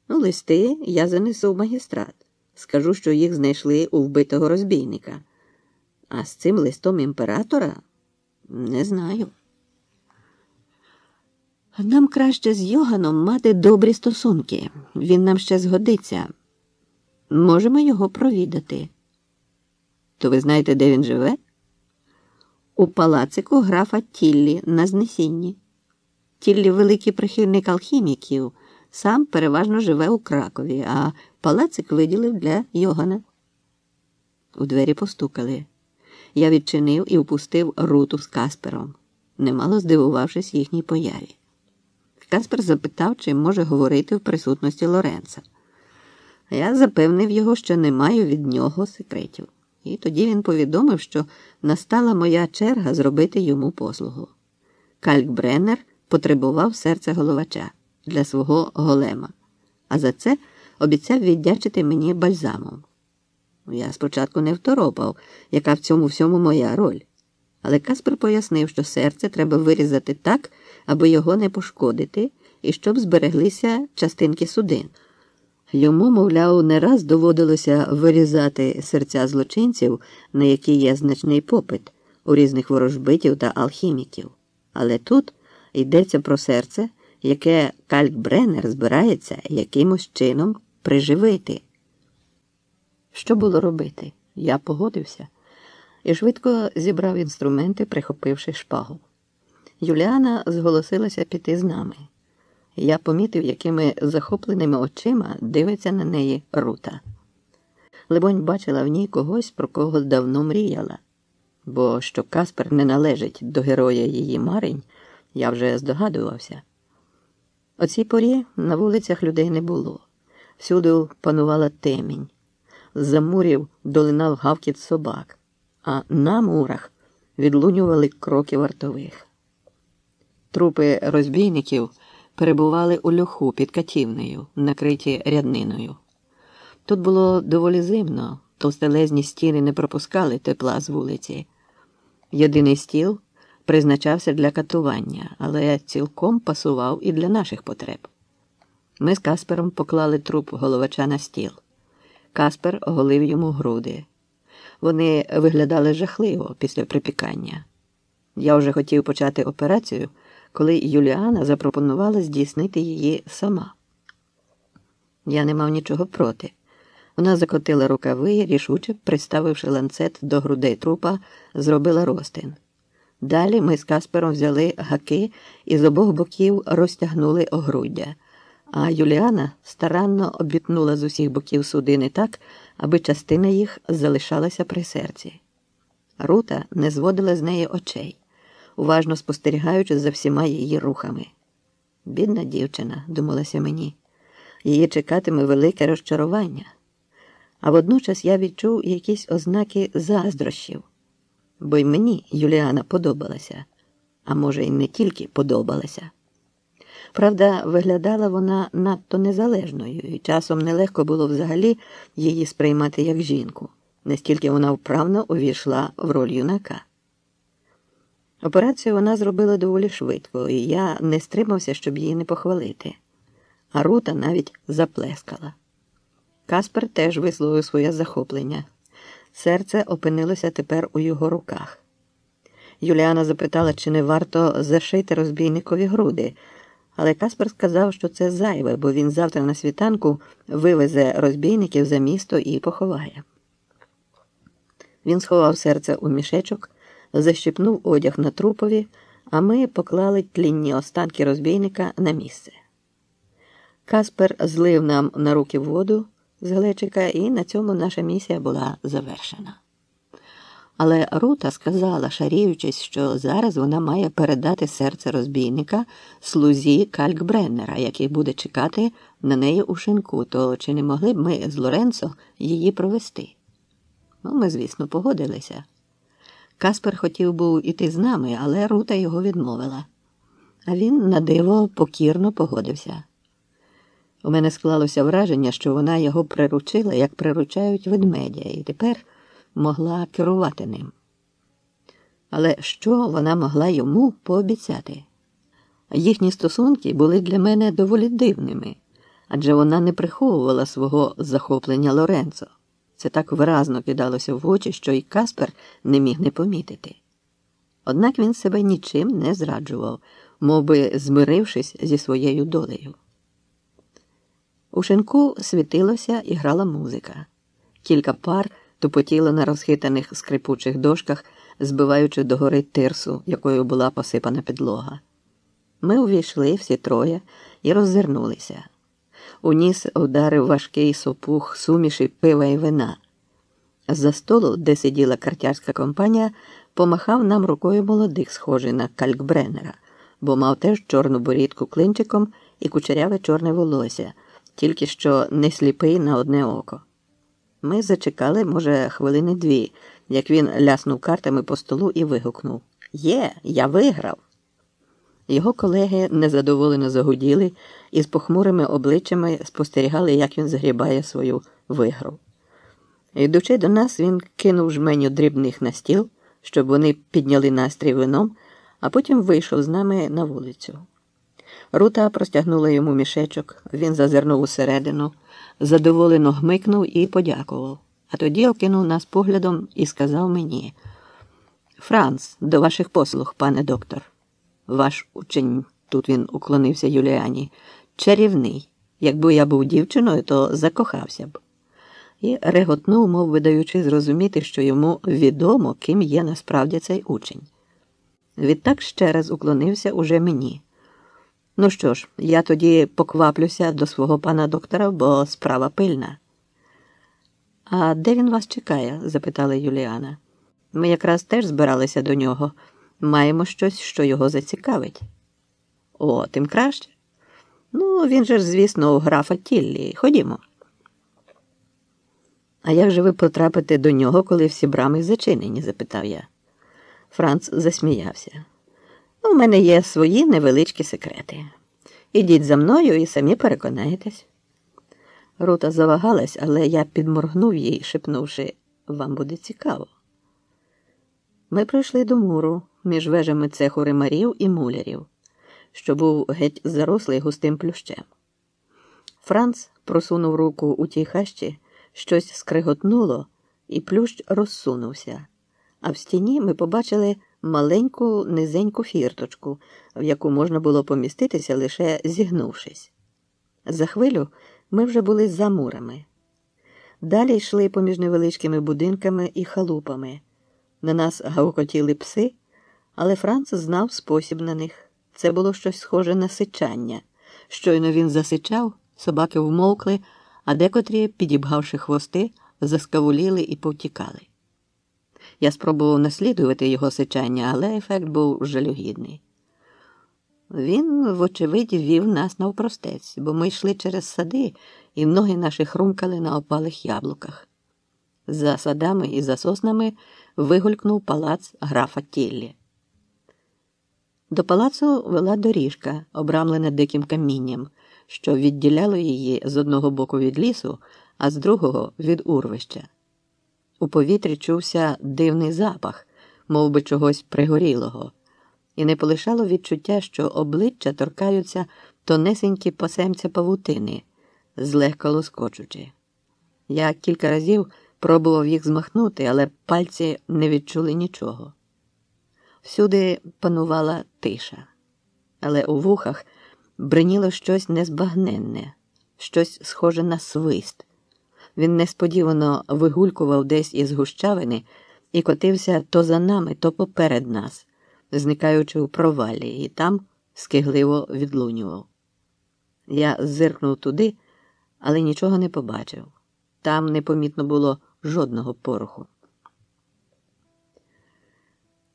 Ну, листи я занесу в магістрат. Скажу, що їх знайшли у вбитого розбійника. А з цим листом імператора не знаю. Нам краще з Йоганом мати добрі стосунки. Він нам ще згодиться. Можемо його провідати. То ви знаєте, де він живе? У палацику графа Тіллі на Знесінні. Тіллі – великий прихильник алхіміків. Сам переважно живе у Кракові, а палацик виділив для Йогана. У двері постукали. Я відчинив і впустив Руту з Каспером, немало здивувавшись їхній появі. Каспер запитав, чи може говорити в присутності Лоренца. Я запевнив його, що не маю від нього секретів. І тоді він повідомив, що настала моя черга зробити йому послугу. Калькбреннер потребував серця головача для свого голема, а за це обіцяв віддячити мені бальзамом. Я спочатку не второпав, яка в цьому всьому моя роль. Але Каспер пояснив, що серце треба вирізати так, аби його не пошкодити і щоб збереглися частинки судин. Йому, мовляв, не раз доводилося вирізати серця злочинців, на які є значний попит у різних ворожбитів та алхіміків. Але тут йдеться про серце, яке Кальк-Бреннер збирається якимось чином приживити. Що було робити? Я погодився і швидко зібрав інструменти, прихопивши шпагу. Юліана зголосилася піти з нами. Я помітив, якими захопленими очима дивиться на неї Рута. Либонь, бачила в ній когось, про кого давно мріяла. Бо що Каспер не належить до героя її марень, я вже здогадувався. О цій порі на вулицях людей не було. Всюди панувала темінь. З-за мурів долинав гавкіт собак, а на мурах відлунювали кроки вартових. Трупи розбійників перебували у льоху під катівнею, накриті рядниною. Тут було доволі зимно, товстелезні стіни не пропускали тепла з вулиці. Єдиний стіл призначався для катування, але цілком пасував і для наших потреб. Ми з Каспером поклали труп головача на стіл. Каспер оголив йому груди. Вони виглядали жахливо після припікання. Я вже хотів почати операцію, коли Юліана запропонувала здійснити її сама. Я не мав нічого проти. Вона закотила рукави і, рішуче, приставивши ланцет до грудей трупа, зробила розтин. Далі ми з Каспером взяли гаки і з обох боків розтягнули огруддя, а Юліана старанно обітнула з усіх боків судини так, аби частина їх залишалася при серці. Рута не зводила з неї очей, уважно спостерігаючи за всіма її рухами. Бідна дівчина, думалося мені, її чекатиме велике розчарування. А водночас я відчув якісь ознаки заздрощів, бо й мені Юліана подобалася, а може й не тільки подобалася. Правда, виглядала вона надто незалежною, і часом нелегко було взагалі її сприймати як жінку, настільки вона вправно увійшла в роль юнака. Операцію вона зробила доволі швидко, і я не стримався, щоб її не похвалити. А Рута навіть заплескала. Каспер теж висловив своє захоплення. Серце опинилося тепер у його руках. Юліана запитала, чи не варто зашити розбійникові груди, але Каспер сказав, що це зайве, бо він завтра на світанку вивезе розбійників за місто і поховає. Він сховав серце у мішечок, защипнув одяг на трупові, а ми поклали тлінні останки розбійника на місце. Каспер злив нам на руки воду з глечика, і на цьому наша місія була завершена. Але Рута сказала, шаріючись, що зараз вона має передати серце розбійника слузі Кальк-Бреннера, який буде чекати на неї у шинку, то чи не могли б ми з Лоренцо її провести? Ну, ми, звісно, погодилися. Каспер хотів був іти з нами, але Рута його відмовила. А він, на диво, покірно погодився. У мене склалося враження, що вона його приручила, як приручають ведмедя, і тепер могла керувати ним. Але що вона могла йому пообіцяти? Їхні стосунки були для мене доволі дивними, адже вона не приховувала свого захоплення Лоренцо. Це так виразно кидалося в очі, що і Каспер не міг не помітити. Однак він себе нічим не зраджував, мов би змирившись зі своєю долею. У шинку світилося і грала музика. Кілька пар тупотіло на розхитаних скрипучих дошках, збиваючи догори тирсу, якою була посипана підлога. Ми увійшли всі троє і роззирнулися. У ніс вдарив важкий сопух суміші пива і вина. З-за столу, де сиділа картярська компанія, помахав нам рукою молодик, схожий на Кальк-Бреннера, бо мав теж чорну борідку клинчиком і кучеряве чорне волосся, тільки що не сліпий на одне око. Ми зачекали, може, хвилини дві, як він ляснув картами по столу і вигукнув: «Є, я виграв!» Його колеги незадоволено загуділи і з похмурими обличчями спостерігали, як він згрібає свою вигру. Йдучи до нас, він кинув жменю дрібних на стіл, щоб вони підняли настрій вином, а потім вийшов з нами на вулицю. Рута простягнула йому мішечок, він зазирнув усередину, задоволено гмикнув і подякував. А тоді окинув нас поглядом і сказав мені: «Франц, до ваших послуг, пане доктор. Ваш учень», тут він уклонився Юліані, «чарівний. Якби я був дівчиною, то закохався б». І реготнув, мов би даючи зрозуміти, що йому відомо, ким є насправді цей учень. Відтак ще раз уклонився уже мені. «Ну що ж, я тоді покваплюся до свого пана доктора, бо справа пильна». «А де він вас чекає?» – запитала Юліана. «Ми якраз теж збиралися до нього. Маємо щось, що його зацікавить». «О, тим краще. Ну, він же ж, звісно, у графа Тіллі. Ходімо». «А як же ви потрапите до нього, коли всі брами зачинені?» – запитав я. Франц засміявся. «У мене є свої невеличкі секрети. Ідіть за мною і самі переконаєтесь». Рута завагалась, але я підморгнув їй, шепнувши: «Вам буде цікаво». Ми прийшли до муру між вежами цеху римарів і мулярів, що був геть зарослий густим плющем. Франц просунув руку у тій хащі, щось скриготнуло, і плющ розсунувся, а в стіні ми побачили маленьку низеньку фірточку, в яку можна було поміститися, лише зігнувшись. За хвилю ми вже були за мурами. Далі йшли поміж невеличкими будинками і халупами. На нас гавкотіли пси, але Франц знав спосіб на них. Це було щось схоже на сичання. Щойно він засичав, собаки вмовкли, а декотрі, підібгавши хвости, заскавуліли і повтікали. Я спробував наслідувати його сичання, але ефект був жалюгідний. Він, вочевидь, вів нас навпростець, бо ми йшли через сади, і ноги наші хрумкали на опалих яблуках. За садами і за соснами вигулькнув палац графа Тіллі. До палацу вела доріжка, обрамлена диким камінням, що відділяло її з одного боку від лісу, а з другого – від урвища. У повітрі чувся дивний запах, мов би чогось пригорілого, і не полишало відчуття, що обличчя торкаються тонесенькі пасемця павутини, злегка лоскочучи. Я кілька разів пробував їх змахнути, але пальці не відчули нічого. Всюди панувала тиша, але у вухах бриніло щось незбагненне, щось схоже на свист. Він несподівано вигулькував десь із гущавини і котився то за нами, то поперед нас, зникаючи у провалі, і там скигливо відлунював. Я зиркнув туди, але нічого не побачив. Там не помітно було жодного пороху.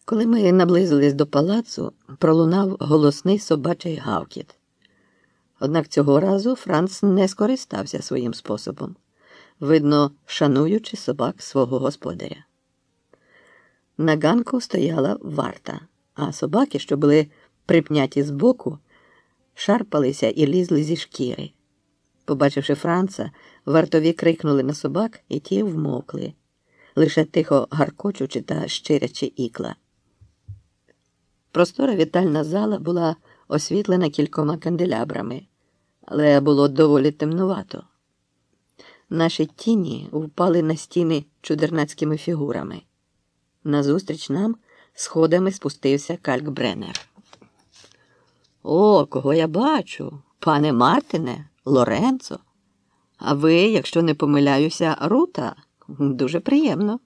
Коли ми наблизились до палацу, пролунав голосний собачий гавкіт. Однак цього разу Франц не скористався своїм способом, видно, шануючи собак свого господаря. На ганку стояла варта, а собаки, що були припняті збоку, шарпалися і лізли зі шкіри. Побачивши Франца, вартові крикнули на собак, і ті вмовкли, лише тихо гаркочучи та щирячи ікла. Простора вітальна зала була освітлена кількома канделябрами, але було доволі темнувато. Наші тіні впали на стіни чудернацькими фігурами. Назустріч нам сходами спустився Калькбреннер. «О, кого я бачу! Пане Мартине, Лоренцо! А ви, якщо не помиляюся, Рута? Дуже приємно.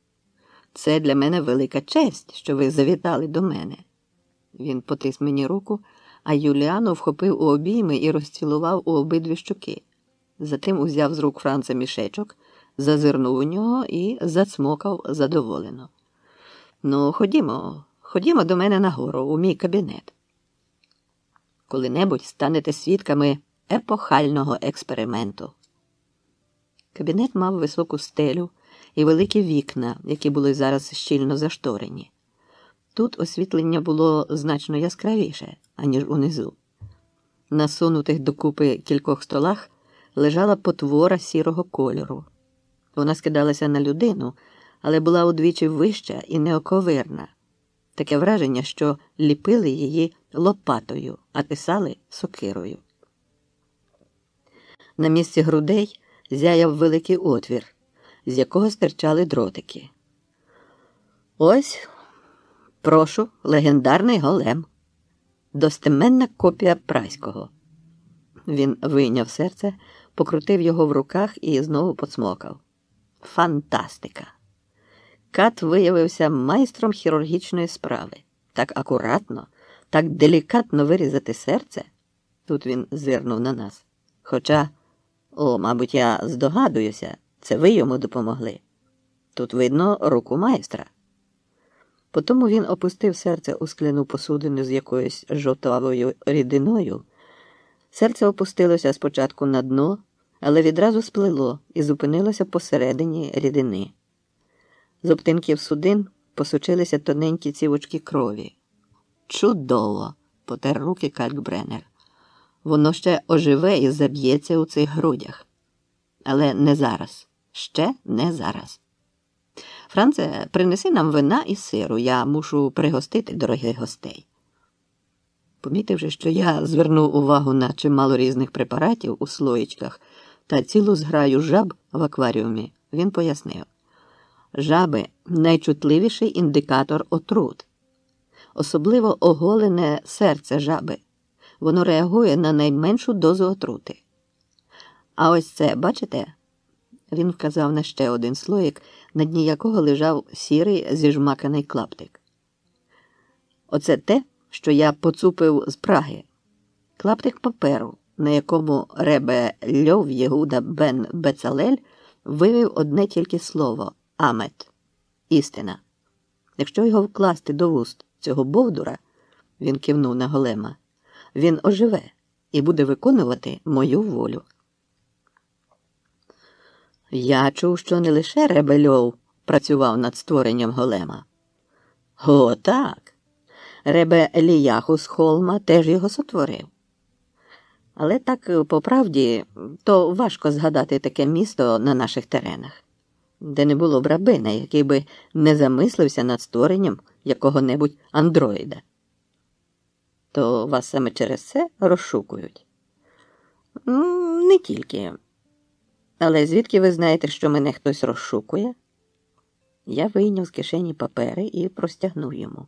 Це для мене велика честь, що ви завітали до мене». Він потис мені руку, а Юліану вхопив у обійми і розцілував у обидві щоки. Затим узяв з рук Франца мішечок, зазирнув у нього і зацмокав задоволено. «Ну, ходімо до мене нагору, у мій кабінет. Коли-небудь станете свідками епохального експерименту». Кабінет мав високу стелю і великі вікна, які були зараз щільно зашторені. Тут освітлення було значно яскравіше, аніж унизу. На сунутих докупи кількох столах лежала потвора сірого кольору. Вона скидалася на людину, але була удвічі вища і неоковирна. Таке враження, що ліпили її лопатою, а тисали сокирою. На місці грудей зяяв великий отвір, з якого стирчали дротики. Ось, прошу, легендарний голем. Достеменна копія Праського. Він вийняв серце, покрутив його в руках і знову поцмокав. Фантастика! Кат виявився майстром хірургічної справи. Так акуратно, так делікатно вирізати серце. Тут він зирнув на нас. Хоча, мабуть, я здогадуюся, це ви йому допомогли. Тут видно руку майстра. Потому він опустив серце у скляну посудину з якоюсь жовтавою рідиною. Серце опустилося спочатку на дно, але відразу сплило і зупинилося посередині рідини. З обтинків судин посочилися тоненькі цівочки крові. Чудово! Потер руки Калькбреннер. Воно ще оживе і заб'ється у цих грудях. Але не зараз. Ще не зараз. Франце, принеси нам вина і сиру. Я мушу пригостити дорогих гостей. Помітивши, що я звернув увагу на чимало різних препаратів у слоїчках та цілу зграю жаб в акваріумі, він пояснив. Жаби – найчутливіший індикатор отрут. Особливо оголене серце жаби. Воно реагує на найменшу дозу отрути. А ось це, бачите? Він вказав на ще один слоїк, на дні якого лежав сірий зіжмаканий клаптик. Оце те, що я поцупив з Праги. Клаптик паперу, на якому Ребе Льов Єгуда бен Бецалель вивів одне тільки слово – амет. Істина. Якщо його вкласти до вуст цього бовдура, він кивнув на голема, він оживе і буде виконувати мою волю. Я чув, що не лише Ребе Льов працював над створенням голема. О, так. Ребе Еліяху з Холма теж його сотворив. Але так, по правді, то важко згадати таке місто на наших теренах, де не було б рабина, який би не замислився над створенням якого-небудь андроїда. То вас саме через це розшукують? Не тільки. Але звідки ви знаєте, що мене хтось розшукує? Я вийняв з кишені папери і простягнув йому.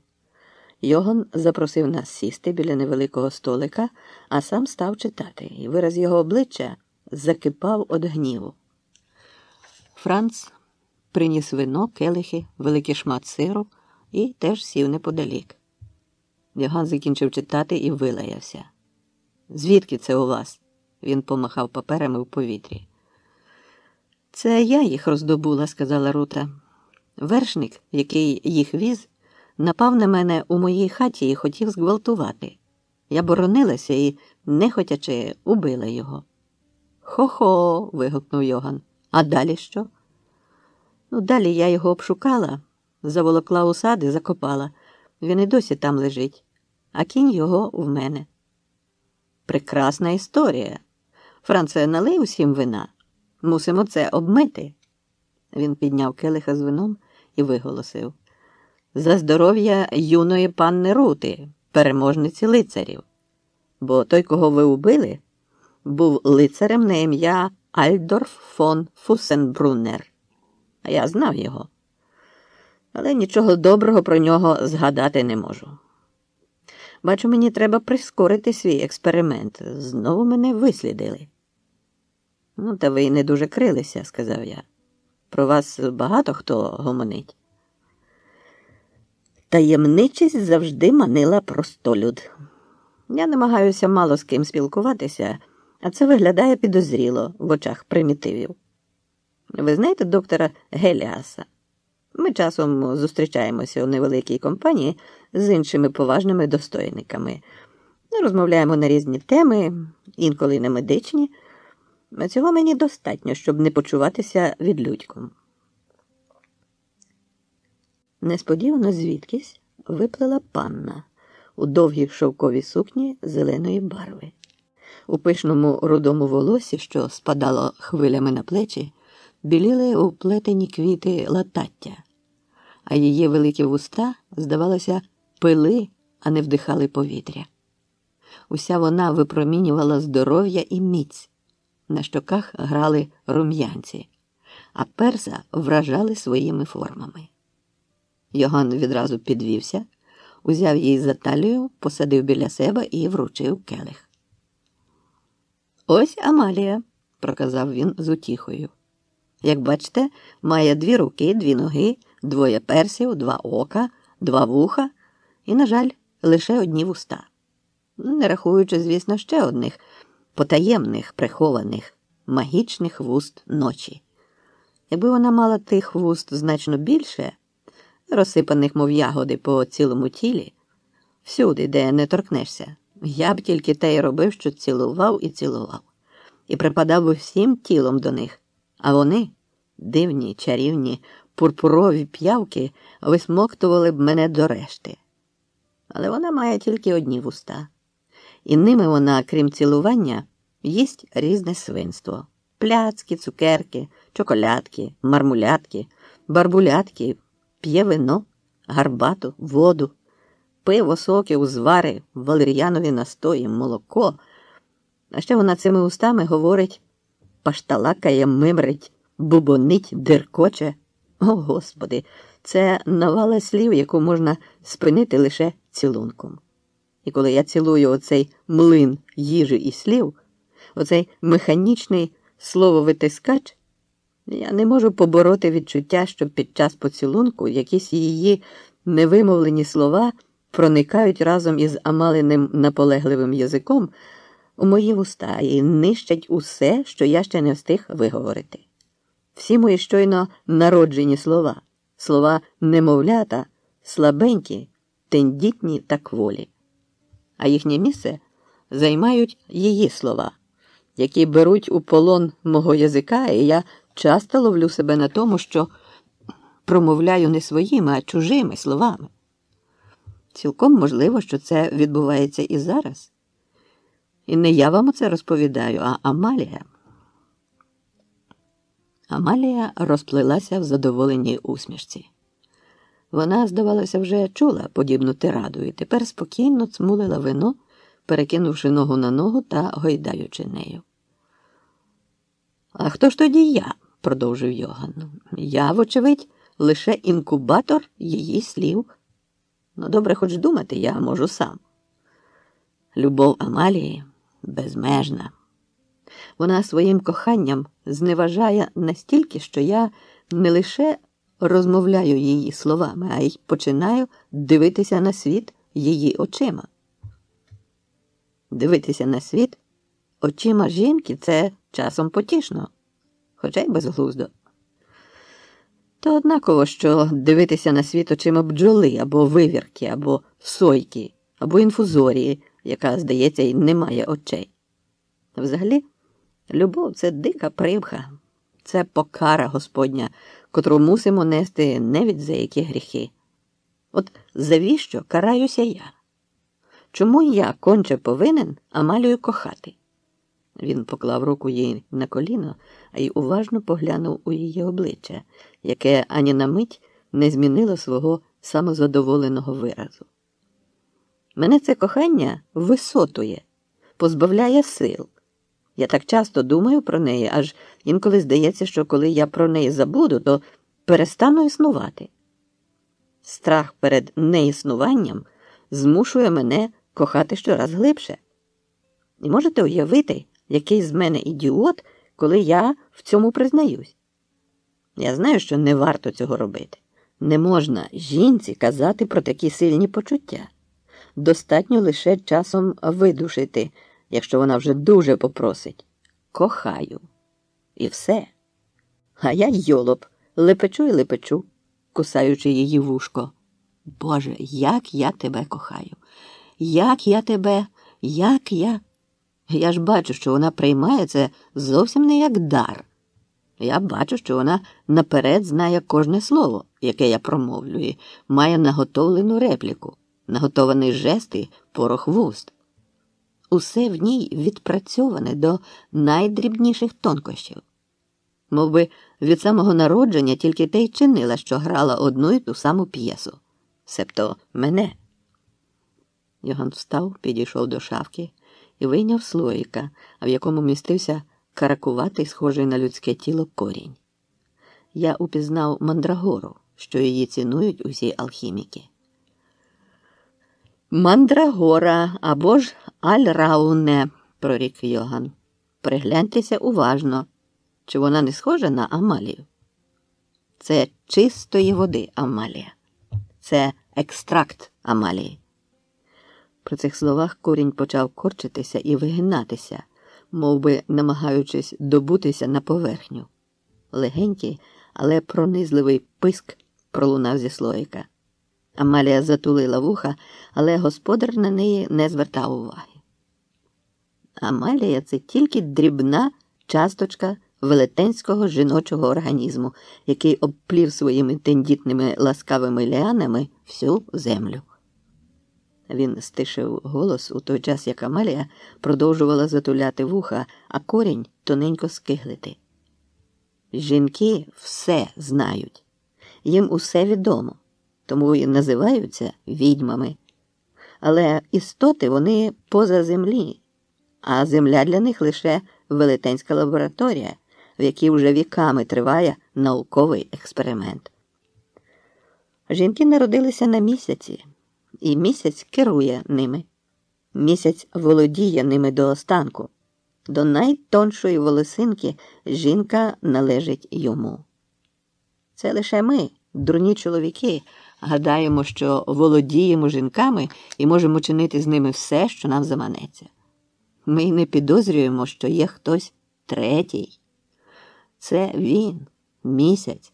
Йоган запросив нас сісти біля невеликого столика, а сам став читати, і вираз його обличчя закипав від гніву. Франц приніс вино, келихи, великий шмат сиру і теж сів неподалік. Йоган закінчив читати і вилаявся. «Звідки це у вас?» Він помахав паперами в повітрі. «Це я їх роздобула», – сказала Рута. «Вершник, який їх віз, напав на мене у моїй хаті і хотів зґвалтувати. Я боронилася і, нехотячи, убила його». «Хо-хо!» – вигукнув Йоган. «А далі що?» «Далі я його обшукала, заволокла у сад і закопала. Він і досі там лежить, а кінь його в мене». «Прекрасна історія. Франце, налий усім вина. Мусимо це обмити». Він підняв келиха з вином і виголосив. «За здоров'я юної панни Рути, переможниці лицарів. Бо той, кого ви убили, був лицарем на ім'я Альдорф фон Фусенбруннер. А я знав його. Але нічого доброго про нього згадати не можу. Бачу, мені треба прискорити свій експеримент. Знову мене вислідили». «Та ви не дуже крилися», – сказав я. «Про вас багато хто гомонить». Таємничість завжди манила простолюд. Я намагаюся мало з ким спілкуватися, а це виглядає підозріло в очах примітивів. Ви знаєте доктора Геліаса? Ми часом зустрічаємося у невеликій компанії з іншими поважними достойниками. Розмовляємо на різні теми, інколи на медичні. Цього мені достатньо, щоб не почуватися відлюдьком. Несподівано звідкись виплила панна у довгій шовковій сукні зеленої барви. У пишному рудому волосі, що спадало хвилями на плечі, біліли уплетені квіти латаття, а її великі вуста, здавалося, пили, а не вдихали повітря. Уся вона випромінювала здоров'я і міць. На щоках грали рум'янці, а перса вражали своїми формами. Йоган відразу підвівся, узяв її за талію, посадив біля себе і вручив келих. «Ось Амалія», – проказав він з утіхою. «Як бачите, має 2 руки, 2 ноги, 2 персів, 2 ока, 2 вуха і, на жаль, лише 1 вуста. Не рахуючи, звісно, ще одних потаємних, прихованих, магічних вуст ночі. Якби вона мала тих вуст значно більше, розсипаних, мов ягоди, по цілому тілі, всюди, де не торкнешся, я б тільки те й робив, що цілував і цілував, і припадав би всім тілом до них, а вони, дивні, чарівні, пурпурові п'явки, висмоктували б мене до решти. Але вона має тільки 1 вуста, і ними вона, крім цілування, їсть різне свинство. Пляцки, цукерки, чоколядки, мармулятки, барбулятки, п'є вино, гарбату, воду, пиво, соки, узвари, валер'янові настої, молоко. А ще вона цими устами говорить, пашталакає, мимрить, бубонить, диркоче. О, Господи, це навала слів, яку можна спинити лише цілунком. І коли я цілую оцей млин їжі і слів, оцей механічний слововитискач, я не можу побороти відчуття, що під час поцілунку якісь її невимовлені слова проникають разом із Амалиним наполегливим язиком у мої вуста і нищать усе, що я ще не встиг виговорити. Всі мої щойно народжені слова, слова немовлята, слабенькі, тендітні та кволі. А їхнє місце займають її слова, які беруть у полон мого язика, і я часто ловлю себе на тому, що промовляю не своїми, а чужими словами. Цілком можливо, що це відбувається і зараз. І не я вам це розповідаю, а Амалія. Амалія розплилася в задоволеній усмішці. Вона, здавалося, вже чула подібну тираду і тепер спокійно цмулила вино, перекинувши ногу на ногу та гойдаючи нею. «А хто ж тоді я?» – продовжив Йоган. «Я, вочевидь, лише інкубатор її слів. Ну, добре, хоч думати я можу сам. Любов Амалії безмежна. Вона своїм коханням зневажає настільки, що я не лише розмовляю її словами, а й починаю дивитися на світ її очима. Дивитися на світ очима жінки – це часом потішно, хоча й безглуздо. То однаково, що дивитися на світ очима бджоли, або вивірки, або сойки, або інфузорії, яка, здається, й не має очей. Взагалі, любов – це дика примха, це покара Господня, котру мусимо нести не від за які гріхи. От завіщо караюся я? Чому я конче повинен Амалію кохати? Він поклав руку їй на коліно, а й уважно поглянув у її обличчя, яке ані на мить не змінило свого самозадоволеного виразу. Мене це кохання висотує, позбавляє сил. Я так часто думаю про неї, аж інколи здається, що коли я про неї забуду, то перестану існувати. Страх перед неіснуванням змушує мене кохати щораз глибше. І можете уявити, який з мене ідіот, коли я в цьому признаюсь. Я знаю, що не варто цього робити. Не можна жінці казати про такі сильні почуття. Достатньо лише часом видушити, якщо вона вже дуже попросить. Кохаю. І все. А я йолоп, лепечу і лепечу, кусаючи її вушко. Боже, як я тебе кохаю. Як я тебе, як я... Я ж бачу, що вона приймає це зовсім не як дар. Я бачу, що вона наперед знає кожне слово, яке я промовлю, і має наготовлену репліку, наготований жест і порох вуст. Усе в ній відпрацьоване до найдрібніших тонкощів. Мовби від самого народження тільки те й чинила, що грала одну й ту саму п'єсу, себто мене. Йоган встав, підійшов до шафки і вийняв слоїка, в якому містився каракуватий, схожий на людське тіло, корінь. Я упізнав мандрагору, що її цінують усі алхіміки. «Мандрагора або ж альрауне», – прорік Йоган. «Пригляньтеся уважно, чи вона не схожа на Амалію?» «Це чистої води Амалія. Це екстракт Амалії». При цих словах корінь почав корчитися і вигинатися, мов би намагаючись добутися на поверхню. Легенький, але пронизливий писк пролунав зі слоїка. Амалія затулила вуха, але господар на неї не звертав уваги. Амалія – це тільки дрібна часточка велетенського жіночого організму, який обплів своїми тендітними ласкавими ліанами всю землю. Він стишив голос у той час, як Амалія продовжувала затуляти вуха, а корінь тоненько скиглити. Жінки все знають, їм усе відомо, тому і називаються відьмами. Але істоти вони поза землі, а земля для них лише велетенська лабораторія, в якій вже віками триває науковий експеримент. Жінки народилися на місяці, і місяць керує ними. Місяць володіє ними до останку. До найтоншої волосинки жінка належить йому. Це лише ми, дурні чоловіки, гадаємо, що володіємо жінками і можемо чинити з ними все, що нам заманеться. Ми й не підозрюємо, що є хтось третій. Це він, місяць.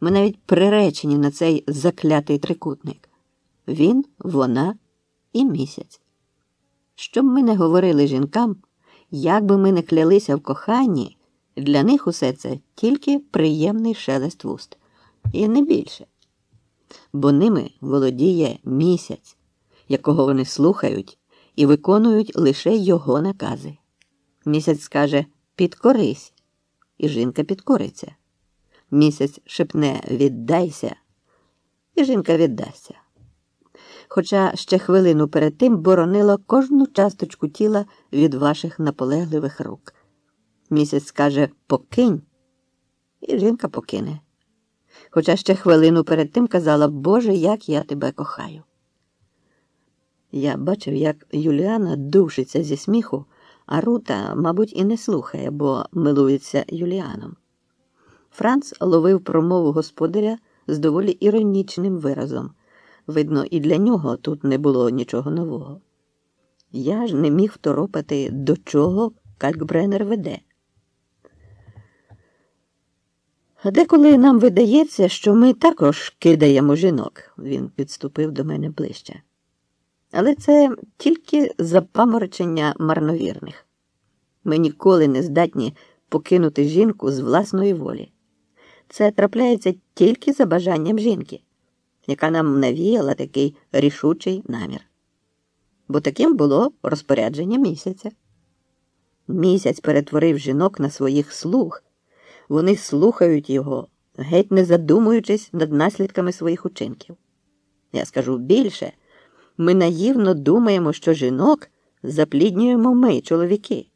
Ми навіть приречені на цей заклятий трикутник. Він, вона і місяць. Щоб ми не говорили жінкам, як би ми не клялися в коханні, для них усе це тільки приємний шелест вуст. І не більше. Бо ними володіє місяць, якого вони слухають і виконують лише його накази. Місяць скаже «підкорись», і жінка підкориться. Місяць шепне «віддайся», і жінка віддасться. Хоча ще хвилину перед тим боронила кожну часточку тіла від ваших наполегливих рук. Місяць скаже «покинь», і жінка покине. Хоча ще хвилину перед тим казала «Боже, як я тебе кохаю». Я бачив, як Юліана душиться зі сміху, а Рута, мабуть, і не слухає, бо милується Юліаном. Франц ловив промову господаря з доволі іронічним виразом. Видно, і для нього тут не було нічого нового. Я ж не міг второпати, до чого Калькбреннер веде. Деколи нам видається, що ми також кидаємо жінок. Він підступив до мене ближче. Але це тільки запаморочення марновірних. Ми ніколи не здатні покинути жінку з власної волі. Це трапляється тільки за бажанням жінки, яка нам навіяла такий рішучий намір. Бо таким було розпорядження місяця. Місяць перетворив жінок на своїх слуг. Вони слухають його, геть не задумуючись над наслідками своїх учинків. Я скажу більше, ми наївно думаємо, що жінок запліднюємо ми, чоловіки.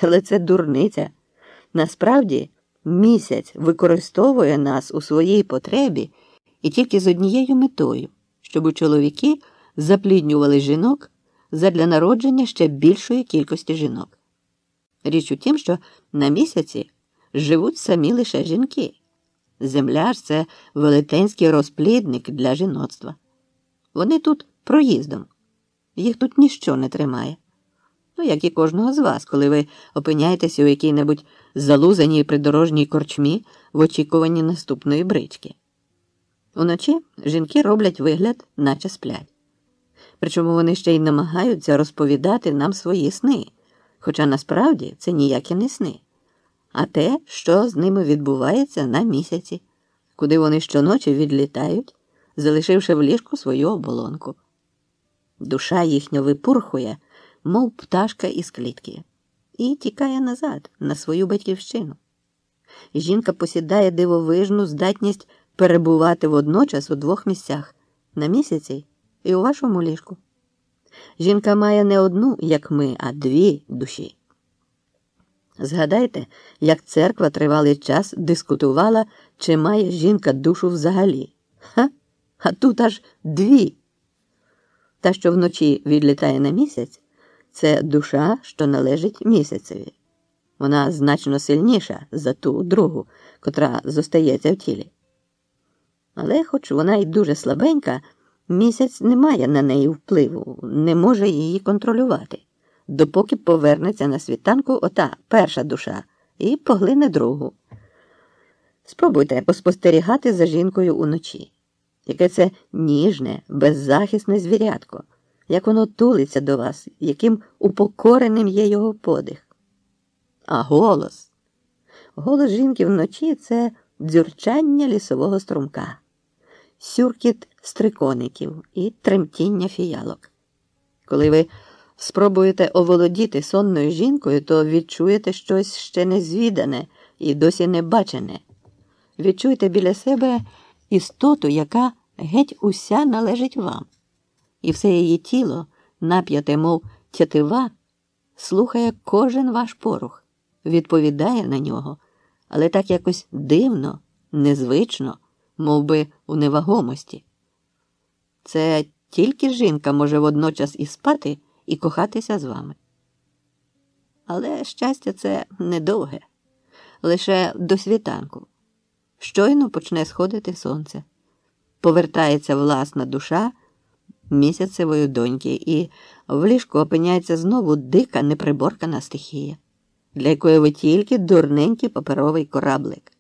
Але це дурниця. Насправді, місяць використовує нас у своїй потребі і тільки з однією метою, щоб чоловіки запліднювали жінок задля народження ще більшої кількості жінок. Річ у тім, що на місяці живуть самі лише жінки. Земля ж – це велетенський розплідник для жіноцтва. Вони тут проїздом. Їх тут ніщо не тримає. Ну, як і кожного з вас, коли ви опиняєтеся у якій-небудь залузаній придорожній корчмі в очікуванні наступної брички. Уночі жінки роблять вигляд, наче сплять. Причому вони ще й намагаються розповідати нам свої сни, хоча насправді це ніякі не сни, а те, що з ними відбувається на місяці, куди вони щоночі відлітають, залишивши в ліжку свою оболонку. Душа їхня випурхує, мов пташка із клітки, і тікає назад, на свою батьківщину. Жінка посідає дивовижну здатність перебувати водночас у двох місцях – на місяці і у вашому ліжку. Жінка має не одну, як ми, а дві душі. Згадайте, як церква тривалий час дискутувала, чи має жінка душу взагалі. Ха? А тут аж дві. Та, що вночі відлітає на місяць, це душа, що належить місяцеві. Вона значно сильніша за ту другу, котра зостається в тілі. Але, хоч вона й дуже слабенька, місяць не має на неї впливу, не може її контролювати, допоки повернеться на світанку ота перша душа і поглине другу. Спробуйте поспостерігати за жінкою уночі. Яке це ніжне, беззахисне звірятко, як воно тулиться до вас, яким упокореним є його подих. А голос? Голос жінки вночі – це дзюрчання лісового струмка, сюркіт стрикоників і тремтіння фіялок. Коли ви спробуєте оволодіти сонною жінкою, то відчуєте щось ще незвідане і досі не бачене. Відчуйте біля себе істоту, яка геть уся належить вам. І все її тіло, нап'яте, мов тятива, слухає кожен ваш порух, відповідає на нього, але так якось дивно, незвично, мов би у невагомості. Це тільки жінка може водночас і спати, і кохатися з вами. Але щастя це недовге, лише до світанку. Щойно почне сходити сонце. Повертається власна душа місяцевої доньки, і в ліжку опиняється знову дика, неприборкана стихія, для якої ви тільки дурненький паперовий кораблик.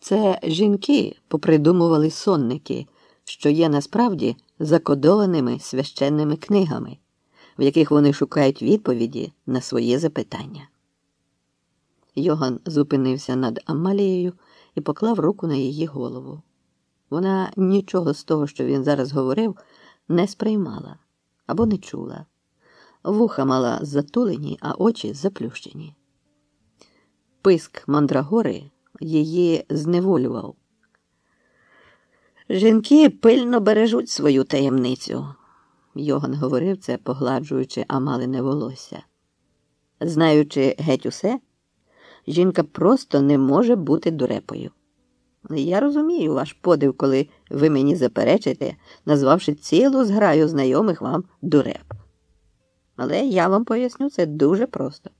Це жінки попридумували сонники, що є насправді закодованими священними книгами, в яких вони шукають відповіді на свої запитання. Йоган зупинився над Амалією і поклав руку на її голову. Вона нічого з того, що він зараз говорив, не сприймала або не чула. Вуха мала затулені, а очі заплющені. Писк мандрагори її зневолював. Жінки пильно бережуть свою таємницю. Йоган говорив це, погладжуючи Амалине волосся. Знаючи геть усе, жінка просто не може бути дурепою. Я розумію ваш подив, коли ви мені заперечите, назвавши цілу зграю знайомих вам дуреп. Але я вам поясню це дуже просто.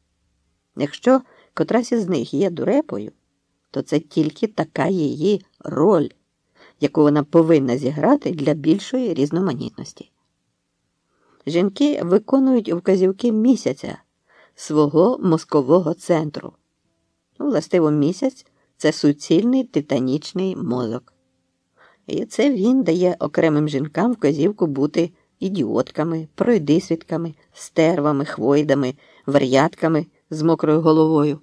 Якщо котрась із них є дурепою, то це тільки така її роль, яку вона повинна зіграти для більшої різноманітності. Жінки виконують вказівки місяця, свого мозкового центру. Властиво, місяць – це суцільний титанічний мозок. І це він дає окремим жінкам вказівку бути ідіотками, пройдисвітками, стервами, хвойдами, вар'ятками з мокрою головою,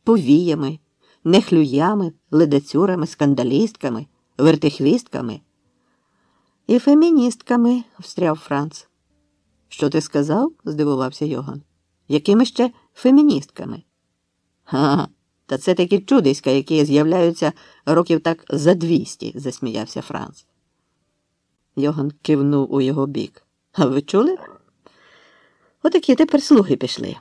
повіями, нехлюями, ледацюрами, скандалістками, вертихвістками і феміністками, встряв Франц. Що ти сказав? Здивувався Йоган. Якими ще феміністками? Ха, та це такі чудиська, які з'являються років так за 200, засміявся Франц. Йоган кивнув у його бік. А ви чули? Отакі тепер слухи пішли.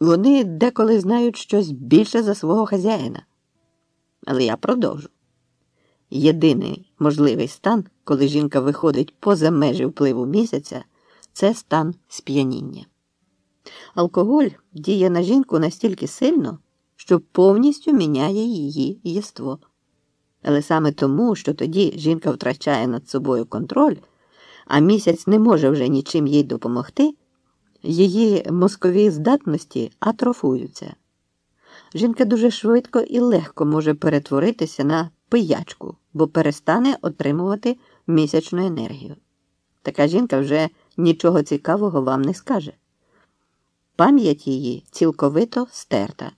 Вони деколи знають щось більше за свого хазяїна. Але я продовжу. Єдиний можливий стан, коли жінка виходить поза межі впливу місяця, це стан сп'яніння. Алкоголь діє на жінку настільки сильно, що повністю міняє її єство. Але саме тому, що тоді жінка втрачає над собою контроль, а місяць не може вже нічим їй допомогти, її мозкові здатності атрофуються. Жінка дуже швидко і легко може перетворитися на пиячку, бо перестане отримувати місячну енергію. Така жінка вже нічого цікавого вам не скаже. Пам'ять її цілковито стерта.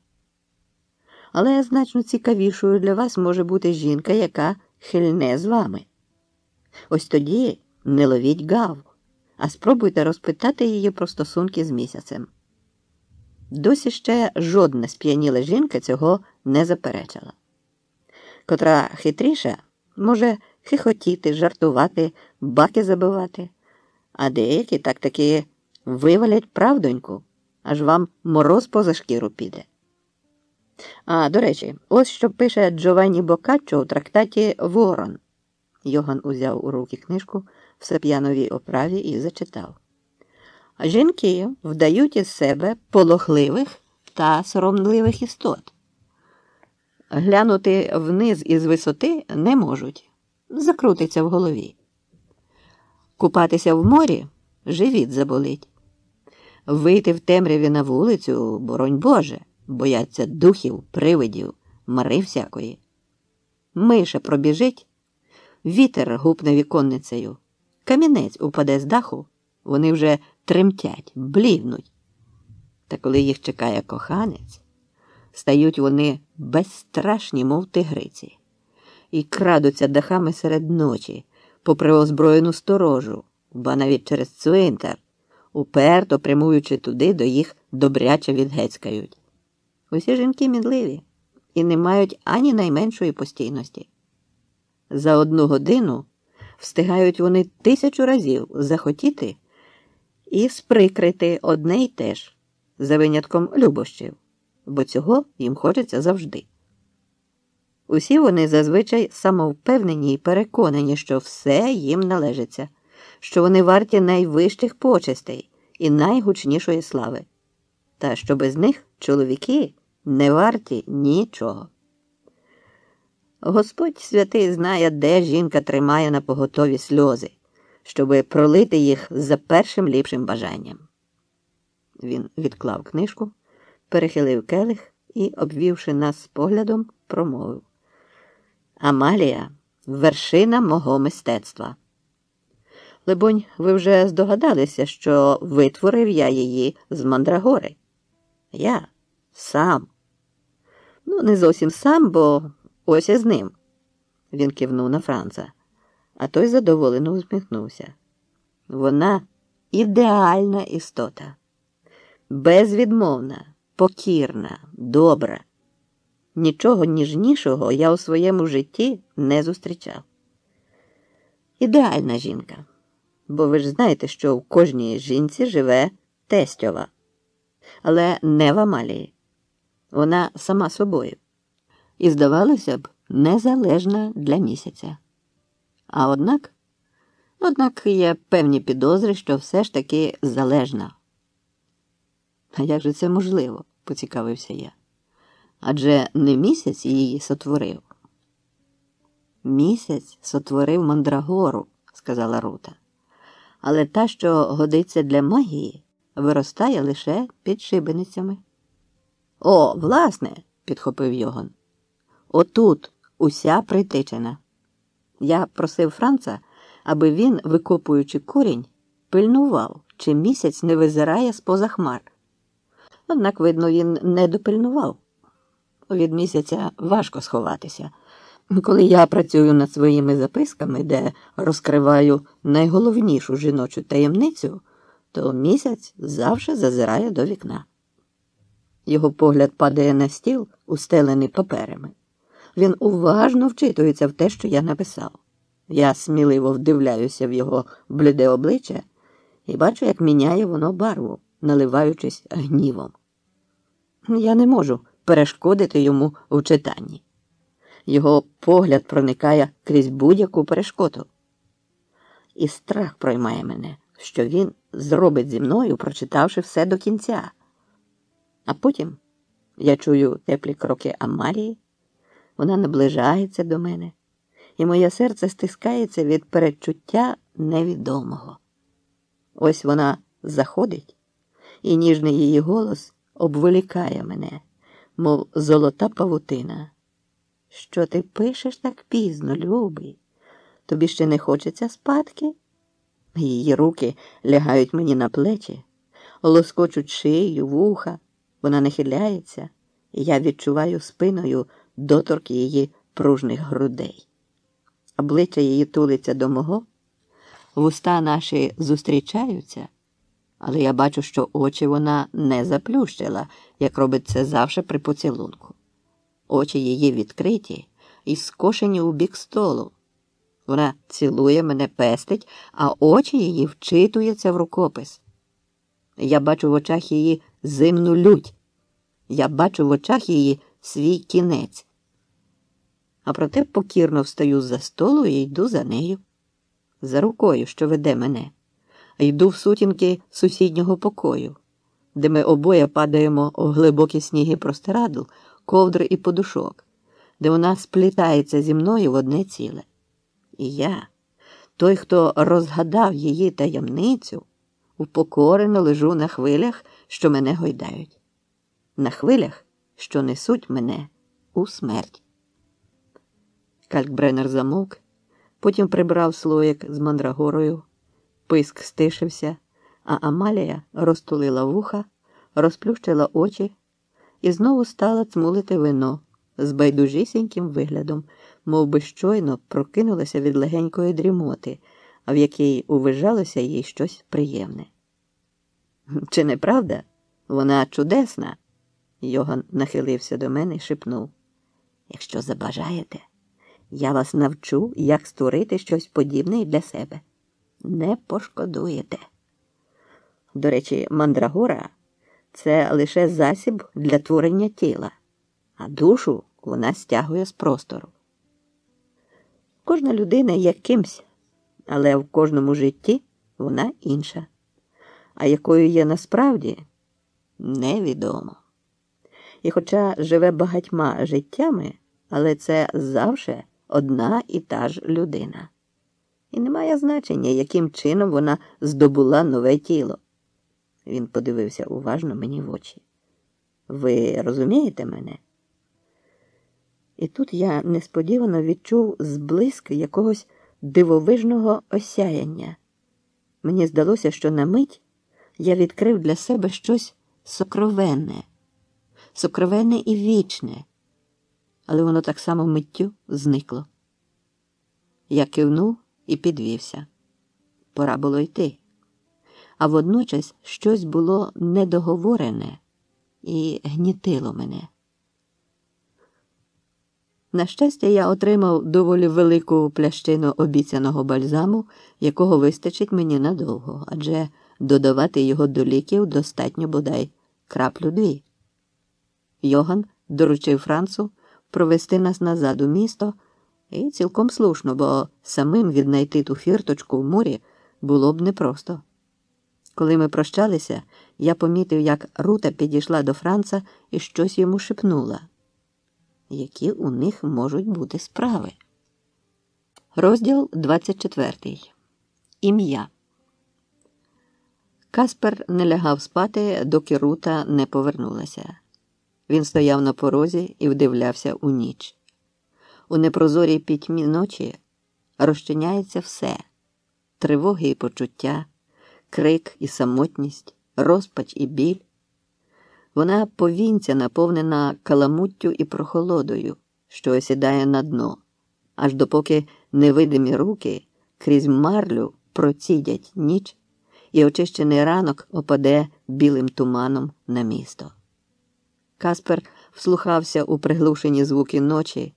Але значно цікавішою для вас може бути жінка, яка хильне з вами. Ось тоді не ловіть гав, а спробуйте розпитати її про стосунки з місяцем. Досі ще жодна сп'яніла жінка цього не заперечила. Котра хитріша може хихотіти, жартувати, баки забивати, а деякі так-таки вивалять правдоньку, аж вам мороз поза шкіру піде. А, до речі, ось що пише Джованні Боккаччо у трактаті «Ворон». Йоган узяв у руки книжку в сап'яновій оправі і зачитав. Жінки вдають із себе полохливих та соромливих істот. Глянути вниз із висоти не можуть, закрутиться в голові. Купатися в морі – живіт заболить. Вийти в темряві на вулицю – боронь Боже, бояться духів, привидів, мари всякої. Миша пробіжить, вітер гупне віконницею, камінець упаде з даху, вони вже тремтять, блівнуть. Та коли їх чекає коханець, стають вони безстрашні, мов тигриці, і крадуться дахами серед ночі, попри озброєну сторожу, ба навіть через цвинтар, уперто прямуючи туди, до їх добряче відгецькають. Усі жінки мідливі і не мають ані найменшої постійності. За 1 годину встигають вони 1000 разів захотіти і сприкрити одне й те ж, за винятком любощів, бо цього їм хочеться завжди. Усі вони зазвичай самовпевнені і переконані, що все їм належиться, що вони варті найвищих почестей і найгучнішої слави, та що без них чоловіки не варті нічого. Господь святий знає, де жінка тримає на поготові сльози, щоби пролити їх за першим ліпшим бажанням. Він відклав книжку, перехилив келих і, обвівши нас поглядом, промовив. Амалія – вершина мого мистецтва. Либонь, ви вже здогадалися, що витворив я її з мандрагори. Я сам. Ну, не зовсім сам, бо ось із ним. Він кивнув на Франца, а той задоволено усміхнувся. Вона ідеальна істота. Безвідмовна, покірна, добра. Нічого ніжнішого я у своєму житті не зустрічав. Ідеальна жінка. Бо ви ж знаєте, що в кожній жінці живе тестьова. Але не в Амалії. Вона сама собою. І, здавалося б, незалежна для місяця. А однак є певні підозри, що все ж таки залежна. А як же це можливо, поцікавився я. Адже не місяць її сотворив. Місяць сотворив мандрагору, сказала Рута. Але та, що годиться для магії, виростає лише під шибеницями. О, власне, підхопив Йоган. Отут уся притичина. Я просив Франца, аби він, викопуючи корінь, пильнував, чи місяць не визирає з-поза хмар. Однак, видно, він не допильнував. Від місяця важко сховатися. Коли я працюю над своїми записками, де розкриваю найголовнішу жіночу таємницю, то місяць завжди зазирає до вікна. Його погляд падає на стіл, устелений паперами. Він уважно вчитується в те, що я написав. Я сміливо вдивляюся в його бліде обличчя і бачу, як міняє воно барву, наливаючись гнівом. Я не можу перешкодити йому в читанні. Його погляд проникає крізь будь-яку перешкоду. І страх проймає мене, що він зробить зі мною, прочитавши все до кінця. А потім я чую теплі кроки Амалії, вона наближається до мене, і моє серце стискається від передчуття невідомого. Ось вона заходить, і ніжний її голос обволікає мене, мов золота павутина. Що ти пишеш так пізно, любий? Тобі ще не хочеться спадки? Її руки лягають мені на плечі, лоскочуть шию, вуха. Вона нахиляється, і я відчуваю спиною доторк її пружних грудей. Обличчя її тулиться до мого, вуста наші зустрічаються, але я бачу, що очі вона не заплющила, як робить це завжди при поцілунку. Очі її відкриті і скошені у бік столу, Вона цілує мене, пестить, а очі її вчитуються в рукопис. Я бачу в очах її зимну лють. Я бачу в очах її свій кінець. А проте покірно встаю з-за столу і йду за нею. За рукою, що веде мене. Йду в сутінки сусіднього покою, де ми обоє падаємо у глибокі сніги простирадл, ковдри і подушок, де вона сплітається зі мною в одне ціле. І я, той, хто розгадав її таємницю, упокорено лежу на хвилях, що мене гойдають. На хвилях, що несуть мене у смерть. Калькбреннер замовк, потім прибрав слоїк з мандрагорою, писк стишився, а Амалія розтулила вуха, розплющила очі і знову стала цмулити вино з байдужісіньким виглядом, мов би щойно прокинулася від легенької дрімоти, а в якій увижалося їй щось приємне. «Чи не правда? Вона чудесна!» Йоган нахилився до мене і шепнув. «Якщо забажаєте, я вас навчу, як створити щось подібне і для себе. Не пошкодуєте. До речі, мандрагора – це лише засіб для творення тіла, а душу вона стягує з простору. Кожна людина є кимсь, але в кожному житті вона інша. А якою є насправді – невідомо. І хоча живе багатьма життями, але це завжди одна і та ж людина. І немає значення, яким чином вона здобула нове тіло. Він подивився уважно мені в очі. Ви розумієте мене? І тут я несподівано відчув зблиск якогось дивовижного осяяння. Мені здалося, що на мить я відкрив для себе щось сокровенне і вічне, але воно так само миттю зникло. Я кивнув і підвівся. Пора було йти. А водночас щось було недоговорене і гнітило мене. На щастя, я отримав доволі велику плящину обіцяного бальзаму, якого вистачить мені надовго, адже додавати його до ліків достатньо бодай краплю-дві. Йоган доручив Францу провести нас назад у місто, і цілком слушно, бо самим віднайти ту фірточку в морі було б непросто. Коли ми прощалися, я помітив, як Рута підійшла до Франца і щось йому шепнула. Які у них можуть бути справи? Розділ 24. Ім'я. Каспер не лягав спати, доки Рута не повернулася. Він стояв на порозі і вдивлявся у ніч. У непрозорій пітьмі ночі розчиняється все – тривоги і почуття, крик і самотність, розпач і біль. Вона повінця наповнена каламуттю і прохолодою, що осідає на дно, аж допоки невидимі руки крізь марлю процідять ніч, і очищений ранок опаде білим туманом на місто. Каспер вслухався у приглушені звуки ночі,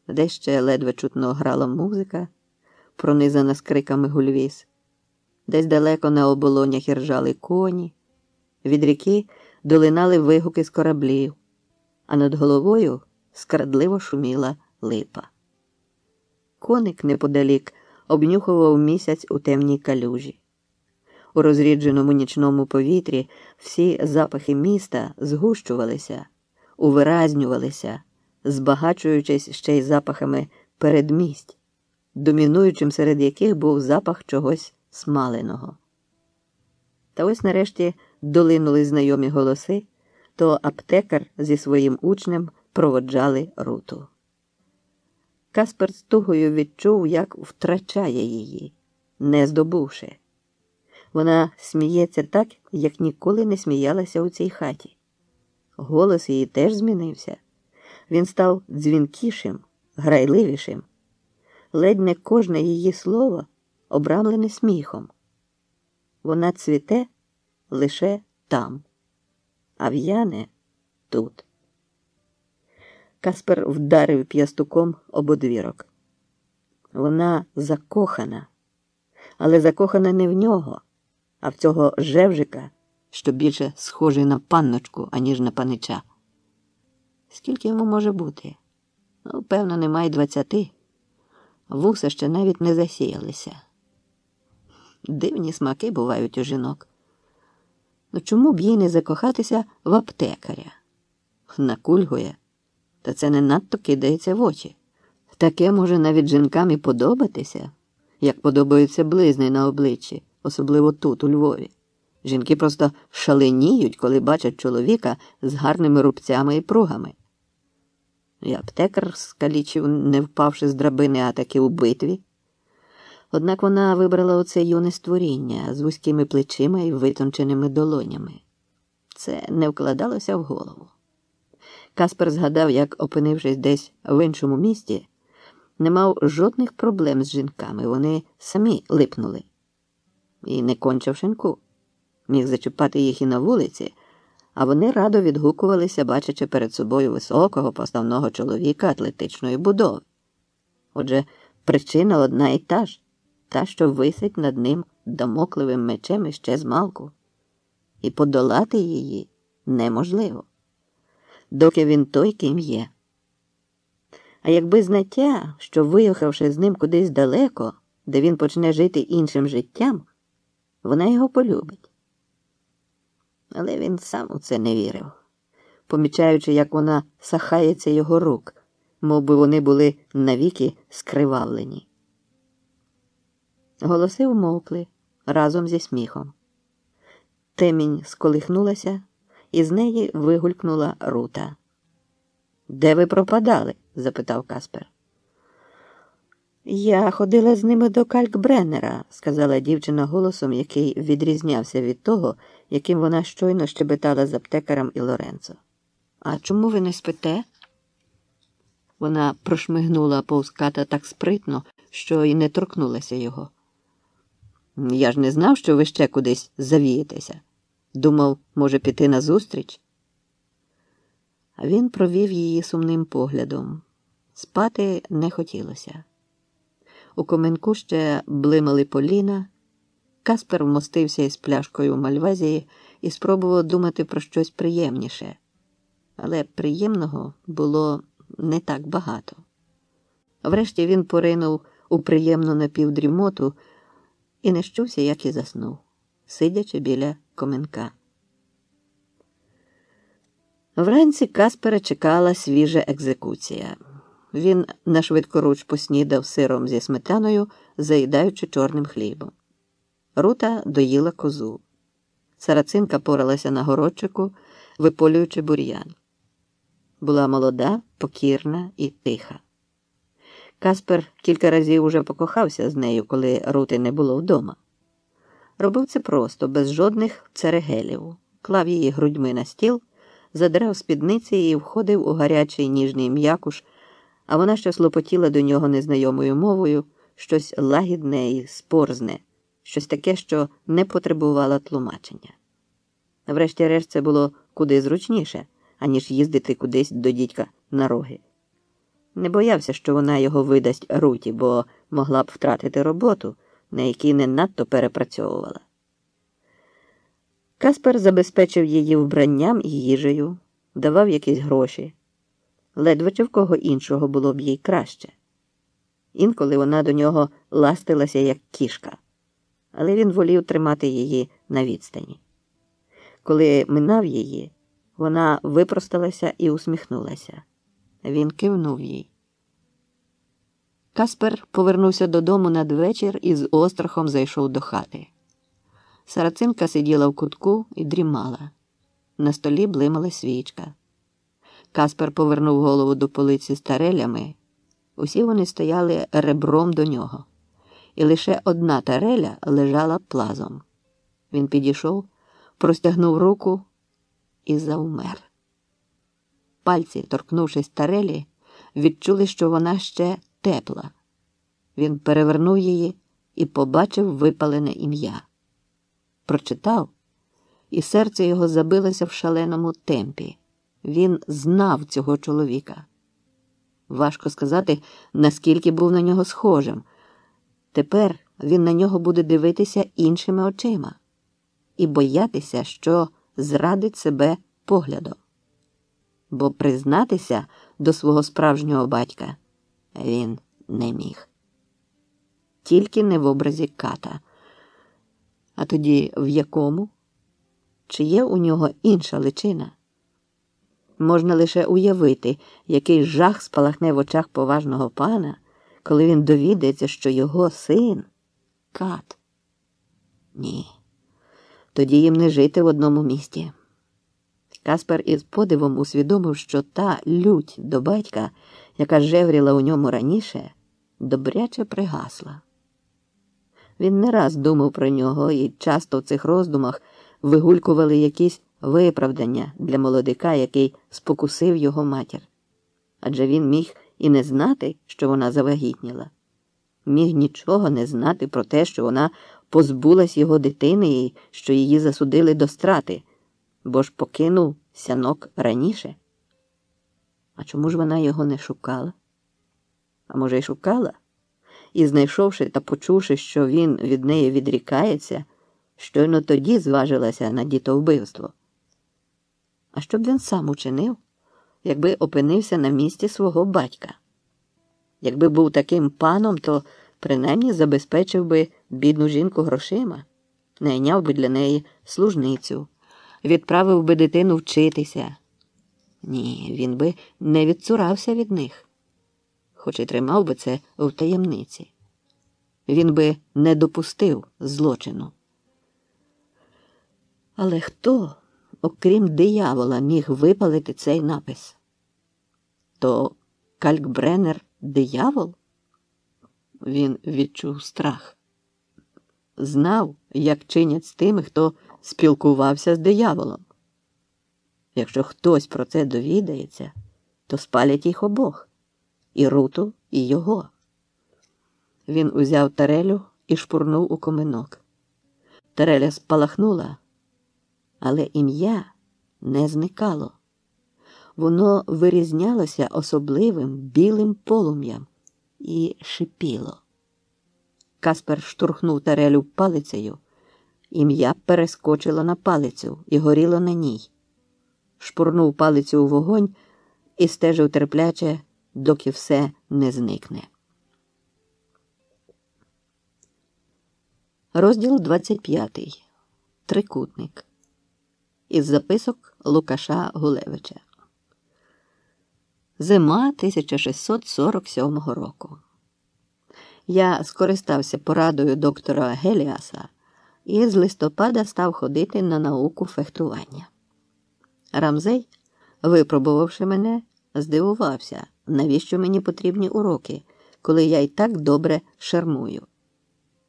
де ще ледве чутно грала музика, пронизана скриками гульвіз. Десь далеко на оболонях іржали коні, від ріки долинали вигуки з кораблів, а над головою скрадливо шуміла липа. Коник неподалік обнюхував місяць у темній калюжі. У розрідженому нічному повітрі всі запахи міста згущувалися, увиразнювалися, збагачуючись ще й запахами передмість, домінуючим серед яких був запах чогось смаленого. Та ось нарешті долинули знайомі голоси, то аптекар зі своїм учнем проводжали Руту. Каспер з тугою відчув, як втрачає її, не здобувши. Вона сміється так, як ніколи не сміялася у цій хаті. Голос її теж змінився. Він став дзвінкішим, грайливішим. Ледь не кожне її слово обрамлене сміхом. Вона цвіте лише там, а в'яне тут. Каспер вдарив п'ястуком об одвірок. Вона закохана, але закохана не в нього, а в цього Жевжика, що більше схожий на панночку, аніж на панича. Скільки йому може бути? Ну, певно, немає 20. Вуса ще навіть не засіялися. Дивні смаки бувають у жінок. Ну чому б їй не закохатися в аптекаря? Накульгує, та це не надто кидається в очі. Таке може навіть жінкам і подобатися, як подобаються близни на обличчі, особливо тут, у Львові. Жінки просто шаленіють, коли бачать чоловіка з гарними рубцями і пругами. І аптекар скалічив, не впавши з драбини, а таки у битві. Однак вона вибрала оце юне створіння з вузькими плечима і витонченими долонями. Це не вкладалося в голову. Каспер згадав, як, опинившись десь в іншому місті, не мав жодних проблем з жінками, вони самі липнули. І не кончив шинку. Міг зачіпати їх і на вулиці, а вони радо відгукувалися, бачачи перед собою високого, поставного чоловіка атлетичної будови. Отже, причина одна і та ж, та, що висить над ним дамокливим мечем іще змалку. І подолати її неможливо, доки він той, ким є. А якби знаття, що, виїхавши з ним кудись далеко, де він почне жити іншим життям, вона його полюбить. Але він сам у це не вірив, помічаючи, як вона сахається його рук, мов би вони були навіки скривавлені. Голоси вмовкли разом зі сміхом. Темінь сколихнулася, і з неї вигулькнула Рута. «Де ви пропадали?» – запитав Каспер. «Я ходила з ними до Калькбреннера», – сказала дівчина голосом, який відрізнявся від того, яким вона щойно щебетала з аптекарем і Лоренцо. «А чому ви не спите?» Вона прошмигнула повз Ката так спритно, що й не торкнулася його. «Я ж не знав, що ви ще кудись завієтеся. Думав, може піти назустріч?» А він провів її сумним поглядом. Спати не хотілося. У коминку ще блимали поліна. Каспер вмостився із пляшкою Мальвазії і спробував думати про щось приємніше. Але приємного було не так багато. Врешті він поринув у приємну напівдрімоту і не щувся, як і заснув, сидячи біля коминка. Вранці Каспера чекала свіжа екзекуція. Він нашвидкоруч поснідав сиром зі сметаною, заїдаючи чорним хлібом. Рута доїла козу. Сарацинка поралася на городчику, виполюючи бур'ян. Була молода, покірна і тиха. Каспер кілька разів уже покохався з нею, коли Рути не було вдома. Робив це просто, без жодних церегелів. Клав її грудьми на стіл, задрав спідниці і входив у гарячий ніжний м'якуш, а вона щось лопотіла до нього незнайомою мовою, щось лагідне і спорзне, щось таке, що не потребувало тлумачення. Врешті-решт це було куди зручніше, аніж їздити кудись до дідька на роги. Не боявся, що вона його видасть Руті, бо могла б втратити роботу, на якій не надто перепрацьовувала. Каспер забезпечив її вбранням і їжею, давав якісь гроші. Ледве чи в кого іншого було б їй краще. Інколи вона до нього ластилася, як кішка, але він волів тримати її на відстані. Коли минав її, вона випросталася і усміхнулася. Він кивнув їй. Каспер повернувся додому надвечір і з острахом зайшов до хати. Сарацинка сиділа в кутку і дрімала. На столі блимала свічка. Каспер повернув голову до полиці з тарелями. Усі вони стояли ребром до нього. І лише одна тареля лежала плазом. Він підійшов, простягнув руку і завмер. Пальці, торкнувшись тарелі, відчули, що вона ще тепла. Він перевернув її і побачив випалене ім'я. Прочитав, і серце його забилося в шаленому темпі. Він знав цього чоловіка. Важко сказати, наскільки був на нього схожим. Тепер він на нього буде дивитися іншими очима і боятися, що зрадить себе поглядом. Бо признатися до свого справжнього батька він не міг. Тільки не в образі ката. А тоді в якому? Чи є у нього інша личина? Можна лише уявити, який жах спалахне в очах поважного пана, коли він довідається, що його син – кат. Ні, тоді їм не жити в одному місті. Каспер із подивом усвідомив, що та лють до батька, яка жевріла у ньому раніше, добряче пригасла. Він не раз думав про нього, і часто в цих роздумах вигулькували якісь виправдання для молодика, який спокусив його матір. Адже він міг і не знати, що вона завагітніла. Міг нічого не знати про те, що вона позбулась його дитини і що її засудили до страти, бо ж покинув сянок раніше. А чому ж вона його не шукала? А може, й шукала? І, знайшовши та почувши, що він від неї відрікається, щойно тоді зважилася на дітовбивство. А що б він сам учинив, якби опинився на місці свого батька? Якби був таким паном, то принаймні забезпечив би бідну жінку грошима, найняв би для неї служницю, відправив би дитину вчитися. Ні, він би не відцурався від них, хоч і тримав би це в таємниці. Він би не допустив злочину. Але хто, окрім диявола, міг випалити цей напис? То Калькбреннер – диявол? Він відчув страх. Знав, як чинять з тими, хто спілкувався з дияволом. Якщо хтось про це довідається, то спалять їх обох – і Руту, і його. Він узяв тарелю і шпурнув у коминок. Тареля спалахнула, але ім'я не зникало. Воно вирізнялося особливим білим полум'ям і шипіло. Каспер штурхнув тарелю палицею, ім'я перескочило на палицю і горіло на ній. Шпурнув палицю у вогонь і стежив терпляче, доки все не зникне. Розділ 25. Трикутник. Із записок Лукаша Гулевича. Зима 1647 року. Я скористався порадою доктора Геліаса і з листопада став ходити на науку фехтування. Рамзей, випробувавши мене, здивувався, навіщо мені потрібні уроки, коли я й так добре шармую.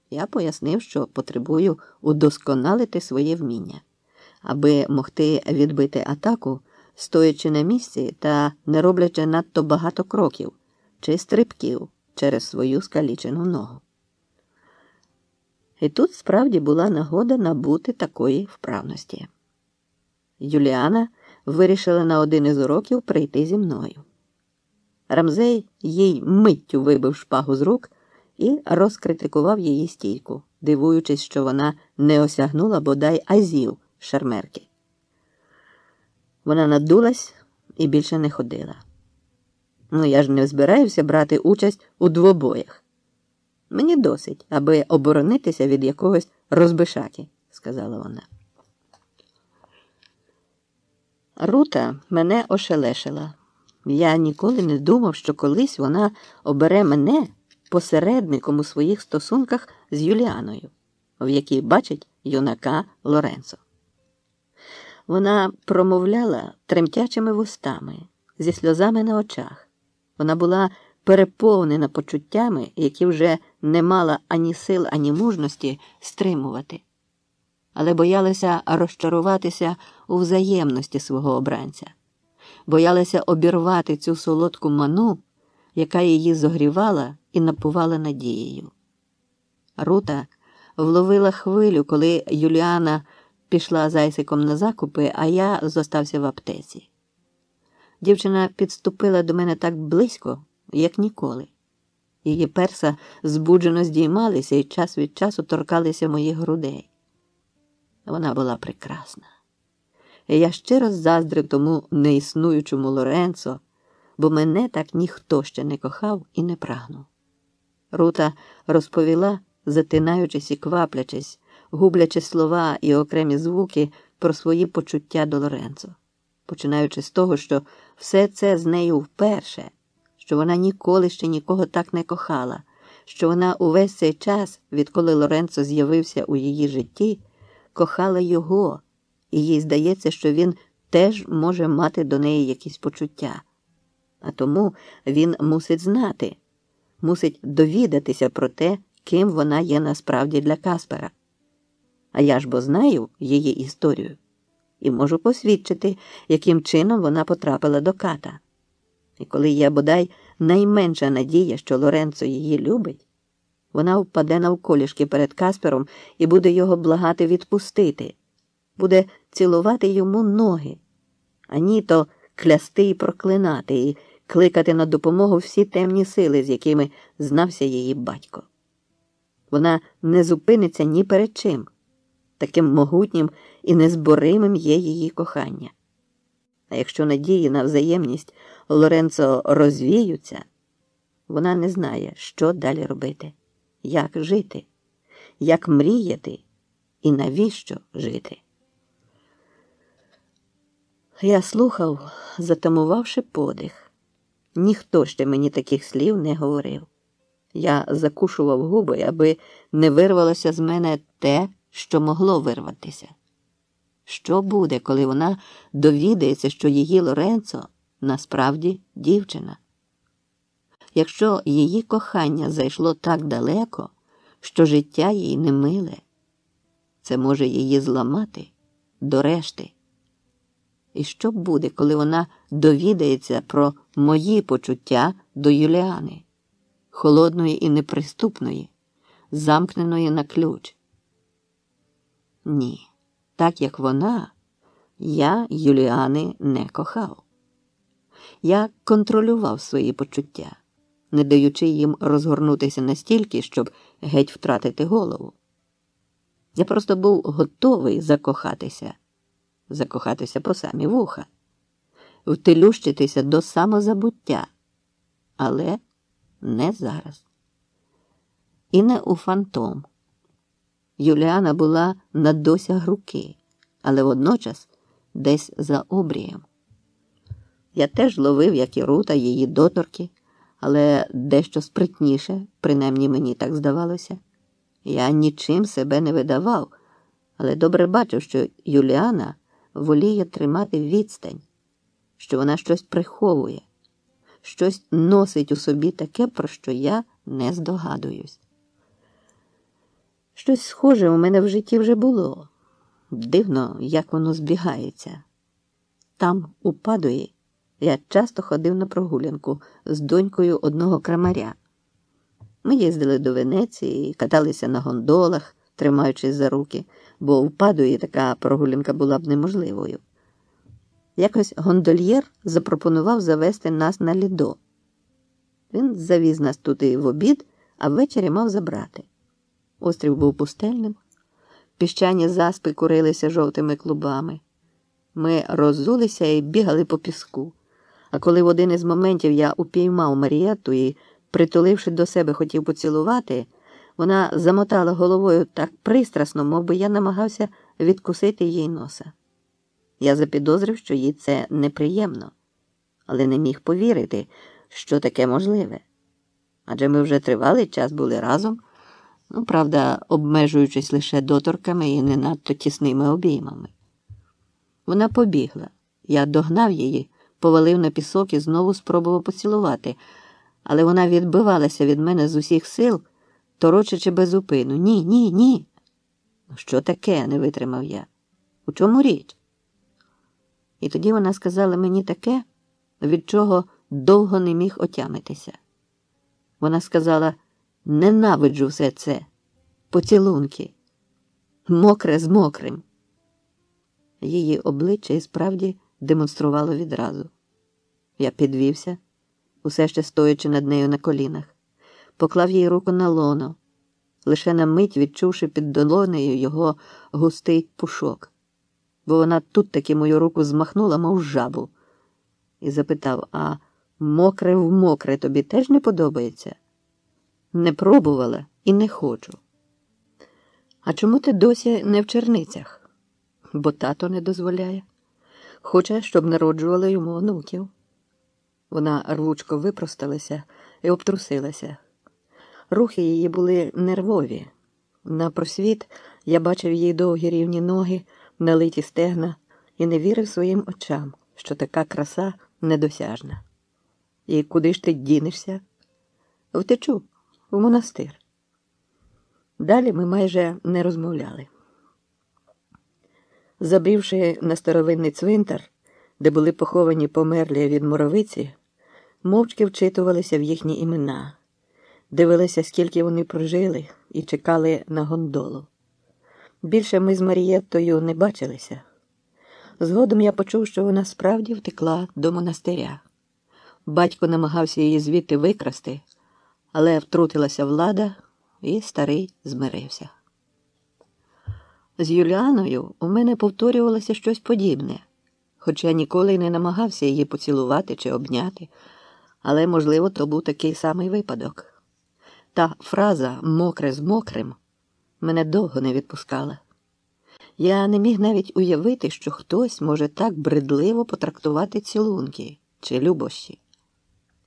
Я пояснив, що потребую удосконалити своє вміння, аби могти відбити атаку, стоячи на місці та не роблячи надто багато кроків чи стрибків через свою скалічену ногу. І тут справді була нагода набути такої вправності. Юліана вирішила на один із уроків прийти зі мною. Рамзей їй миттю вибив шпагу з рук і розкритикував її стійку, дивуючись, що вона не осягнула бодай азів шармерки. Вона надулась і більше не ходила. Я ж не збираюся брати участь у двобоях. Мені досить, аби оборонитися від якогось розбишаки, сказала вона. Рута мене ошелешила. Я ніколи не думав, що колись вона обере мене посередником у своїх стосунках з Юліаною, в якій бачить юнака Лоренцо. Вона промовляла тремтячими вустами, зі сльозами на очах. Вона була переповнена почуттями, які вже не мала ані сил, ані мужності стримувати, але боялася розчаруватися у взаємності свого обранця, боялася обірвати цю солодку ману, яка її зогрівала і напувала надією. Рута вловила хвилю, коли Юліана пішла зайциком на закупи, а я зостався в аптеці. Дівчина підступила до мене так близько, як ніколи. Її перса збуджено здіймалися і час від часу торкалися моїх грудей. Вона була прекрасна. І я щиро заздрив тому неіснуючому Лоренцо, бо мене так ніхто ще не кохав і не прагнув. Рута розповіла, затинаючись і кваплячись, гублячи слова і окремі звуки про свої почуття до Лоренцо, починаючи з того, що все це з нею вперше, що вона ніколи ще нікого так не кохала, що вона увесь цей час, відколи Лоренцо з'явився у її житті, кохала його, і їй здається, що він теж може мати до неї якісь почуття. А тому він мусить знати, мусить довідатися про те, ким вона є насправді для Каспера. А я ж бо знаю її історію і можу посвідчити, яким чином вона потрапила до ката. І коли є бодай найменша надія, що Лоренцо її любить, вона впаде навколішки перед Каспером і буде його благати відпустити, буде цілувати йому ноги, ані то клясти і проклинати, і кликати на допомогу всі темні сили, з якими знався її батько. Вона не зупиниться ні перед чим. Таким могутнім і незборимим є її кохання. А якщо надії на взаємність Лоренцо розвіються, вона не знає, що далі робити, як жити, як мріяти і навіщо жити. Я слухав, затамувавши подих. Ніхто ще мені таких слів не говорив. Я закушував губи, аби не вирвалося з мене те, що могло вирватися. Що буде, коли вона довідається, що її Лоренцо насправді дівчина? Якщо її кохання зайшло так далеко, що життя їй не миле, це може її зламати до решти. І що буде, коли вона довідається про мої почуття до Юліани, холодної і неприступної, замкненої на ключ? Ні, так як вона, я Юліани не кохав. Я контролював свої почуття, не даючи їм розгорнутися настільки, щоб геть втратити голову. Я просто був готовий закохатися по самі вуха, втелющитися до самозабуття, але не зараз. І не у фантом. Юліана була на досяг руки, але водночас десь за обрієм. Я теж ловив, як і Рута, її доторки, але дещо спритніше, принаймні мені так здавалося. Я нічим себе не видавав, але добре бачив, що Юліана воліє тримати відстань, що вона щось приховує, щось носить у собі таке, про що я не здогадуюсь. Щось схоже у мене в житті вже було. Дивно, як воно збігається. Там, у Падуї, я часто ходив на прогулянку з донькою одного крамаря. Ми їздили до Венеції, каталися на гондолах, тримаючись за руки, бо у Падуї така прогулянка була б неможливою. Якось гондольєр запропонував завести нас на Лідо. Він завіз нас туди в обід, а ввечері мав забрати. Острів був пустельним, піщані заспи курилися жовтими клубами. Ми роззулися і бігали по піску. А коли в один із моментів я упіймав Марієтту і, притуливши до себе, хотів поцілувати, вона замотала головою так пристрасно, мов би я намагався відкусити їй носа. Я запідозрив, що їй це неприємно, але не міг повірити, що таке можливе. Адже ми вже тривалий час були разом, правда, обмежуючись лише доторками і не надто тісними обіймами. Вона побігла. Я догнав її, повалив на пісок і знову спробував поцілувати, але вона відбивалася від мене з усіх сил, торочачи без зупину. Ні, ні, ні. Що таке, не витримав я. У чому річ? І тоді вона сказала мені таке, від чого довго не міг отямитися. Вона сказала: ненавиджу все це. Поцілунки. Мокре з мокрим. Її обличчя і справді демонструвало відразу. Я підвівся, усе ще стоячи над нею на колінах, поклав їй руку на лоно, лише на мить відчувши під долонею його густий пушок, бо вона тут таки мою руку змахнула, мов жабу, і запитав: а мокре в мокре тобі теж не подобається? Не пробувала і не хочу. А чому ти досі не в черницях? Бо тато не дозволяє. Хоче, щоб народжували йому онуків. Вона рвучко випросталася і обтрусилася. Рухи її були нервові. На просвіт я бачив її довгі рівні ноги, налиті стегна, і не вірив своїм очам, що така краса недосяжна. І куди ж ти дінешся? Втечу, в монастир. Далі ми майже не розмовляли. Забрівши на старовинний цвинтар, де були поховані померлі від моровиці, мовчки вчитувалися в їхні імена, дивилися, скільки вони прожили, і чекали на гондолу. Більше ми з Марієттою не бачилися. Згодом я почув, що вона справді втекла до монастиря. Батько намагався її звідти викрасти, але втрутилася влада, і старий змирився. З Юліаною у мене повторювалося щось подібне, хоча ніколи не намагався її поцілувати чи обняти, але, можливо, то був такий самий випадок. Та фраза «мокре з мокрим» мене довго не відпускала. Я не міг навіть уявити, що хтось може так бредливо потрактувати цілунки чи любощі.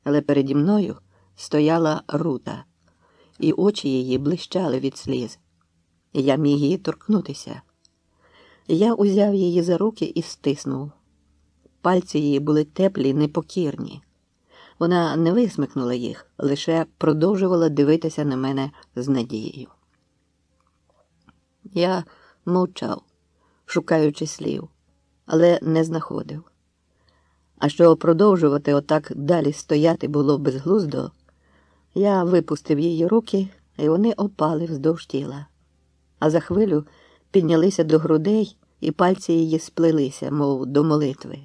Але переді мною стояла Рута, і очі її блищали від сліз. Я міг її торкнутися. Я узяв її за руки і стиснув. Пальці її були теплі й непокірні. Вона не висмикнула їх, лише продовжувала дивитися на мене з надією. Я мовчав, шукаючи слів, але не знаходив. А що продовжувати отак далі стояти було безглуздо, я випустив її руки, і вони опали вздовж тіла. А за хвилю піднялися до грудей, і пальці її сплелися, мов до молитви.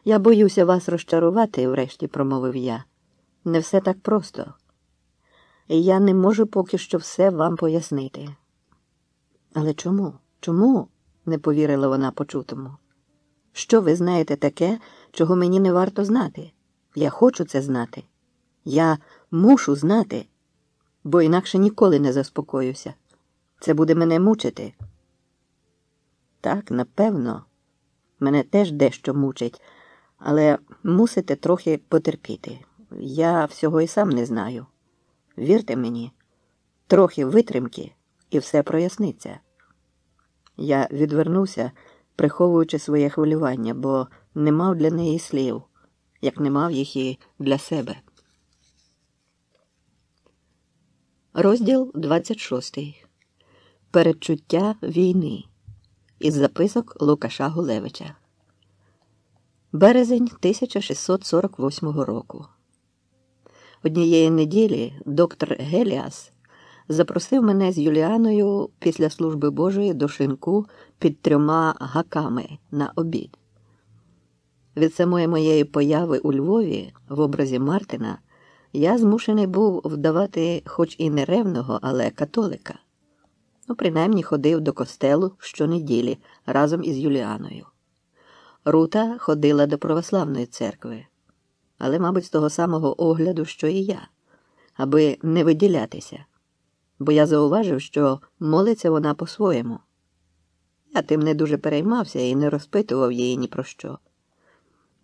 Я боюся вас розчарувати, врешті промовив я. Не все так просто. І я не можу поки що все вам пояснити. Але чому? Чому? Не повірила вона почутому. Що ви знаєте таке, чого мені не варто знати? Я хочу це знати. Я мушу знати, бо інакше ніколи не заспокоюся. Це буде мене мучити. Так, напевно, мене теж дещо мучить, але мусите трохи потерпіти. Я всього і сам не знаю. Вірте мені, трохи витримки, і все проясниться. Я відвернувся, приховуючи своє хвилювання, бо не мав для неї слів, як не мав їх і для себе. Розділ 26. Передчуття війни. Із записок Лукаша Гулевича. Березень 1648 року. Однієї неділі доктор Геліас запросив мене з Юліаною після служби Божої до шинку під 3 гаками на обід. Від самої моєї появи у Львові в образі Мартина я змушений був вдавати хоч і не ревного, але католика. Принаймні ходив до костелу щонеділі разом із Юліаною. Рута ходила до православної церкви, але, мабуть, з того самого огляду, що і я, аби не виділятися, бо я зауважив, що молиться вона по-своєму. Я тим не дуже переймався і не розпитував її ні про що.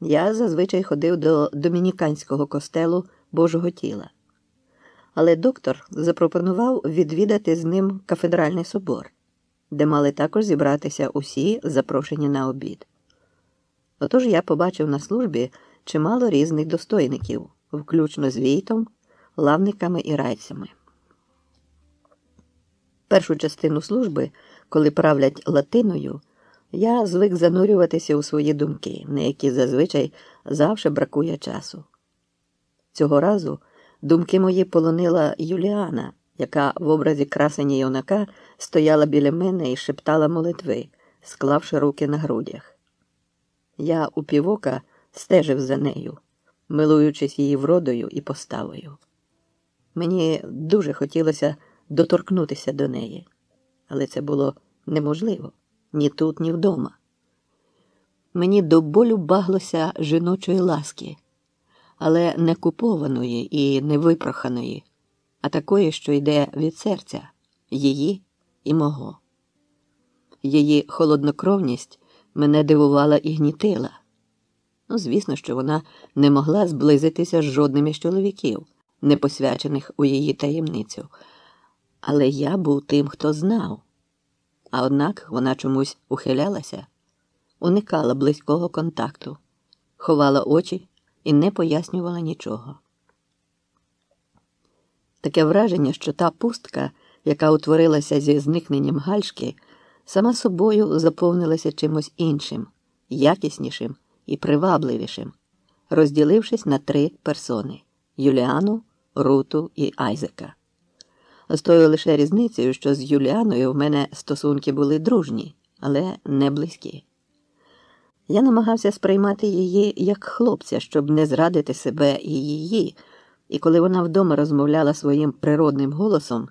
Я зазвичай ходив до домініканського костелу Божого тіла. Але доктор запропонував відвідати з ним кафедральний собор, де мали також зібратися усі, запрошені на обід. Отож я побачив на службі чимало різних достойників, включно з війтом, лавниками і райцями. Першу частину служби, коли правлять латиною, я звик занурюватися у свої думки, на які зазвичай завжди бракує часу. Цього разу думки мої полонила Юліана, яка в образі красені юнака стояла біля мене і шептала молитви, склавши руки на грудях. Я упівока стежив за нею, милуючись її вродою і поставою. Мені дуже хотілося доторкнутися до неї, але це було неможливо ні тут, ні вдома. Мені до болю баглося жіночої ласки, але не купованої і не випроханої, а такої, що йде від серця, її і мого. Її холоднокровність мене дивувала і гнітила. Звісно, що вона не могла зблизитися з жодним із чоловіків, не посвячених у її таємницю. Але я був тим, хто знав. А однак вона чомусь ухилялася, уникала близького контакту, ховала очі і не пояснювала нічого. Таке враження, що та пустка, яка утворилася зі зникненням Гальшки, сама собою заповнилася чимось іншим, якіснішим і привабливішим, розділившись на 3 персони – Юліану, Руту і Айзека. З тою лише різницею, що з Юліаною в мене стосунки були дружні, але не близькі. Я намагався сприймати її як хлопця, щоб не зрадити себе і її, і коли вона вдома розмовляла своїм природним голосом,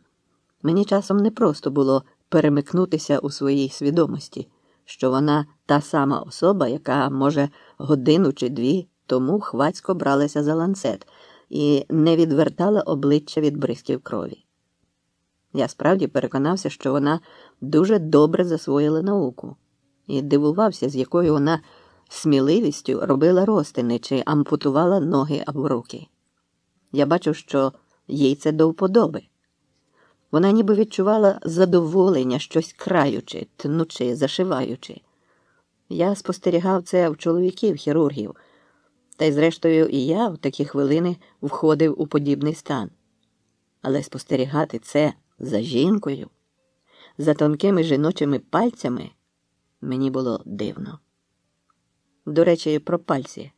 мені часом непросто було перемикнутися у своїй свідомості, що вона та сама особа, яка, може, годину чи 2 тому хвацько бралася за ланцет і не відвертала обличчя від бризків крові. Я справді переконався, що вона дуже добре засвоїла науку і дивувався, з якою вона сміливістю робила розтини чи ампутувала ноги або руки. Я бачив, що їй це до вподоби. Вона ніби відчувала задоволення, щось краючи, тнучи, зашиваючи. Я спостерігав це в чоловіків-хірургів, та й зрештою і я в такі хвилини входив у подібний стан. Але спостерігати це за жінкою, за тонкими жіночими пальцями, мені було дивно. До речі, про пальці.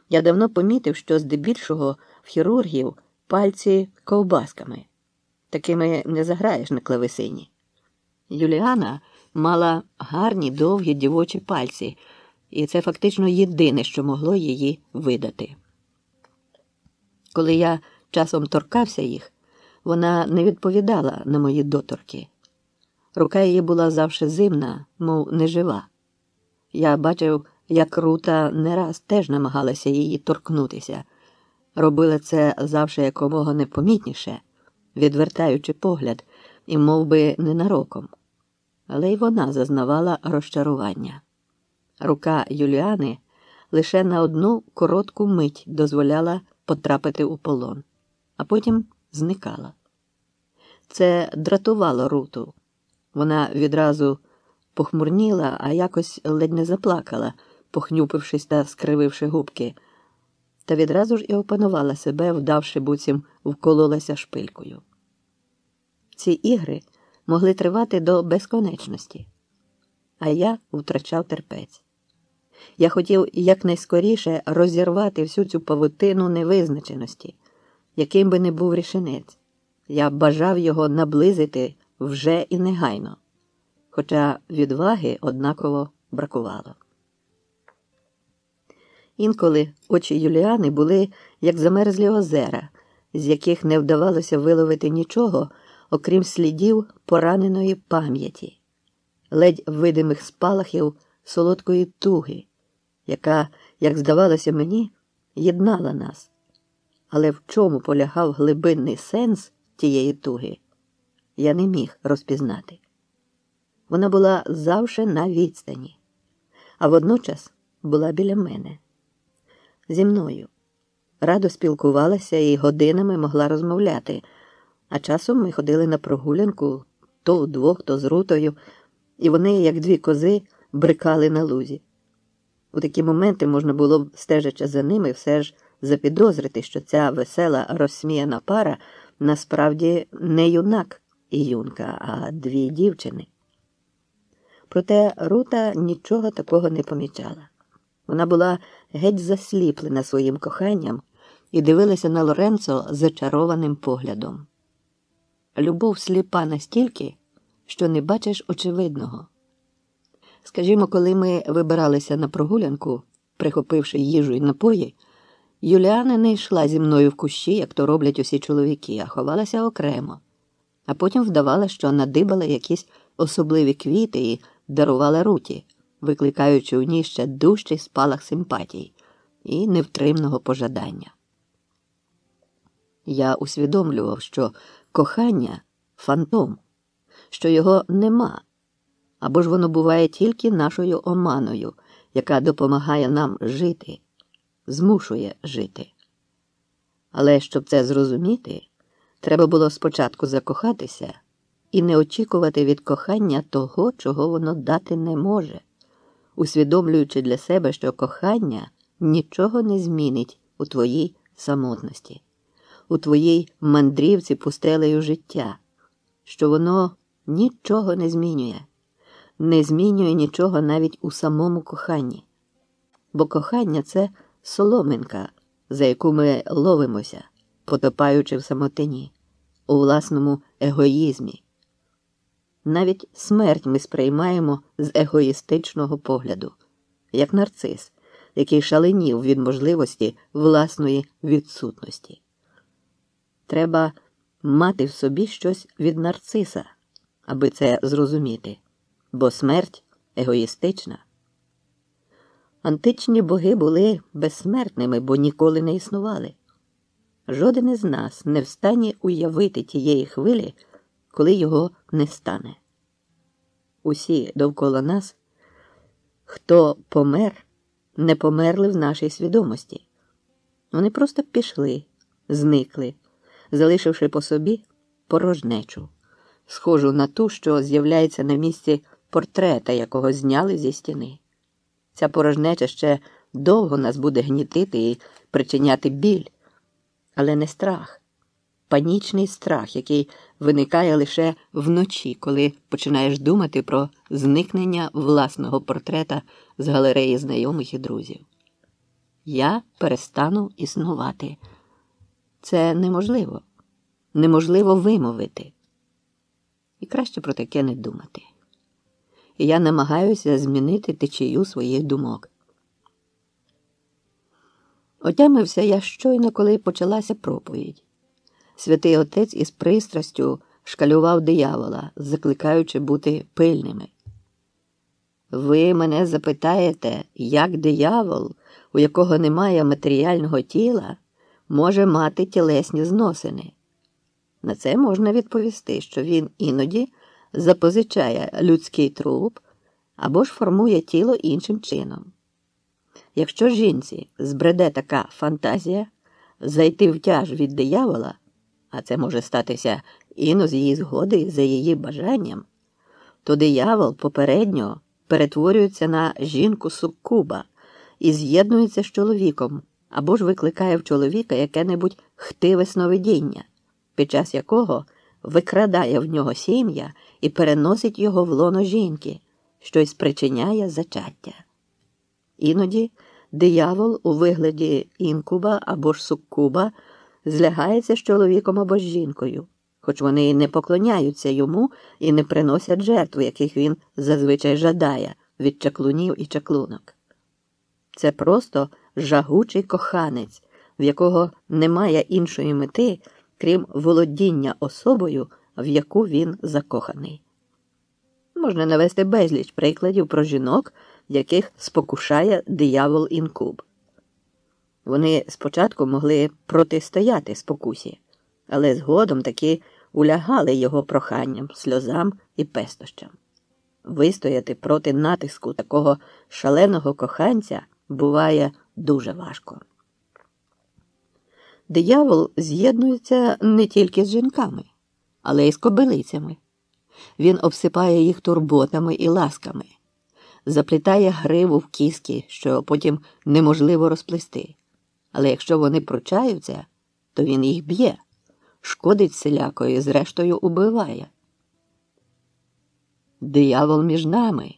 Я давно помітив, що здебільшого в хірургів пальці ковбасками. Такими не заграєш на клавесині. Юліана мала гарні довгі дівочі пальці, і це фактично єдине, що могло її видати. Коли я часом торкався їх, вона не відповідала на мої доторки. Рука її була завше зимна, мов нежива. Я бачив, як Рута не раз теж намагалася її торкнутися. Робила це завше якомога непомітніше, відвертаючи погляд і мов би ненароком. Але й вона зазнавала розчарування. Рука Юліани лише на одну коротку мить дозволяла потрапити у полон, а потім зникала. Це дратувало Руту. Вона відразу похмурніла, а якось ледь не заплакала, похнюпившись та скрививши губки, та відразу ж і опанувала себе, вдавши, буцім вкололася шпилькою. Ці ігри могли тривати до безконечності, а я втрачав терпець. Я хотів якнайскоріше розірвати всю цю павутину невизначеності, яким би не був рішенець. Я бажав його наблизити вже і негайно, хоча відваги однаково бракувало. Інколи очі Юліани були як замерзлі озера, з яких не вдавалося виловити нічого, окрім слідів пораненої пам'яті, ледь видимих спалахів солодкої туги, яка, як здавалося мені, єднала нас. Але в чому полягав глибинний сенс тієї туги, я не міг розпізнати. Вона була завше на відстані, а водночас була біля мене. Зі мною. Радо спілкувалася і годинами могла розмовляти, а часом ми ходили на прогулянку то вдвох, то з Рутою, і вони, як 2 кози, брикали на лузі. У такі моменти можна було б, стежачи за ними, все ж запідозрити, що ця весела, розсміяна пара насправді не юнак і юнка, а 2 дівчини. Проте Рута нічого такого не помічала. Вона була геть засліплена своїм коханням і дивилася на Лоренцо зачарованим поглядом. Любов сліпа настільки, що не бачиш очевидного. Скажімо, коли ми вибиралися на прогулянку, прихопивши їжу й напої, Юліана не йшла зі мною в кущі, як то роблять усі чоловіки, а ховалася окремо, а потім вдавала, що надибала якісь особливі квіти і дарувала Руті, викликаючи у ній ще дужчий спалах симпатій і невтримного пожадання. Я усвідомлював, що кохання – фантом, що його нема, або ж воно буває тільки нашою оманою, яка допомагає нам жити, змушує жити. Але щоб це зрозуміти, треба було спочатку закохатися і не очікувати від кохання того, чого воно дати не може, усвідомлюючи для себе, що кохання нічого не змінить у твоїй самотності, у твоїй мандрівці пустелею життя, що воно нічого не змінює нічого навіть у самому коханні. Бо кохання – це соломинка, за яку ми ловимося, потопаючи в самотині, у власному егоїзмі. Навіть смерть ми сприймаємо з егоїстичного погляду, як нарцис, який шаленів від можливості власної відсутності. Треба мати в собі щось від нарциса, аби це зрозуміти, бо смерть егоїстична. Античні боги були безсмертними, бо ніколи не існували. Жоден із нас не встані уявити тієї хвилі, коли його не стане. Усі довкола нас, хто помер, не померли в нашій свідомості. Вони просто пішли, зникли, залишивши по собі порожнечу, схожу на ту, що з'являється на місці портрета, якого зняли зі стіни. Ця порожнеча ще довго нас буде гнітити і причиняти біль, але не страх, панічний страх, який виникає лише вночі, коли починаєш думати про зникнення власного портрета з галереї знайомих і друзів. Я перестану існувати. Це неможливо. Неможливо вимовити. І краще про таке не думати. І я намагаюся змінити течію своїх думок. Отямився я щойно, коли почалася проповідь. Святий отець із пристрастю шкалював диявола, закликаючи бути пильними. Ви мене запитаєте, як диявол, у якого немає матеріального тіла, може мати тілесні зносини? На це можна відповісти, що він іноді запозичає людський труп або ж формує тіло іншим чином. Якщо жінці збреде така фантазія зайти в тяж від диявола, а це може статися іно з її згоди і за її бажанням, то диявол попередньо перетворюється на жінку-суккуба і з'єднується з чоловіком, або ж викликає в чоловіка яке-небудь хтиве сновидіння, під час якого викрадає в нього сім'я і переносить його в лоно жінки, що й спричиняє зачаття. Іноді диявол у вигляді інкуба або ж суккуба злягається з чоловіком або з жінкою, хоч вони і не поклоняються йому і не приносять жертв, яких він зазвичай жадає від чаклунів і чаклунок. Це просто жагучий коханець, в якого немає іншої мети, крім володіння особою, в яку він закоханий. Можна навести безліч прикладів про жінок, яких спокушає диявол-інкуб. Вони спочатку могли протистояти спокусі, але згодом таки улягали його проханням, сльозам і пестощам. Вистояти проти натиску такого шаленого коханця буває дуже важко. Диявол з'єднується не тільки з жінками, але й з кобилицями. Він обсипає їх турботами і ласками, заплітає гриву в кіски, що потім неможливо розплести. Але якщо вони пручаються, то він їх б'є, шкодить всіляко і зрештою убиває. «Диявол між нами!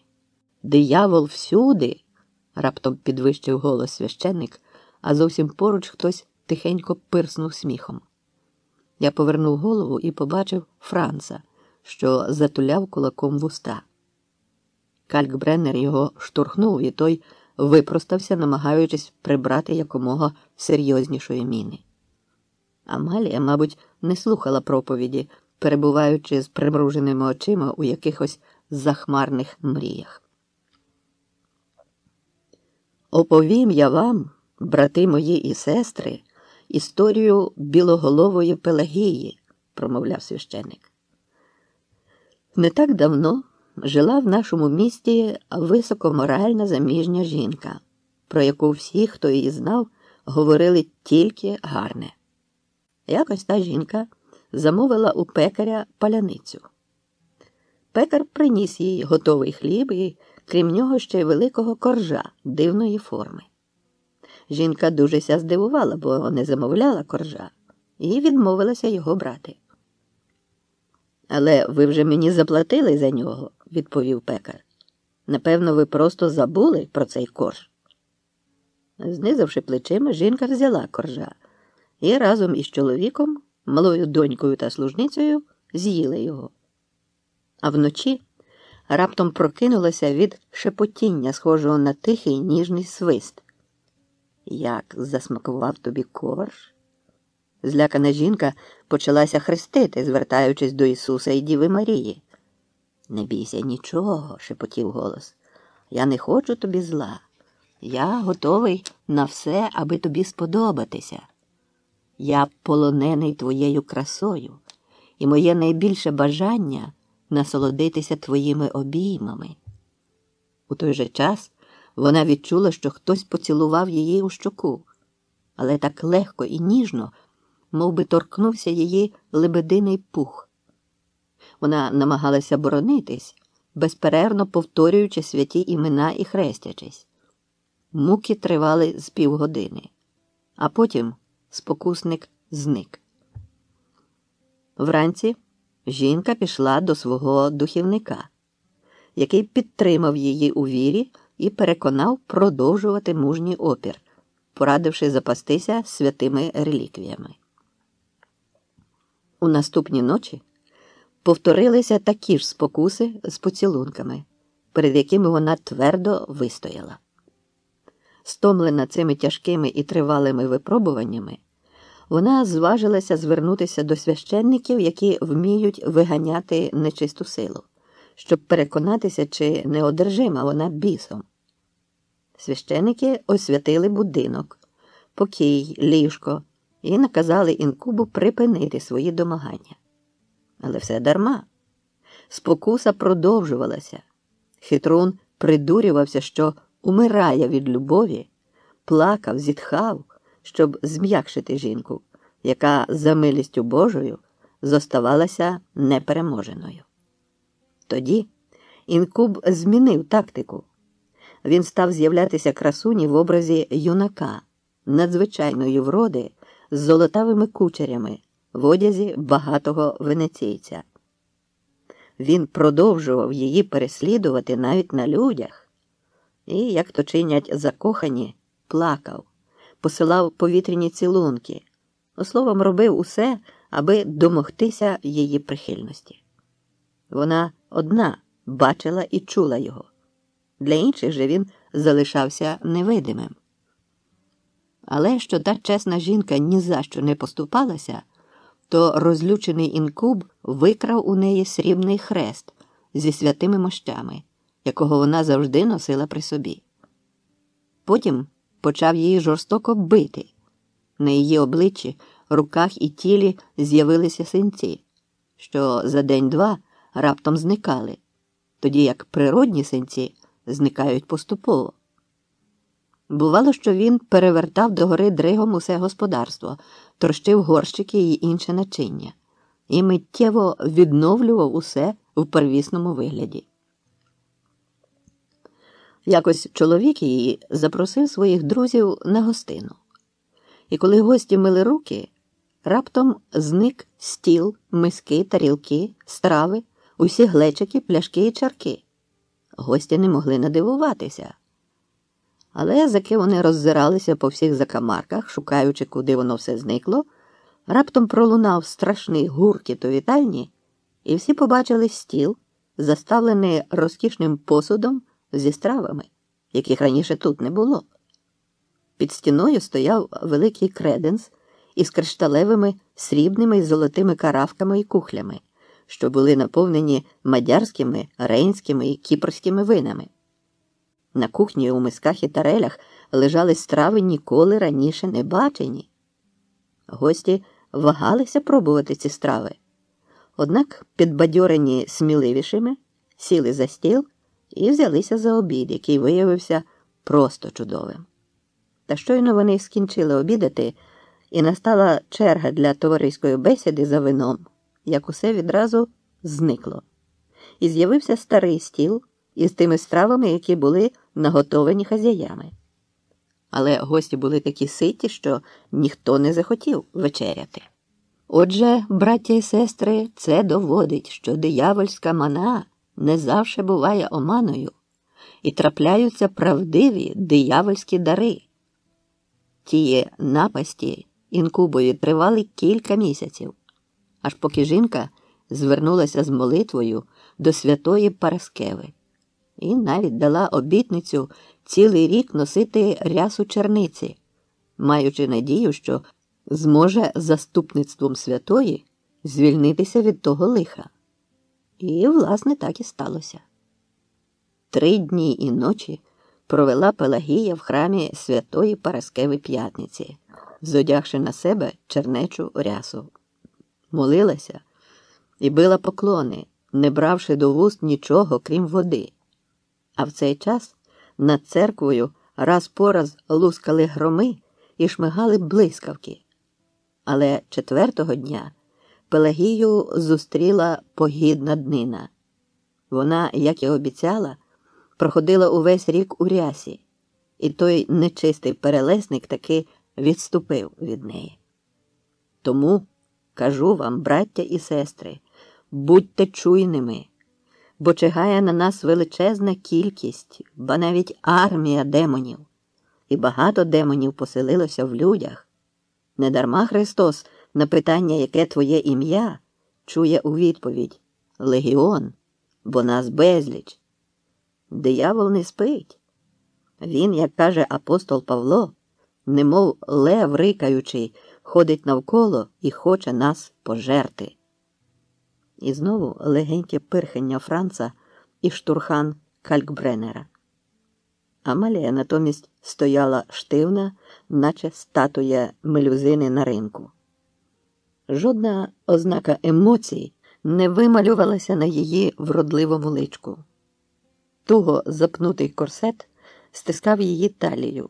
Диявол всюди!» – раптом підвищив голос священник, а зовсім поруч хтось тихенько пирснув сміхом. Я повернув голову і побачив Франца, що затуляв кулаком вуста. Калькбреннер його штурхнув, і той випростався, намагаючись прибрати якомога серйознішої міни. Амалія, мабуть, не слухала проповіді, перебуваючи з примруженими очима у якихось захмарних мріях. «Оповім я вам, брати мої і сестри, історію білоголової Пелагії», – промовляв священик. Не так давно жила в нашому місті високоморальна заміжня жінка, про яку всі, хто її знав, говорили тільки гарне. Якось та жінка замовила у пекаря паляницю. Пекар приніс їй готовий хліб і, крім нього, ще й великого коржа дивної форми. Жінка дуже ся здивувала, бо не замовляла коржа, і відмовилася його брати. «Але ви вже мені заплатили за нього», – відповів пекар. «Напевно, ви просто забули про цей корж». Знизавши плечима, жінка взяла коржа і разом із чоловіком, малою донькою та служницею з'їли його. А вночі раптом прокинулася від шепотіння, схожого на тихий ніжний свист. «Як засмакував тобі корж?» Злякана жінка почалася хрестити, звертаючись до Ісуса і Діви Марії. «Не бійся нічого», – шепотів голос. «Я не хочу тобі зла. Я готовий на все, аби тобі сподобатися. Я полонений твоєю красою, і моє найбільше бажання – насолодитися твоїми обіймами». У той же час вона відчула, що хтось поцілував її у щоку, але так легко і ніжно, мов би торкнувся її лебединий пух. Вона намагалася боронитись, безперервно повторюючи святі імена і хрестячись. Муки тривали з півгодини, а потім спокусник зник. Вранці жінка пішла до свого духівника, який підтримав її у вірі і переконав продовжувати мужній опір, порадивши запастися святими реліквіями. У наступні ночі повторилися такі ж спокуси з поцілунками, перед якими вона твердо вистояла. Стомлена цими тяжкими і тривалими випробуваннями, вона зважилася звернутися до священників, які вміють виганяти нечисту силу, щоб переконатися, чи не одержима вона бісом. Священики освятили будинок, покій, ліжко і наказали інкубу припинити свої домагання. Але все дарма. Спокуса продовжувалася. Хитрун придурювався, що умирає від любові, плакав, зітхав, щоб зм'якшити жінку, яка за милістю Божою зоставалася непереможеною. Тоді інкуб змінив тактику. Він став з'являтися красуні в образі юнака, надзвичайної вроди, з золотавими кучерями, в одязі багатого венеційця. Він продовжував її переслідувати навіть на людях і, як то чинять закохані, плакав, посилав повітряні цілунки, словом, робив усе, аби домогтися її прихильності. Вона одна бачила і чула його. Для інших же він залишався невидимим. Але що та чесна жінка ні за що не поступалася, то розлючений інкуб викрав у неї срібний хрест зі святими мощами, якого вона завжди носила при собі. Потім почав її жорстоко бити. На її обличчі, руках і тілі з'явилися синці, що за день-два раптом зникали, тоді як природні синці зникають поступово. Бувало, що він перевертав догори дригом усе господарство, трощив горщики і інше начиння, і миттєво відновлював усе в первісному вигляді. Якось чоловік її запросив своїх друзів на гостину. І коли гості мили руки, раптом зник стіл, миски, тарілки, страви, усі глечики, пляшки і чарки. Гості не могли надивуватися. Але заки вони роззиралися по всіх закамарках, шукаючи, куди воно все зникло, раптом пролунав страшний гуркіт у вітальні, і всі побачили стіл, заставлений розкішним посудом зі стравами, яких раніше тут не було. Під стіною стояв великий креденс із кришталевими, срібними і золотими каравками і кухлями, що були наповнені мадярськими, рейнськими і кіпрськими винами. На кухні у мисках і тарелях лежали страви ніколи раніше не бачені. Гості вагалися пробувати ці страви. Однак, підбадьорені сміливішими, сіли за стіл і взялися за обід, який виявився просто чудовим. Та щойно вони скінчили обідати, і настала черга для товариської бесіди за вином, як усе відразу зникло. І з'явився старий стіл із тими стравами, які були наготовані хазяями. Але гості були такі ситі, що ніхто не захотів вечеряти. Отже, браття і сестри, це доводить, що диявольська мана не завжди буває оманою, і трапляються правдиві диявольські дари. Тії напасті інкубові тривали кілька місяців, аж поки жінка звернулася з молитвою до святої Параскеви і навіть дала обітницю цілий рік носити рясу черниці, маючи надію, що зможе заступництвом святої звільнитися від того лиха. І, власне, так і сталося. 3 дні і ночі провела Пелагія в храмі святої Параскеви П'ятниці, зодягши на себе чернечу рясу. Молилася і била поклони, не бравши до вуст нічого, крім води. А в цей час над церквою раз по раз лускали громи і шмигали блискавки. Але 4-го дня Пелагію зустріла погідна днина. Вона, як і обіцяла, проходила увесь рік у рясі, і той нечистий перелесник таки відступив від неї. Тому, кажу вам, браття і сестри, будьте чуйними, бо чигає на нас величезна кількість, ба навіть армія демонів, і багато демонів поселилося в людях. Недарма Христос на питання, яке твоє ім'я, чує у відповідь: «Легіон, бо нас безліч». Диявол не спить. Він, як каже апостол Павло, немов лев рикаючий, ходить навколо і хоче нас пожерти. І знову легеньке пирхання Франца і штурхан Калькбреннера. Амалія натомість стояла штивна, наче статуя мелюзини на ринку. Жодна ознака емоцій не вималювалася на її вродливому личку. Туго запнутий корсет стискав її талію,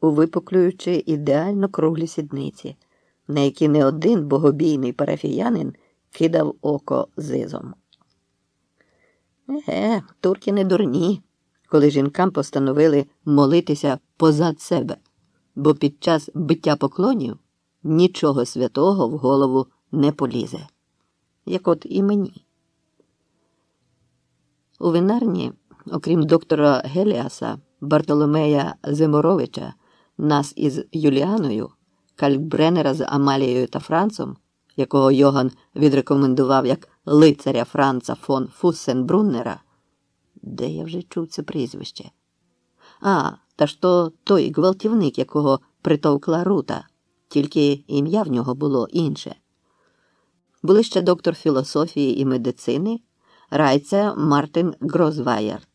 увипуклюючи ідеально круглі сідниці, на які не один богобійний парафіянин кидав око зизом. Турки не дурні, коли жінкам постановили молитися позад себе, бо під час биття поклонів нічого святого в голову не полізе. Як от і мені. У винарні, окрім доктора Геліаса, Бартоломея Зиморовича, нас із Юліаною, Калькбреннера з Амалією та Францом, якого Йоган відрекомендував як лицаря Франца фон Фуссенбруннера. Де я вже чув це прізвище? Та ж то той гвалтівник, якого притовкла Рута, тільки ім'я в нього було інше. Були ще доктор філософії і медицини Райця Мартин Грозваєр,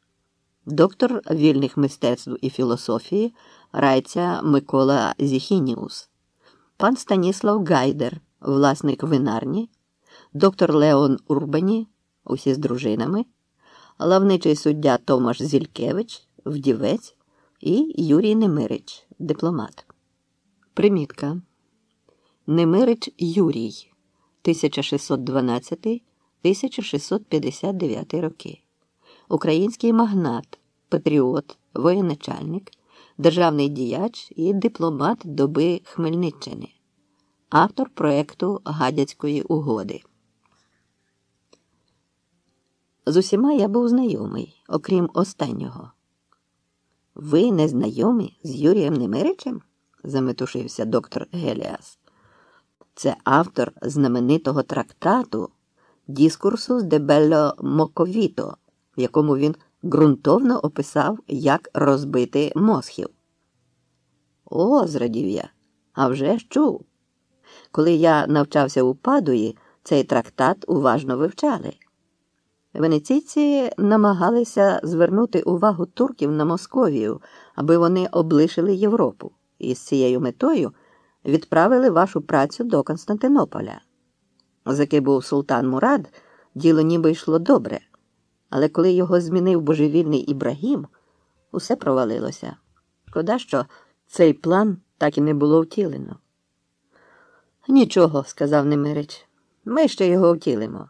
доктор вільних мистецтв і філософії Райця Микола Зіхініус, пан Станіслав Гайдер, власник винарні, доктор Леон Урбані, усі з дружинами, лавничий суддя Томаш Зількевич, вдівець, і Юрій Немирич, дипломат. Примітка. Немирич Юрій, 1612-1659 роки. Український магнат, патріот, воєначальник, державний діяч і дипломат доби Хмельниччини. Автор проекту Гадяцької угоди. З усіма я був знайомий, окрім останнього. «Ви не знайомі з Юрієм Немиричем?» – заметушився доктор Геліас. «Це автор знаменитого трактату «Діскурсус де белло Моковіто», в якому він ґрунтовно описав, як розбити мосхів. «О, – зрадів я, – а вже ж чув. Коли я навчався у Падуї, цей трактат уважно вивчали. Венеційці намагалися звернути увагу турків на Московію, аби вони облишили Європу, і з цією метою відправили вашу працю до Константинополя. Заки був султан Мурад, діло ніби йшло добре, але коли його змінив божевільний Ібрагім, усе провалилося. Шкода, що цей план так і не було втілено. «Нічого, – сказав Немирич, – ми ще його втілимо.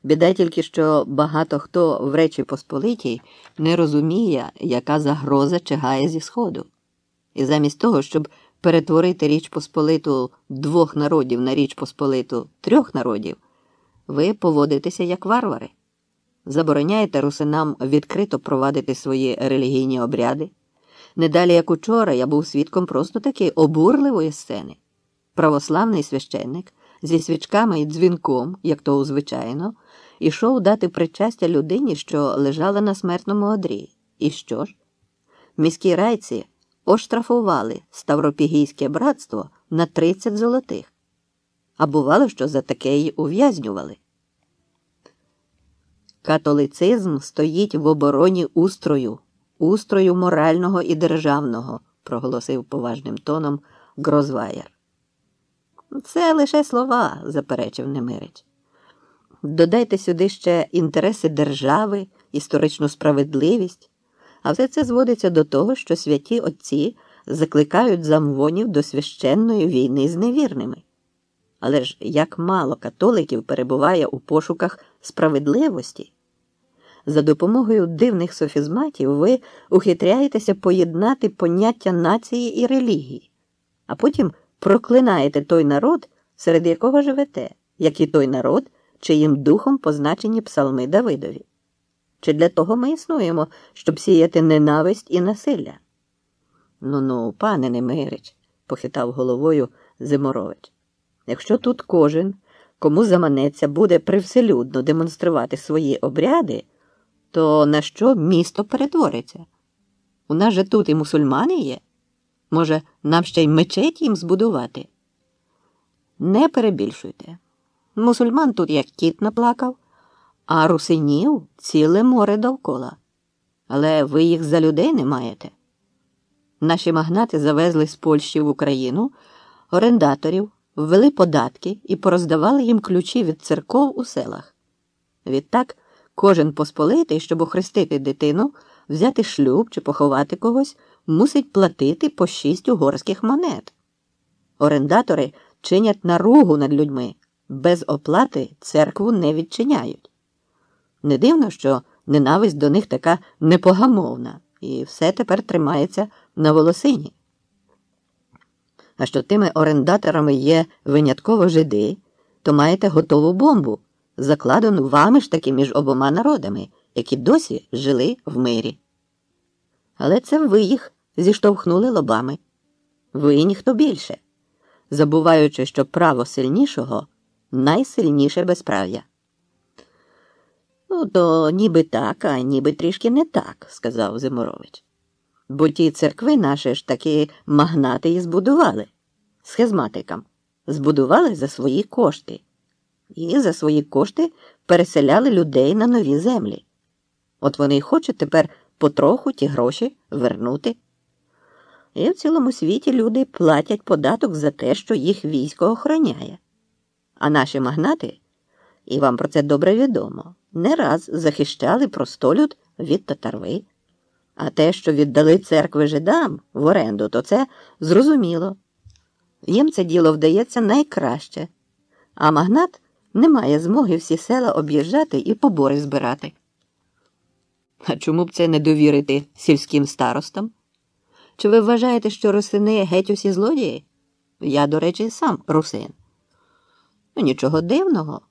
Біда тільки, що багато хто в Речі Посполитій не розуміє, яка загроза чигає зі Сходу. І замість того, щоб перетворити Річ Посполиту двох народів на Річ Посполиту трьох народів, ви поводитеся як варвари. Забороняєте русинам відкрито провадити свої релігійні обряди. Недалі, як учора, я був свідком просто таки обурливої сцени. Православний священник зі свічками і дзвінком, як то звичайно, ішов дати причастя людині, що лежала на смертному одрі. І що ж? Міські райці оштрафували Ставропігійське братство на 30 золотих. А бувало, що за таке й ув'язнювали. «Католицизм стоїть в обороні устрою морального і державного», – проголосив поважним тоном Грозваєр. «Це лише слова», – заперечив Немирич. «Додайте сюди ще інтереси держави, історичну справедливість, а все це зводиться до того, що святі отці закликають замвонів до священної війни з невірними. Але ж як мало католиків перебуває у пошуках справедливості. За допомогою дивних софізматів ви ухитряєтеся поєднати поняття нації і релігії, а потім проклинаєте той народ, серед якого живете, як і той народ, чиїм духом позначені псалми Давидові. Чи для того ми існуємо, щоб сіяти ненависть і насилля?» «Ну-ну, пане Немирич», – похитав головою Зиморович, «якщо тут кожен, кому заманеться, буде привселюдно демонструвати свої обряди, то на що місто перетвориться? У нас же тут і мусульмани є. Може, нам ще й мечеть їм збудувати?» «Не перебільшуйте. Мусульман тут як кіт наплакав, а русинів ціле море довкола. Але ви їх за людей не маєте. Наші магнати завезли з Польщі в Україну орендаторів, ввели податки і пороздавали їм ключі від церков у селах. Відтак, кожен посполитий, щоб охрестити дитину, взяти шлюб чи поховати когось, мусить платити по 6 угорських монет. Орендатори чинять наругу над людьми, без оплати церкву не відчиняють. Не дивно, що ненависть до них така непогамовна, і все тепер тримається на волосині. А що тими орендаторами є винятково жиди, то маєте готову бомбу, закладену вами ж таки між обома народами, які досі жили в мирі. Але це ви їх зіштовхнули лобами. Ви і ніхто більше, забуваючи, що право сильнішого – найсильніше безправ'я. «Ну, то ніби так, а ніби трішки не так», – сказав Зиморович. «Бо ті церкви наші ж таки магнати і збудували, схизматикам. Збудували за свої кошти. І за свої кошти переселяли людей на нові землі. От вони й хочуть тепер потроху ті гроші вернути. І в цілому світі люди платять податок за те, що їх військо охороняє. А наші магнати, і вам про це добре відомо, не раз захищали простолюд від татарви. А те, що віддали церкви жидам в оренду, то це зрозуміло. Їм це діло вдається найкраще, а магнат не має змоги всі села об'їжджати і побори збирати. А чому б це не довірити сільським старостам? Чи ви вважаєте, що русини геть усі злодії? Я, до речі, сам русин. Ну, нічого дивного.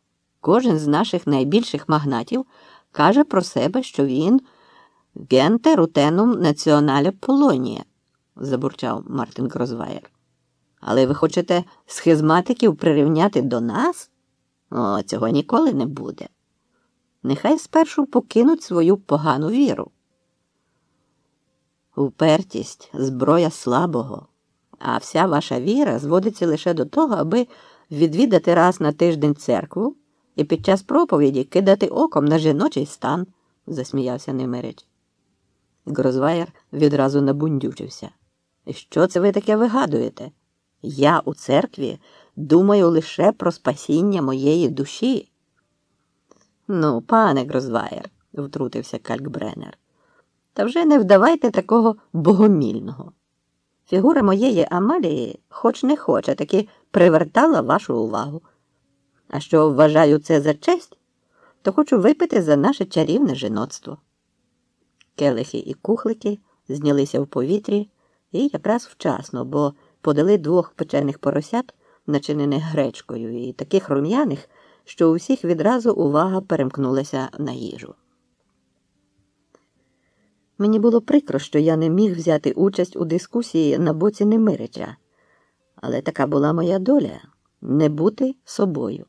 Кожен з наших найбільших магнатів каже про себе, що він «генте рутенум націонале Полонія», забурчав Мартин Грозваєр. Але ви хочете схизматиків прирівняти до нас? О, цього ніколи не буде. Нехай спершу покинуть свою погану віру. Упертість – зброя слабого, а вся ваша віра зводиться лише до того, аби відвідати раз на тиждень церкву і під час проповіді кидати оком на жіночий стан, засміявся Немирич. Грозваєр відразу набундючився. І що це ви таке вигадуєте? Я у церкві думаю лише про спасіння моєї душі. Ну, пане Грозваєр, втрутився Калькбреннер, та вже не вдавайте такого богомільного. Фігура моєї Амалії, хоч не хоч, а таки привертала вашу увагу. А що вважаю це за честь, то хочу випити за наше чарівне жіноцтво. Келихи і кухлики знялися в повітрі і якраз вчасно, бо подали 2 печених поросят, начинених гречкою, і таких рум'яних, що у всіх відразу увага перемкнулася на їжу. Мені було прикро, що я не міг взяти участь у дискусії на боці Немирича, але така була моя доля – не бути собою.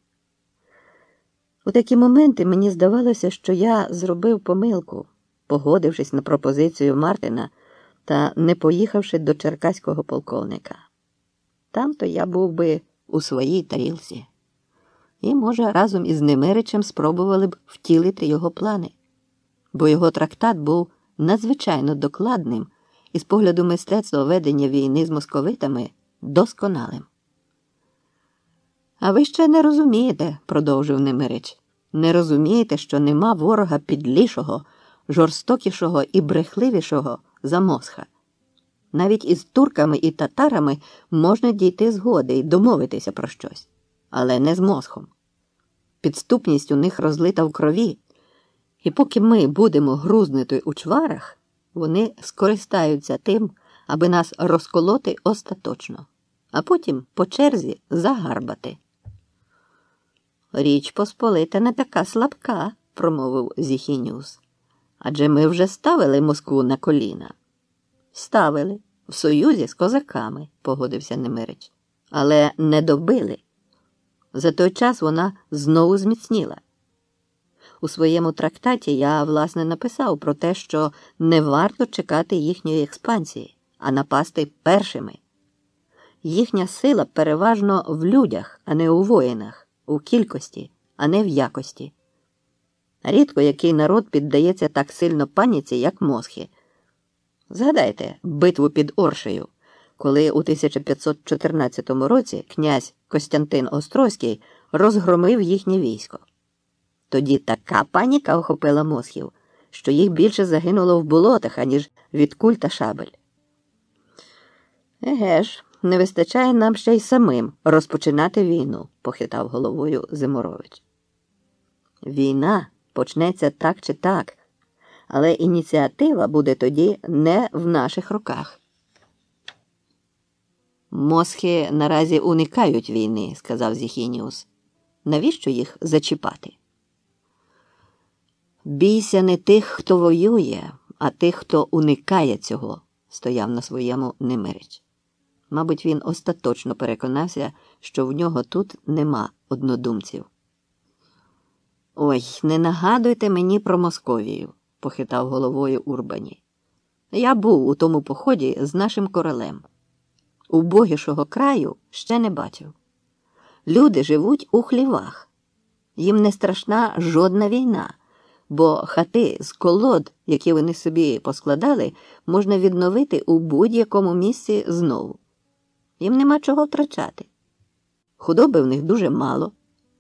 У такі моменти мені здавалося, що я зробив помилку, погодившись на пропозицію Мартина та не поїхавши до черкаського полковника. Там-то я був би у своїй тарілці. І, може, разом із Немиричем спробували б втілити його плани, бо його трактат був надзвичайно докладним і з погляду мистецтва ведення війни з московитами досконалим. «А ви ще не розумієте, – продовжив Немирич, – не розумієте, що нема ворога підлішого, жорстокішого і брехливішого за Мосха. Навіть із турками і татарами можна дійти згоди і домовитися про щось, але не з Мосхом. Підступність у них розлита в крові, і поки ми будемо грузнути у чварах, вони скористаються тим, аби нас розколоти остаточно, а потім по черзі загарбати». «Річ Посполита не така слабка», – промовив Зіхініус. «Адже ми вже ставили Москву на коліна». «Ставили, в союзі з козаками», – погодився Немирич. «Але не добили. За той час вона знову зміцніла. У своєму трактаті я, власне, написав про те, що не варто чекати їхньої експансії, а напасти першими. Їхня сила переважно в людях, а не у воїнах, у кількості, а не в якості. Рідко який народ піддається так сильно паніці, як мосхи. Згадайте битву під Оршею, коли у 1514 році князь Костянтин Острозький розгромив їхнє військо. Тоді така паніка охопила мосхів, що їх більше загинуло в болотах, аніж від куль та шабель. «Еге ж, не вистачає нам ще й самим розпочинати війну», – похитав головою Зиморович. «Війна почнеться так чи так, але ініціатива буде тоді не в наших руках». «Мосхи наразі уникають війни», – сказав Зіхініус. «Навіщо їх зачіпати?» «Бійся не тих, хто воює, а тих, хто уникає цього», – стояв на своєму Немирич. Мабуть, він остаточно переконався, що в нього тут нема однодумців. «Ой, не нагадуйте мені про Московію», – похитав головою Урбані. «Я був у тому поході з нашим королем. Убогішого краю ще не бачив. Люди живуть у хлівах. Їм не страшна жодна війна, бо хати з колод, які вони собі поскладали, можна відновити у будь-якому місці знову. Їм нема чого втрачати. Худоби в них дуже мало,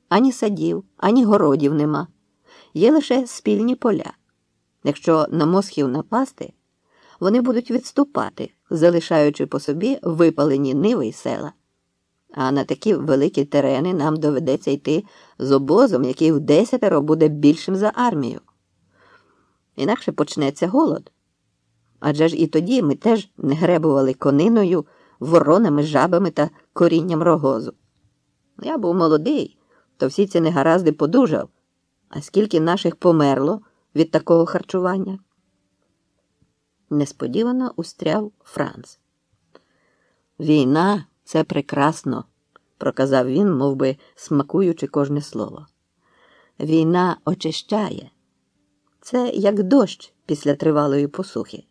ані садів, ані городів нема. Є лише спільні поля. Якщо на мосхів напасти, вони будуть відступати, залишаючи по собі випалені ниви й села. А на такі великі терени нам доведеться йти з обозом, який в 10 буде більшим за армію. Інакше почнеться голод. Адже ж і тоді ми теж не гребували кониною, воронами, жабами та корінням рогозу. Я був молодий, то всі ці негаразди подужав, а скільки наших померло від такого харчування. Несподівано устряв Франц. «Війна – це прекрасно», – проказав він, мов би смакуючи кожне слово. Війна очищає. Це як дощ після тривалої посухи.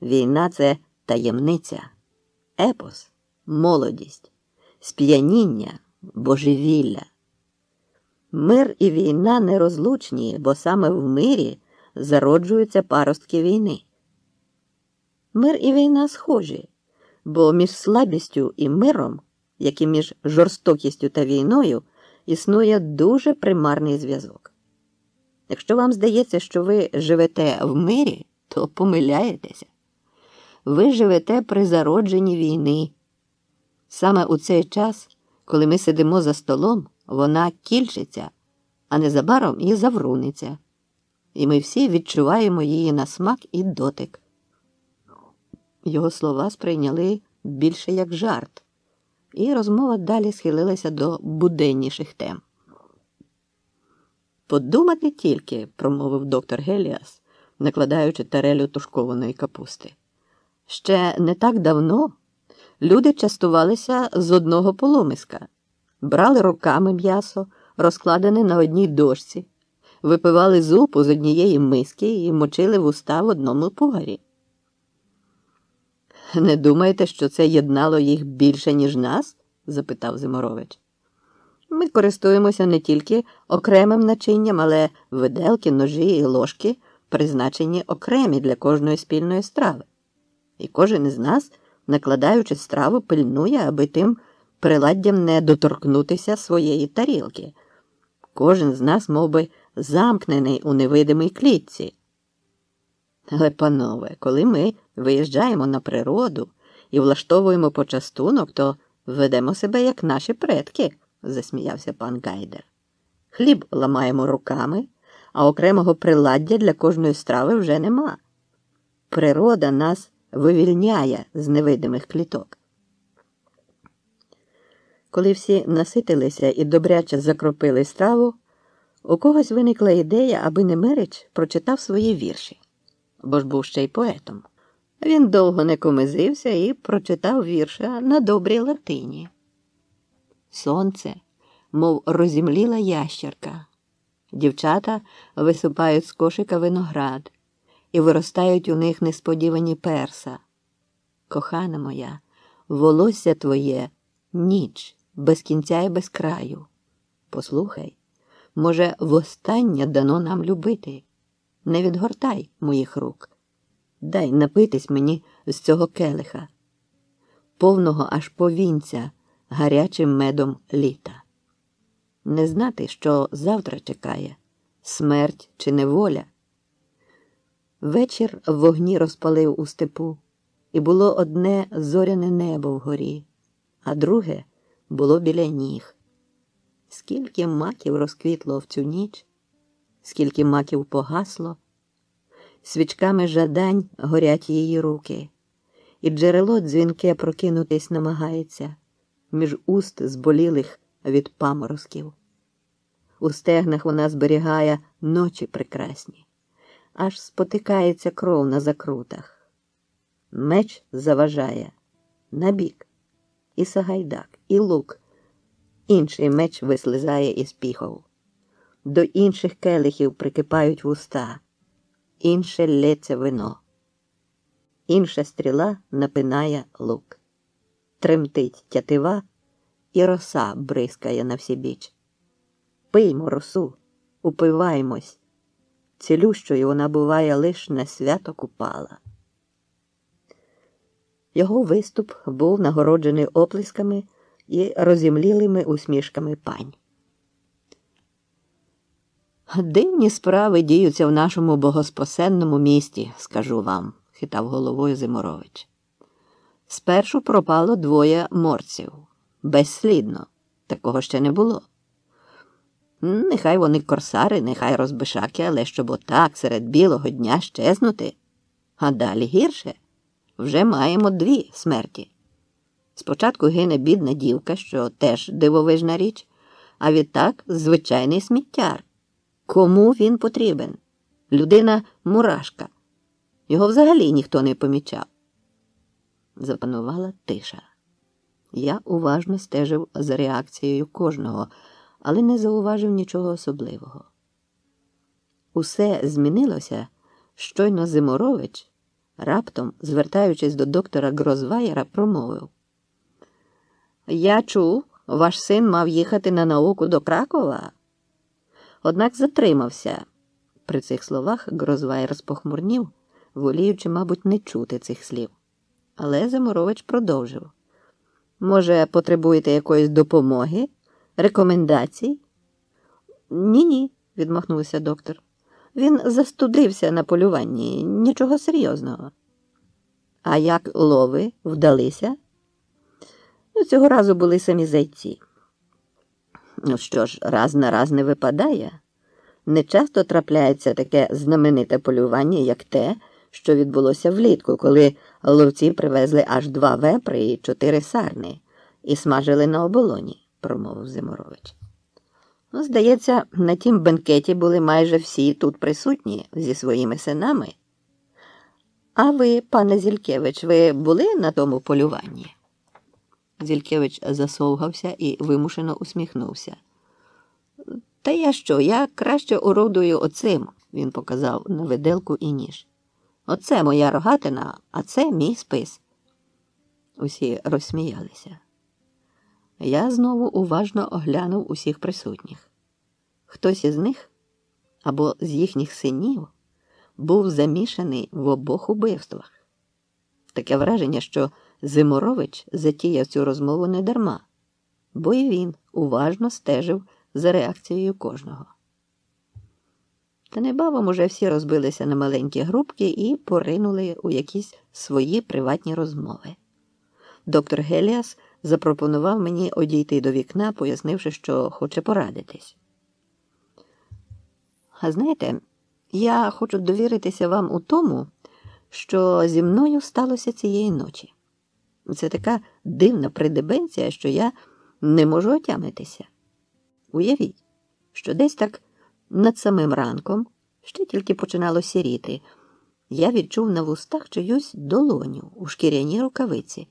Війна – це таємниця, епос, молодість, сп'яніння, божевілля. Мир і війна нерозлучні, бо саме в мирі зароджуються паростки війни. Мир і війна схожі, бо між слабістю і миром, як і між жорстокістю та війною, існує дуже примарний зв'язок. Якщо вам здається, що ви живете в мирі, то помиляєтеся. Ви живете при зародженні війни. Саме у цей час, коли ми сидимо за столом, вона кільчиться, а незабаром і завруниться. І ми всі відчуваємо її на смак і дотик. Його слова сприйняли більше як жарт, і розмова далі схилилася до буденніших тем. «Подумати тільки», – промовив доктор Геліас, накладаючи тарелю тушкованої капусти. «Ще не так давно люди частувалися з одного полумиска, брали руками м'ясо, розкладене на одній дошці, випивали зупу з однієї миски і мочили вуста в одному пугарі. «Не думаєте, що це єднало їх більше, ніж нас?» – запитав Зиморович. «Ми користуємося не тільки окремим начинням, але виделки, ножі і ложки призначені окремі для кожної спільної страви. І кожен із нас, накладаючи страву, пильнує, аби тим приладдям не доторкнутися своєї тарілки. Кожен з нас мов би, замкнений у невидимій клітці. Але, панове, коли ми виїжджаємо на природу і влаштовуємо почастунок, то ведемо себе, як наші предки», – засміявся пан Гайдер. «Хліб ламаємо руками, а окремого приладдя для кожної страви вже нема. Природа нас вивільняє з невидимих кліток». Коли всі наситилися і добряче закропили страву, у когось виникла ідея, аби Немирич прочитав свої вірші, бо ж був ще й поетом. Він довго не комизився і прочитав вірша на добрій латині. Сонце, мов розімліла ящерка. Дівчата висипають з кошика виноград, і виростають у них несподівані перса. Кохана моя, волосся твоє – ніч, без кінця і без краю. Послухай, може, востаннє дано нам любити. Не відгортай моїх рук. Дай напитись мені з цього келиха, повного аж по вінця гарячим медом літа. Не знати, що завтра чекає – смерть чи неволя. Вечір в вогні розпалив у степу, і було одне зоряне небо вгорі, а друге було біля ніг. Скільки маків розквітло в цю ніч, скільки маків погасло, свічками жадань горять її руки, і джерело дзвінке прокинутись намагається між уст зболілих від паморозків. У стегнах вона зберігає ночі прекрасні, аж спотикається кров на закрутах. Меч заважає набік, і сагайдак, і лук. Інший меч вислизає із піхов. До інших келихів прикипають вуста, інше лється вино. Інша стріла напинає лук. Тремтить тятива, і роса бризкає навсібіч. Пиймо росу, упиваймось. Цілющою вона буває лиш на свято Купала. Його виступ був нагороджений оплесками і розімлілими усмішками пань. «Дивні справи діються в нашому богоспасенному місті, скажу вам», – хитав головою Зиморович. «Спершу пропало 2 морців. Безслідно. Такого ще не було. Нехай вони корсари, нехай розбишаки, але щоб отак серед білого дня щезнути. А далі гірше. Вже маємо 2 смерті. Спочатку гине бідна дівка, що теж дивовижна річ, а відтак звичайний сміттяр. Кому він потрібен? Людина-мурашка. Його взагалі ніхто не помічав». Запанувала тиша. Я уважно стежив за реакцією кожного, але не зауважив нічого особливого. Усе змінилося, щойно Зиморович, раптом, звертаючись до доктора Грозваєра, промовив: «Я чув, ваш син мав їхати на науку до Кракова, однак затримався». При цих словах Грозваєр спохмурнів, воліючи, мабуть, не чути цих слів. Але Зиморович продовжив: «Може, потребуєте якоїсь допомоги? Рекомендацій?» «Ні-ні», – відмахнувся доктор. «Він застудився на полюванні, нічого серйозного». «А як лови вдалися?» «Цього разу були самі зайці». «Ну що ж, раз на раз не випадає. Не часто трапляється таке знамените полювання, як те, що відбулося влітку, коли ловці привезли аж 2 вепри і 4 сарни і смажили на оболоні», – промовив Зиморович. «Здається, на тім бенкеті були майже всі тут присутні зі своїми синами. А ви, пане Зількевич, ви були на тому полюванні?» Зількевич засовгався і вимушено усміхнувся. «Та я що, я краще орудую оцим», – він показав на виделку і ніж. «Оце моя рогатина, а це мій спис». Усі розсміялися. Я знову уважно оглянув усіх присутніх. Хтось із них, або з їхніх синів, був замішаний в обох убивствах. Таке враження, що Зиморович затіяв цю розмову не дарма, бо і він уважно стежив за реакцією кожного. Та небавом уже всі розбилися на маленькі групки і поринули у якісь свої приватні розмови. Доктор Геліас запропонував мені одійти до вікна, пояснивши, що хоче порадитись. «А знаєте, я хочу довіритися вам у тому, що зі мною сталося цієї ночі. Це така дивна придебенція, що я не можу отямитися. Уявіть, що десь так над самим ранком, ще тільки починало сіріти, я відчув на вустах чиюсь долоню у шкіряній рукавиці,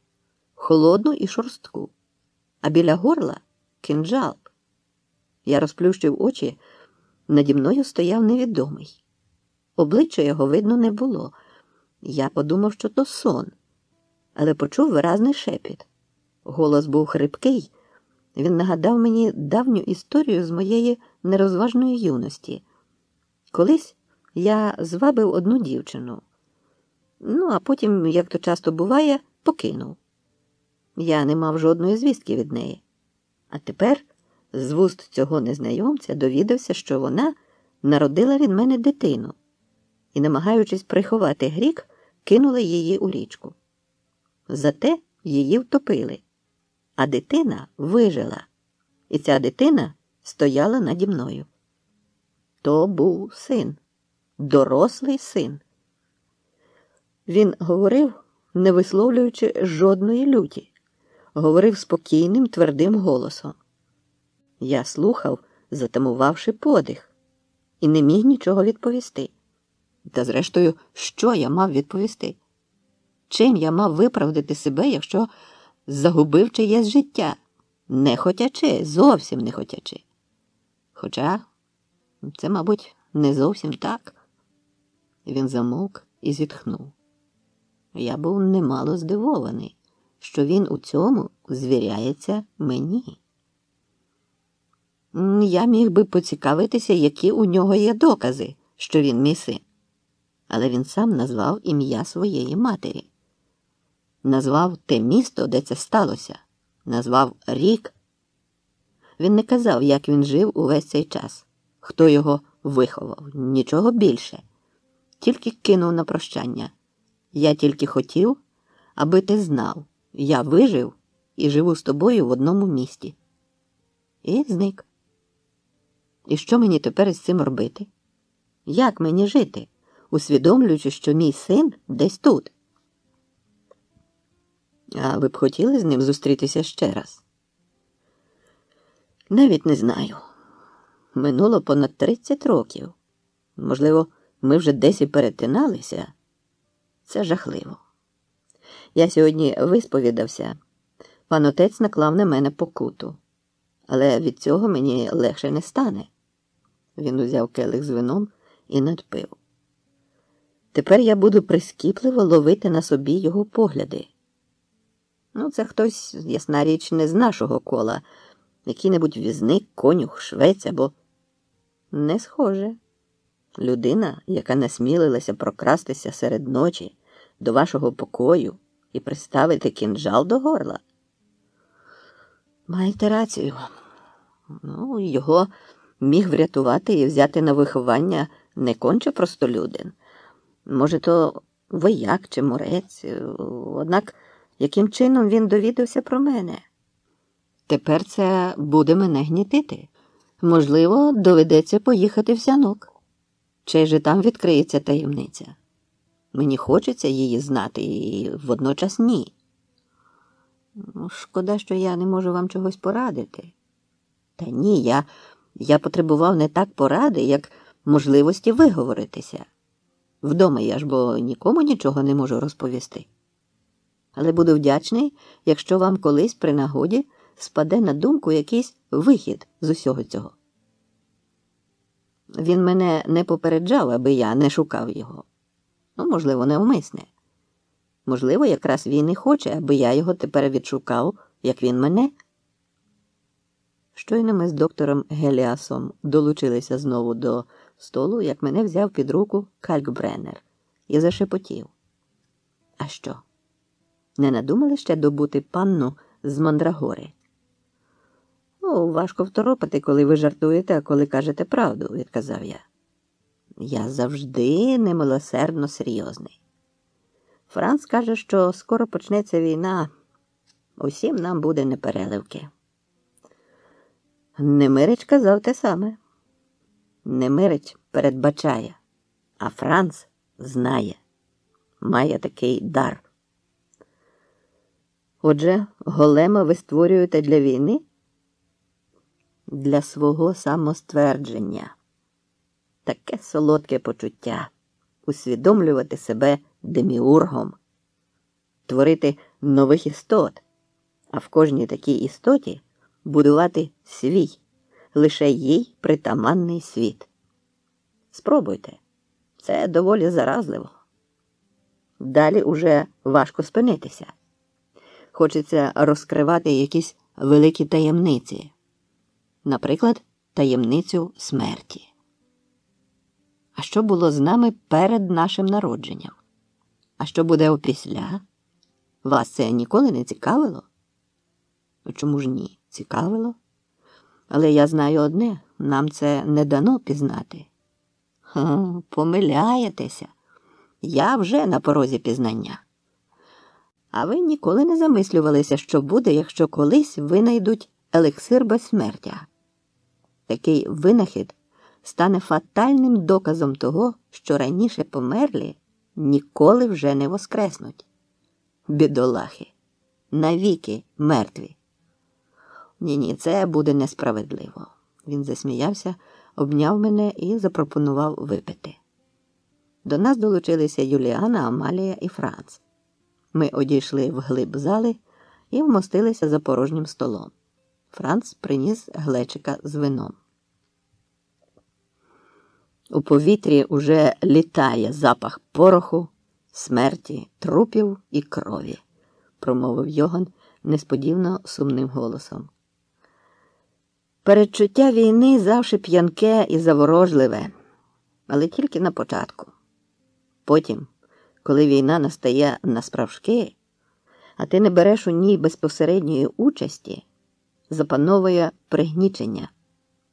холодну і шорстку, а біля горла – кинджал. Я розплющив очі, наді мною стояв невідомий. Обличчя його видно не було. Я подумав, що то сон, але почув виразний шепіт. Голос був хрипкий. Він нагадав мені давню історію з моєї нерозважної юності. Колись я звабив одну дівчину. А потім, як то часто буває, покинув. Я не мав жодної звістки від неї. А тепер з вуст цього незнайомця довідався, що вона народила від мене дитину і, намагаючись приховати гріх, кинула її у річку. Зате її втопили, а дитина вижила, і ця дитина стояла наді мною. То був син, дорослий син. Він говорив, не висловлюючи жодної люті, говорив спокійним, твердим голосом. Я слухав, затамувавши подих, і не міг нічого відповісти. Та зрештою, що я мав відповісти? Чим я мав виправдати себе, якщо загубив чиєсь життя? Не хотячи, зовсім не хотячи. Хоча це, мабуть, не зовсім так. Він замовк і зітхнув. Я був немало здивований, що він у цьому звіряється мені. Я міг би поцікавитися, які у нього є докази, що він мій син. Але він сам назвав ім'я своєї матері. Назвав те місто, де це сталося. Назвав рік. Він не казав, як він жив увесь цей час, хто його виховав, нічого більше. Тільки кинув на прощання. Я тільки хотів, аби ти знав, я вижив і живу з тобою в одному місті. І зник. І що мені тепер із цим робити? Як мені жити, усвідомлюючи, що мій син десь тут? А ви б хотіли з ним зустрітися ще раз? Навіть не знаю. Минуло понад 30 років. Можливо, ми вже десь і перетиналися. Це жахливо. Я сьогодні висповідався, Пан отець наклав на мене покуту. Але від цього мені легше не стане. Він узяв келих з вином і надпив. Тепер я буду прискіпливо ловити на собі його погляди. Це хтось, ясна річ, не з нашого кола. Який-небудь візник, конюх, швець або... Не схоже. Людина, яка насмілилася прокрастися серед ночі до вашого покою і приставити кінжал до горла. Маєте рацію. Його міг врятувати і взяти на виховання не конче простолюдин. Може, то вояк чи морець. Однак, яким чином він довідався про мене? Тепер це буде мене гнітити. Можливо, доведеться поїхати в Сянок. Чи же там відкриється таємниця? Мені хочеться її знати і водночас ні. Шкода, що я не можу вам чогось порадити. Та ні, я потребував не так поради, як можливості виговоритися. Вдома я ж, бо нікому нічого не можу розповісти. Але буду вдячний, якщо вам колись при нагоді спаде на думку якийсь вихід з усього цього. Він мене не попереджав, аби я не шукав його. Можливо, невмисне. Можливо, якраз він і хоче, аби я його тепер відшукав, як він мене. Щойно ми з доктором Геліасом долучилися знову до столу, як мене взяв під руку Калькбреннер і зашепотів. А що? Не надумали ще добути панну з Мандрагори? Важко второпати, коли ви жартуєте, а коли кажете правду, відказав я. Я завжди немилосердно серйозний. Франц каже, що скоро почнеться війна, усім нам буде непереливки. Немирич казав те саме. Немирич передбачає, а Франц знає, має такий дар. Отже, голема ви створюєте для війни? Для свого самоствердження. Таке солодке почуття – усвідомлювати себе деміургом, творити нових істот, а в кожній такій істоті будувати свій, лише їй притаманний світ. Спробуйте. Це доволі заразливо. Далі уже важко спинитися. Хочеться розкривати якісь великі таємниці. Наприклад, таємницю смерті. А що було з нами перед нашим народженням? А що буде опісля? Вас це ніколи не цікавило? Чому ж ні? Цікавило. Але я знаю одне, нам це не дано пізнати. Помиляєтеся. Я вже на порозі пізнання. А ви ніколи не замислювалися, що буде, якщо колись винайдуть елексир безсмертя. Такий винахід стане фатальним доказом того, що раніше померлі ніколи вже не воскреснуть. Бідолахи. Навіки мертві. Ні, це буде несправедливо. Він засміявся, обняв мене і запропонував випити. До нас долучилися Юліана, Амалія і Франц. Ми одійшли вглиб зали і вмостилися за порожнім столом. Франц приніс глечика з вином. У повітрі уже літає запах пороху, смерті, трупів і крові, промовив Йоган несподівано сумним голосом. Передчуття війни завжди п'янке і заворожливе, але тільки на початку. Потім, коли війна настає насправжки, а ти не береш у ній безпосередньої участі, запановує пригнічення,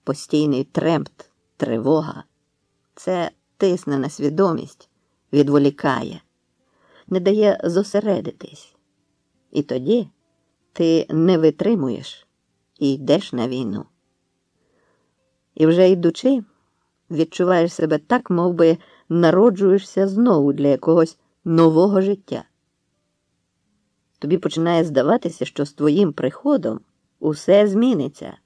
постійний тремт, тривога. Це тисне на свідомість, відволікає, не дає зосередитись. І тоді ти не витримуєш і йдеш на війну. І вже йдучи, відчуваєш себе так, мов би народжуєшся знову для якогось нового життя. Тобі починає здаватися, що з твоїм приходом усе зміниться,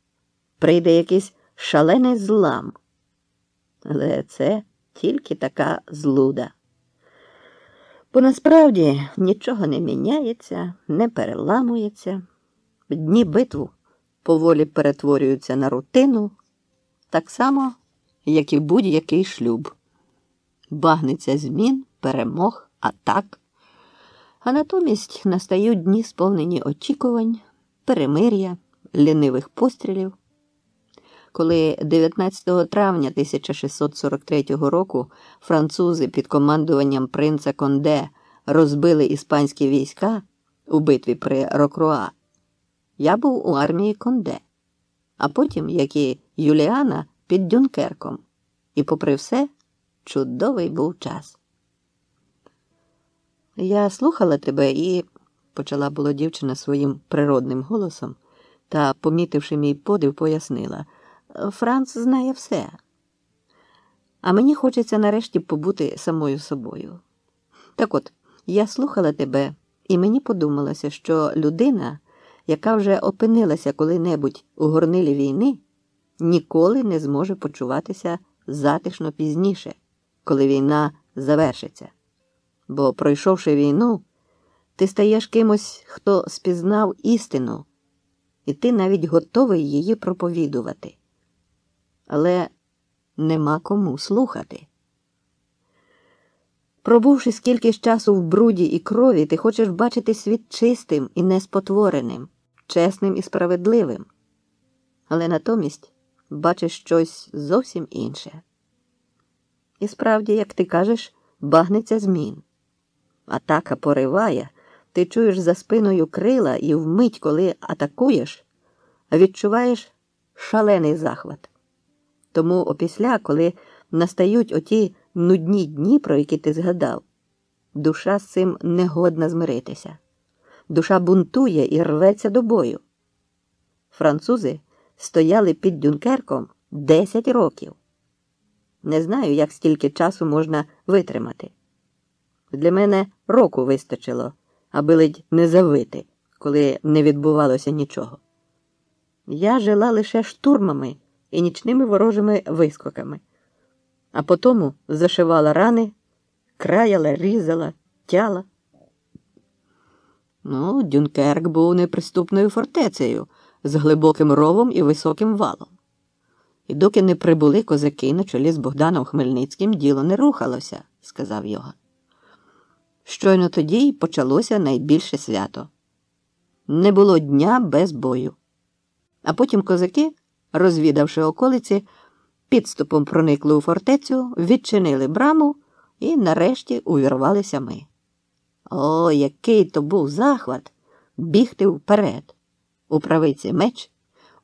прийде якийсь шалений злам. Але це тільки така злуда. Бо насправді нічого не міняється, не переламується, Дні битву поволі перетворюються на рутину, так само, як і будь-який шлюб. Багнеться змін, перемог, атак. А натомість настають дні, сповнені очікувань, перемир'я, лінивих пострілів. Коли 19 травня 1643 року французи під командуванням принца Конде розбили іспанські війська у битві при Рокруа, я був у армії Конде, а потім, як і Юліана, під Дюнкерком. І попри все, чудовий був час. Я слухала тебе і, почала було дівчина своїм природним голосом, та, помітивши мій подив, пояснила, Франц знає все. А мені хочеться нарешті побути самою собою. Так от, я слухала тебе, і мені подумалося, що людина, яка вже опинилася коли-небудь у горнилі війни, ніколи не зможе почуватися затишно пізніше, коли війна завершиться. Бо, пройшовши війну, ти стаєш кимось, хто спізнав істину, і ти навіть готовий її проповідувати. Але нема кому слухати. Пробувши скількись часу в бруді і крові, ти хочеш бачити світ чистим і неспотвореним, чесним і справедливим. Але натомість бачиш щось зовсім інше. І справді, як ти кажеш, багнеться змін. Атака пориває, ти чуєш за спиною крила і вмить, коли атакуєш, відчуваєш шалений захват. Тому опісля, коли настають оті нудні дні, про які ти згадав, душа з цим не годна змиритися. Душа бунтує і рветься до бою. Французи стояли під Дюнкерком 10 років. Не знаю, як стільки часу можна витримати. Для мене року вистачило, аби ледь не завити, коли не відбувалося нічого. Я жила лише штурмами і нічними ворожими вискоками, а потому зашивала рани, краяла, різала, тяла. Дюнкерк був неприступною фортецею з глибоким ровом і високим валом. І доки не прибули козаки на чолі з Богданом Хмельницьким, діло не рухалося, сказав Йоган. Щойно тоді й почалося найбільше свято. Не було дня без бою. А потім козаки, розвідавши околиці, підступом проникли у фортецю, відчинили браму і нарешті увірвалися ми. О, який то був захват! Бігти вперед. У правиці меч,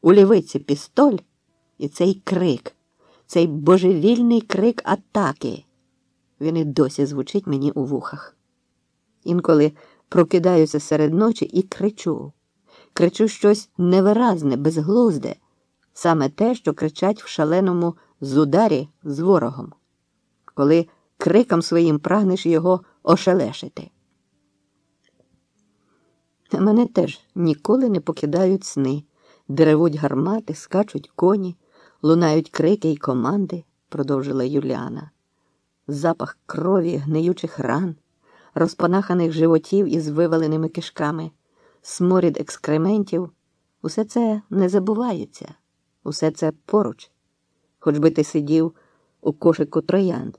у лівиці пістоль і цей крик, цей божевільний крик атаки. Він і досі звучить мені у вухах. Інколи прокидаюся серед ночі і кричу. Кричу щось невиразне, безглузде, саме те, що кричать в шаленому зударі з ворогом, коли криком своїм прагнеш його ошелешити. Мене теж ніколи не покидають сни, де ревуть гармати, скачуть коні, лунають крики й команди, продовжила Юліана. Запах крові, гниючих ран, розпанаханих животів із виваленими кишками, сморід екскрементів – усе це не забувається, усе це поруч, хоч би ти сидів у кошику троянд.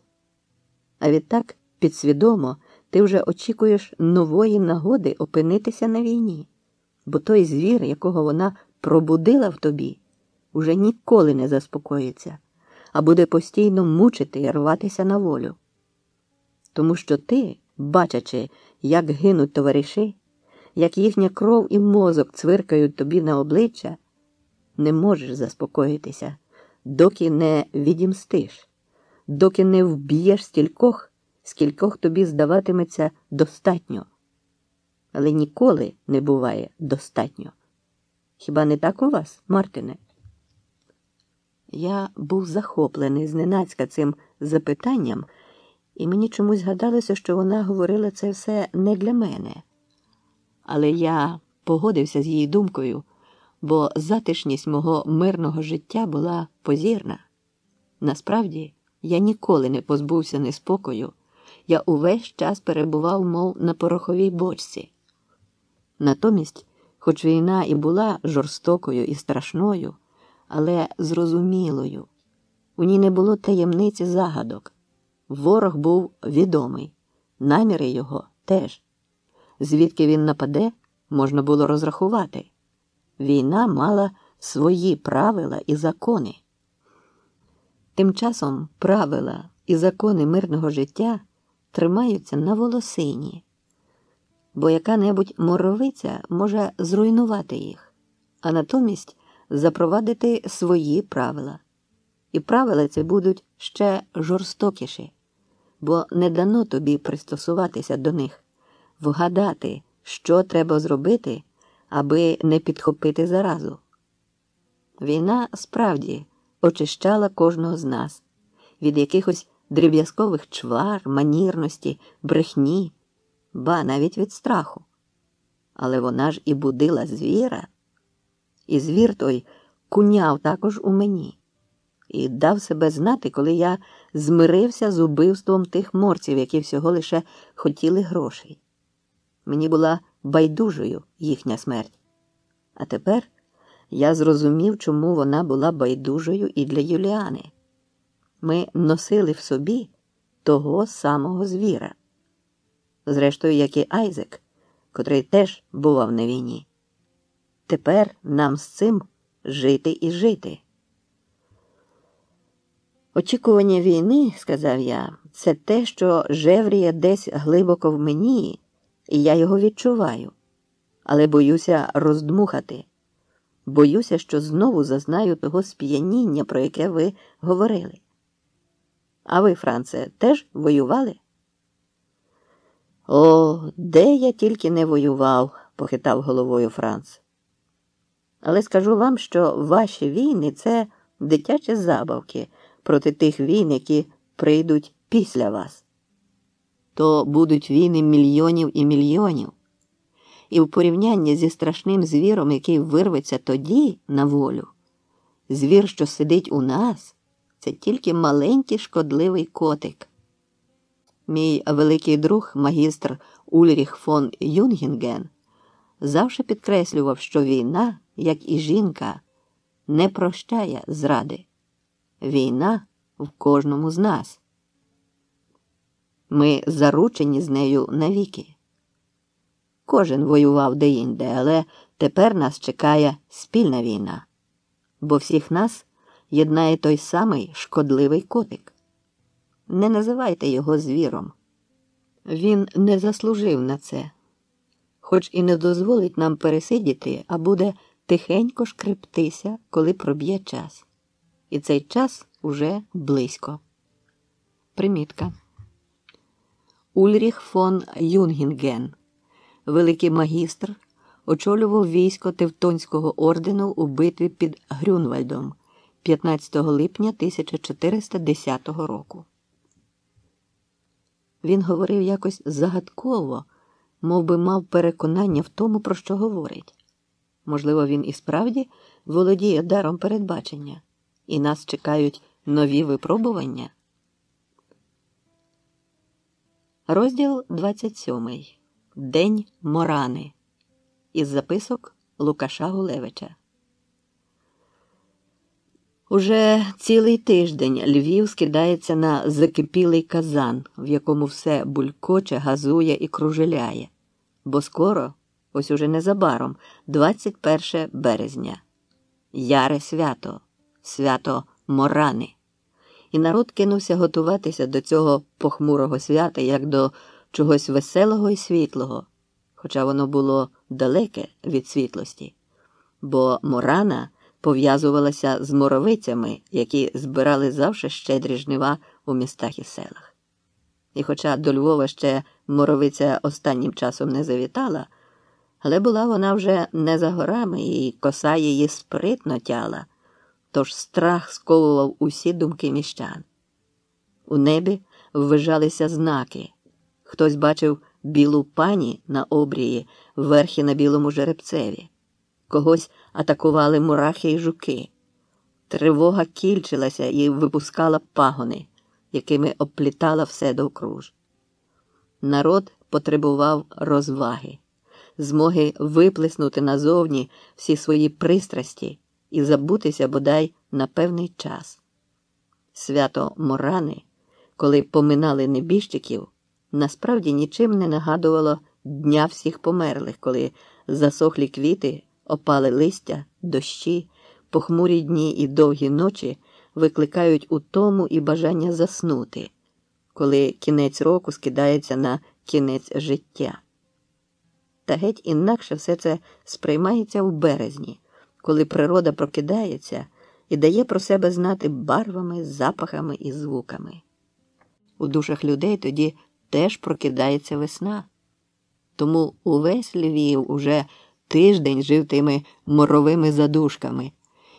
А відтак, підсвідомо, ти вже очікуєш нової нагоди опинитися на війні, бо той звір, якого вона пробудила в тобі, уже ніколи не заспокоїться, а буде постійно мучити і рватися на волю. Тому що ти, бачачи, як гинуть товариші, як їхня кров і мозок цвиркають тобі на обличчя, не можеш заспокоїтися, доки не відімстиш, доки не вб'єш стількох, скількох тобі здаватиметься достатньо. Але ніколи не буває достатньо. Хіба не так у вас, Мартине? Я був захоплений зненацька цим запитанням, і мені чомусь згадалося, що вона говорила це все не для мене. Але я погодився з її думкою, бо затишність мого мирного життя була позірна. Насправді, я ніколи не позбувся неспокою, я увесь час перебував, мов на пороховій бочці. Натомість, Хоч війна і була жорстокою і страшною, але зрозумілою. У ній не було таємниці загадок. Ворог був відомий, наміри його теж. Звідки він нападе, можна було розрахувати. Війна мала свої правила і закони. Тим часом правила і закони мирного життя тримаються на волосині, бо яка-небудь моровиця може зруйнувати їх, а натомість запровадити свої правила. І правила ці будуть ще жорстокіші, бо не дано тобі пристосуватися до них, вгадати, що треба зробити, аби не підхопити заразу. Війна справді очищала кожного з нас від якихось дріб'язкових чвар, манірності, брехні, ба навіть від страху. Але вона ж і будила звіра. І звір той куняв також у мені. І дав себе знати, коли я змирився з убивством тих морців, які всього лише хотіли грошей. Мені була байдужою їхня смерть. А тепер я зрозумів, чому вона була байдужою і для Юліани. Ми носили в собі того самого звіра. Зрештою, як і Айзек, котрий теж бував на війні. Тепер нам з цим жити і жити. Очікування війни, сказав я, це те, що жевріє десь глибоко в мені, і я його відчуваю. Але боюся роздмухати. Боюся, що знову зазнаю того сп'яніння, про яке ви говорили. А ви, Франце, теж воювали? О, де я тільки не воював, похитав головою Франц. Але скажу вам, що ваші війни – це дитячі забавки проти тих війн, які прийдуть після вас. То будуть війни мільйонів і мільйонів. І в порівнянні зі страшним звіром, який вирветься тоді на волю, звір, що сидить у нас, це тільки маленький шкодливий котик. Мій великий друг, магістр Ульріх фон Юнгінген, завжди підкреслював, що війна, як і жінка, не прощає зради. Війна в кожному з нас. Ми заручені з нею навіки. Кожен воював де-інде, але тепер нас чекає спільна війна. Бо всіх нас єднає той самий шкодливий котик. Не називайте його звіром. Він не заслужив на це. Хоч і не дозволить нам пересидіти, а буде тихенько шкрептися, коли проб'є час. І цей час уже близько. Примітка. Ульріх фон Юнгінген, великий магістр, очолював військо Тевтонського ордену у битві під Грюнвальдом 15 липня 1410 року. Він говорив якось загадково, мов би мав переконання в тому, про що говорить. Можливо, він і справді володіє даром передбачення, і нас чекають нові випробування. Розділ 27. День Морани. Із записок Лукаша Гулевича. Уже цілий тиждень Львів скидається на закипілий казан, в якому все булькоче, газує і кружеляє. Бо скоро, ось уже незабаром, 21 березня. Яре свято, свято Морани. І народ кинувся готуватися до цього похмурого свята, як до чогось веселого і світлого, хоча воно було далеке від світлості. Бо Морана пов'язувалася з моровицями, які збирали завжди щедрі жнива у містах і селах. І хоча до Львова ще моровиця останнім часом не завітала, але була вона вже не за горами, і коса її спритно тяла, тож страх сковував усі думки міщан. У небі ввижалися знаки. Хтось бачив білу пані на обрії, верхи на білому жеребцеві. Когось атакували мурахи й жуки. Тривога кільчилася і випускала пагони, якими оплітала все довкруж. Народ потребував розваги. змоги виплеснути назовні всі свої пристрасті і забутися бодай на певний час. Свято Морани, коли поминали небіжчиків, насправді нічим не нагадувало Дня всіх померлих, коли засохлі квіти, опали листя, дощі, похмурі дні і довгі ночі викликають утому і бажання заснути, коли кінець року скидається на кінець життя. Та геть інакше все це сприймається в березні, коли природа прокидається і дає про себе знати барвами, запахами і звуками. У душах людей тоді теж прокидається весна. Тому увесь Львів уже тиждень жив тими моровими задушками,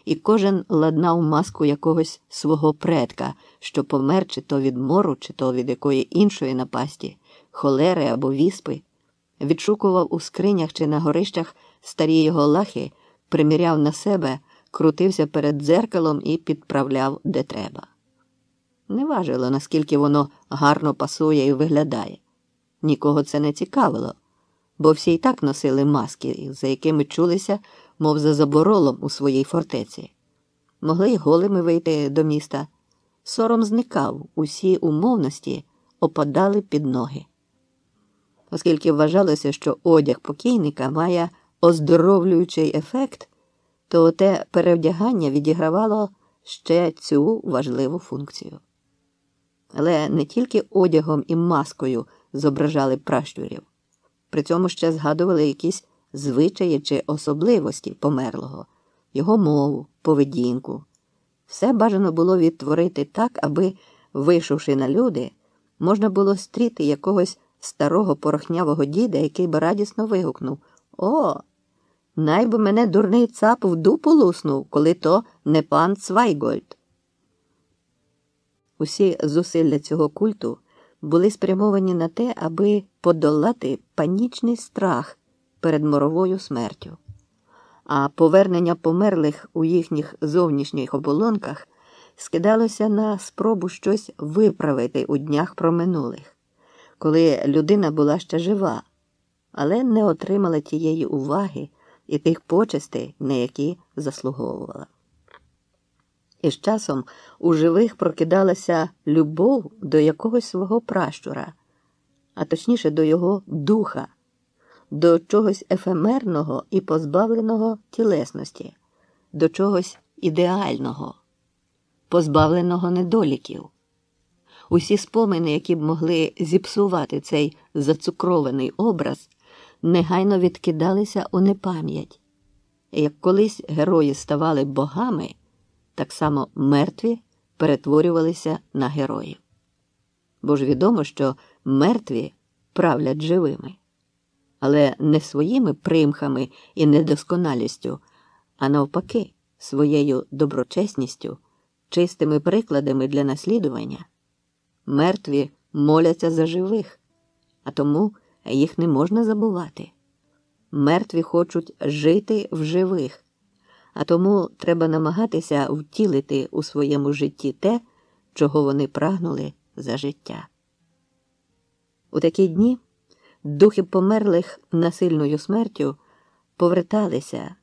і кожен ладнав маску якогось свого предка, що помер чи то від мору, чи то від якої іншої напасті, холери або віспи, відшукував у скринях чи на горищах старі його лахи, приміряв на себе, крутився перед дзеркалом і підправляв де треба. Не важило, наскільки воно гарно пасує і виглядає. Нікого це не цікавило, бо всі й так носили маски, за якими чулися, мов за заборолом у своїй фортеці. Могли й голими вийти до міста. Сором зникав, усі умовності опадали під ноги. Оскільки вважалося, що одяг покійника має оздоровлюючий ефект, то те перевдягання відігравало ще цю важливу функцію. Але не тільки одягом і маскою зображали пращурів. При цьому ще згадували якісь звичаї чи особливості померлого, його мову, поведінку. Все бажано було відтворити так, аби, вийшовши на люди, можна було стріти якогось старого порохнявого діда, який би радісно вигукнув: «О, най би мене дурний цап в дупу луснув, коли то не пан Цвайгольд». Усі зусилля цього культу були спрямовані на те, аби подолати панічний страх перед моровою смертю. А повернення померлих у їхніх зовнішніх оболонках скидалося на спробу щось виправити у днях проминулих, коли людина була ще жива, але не отримала тієї уваги і тих почестей, на які заслуговувала. І з часом у живих прокидалася любов до якогось свого пращура, а точніше до його духа, до чогось ефемерного і позбавленого тілесності, до чогось ідеального, позбавленого недоліків. Усі спомини, які б могли зіпсувати цей зацукрований образ, негайно відкидалися у непам'ять. І як колись герої ставали богами, так само мертві перетворювалися на героїв. Бо ж відомо, що мертві правлять живими. Але не своїми примхами і недосконалістю, а навпаки, своєю доброчесністю, чистими прикладами для наслідування. Мертві моляться за живих, а тому їх не можна забувати. Мертві хочуть жити в живих, а тому треба намагатися втілити у своєму житті те, чого вони прагнули за життя. У такі дні духи померлих насильною смертю поверталися,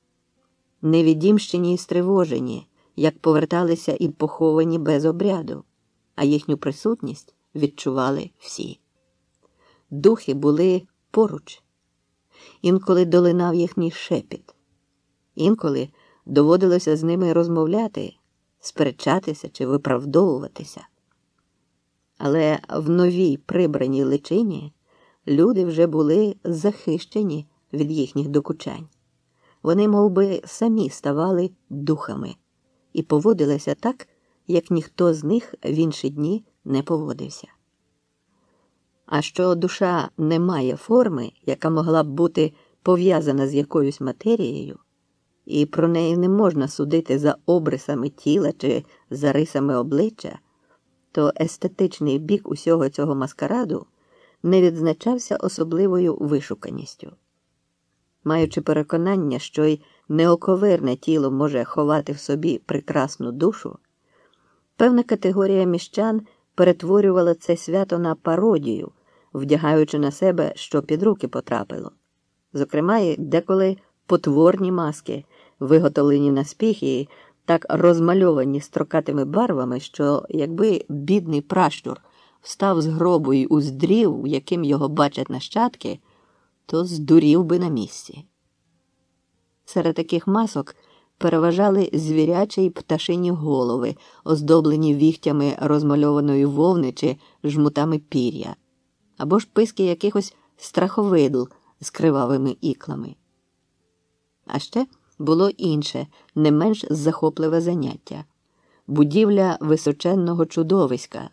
невідімщені й стривожені, як поверталися і поховані без обряду, а їхню присутність відчували всі. Духи були поруч. Інколи долинав їхній шепіт. Інколи доводилося з ними розмовляти, сперечатися чи виправдовуватися. Але в новій прибраній личині люди вже були захищені від їхніх докучань. Вони мов би, самі ставали духами і поводилися так, як ніхто з них в інші дні не поводився. А що душа не має форми, яка могла б бути пов'язана з якоюсь матерією, і про неї не можна судити за обрисами тіла чи за рисами обличчя, то естетичний бік усього цього маскараду не відзначався особливою вишуканістю. Маючи переконання, що й неоковирне тіло може ховати в собі прекрасну душу, певна категорія міщан перетворювала це свято на пародію, вдягаючи на себе, що під руки потрапило. Зокрема, і деколи потворні маски, виготовлені наспіх і так розмальовані строкатими барвами, що якби бідний пращур встав з гробу й уздрів, яким його бачать нащадки, то здурів би на місці. Серед таких масок переважали звірячі й пташині голови, оздоблені віхтями розмальованої вовни чи жмутами пір'я, або ж писки якихось страховидл з кривавими іклами. А ще було інше, не менш захопливе заняття – будівля височенного чудовиська,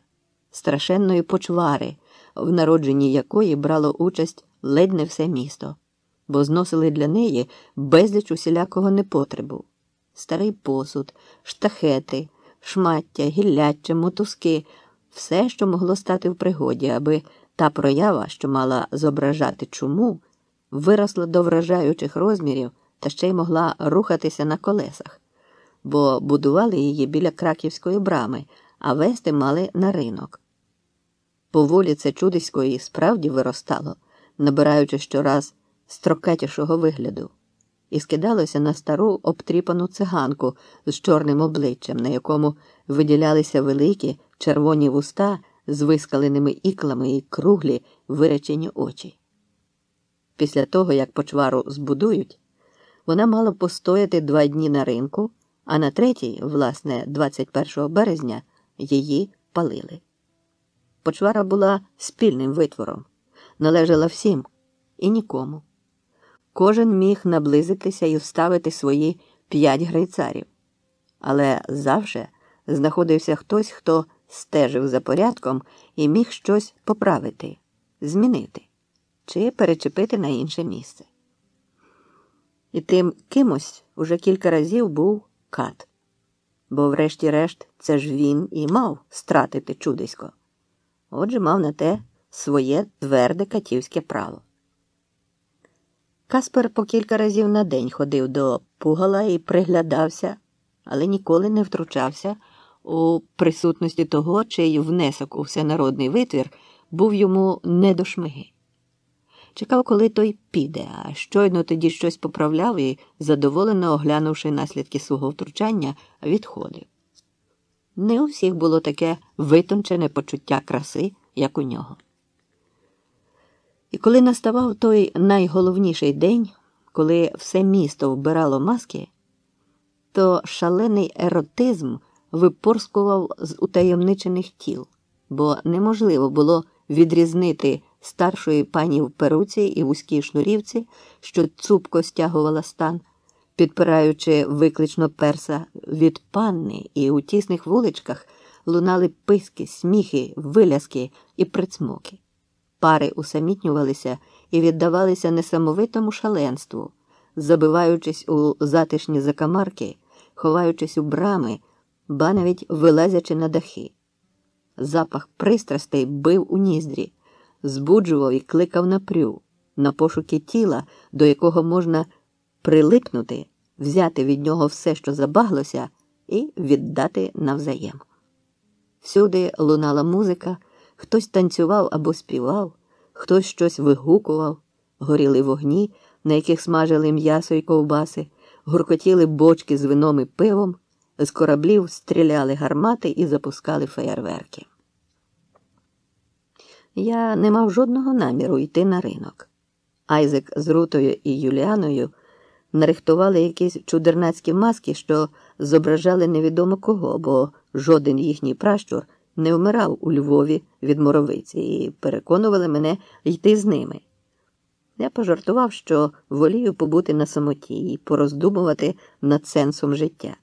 страшенної почвари, в народженні якої брало участь ледь не все місто, бо зносили для неї безліч усілякого непотребу – старий посуд, штахети, шмаття, гілляча, мотузки – все, що могло стати в пригоді, аби та проява, що мала зображати чуму, виросла до вражаючих розмірів та ще й могла рухатися на колесах, бо будували її біля Краківської брами, а вести мали на ринок. Поволі це чудисько і справді виростало, набираючи щораз строкатішого вигляду, і скидалося на стару обтріпану циганку з чорним обличчям, на якому виділялися великі червоні вуста з вискаленими іклами і круглі виречені очі. Після того, як почвару збудують, вона мала постояти 2 дні на ринку, а на 3-й, власне, 21 березня, її палили. Почвара була спільним витвором, належала всім і нікому. Кожен міг наблизитися і вставити свої 5 грейцарів. Але завжди знаходився хтось, хто стежив за порядком і міг щось поправити, змінити чи перечепити на інше місце. І тим кимось уже кілька разів був Кат. Бо врешті-решт це ж він і мав стратити чудисько. Отже, мав на те своє тверде катівське право. Каспер по кілька разів на день ходив до пугала і приглядався, але ніколи не втручався у присутності того, чий внесок у всенародний витвір був йому не до шмиги. Чекав, коли той піде, а щойно тоді щось поправляв і, задоволено оглянувши наслідки свого втручання, відходив. Не у всіх було таке витончене почуття краси, як у нього. І коли наставав той найголовніший день, коли все місто вбирало маски, то шалений еротизм випорскував з утаємничених тіл, бо неможливо було відрізнити старшої пані в перуці і вузькій шнурівці, що цупко стягувала стан, підпираючи виклично перса, від панни, і у тісних вуличках лунали писки, сміхи, виляски і прицмоки. Пари усамітнювалися і віддавалися несамовитому шаленству, забиваючись у затишні закамарки, ховаючись у брами, ба навіть вилазячи на дахи. Запах пристрастей бив у ніздрі, збуджував і кликав на пошуки тіла, до якого можна прилипнути, взяти від нього все, що забаглося, і віддати навзаєм. Всюди лунала музика, хтось танцював або співав, хтось щось вигукував, горіли вогні, на яких смажили м'ясо й ковбаси, гуркотіли бочки з вином і пивом, з кораблів стріляли гармати і запускали феєрверки. Я не мав жодного наміру йти на ринок. Айзек з Рутою і Юліаною нарихтували якісь чудернацькі маски, що зображали невідомо кого, бо жоден їхній пращур не вмирав у Львові від моровиці, і переконували мене йти з ними. Я пожартував, що волію побути на самоті і пороздумувати над сенсом життя.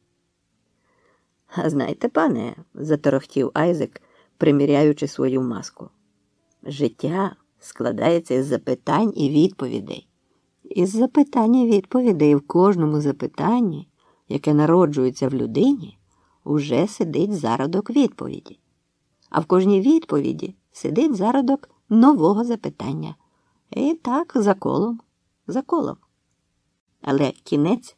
«А знаєте, пане», – заторохтів Айзек, приміряючи свою маску, «життя складається із запитань і відповідей. Із запитань і відповідей в кожному запитанні, яке народжується в людині, уже сидить зародок відповіді. А в кожній відповіді сидить зародок нового запитання. І так за колом. Але кінець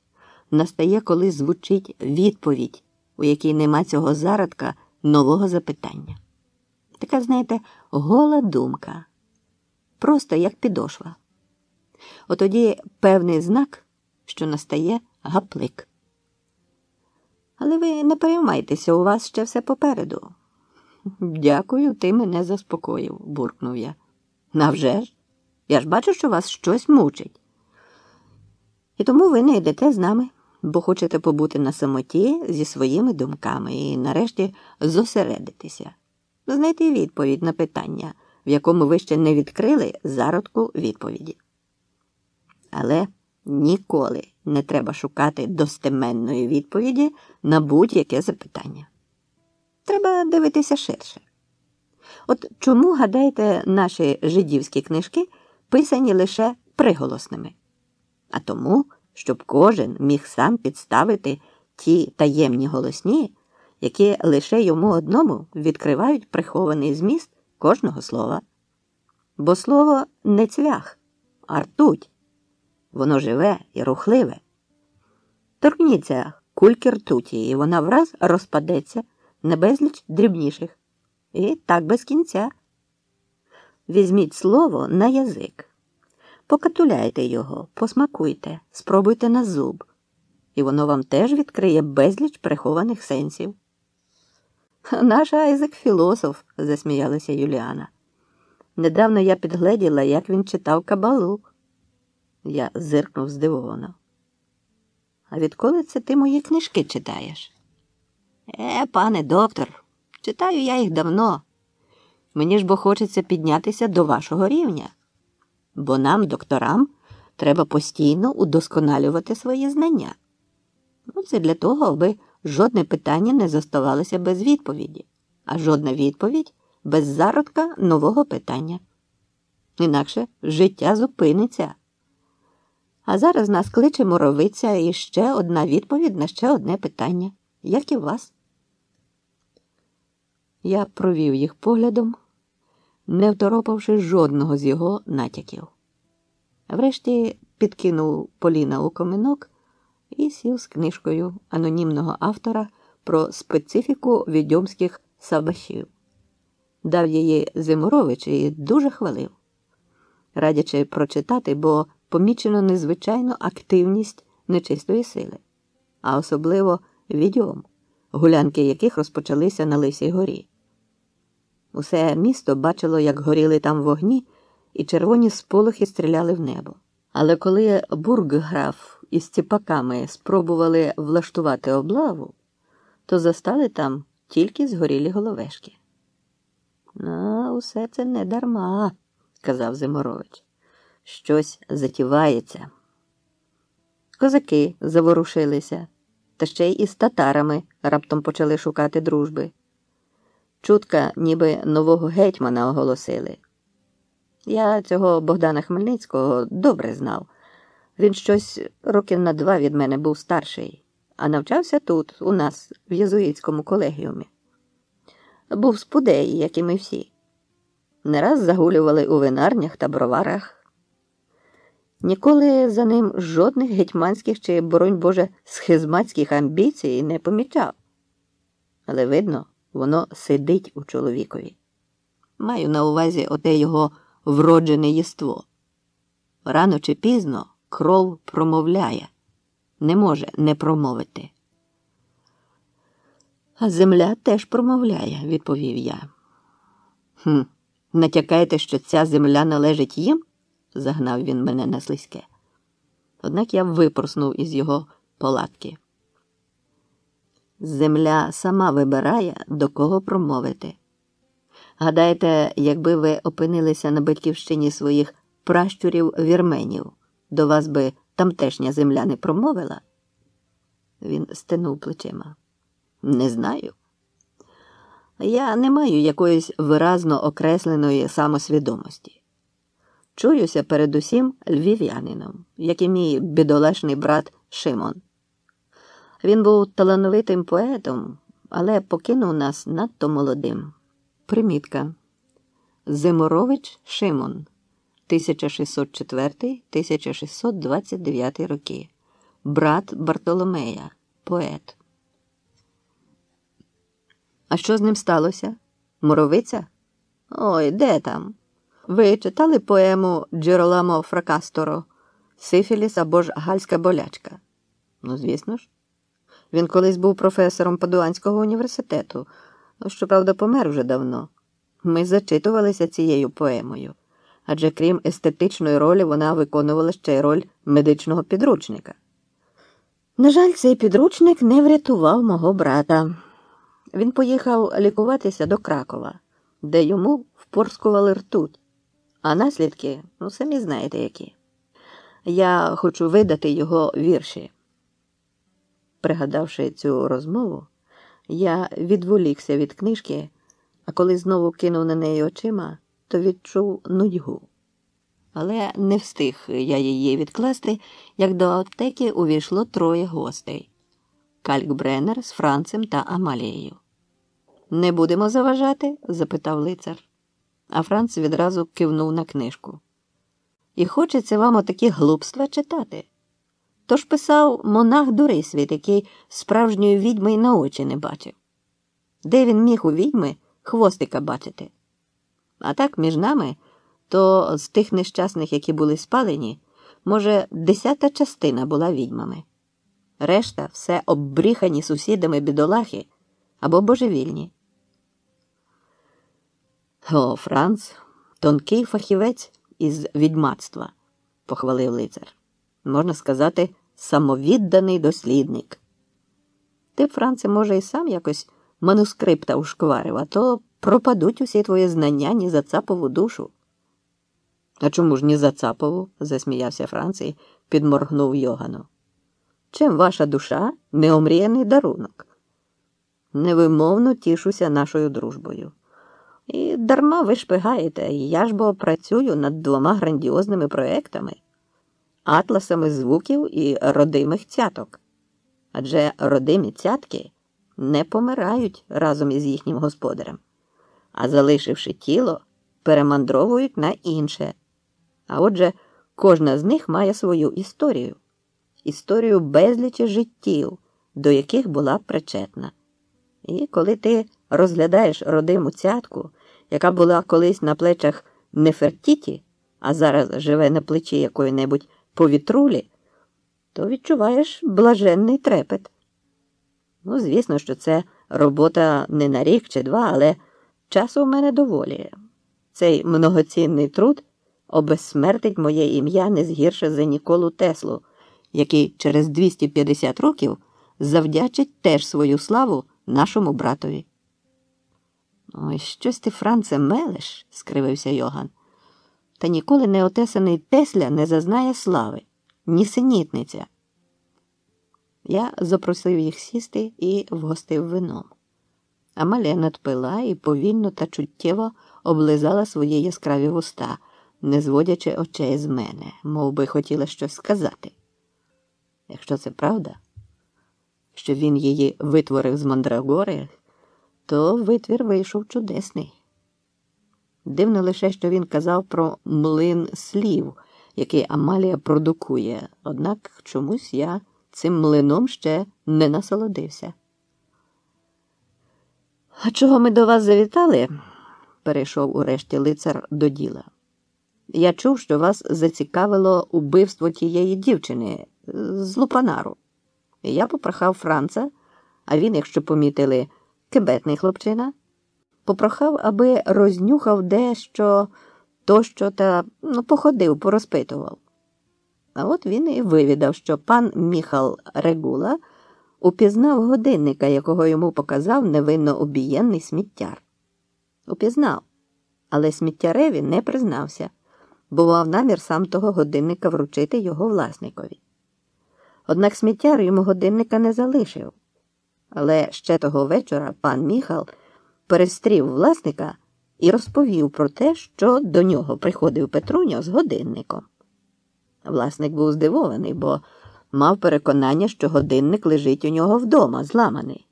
настає, коли звучить відповідь, у якій нема цього зародка нового запитання. Така, знаєте, гола думка. Просто як підошва. Отоді певний знак, що настає гаплик. Але ви не переймайтеся, у вас ще все попереду. Дякую, ти мене заспокоїв, буркнув я. Навже ж? Я ж бачу, що вас щось мучить. І тому ви не йдете з нами, бо хочете побути на самоті зі своїми думками і нарешті зосередитися. Знайти відповідь на питання, в якому ви ще не відкрили зародку відповіді. Але ніколи не треба шукати достеменної відповіді на будь-яке запитання. Треба дивитися ширше. От чому, гадаєте, наші жидівські книжки писані лише приголосними? А тому, щоб кожен міг сам підставити ті таємні голосні, які лише йому одному відкривають прихований зміст кожного слова. Бо слово не цвях, а ртуть. Воно живе і рухливе. Торкніться кульки ртуті, і вона враз розпадеться на безліч дрібніших. І так без кінця. Візьміть слово на язик. Покатуляйте його, посмакуйте, спробуйте на зуб. І воно вам теж відкриє безліч прихованих сенсів. Наш Айзек філософ, засміялася Юліана. Недавно я підгледіла, як він читав Кабалу. Я зиркнув здивовано. А відколи це ти мої книжки читаєш? Пане доктор, читаю я їх давно. Мені ж бо хочеться піднятися до вашого рівня. Бо нам, докторам, треба постійно удосконалювати свої знання. Це для того, аби жодне питання не зоставалося без відповіді, а жодна відповідь без зародка нового питання. Інакше життя зупиниться. А зараз нас кличе Моровиця і ще одна відповідь на ще одне питання, як і вас. Я провів їх поглядом, не второпавши жодного з його натяків. Врешті підкинув Поліна у коминок і сів з книжкою анонімного автора про специфіку відьомських сабашів. Дав її Зимурович і дуже хвалив, радячи прочитати, бо помічено незвичайну активність нечистої сили, а особливо відьом, гулянки яких розпочалися на Лисій горі. Усе місто бачило, як горіли там вогні, і червоні сполохи стріляли в небо. Але коли бургграф із ціпаками спробували влаштувати облаву, то застали там тільки згорілі головешки. Усе це не дарма, казав Зимурович. Щось затівається. Козаки заворушилися, та ще й із татарами раптом почали шукати дружби. Чутка, ніби нового гетьмана оголосили. Я цього Богдана Хмельницького добре знав. Він щось років на 2 від мене був старший, а навчався тут, у нас, в єзуїтському колегіумі. Був спудей, як і ми всі. Не раз загулювали у винарнях та броварах. Ніколи за ним жодних гетьманських чи, боронь Боже, схизматських амбіцій не помічав. Але, видно, воно сидить у чоловікові. Маю на увазі оте його вроджене єство. Рано чи пізно кров промовляє, не може не промовити. А земля теж промовляє, відповів я. Натякаєте, що ця земля належить їм? Загнав він мене на слизьке. Однак я випорснув із його палатки. Земля сама вибирає, до кого промовити. Гадаєте, якби ви опинилися на батьківщині своїх пращурів-вірменів, до вас би тамтешня земля не промовила? Він стенув плечима. Не знаю. Я не маю якоїсь виразно окресленої самосвідомості. Чуюся передусім львів'янином, як і мій бідолашний брат Шимон. Він був талановитим поетом, але покинув нас надто молодим. Примітка. Зимурович Шимон, 1604-1629 роки. Брат Бартоломея, поет. А що з ним сталося? Моровиця? Ой, де там? Ви читали поему Джероламо Фракасторо Сифіліс або ж гальська болячка? Ну, звісно ж. Він колись був професором Падуанського університету. Щоправда, помер вже давно. Ми зачитувалися цією поемою, адже крім естетичної ролі вона виконувала ще й роль медичного підручника. На жаль, цей підручник не врятував мого брата. Він поїхав лікуватися до Кракова, де йому впорскували ртуть. А наслідки, самі знаєте які. Я хочу видати його вірші. Пригадавши цю розмову, я відволікся від книжки, а коли знову кинув на неї очима, то відчув нудьгу. Але не встиг я її відкласти, як до аптеки увійшло 3 гостей – Калькбреннер з Францем та Амалією. «Не будемо заважати?» – запитав лицар. А Франц відразу кивнув на книжку. «І хочеться вам отакі глупства читати?» Тож писав монах Дурисвіт, який справжньої відьми й на очі не бачив. Де він міг у відьми хвостика бачити? А так, між нами, то з тих нещасних, які були спалені, може, 10-та частина була відьмами. Решта – все оббріхані сусідами бідолахи або божевільні. О, Франц – тонкий фахівець із відьмацтва, похвалив лицар. Можна сказати, самовідданий дослідник. Ти, Франце, може, і сам якось манускрипта ушкварив, а то пропадуть усі твої знання ні за цапову душу. А чому ж ні за цапову? Засміявся Франц і підморгнув Йогану. Чим ваша душа неомріяний дарунок? Невимовно тішуся нашою дружбою. І дарма ви шпигаєте, я ж бо працюю над 2 грандіозними проектами. Атласами звуків і родимих цяток. Адже родимі цятки не помирають разом із їхнім господарем, а залишивши тіло, перемандровують на інше. А отже, кожна з них має свою історію. Історію безлічі життів, до яких була причетна. І коли ти розглядаєш родиму цятку, яка була колись на плечах Нефертіті, а зараз живе на плечі якої-небудь повітрулі, то відчуваєш блаженний трепет. Звісно, що це робота не на рік чи 2, але часу в мене доволі. Цей многоцінний труд обезсмертить моє ім'я не згірше за Ніколу Теслу, який через 250 років завдячить теж свою славу нашому братові. «Ой, щось ти, Франце, мелеш», – скривився Йоган. «Та ніколи неотесаний Тесля не зазнає слави, нісенітниця». Я запросив їх сісти і вгостив вином. Амалія надпила і повільно та чуттєво облизала свої яскраві вуста, не зводячи очей з мене, мов би хотіла щось сказати. Якщо це правда, що він її витворив з мандрагори, то витвір вийшов чудесний. Дивно лише, що він казав про млин слів, який Амалія продукує, однак чомусь я цим млином ще не насолодився. «А чого ми до вас завітали?» – перейшов урешті лицар до діла. «Я чув, що вас зацікавило убивство тієї дівчини з Лупанару. Я попрохав Франца, а він, якщо помітили, кебетний хлопчина, попрохав, аби рознюхав дещо, тощо та походив, порозпитував. А от він і вивідав, що пан Міхал Регула упізнав годинника, якого йому показав невинно обієнний сміттяр. Упізнав, але сміттяреві не признався, бо мав намір сам того годинника вручити його власникові. Однак сміттяр йому годинника не залишив. Але ще того вечора пан Міхал перестрів власника і розповів про те, що до нього приходив Петруня з годинником. Власник був здивований, бо мав переконання, що годинник лежить у нього вдома, зламаний.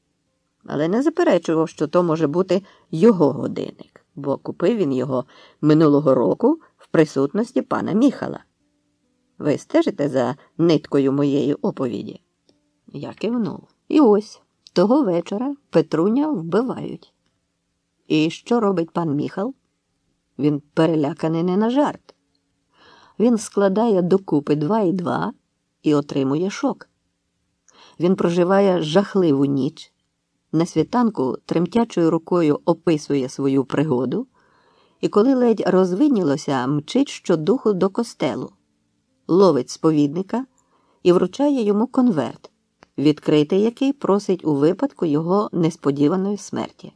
Але не заперечував, що то може бути його годинник, бо купив він його минулого року в присутності пана Міхала. Ви стежите за ниткою моєї оповіді? Я кивнув. І ось, того вечора Петруня вбивають. І що робить пан Міхал? Він переляканий не на жарт. він складає докупи 2 і 2 і отримує шок. Він проживає жахливу ніч, на світанку тремтячою рукою описує свою пригоду і коли ледь розвиднілося, мчить щодуху до костелу, ловить сповідника і вручає йому конверт, відкрити який просить у випадку його несподіваної смерті.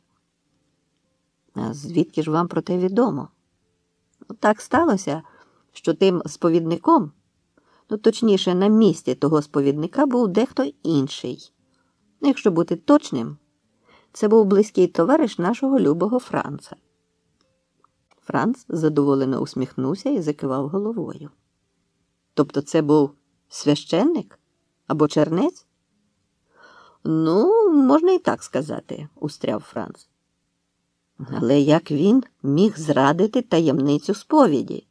А звідки ж вам про те відомо? Так сталося, що тим сповідником, точніше, на місці того сповідника був дехто інший. Якщо бути точним, це був близький товариш нашого любого Франца. Франц задоволено усміхнувся і закивав головою. Тобто це був священник? Або чернець? Ну, можна і так сказати, устряв Франц. Але як він міг зрадити таємницю сповіді?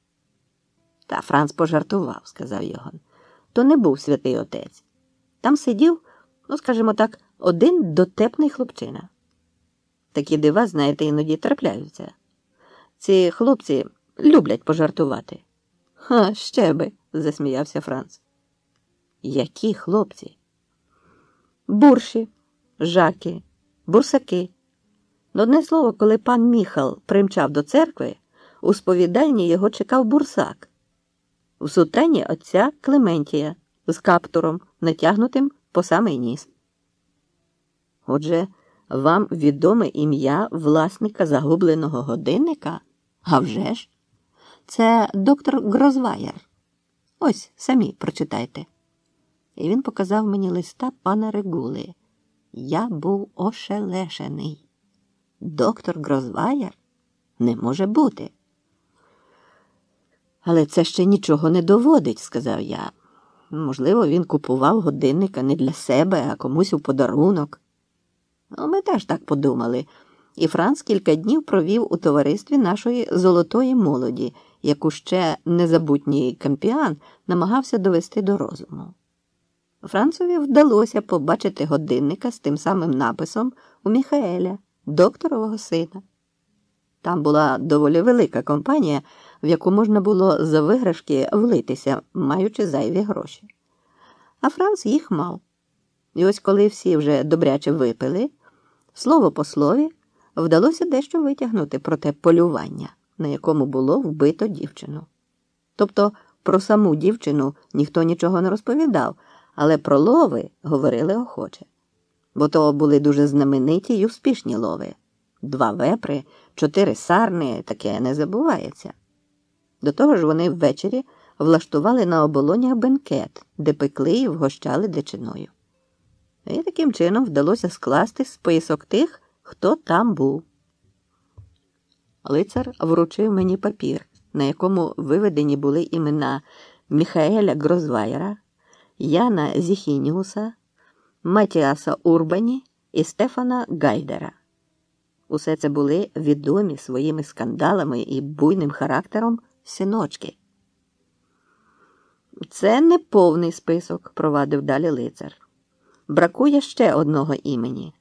Та Франц пожартував, сказав Йоган. То не був святий отець. Там сидів, скажімо так, один дотепний хлопчина. Такі дива, знаєте, іноді трапляються. Ці хлопці люблять пожартувати. Ха, ще би, засміявся Франц. Які хлопці? Бурші, жаки, бурсаки. Одне слово, коли пан Міхал примчав до церкви, у сповідальні його чекав бурсак. В сутані отця Клементія з каптуром, натягнутим по самий ніс. Отже, вам відоме ім'я власника загубленого годинника? А вже ж? Це доктор Грозваєр. Ось, самі прочитайте. І він показав мені листа пана Регули. Я був ошелешений. Доктор Грозваєр? Не може бути. Але це ще нічого не доводить, сказав я. Можливо, він купував годинника не для себе, а комусь у подарунок. Ми теж так подумали. І Франц кілька днів провів у товаристві нашої золотої молоді, яку ще незабутній Кампіан намагався довести до розуму. Францові вдалося побачити годинника з тим самим написом у Міхаеля, докторового сина. Там була доволі велика компанія, в яку можна було за виграшки влитися, маючи зайві гроші. А Франц їх мав. І ось коли всі вже добряче випили, слово по слові, вдалося дещо витягнути про те полювання, на якому було вбито дівчину. Тобто про саму дівчину ніхто нічого не розповідав, але про лови говорили охоче. Бо то були дуже знамениті й успішні лови. 2 вепри, 4 сарни, таке не забувається. До того ж вони ввечері влаштували на оболонях бенкет, де пекли і вгощали дичиною. І таким чином вдалося скласти список тих, хто там був. Лицар вручив мені папір, на якому виведені були імена Міхаеля Грозваєра, Яна Зіхініуса, Матіаса Урбані і Стефана Гайдера. Усе це були відомі своїми скандалами і буйним характером синочки. Це не повний список, провадив далі лицар. Бракує ще одного імені.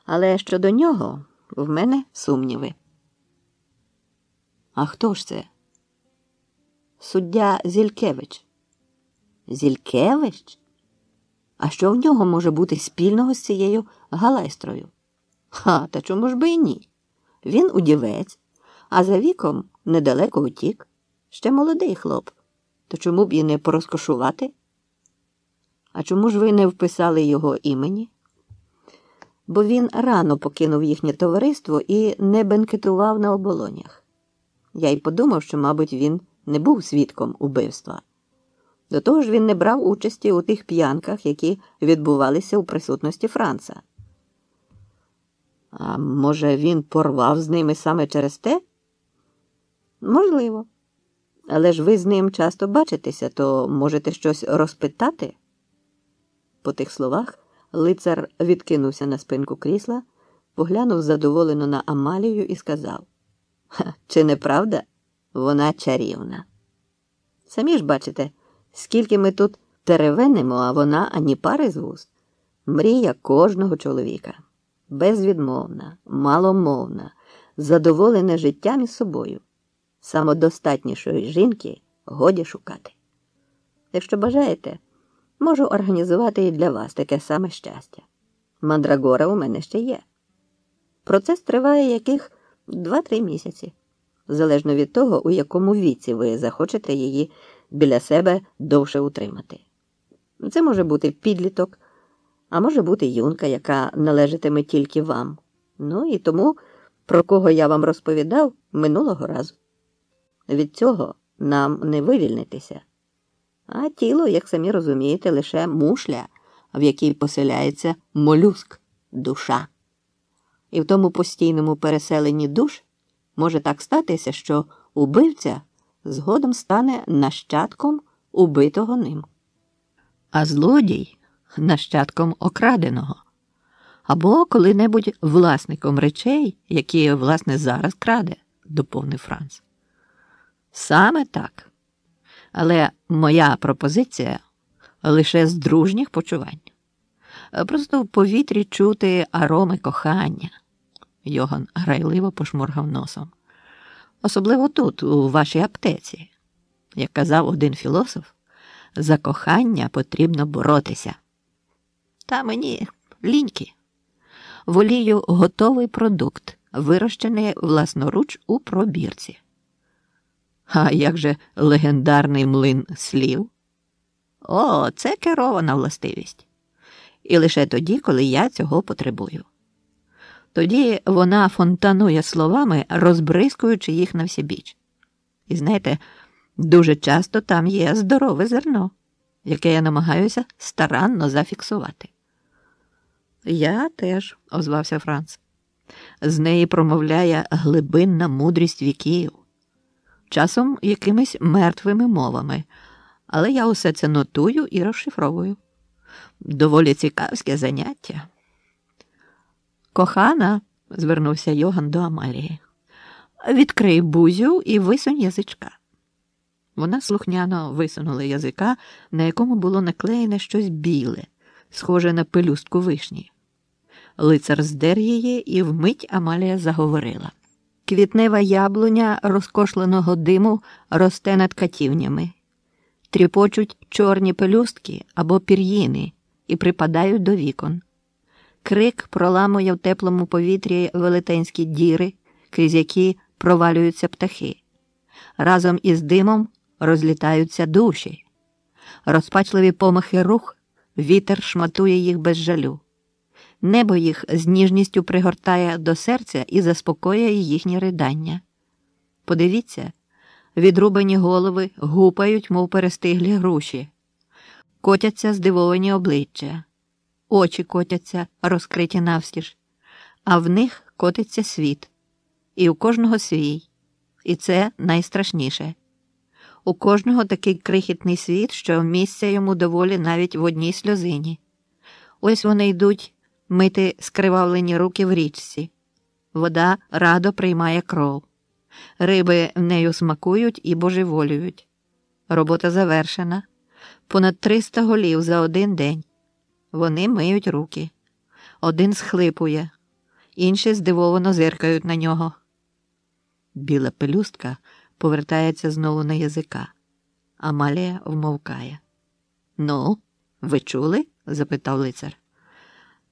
Але щодо нього в мене сумніви. А хто ж це? Суддя Зількевич. Зількевич? А що в нього може бути спільного з цією галайстрою? Та чому ж би і ні? Він удівець, а за віком недалеко утік. Ще молодий хлоп. То чому б і не порозкошувати? А чому ж ви не вписали його імені? Бо він рано покинув їхнє товариство і не бенкетував на оболонях. Я й подумав, що, мабуть, він не був свідком убивства. До того ж він не брав участі у тих п'янках, які відбувалися у присутності Франца. А може, він порвав з ними саме через те? Можливо. Але ж ви з ним часто бачитеся, то можете щось розпитати? По тих словах лицар відкинувся на спинку крісла, поглянув задоволено на Амалію і сказав: «Чи не правда? Вона чарівна. Самі ж бачите, скільки ми тут теревенимо, а вона ані пари з вуст. Мрія кожного чоловіка. Безвідмовна, маломовна, задоволена життям і собою. Самодостатнішої жінки годі шукати. Якщо бажаєте, можу організувати і для вас таке саме щастя. Мандрагора у мене ще є. Процес триває яких 2-3 місяці, залежно від того, у якому віці ви захочете її біля себе довше утримати. Це може бути підліток, а може бути юнка, яка належатиме тільки вам. Ну і тому, про кого я вам розповідав минулого разу. Від цього нам не вивільнитися. А тіло, як самі розумієте, лише мушля, в якій поселяється молюск – душа. І в тому постійному переселенні душ може так статися, що убивця згодом стане нащадком убитого ним. А злодій – нащадком окраденого. Або коли-небудь власником речей, які, власне, зараз краде, доповнив Франц. Саме так. Але моя пропозиція лише з дружніх почувань. Просто в повітрі чути ароми кохання. Йоган грайливо пошморгав носом. Особливо тут, у вашій аптеці. Як казав один філософ, за кохання потрібно боротися. Та мені ліньки. Волію готовий продукт, вирощений власноруч у пробірці. А як же легендарний млин слів? О, це керована властивість. І лише тоді, коли я цього потребую. Тоді вона фонтанує словами, розбризкуючи їх на всебіч. І знаєте, дуже часто там є здорове зерно, яке я намагаюся старанно зафіксувати. Я теж, озвався Франц. З неї промовляє глибинна мудрість віків. Часом якимись мертвими мовами, але я усе це нотую і розшифровую. Доволі цікавське заняття. Кохана, звернувся Йоган до Амалії, відкрий бузю і висунь язичка. Вона слухняно висунула язика, на якому було наклеєне щось біле, схоже на пелюстку вишні. Лицар здер її, і вмить Амалія заговорила. Квітнева яблуня розкошленого диму росте над катівнями. Тріпочуть чорні пелюстки або пір'їни і припадають до вікон. Крик проламує в теплому повітрі велетенські діри, крізь які провалюються птахи. Разом із димом розлітаються душі. Розпачливі помахи рух, вітер шматує їх без жалю. Небо їх з ніжністю пригортає до серця і заспокоює їхні ридання. Подивіться, відрубані голови гупають, мов перестиглі груші. Котяться здивовані обличчя. Очі котяться, розкриті навстіж. А в них котиться світ. І у кожного свій. І це найстрашніше. У кожного такий крихітний світ, що місця йому доволі навіть в одній сльозині. Ось вони йдуть мити скривавлені руки в річці. Вода радо приймає кров. Риби нею смакують і божеволюють. Робота завершена. Понад 300 голів за один день. Вони миють руки. Один схлипує, інші здивовано зиркають на нього. Біла пелюстка повертається знову на язика. Амалія вмовкає. «Ну, ви чули?» – запитав лицар.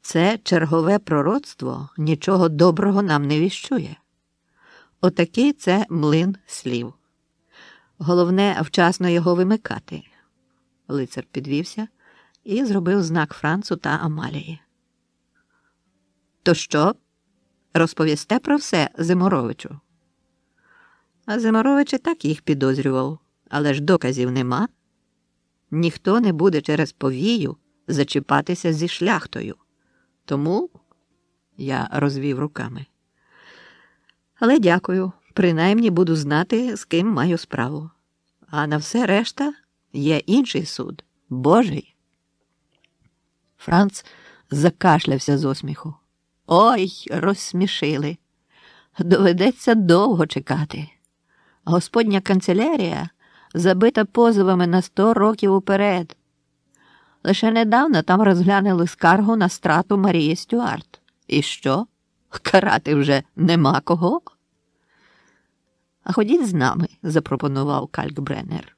«Це чергове пророцтво нічого доброго нам не віщує. Отакий це млин слів. Головне вчасно його вимикати». Лицар підвівся і зробив знак Францу та Амалії. «То що? Розповісте про все Зиморовичу?» А Зиморович і так їх підозрював, але ж доказів нема. Ніхто не буде через повію зачіпатися зі шляхтою. Тому я розвів руками. Але дякую, принаймні буду знати, з ким маю справу. А на все решта є інший суд, Божий. Франц закашлявся з осміху. Ой, розсмішили. Доведеться довго чекати. Господня канцелярія забита позовами на 100 років уперед. Лише недавно там розглянули скаргу на страту Марії Стюарт. І що? Карати вже нема кого? А ходіть з нами, запропонував Калькбреннер.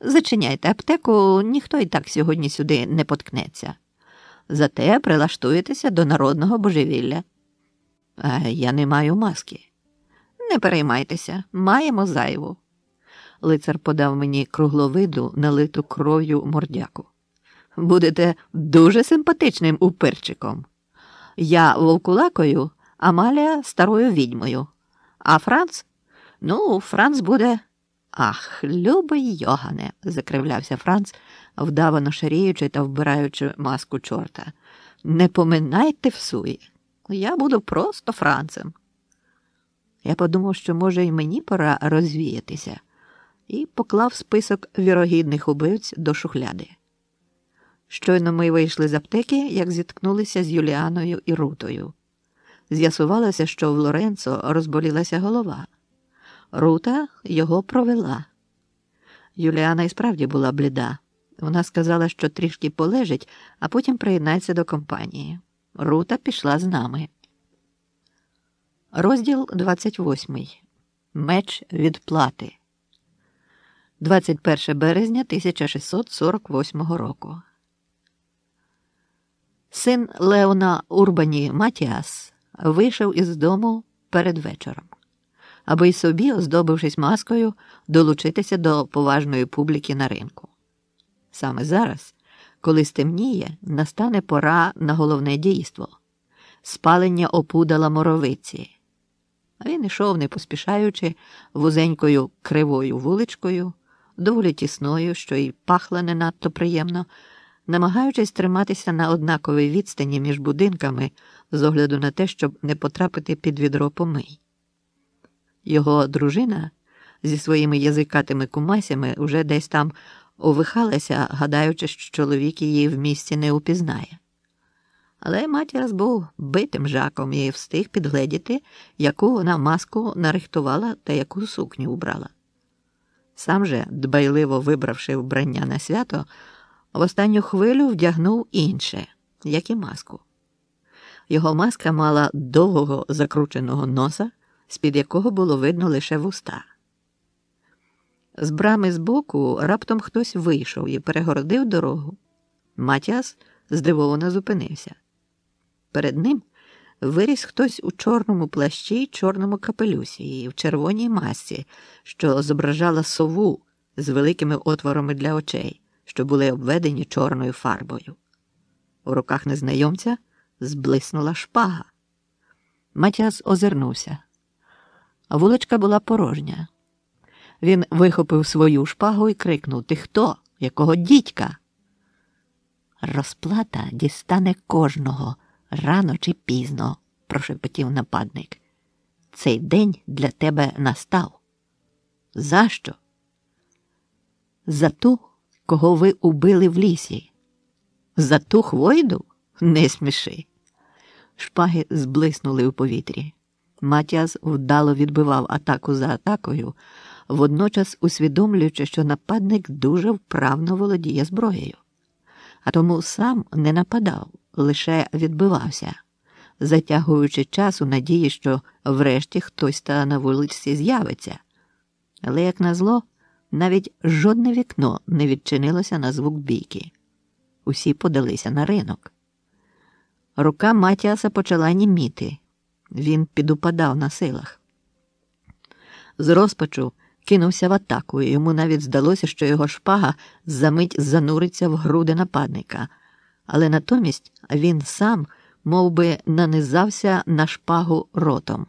Зачиняйте аптеку, ніхто і так сьогодні сюди не поткнеться. Зате прилаштуєтеся до народного божевілля. А я не маю маски. Не переймайтеся, маємо зайву. Лицар подав мені кругловиду, налиту кров'ю мордяку. Будете дуже симпатичним упирчиком. Я вовкулакою, Амалія старою відьмою. А Франц? Ну, Франц буде... Ах, любий Йогане, закривлявся Франц, вдавано шаріючи та вбираючи маску чорта. Не поминайте всує. Я буду просто Францем. Я подумав, що, може, й мені пора розвіятися, і поклав список вірогідних убивць до шухляди. Щойно ми вийшли з аптеки, як зіткнулися з Юліаною і Рутою. З'ясувалося, що в Лоренцо розболілася голова. Рута його провела. Юліана і справді була бліда. Вона сказала, що трішки полежить, а потім приєднається до компанії. Рута пішла з нами. Розділ 28. Меч відплати. 21 березня 1648 року. Син Леона Урбані Матіас вийшов із дому перед вечором, аби й собі, оздобившись маскою, долучитися до поважної публіки на ринку. Саме зараз, коли стемніє, настане пора на головне дійство – спалення опудала моровиці. А він ішов, не поспішаючи, вузенькою кривою вуличкою, доволі тісною, що й пахла не надто приємно, намагаючись триматися на однаковій відстані між будинками з огляду на те, щоб не потрапити під відро помий. Його дружина зі своїми язикатими кумасями уже десь там овихалася, гадаючи, що чоловік її в місті не упізнає. Але Матіас був битим жаком і встиг підгледіти, яку вона маску нарихтувала та яку сукню убрала. Сам же, дбайливо вибравши вбрання на свято, в останню хвилю вдягнув інше, як і маску. Його маска мала довгого закрученого носа, з-під якого було видно лише вуста. З брами збоку раптом хтось вийшов і перегородив дорогу. Матіас здивовано зупинився. Перед ним виріс хтось у чорному плащі й чорному капелюсі і в червоній масці, що зображала сову з великими отворами для очей, що були обведені чорною фарбою. У руках незнайомця зблиснула шпага. Матіас озирнувся. Вуличка була порожня. Він вихопив свою шпагу і крикнув: «Ти хто? Якого дідька?» «Розплата дістане кожного, рано чи пізно», – прошепотів нападник. «Цей день для тебе настав». «За що?» «За ту, кого ви убили в лісі». «За ту хвойду? Не сміши». Шпаги зблиснули у повітрі. Матіас вдало відбивав атаку за атакою, водночас усвідомлюючи, що нападник дуже вправно володіє зброєю. А тому сам не нападав, лише відбивався, затягуючи час у надії, що врешті хтось та на вулиці з'явиться. Але, як назло, навіть жодне вікно не відчинилося на звук бійки. Усі подалися на ринок. Рука Матіаса почала німіти. Він підупадав на силах. З розпачу кинувся в атаку, і йому навіть здалося, що його шпага замить зануриться в груди нападника. Але натомість він сам мов би, нанизався на шпагу ротом.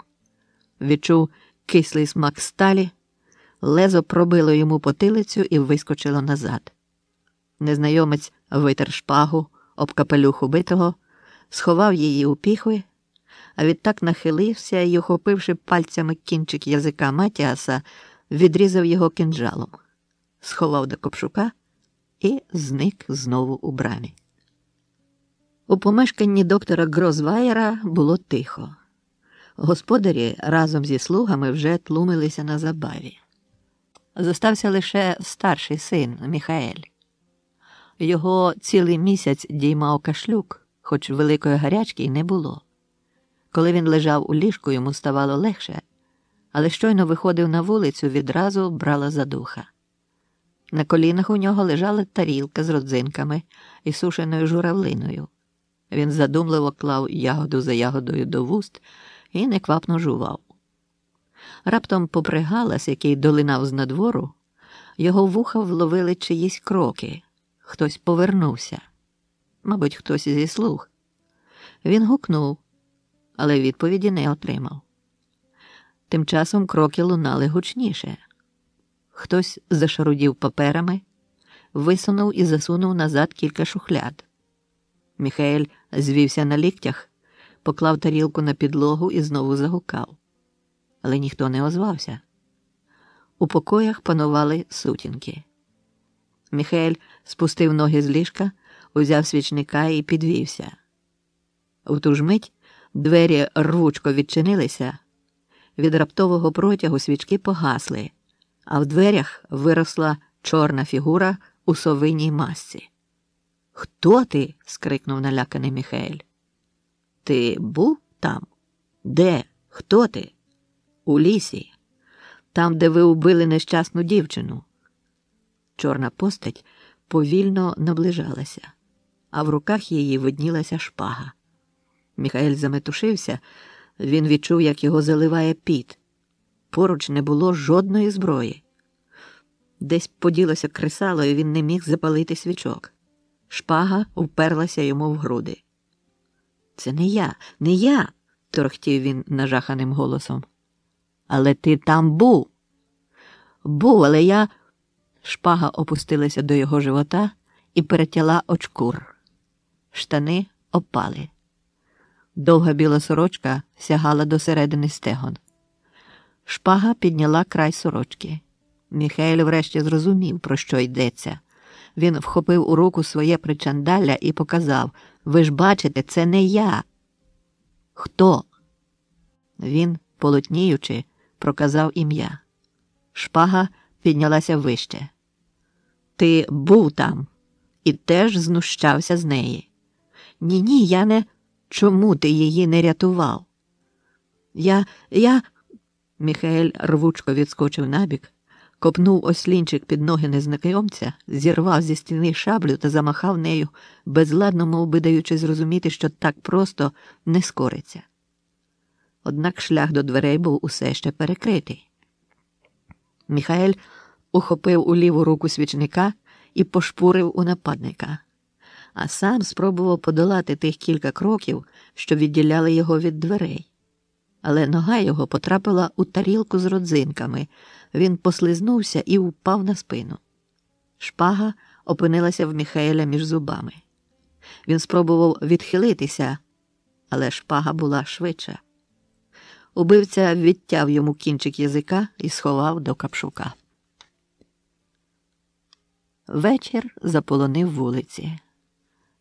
Відчув кислий смак сталі, лезо пробило йому потилицю і вискочило назад. Незнайомець витер шпагу об капелюх убитого, сховав її у піхви, а відтак нахилився і, охопивши пальцями кінчик язика Матіаса, відрізав його кинджалом, сховав до копшука і зник знову у брамі. У помешканні доктора Грозваєра було тихо. Господарі разом зі слугами вже тлумилися на забаві. Зостався лише старший син Міхаель. Його цілий місяць діймав кашлюк, хоч великої гарячки й не було. Коли він лежав у ліжку, йому ставало легше, але щойно виходив на вулицю, відразу брала задуха. На колінах у нього лежала тарілка з родзинками і сушеною журавлиною. Він задумливо клав ягоду за ягодою до вуст і неквапно жував. Раптом, попри галас, який долинав з надвору, його вуха вловили чиїсь кроки. Хтось повернувся. Мабуть, хтось зі слуг. Він гукнув, але відповіді не отримав. Тим часом кроки лунали гучніше. Хтось зашарудів паперами, висунув і засунув назад кілька шухляд. Міхаель звівся на ліктях, поклав тарілку на підлогу і знову загукав. Але ніхто не озвався. У покоях панували сутінки. Міхаель спустив ноги з ліжка, узяв свічника і підвівся. У ту ж мить двері рвучко відчинилися, від раптового протягу свічки погасли, а в дверях виросла чорна фігура у совиній масці. «Хто ти?» – скрикнув наляканий Міхаель. «Ти був там? Де? Хто ти?» «У лісі. Там, де ви убили нещасну дівчину». Чорна постать повільно наближалася, а в руках її виднілася шпага. Міхаель заметушився, він відчув, як його заливає піт. Поруч не було жодної зброї. Десь поділося кресало, і він не міг запалити свічок. Шпага вперлася йому в груди. «Це не я!» – торохтів він нажаханим голосом. «Але ти там був!» «Був, але я…» Шпага опустилася до його живота і перетяла очкур. Штани опали. Довга біла сорочка сягала до середини стегон. Шпага підняла край сорочки. Міхаель врешті зрозумів, про що йдеться. Він вхопив у руку своє причандалля і показав: «Ви ж бачите, це не я!» «Хто?» Він, полотніючи, проказав ім'я. Шпага піднялася вище. «Ти був там і теж знущався з неї». «Ні, я не… Чому ти її не рятував?» Я… Міхаель рвучко відскочив набік, копнув ослінчик під ноги незнайомця, зірвав зі стіни шаблю та замахав нею, безладно мов би даючи зрозуміти, що так просто не скориться. Однак шлях до дверей був усе ще перекритий. Міхаель ухопив у ліву руку свічника і пошпурив у нападника, а сам спробував подолати тих кілька кроків, що відділяли його від дверей. Але нога його потрапила у тарілку з родзинками, він послизнувся і впав на спину. Шпага опинилася в Міхаеля між зубами. Він спробував відхилитися, але шпага була швидша. Убивця відтяв йому кінчик язика і сховав до капшука. Вечір заполонив вулиці.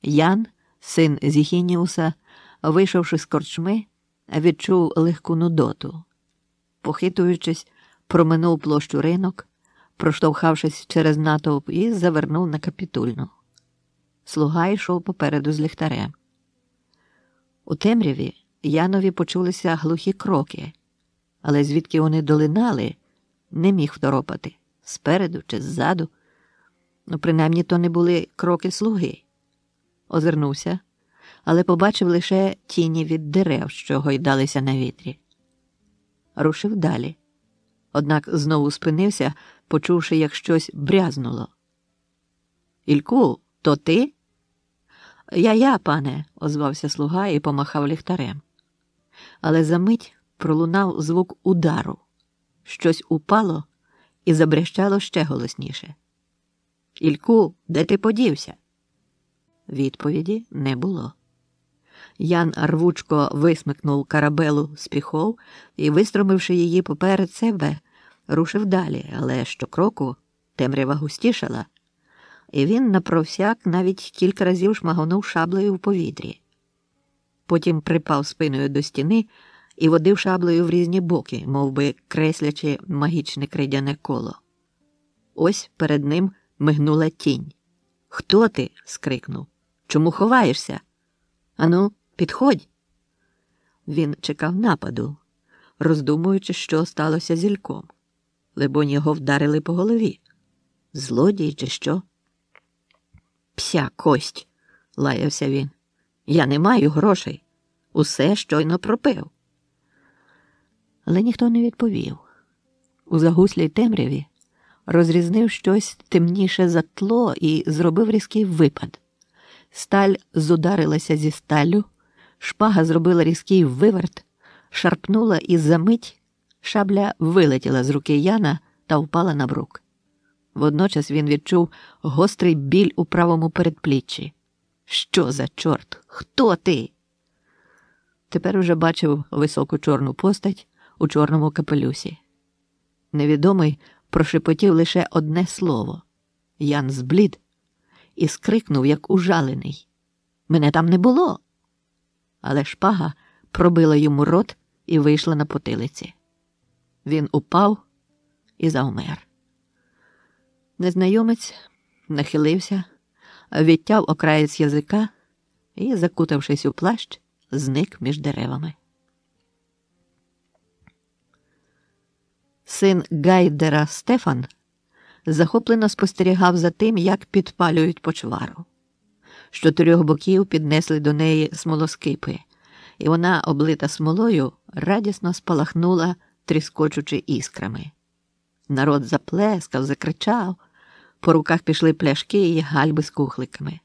Ян, син Зіхініуса, вийшовши з корчми, відчув легку нудоту. Похитуючись, проминув площу ринок, проштовхавшись через натовп, і завернув на Капітульну. Слуга йшов попереду з ліхтарем. У темряві Янові почулися глухі кроки, але звідки вони долинали, не міг второпати – спереду чи ззаду. Принаймні, то не були кроки слуги. Озирнувся, але побачив лише тіні від дерев, що гойдалися на вітрі. Рушив далі. Однак знову спинився, почувши, як щось брязнуло. «Ільку, то ти?» Я, пане», – озвався слуга і помахав ліхтарем. Але за мить пролунав звук удару. Щось упало і забрящало ще голосніше. «Ільку, де ти подівся?» Відповіді не було. Ян рвучко висмикнув карабелу з піхов і, вистромивши її поперед себе, рушив далі, але щокроку темрява густішала, і він напровсяк навіть кілька разів шмагонув шаблею в повітрі. Потім припав спиною до стіни і водив шаблею в різні боки, мов би креслячи магічне крейдяне коло. Ось перед ним мигнула тінь. «Хто ти?» – скрикнув. «Чому ховаєшся? Ану, підходь!» Він чекав нападу, роздумуючи, що сталося з Ільком. Либонь, його вдарили по голові. Злодій чи що? Пся кость, лаявся він. Я не маю грошей. Усе щойно пропив. Але ніхто не відповів. У загуслій темряві розрізнив щось темніше за тло і зробив різкий випад. Сталь зударилася зі сталлю, шпага зробила різкий виверт, шарпнула і за мить шабля вилетіла з руки Яна та впала на брук. Водночас він відчув гострий біль у правому передпліччі. Що за чорт? Хто ти? Тепер уже бачив високу чорну постать у чорному капелюсі. Невідомий прошепотів лише одне слово. Ян зблід і скрикнув, як ужалений. Мене там не було. Але шпага пробила йому рот і вийшла на потилиці. Він упав і завмер. Незнайомець нахилився, відтяв окраєць язика і, закутавшись у плащ, зник між деревами. Син Гайдера Стефан захоплено спостерігав за тим, як підпалюють почвару. З 4 боків піднесли до неї смолоскипи, і вона, облита смолою, радісно спалахнула, тріскочучи іскрами. Народ заплескав, закричав, по руках пішли пляшки і гальби з кухликами.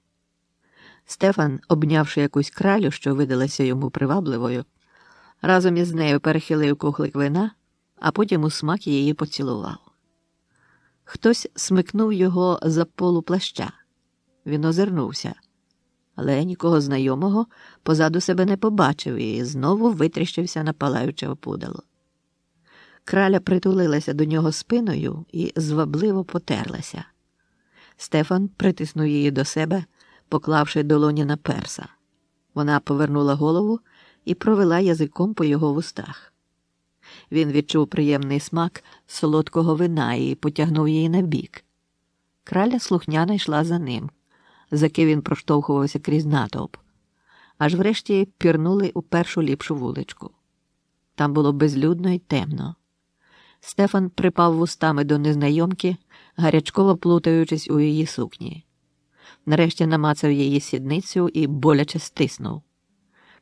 Стефан, обнявши якусь кралю, що видалася йому привабливою, разом із нею перехилив кухлик вина, а потім у смак її поцілував. Хтось смикнув його за полу плаща. Він озирнувся, але нікого знайомого позаду себе не побачив і знову витріщився на палаюче опудало. Краля притулилася до нього спиною і звабливо потерлася. Стефан притиснув її до себе, поклавши долоні на перса. Вона повернула голову і провела язиком по його вустах. Він відчув приємний смак солодкого вина і потягнув її набік. Краля слухняно йшла за ним, заки він проштовхувався крізь натовп. Аж врешті пірнули у першу ліпшу вуличку. Там було безлюдно й темно. Стефан припав вустами до незнайомки, гарячково плутаючись у її сукні. Нарешті намацав її сідницю і боляче стиснув.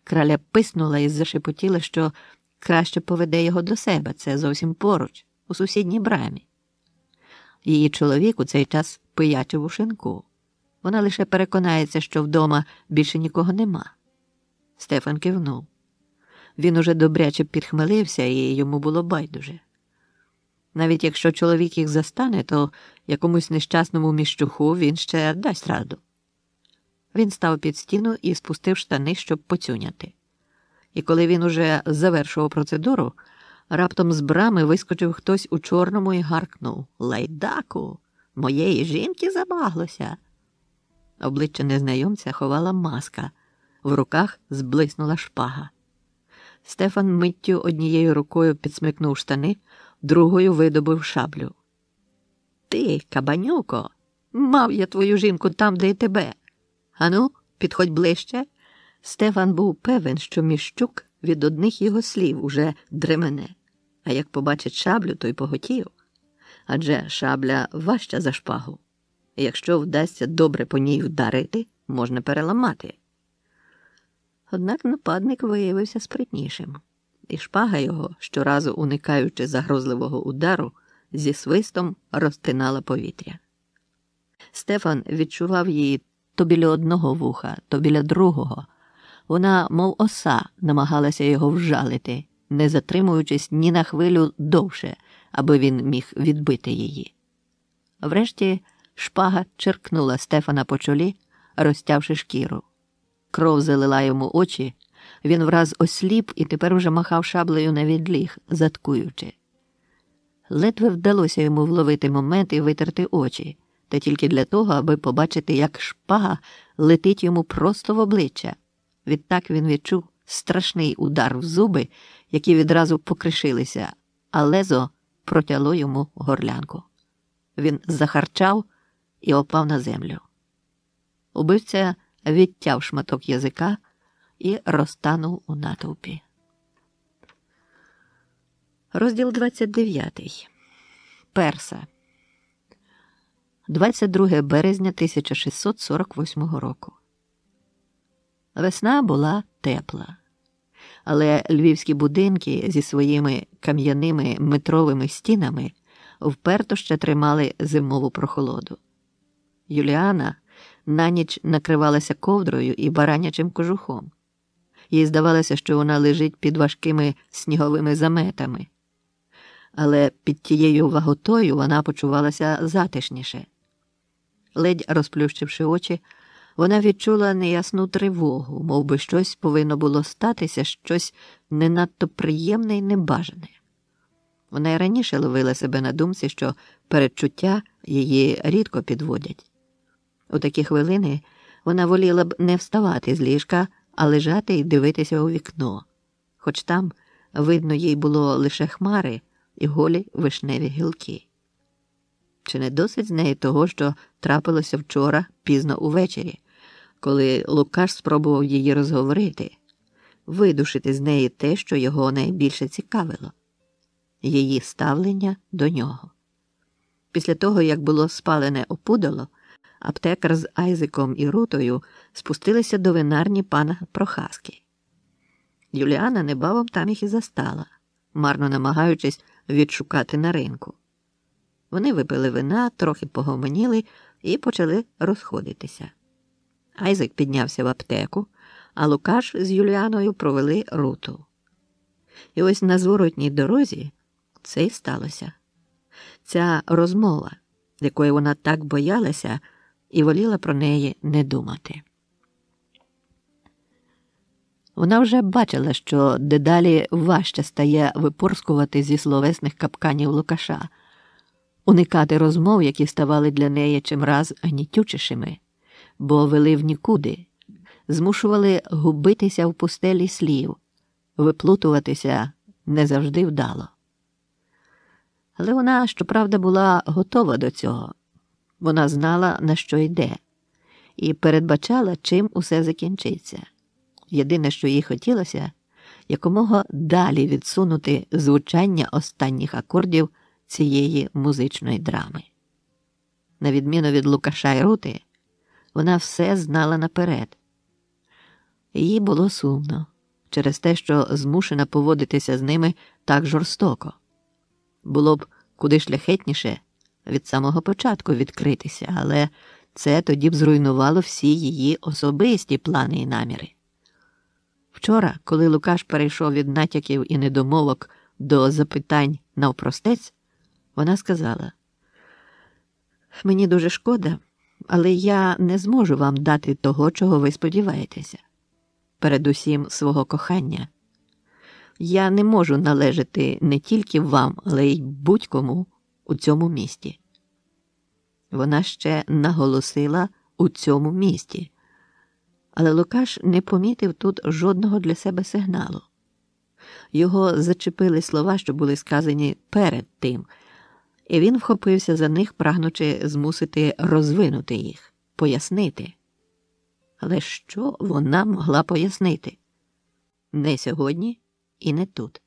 Краля писнула і зашепотіла, що краще поведе його до себе, це зовсім поруч, у сусідній брамі. Її чоловік у цей час пиячив у шинку. Вона лише переконається, що вдома більше нікого нема. Стефан кивнув. Він уже добряче підхмелився, і йому було байдуже. Навіть якщо чоловік їх застане, то якомусь нещасному міщуху він ще дасть раду. Він став під стіну і спустив штани, щоб поцюняти. І коли він уже завершував процедуру, раптом з брами вискочив хтось у чорному і гаркнув: «Лайдаку! Моєї жінки забаглося!» Обличчя незнайомця ховала маска, в руках зблиснула шпага. Стефан миттю однією рукою підсмикнув штани, другою видобив шаблю. «Ти, кабанюко, мав я твою жінку там, де й тебе. Ану, підходь ближче». Стефан був певен, що Міщук від одних його слів уже дремене, а як побачить шаблю, то й поготів. Адже шабля важча за шпагу. І якщо вдасться добре по ній вдарити, можна переламати. Однак нападник виявився спритнішим, і шпага його, щоразу уникаючи загрозливого удару, зі свистом розтинала повітря. Стефан відчував її то біля одного вуха, то біля другого. Вона, мов оса, намагалася його вжалити, не затримуючись ні на хвилю довше, аби він міг відбити її. Врешті шпага черкнула Стефана по чолі, розтявши шкіру. Кров залила йому очі, він враз осліп і тепер уже махав шаблею на відліг, заткуючи. Ледве вдалося йому вловити момент і витерти очі, та тільки для того, аби побачити, як шпага летить йому просто в обличчя. Відтак він відчув страшний удар в зуби, які відразу покришилися, а лезо протяло йому горлянку. Він захарчав і опав на землю. Убивця відтяв шматок язика і розтанув у натовпі. Розділ 29. Перса. 22 березня 1648 року. Весна була тепла, але львівські будинки зі своїми кам'яними метровими стінами вперто ще тримали зимову прохолоду. Юліана на ніч накривалася ковдрою і баранячим кожухом. Їй здавалося, що вона лежить під важкими сніговими заметами. Але під тією ваготою вона почувалася затишніше. Ледь розплющивши очі, вона відчула неясну тривогу, мов би щось повинно було статися, щось не надто приємне і небажане. Вона й раніше ловила себе на думці, що передчуття її рідко підводять. У такі хвилини вона воліла б не вставати з ліжка, а лежати і дивитися у вікно, хоч там видно їй було лише хмари і голі вишневі гілки. Чи не досить з неї того, що трапилося вчора пізно увечері, коли Лукаш спробував її розговорити, видушити з неї те, що його найбільше цікавило – її ставлення до нього. Після того, як було спалене опудало, аптекар з Айзеком і Рутою спустилися до винарні пана Прохаски. Юліана небавом там їх і застала, марно намагаючись відшукати на ринку. Вони випили вина, трохи погомоніли і почали розходитися. Айзек піднявся в аптеку, а Лукаш з Юліаною провели Руту. І ось на зворотній дорозі це й сталося. Ця розмова, якої вона так боялася і воліла про неї не думати. Вона вже бачила, що дедалі важче стає випорскувати зі словесних капканів Лукаша, уникати розмов, які ставали для неї чимраз гнітючішими, бо вели в нікуди, змушували губитися в пустелі слів, виплутуватися не завжди вдало. Але вона, щоправда, була готова до цього. Вона знала, на що йде, і передбачала, чим усе закінчиться. Єдине, що їй хотілося, якомога далі відсунути звучання останніх акордів цієї музичної драми. На відміну від Лукаша і Рути, вона все знала наперед. Їй було сумно через те, що змушена поводитися з ними так жорстоко. Було б куди шляхетніше від самого початку відкритися, але це тоді б зруйнувало всі її особисті плани і наміри. Вчора, коли Лукаш перейшов від натяків і недомовок до запитань навпростець, вона сказала: «Мені дуже шкода, але я не зможу вам дати того, чого ви сподіваєтеся. Передусім свого кохання. Я не можу належати не тільки вам, але й будь-кому у цьому місті». Вона ще наголосила «у цьому місті». Але Лукаш не помітив тут жодного для себе сигналу. Його зачепили слова, що були сказані перед тим, і він вхопився за них, прагнучи змусити розвинути їх, пояснити. Але що вона могла пояснити? Не сьогодні і не тут.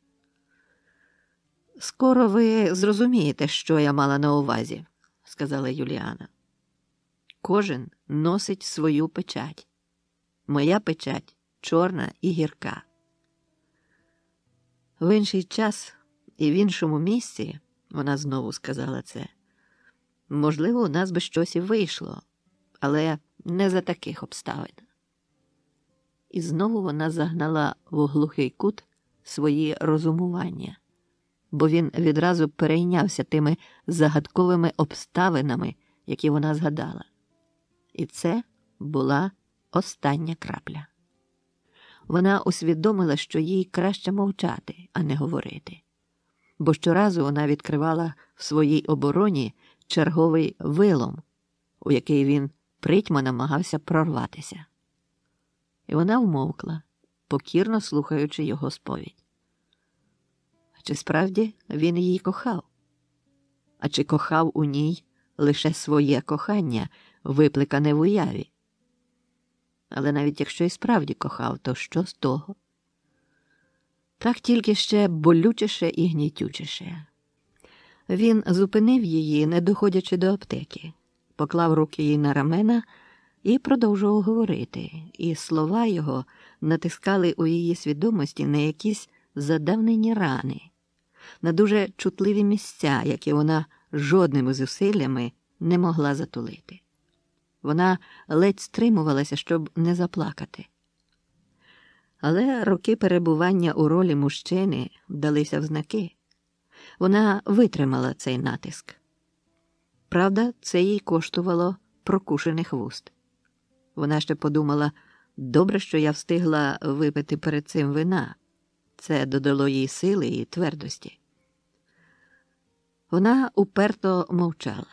«Скоро ви зрозумієте, що я мала на увазі», – сказала Юліана. «Кожен носить свою печать. Моя печать чорна і гірка. В інший час і в іншому місці, вона знову сказала це, можливо, у нас би щось і вийшло, але не за таких обставин». І знову вона загнала в глухий кут свої розумування, бо він відразу перейнявся тими загадковими обставинами, які вона згадала. І це була остання крапля. Вона усвідомила, що їй краще мовчати, а не говорити. Бо щоразу вона відкривала в своїй обороні черговий вилом, у який він притьма намагався прорватися. І вона вмовкла, покірно слухаючи його сповідь. Чи справді він її кохав? А чи кохав у ній лише своє кохання, випликане в уяві? Але навіть якщо і справді кохав, то що з того? Так тільки ще болючіше і гнітючіше. Він зупинив її, не доходячи до аптеки. поклав руки їй на рамена і продовжував говорити, і слова його натискали у її свідомості на якісь задавнені рани, на дуже чутливі місця, які вона жодними зусиллями не могла затулити. Вона ледь стримувалася, щоб не заплакати. Але роки перебування у ролі мужчини далися в знаки. Вона витримала цей натиск. Правда, це їй коштувало прокушених вуст. Вона ще подумала, добре, що я встигла випити перед цим вина. Це додало їй сили і твердості. Вона уперто мовчала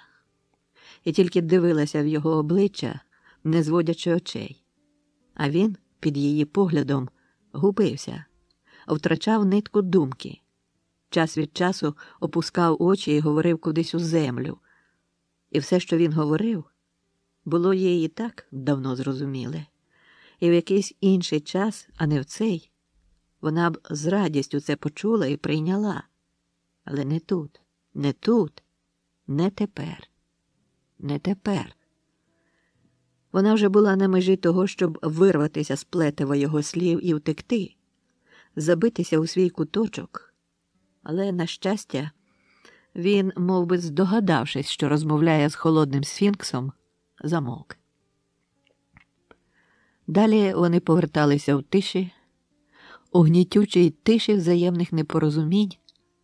і тільки дивилася в його обличчя, не зводячи очей. А він, під її поглядом, губився, втрачав нитку думки. Час від часу опускав очі і говорив кудись у землю. І все, що він говорив, було їй і так давно зрозуміле. І в якийсь інший час, а не в цей, вона б з радістю це почула і прийняла. Але не тут, не тут, не тепер, не тепер. Вона вже була на межі того, щоб вирватися з плетива його слів і втекти, забитися у свій куточок. Але, на щастя, він, мов би здогадавшись, що розмовляє з холодним сфінксом, замовк. Далі вони поверталися в тиші, у гнітючій тиші взаємних непорозумінь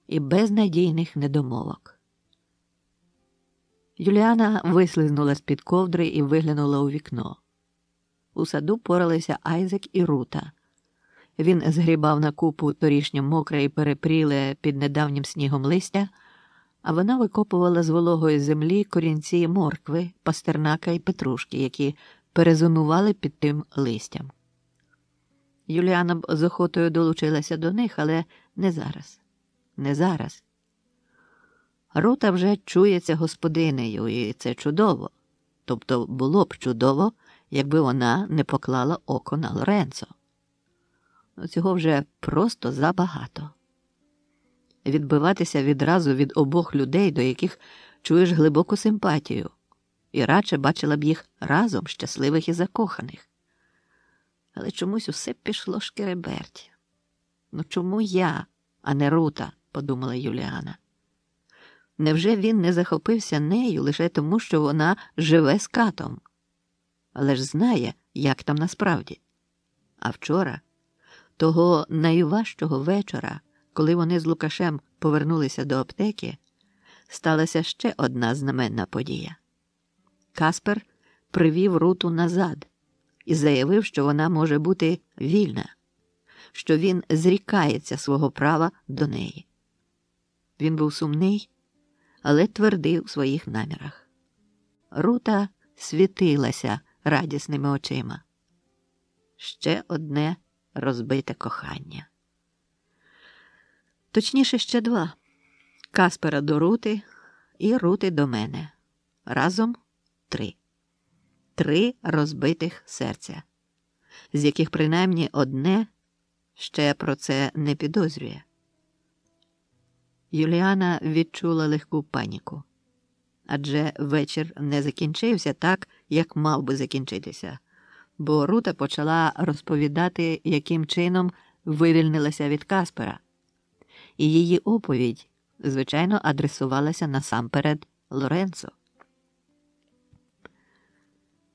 і безнадійних недомовок. Юліана вислизнула з-під ковдри і виглянула у вікно. У саду поралися Айзек і Рута. Він згрібав на купу торішнє мокре і перепріле під недавнім снігом листя, а вона викопувала з вологої землі корінці моркви, пастернака і петрушки, які перезимували під тим листям. Юліана б з охотою долучилася до них, але не зараз. Не зараз. Рута вже чується господинею, і це чудово. Тобто було б чудово, якби вона не поклала око на Лоренцо. Цього вже просто забагато. Відбиватися відразу від обох людей, до яких чуєш глибоку симпатію, і радше бачила б їх разом щасливих і закоханих. Але чомусь усе пішло шкереберть. Ну чому я, а не Рута, подумала Юліана. Невже він не захопився нею лише тому, що вона живе з Катом? Але ж знає, як там насправді. А вчора, того найважчого вечора, коли вони з Лукашем повернулися до аптеки, сталася ще одна знаменна подія. Каспер привів Руту назад і заявив, що вона може бути вільна, що він зрікається свого права до неї. Він був сумний, але твердий у своїх намірах. Рута світилася радісними очима. Ще одне розбите кохання. Точніше, ще два. Каспера до Рути і Рути до мене. Разом 3. 3 розбитих серця, з яких принаймні одне ще про це не підозрює. Юліана відчула легку паніку. Адже вечір не закінчився так, як мав би закінчитися, бо Рута почала розповідати, яким чином вивільнилася від Каспера. І її оповідь, звичайно, адресувалася насамперед Лоренцо.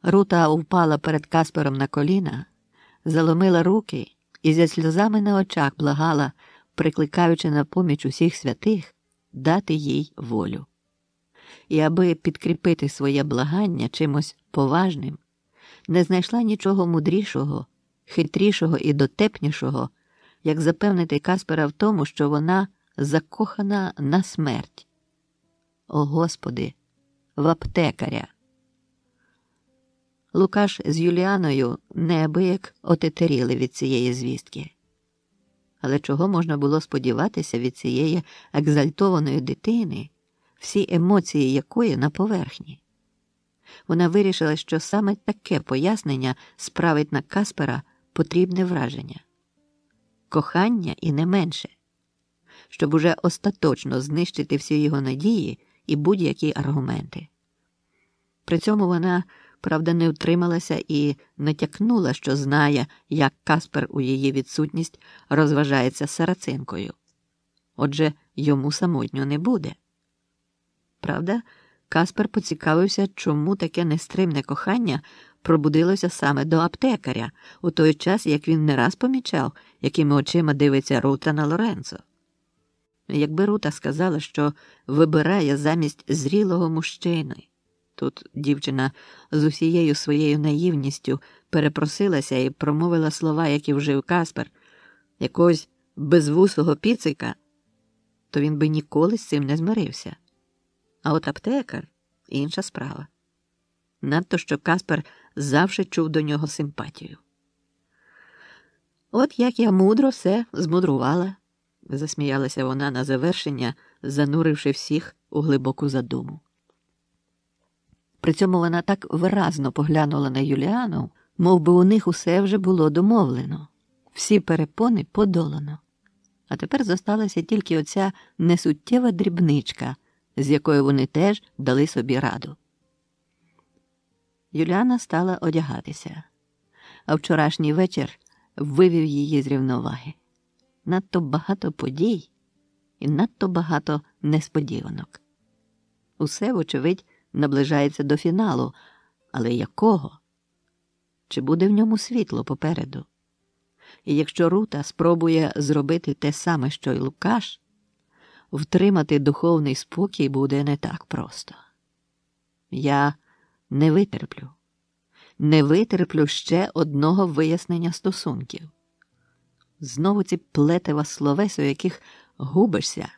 Рута впала перед Каспером на коліна, заломила руки і зі сльозами на очах благала, прикликаючи на поміч усіх святих, дати їй волю. І аби підкріпити своє благання чимось поважним, не знайшла нічого мудрішого, хитрішого і дотепнішого, як запевнити Каспера в тому, що вона закохана на смерть. О, Господи, в аптекаря! Лукаш з Юліаною неабияк отетеріли від цієї звістки. Але чого можна було сподіватися від цієї екзальтованої дитини, всі емоції якої на поверхні? Вона вирішила, що саме таке пояснення справить на Каспера потрібне враження. Кохання і не менше, щоб уже остаточно знищити всі його надії і будь-які аргументи. При цьому вона, правда, не втрималася і натякнула, що знає, як Каспер у її відсутність розважається з сарацинкою. Отже, йому самотньо не буде. Правда, Каспер поцікавився, чому таке нестримне кохання пробудилося саме до аптекаря, у той час, як він не раз помічав, якими очима дивиться Рута на Лоренцо. Якби Рута сказала, що вибирає замість зрілого мужчини. Тут дівчина з усією своєю наївністю перепросилася і промовила слова, які вжив Каспер, якогось безвусого піцика, то він би ніколи з цим не змирився. А от аптекар – інша справа. Надто, що Каспер завжди чув до нього симпатію. «От як я мудро все змудрувала», – засміялася вона на завершення, зануривши всіх у глибоку задуму. При цьому вона так виразно поглянула на Юліану, мов би у них усе вже було домовлено, всі перепони подолано. А тепер зосталася тільки оця несуттєва дрібничка, з якою вони теж дали собі раду. Юліана стала одягатися, а вчорашній вечір вивів її з рівноваги. Надто багато подій і надто багато несподіванок. Усе, вочевидь, наближається до фіналу, але якого? Чи буде в ньому світло попереду? І якщо Рута спробує зробити те саме, що й Лукаш, втримати духовний спокій буде не так просто. Я не витерплю ще одного вияснення стосунків. Знову ці плетива словес, у яких губишся,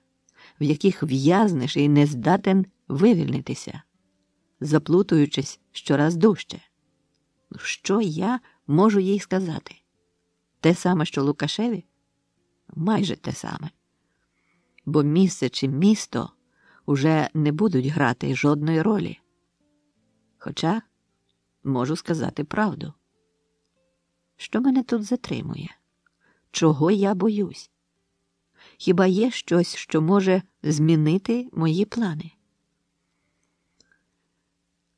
в яких в'язнеш і не здатен вивільнитися, заплутуючись щораз дужче. Що я можу їй сказати? Те саме, що Лукашеві? Майже те саме. Бо місце чи місто уже не будуть грати жодної ролі. Хоча можу сказати правду. Що мене тут затримує? Чого я боюсь? Хіба є щось, що може змінити мої плани?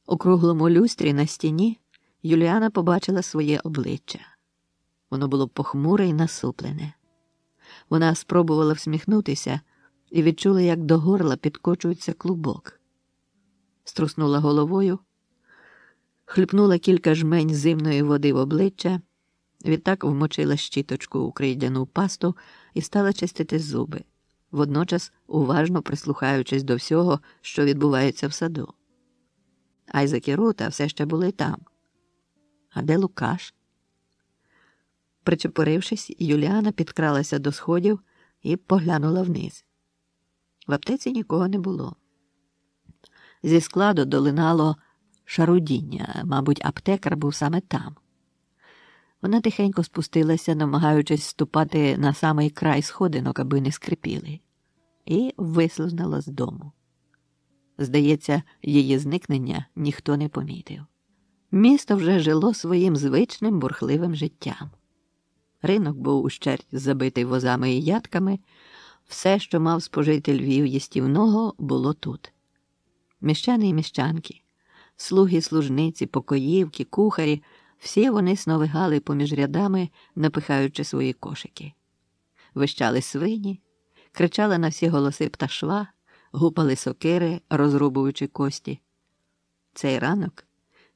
У круглому люстрі на стіні Юліана побачила своє обличчя. Воно було похмуре і насуплене. Вона спробувала всміхнутися і відчула, як до горла підкочується клубок. Струснула головою, хлюпнула кілька жмень зимної води в обличчя, відтак вмочила щіточку у крейдяну пасту і стала чистити зуби, водночас уважно прислухаючись до всього, що відбувається в саду. Айзек і Рута все ще були там. А де Лукаш? Причепорившись, Юліана підкралася до сходів і поглянула вниз. В аптеці нікого не було. Зі складу долинало шарудіння, мабуть, аптекар був саме там. Вона тихенько спустилася, намагаючись ступати на самий край сходинок, аби не скрипіли, і вислизнула з дому. Здається, її зникнення ніхто не помітив. Місто вже жило своїм звичним бурхливим життям. Ринок був ущерть забитий возами і ядками, все, що мав спожити Львів їстівного, було тут. Міщани і міщанки, слуги, служниці, покоївки, кухарі – всі вони сновигали поміж рядами, напихаючи свої кошики. Вищали свині, кричали на всі голоси пташва, гупали сокири, розрубуючи кості. Цей ранок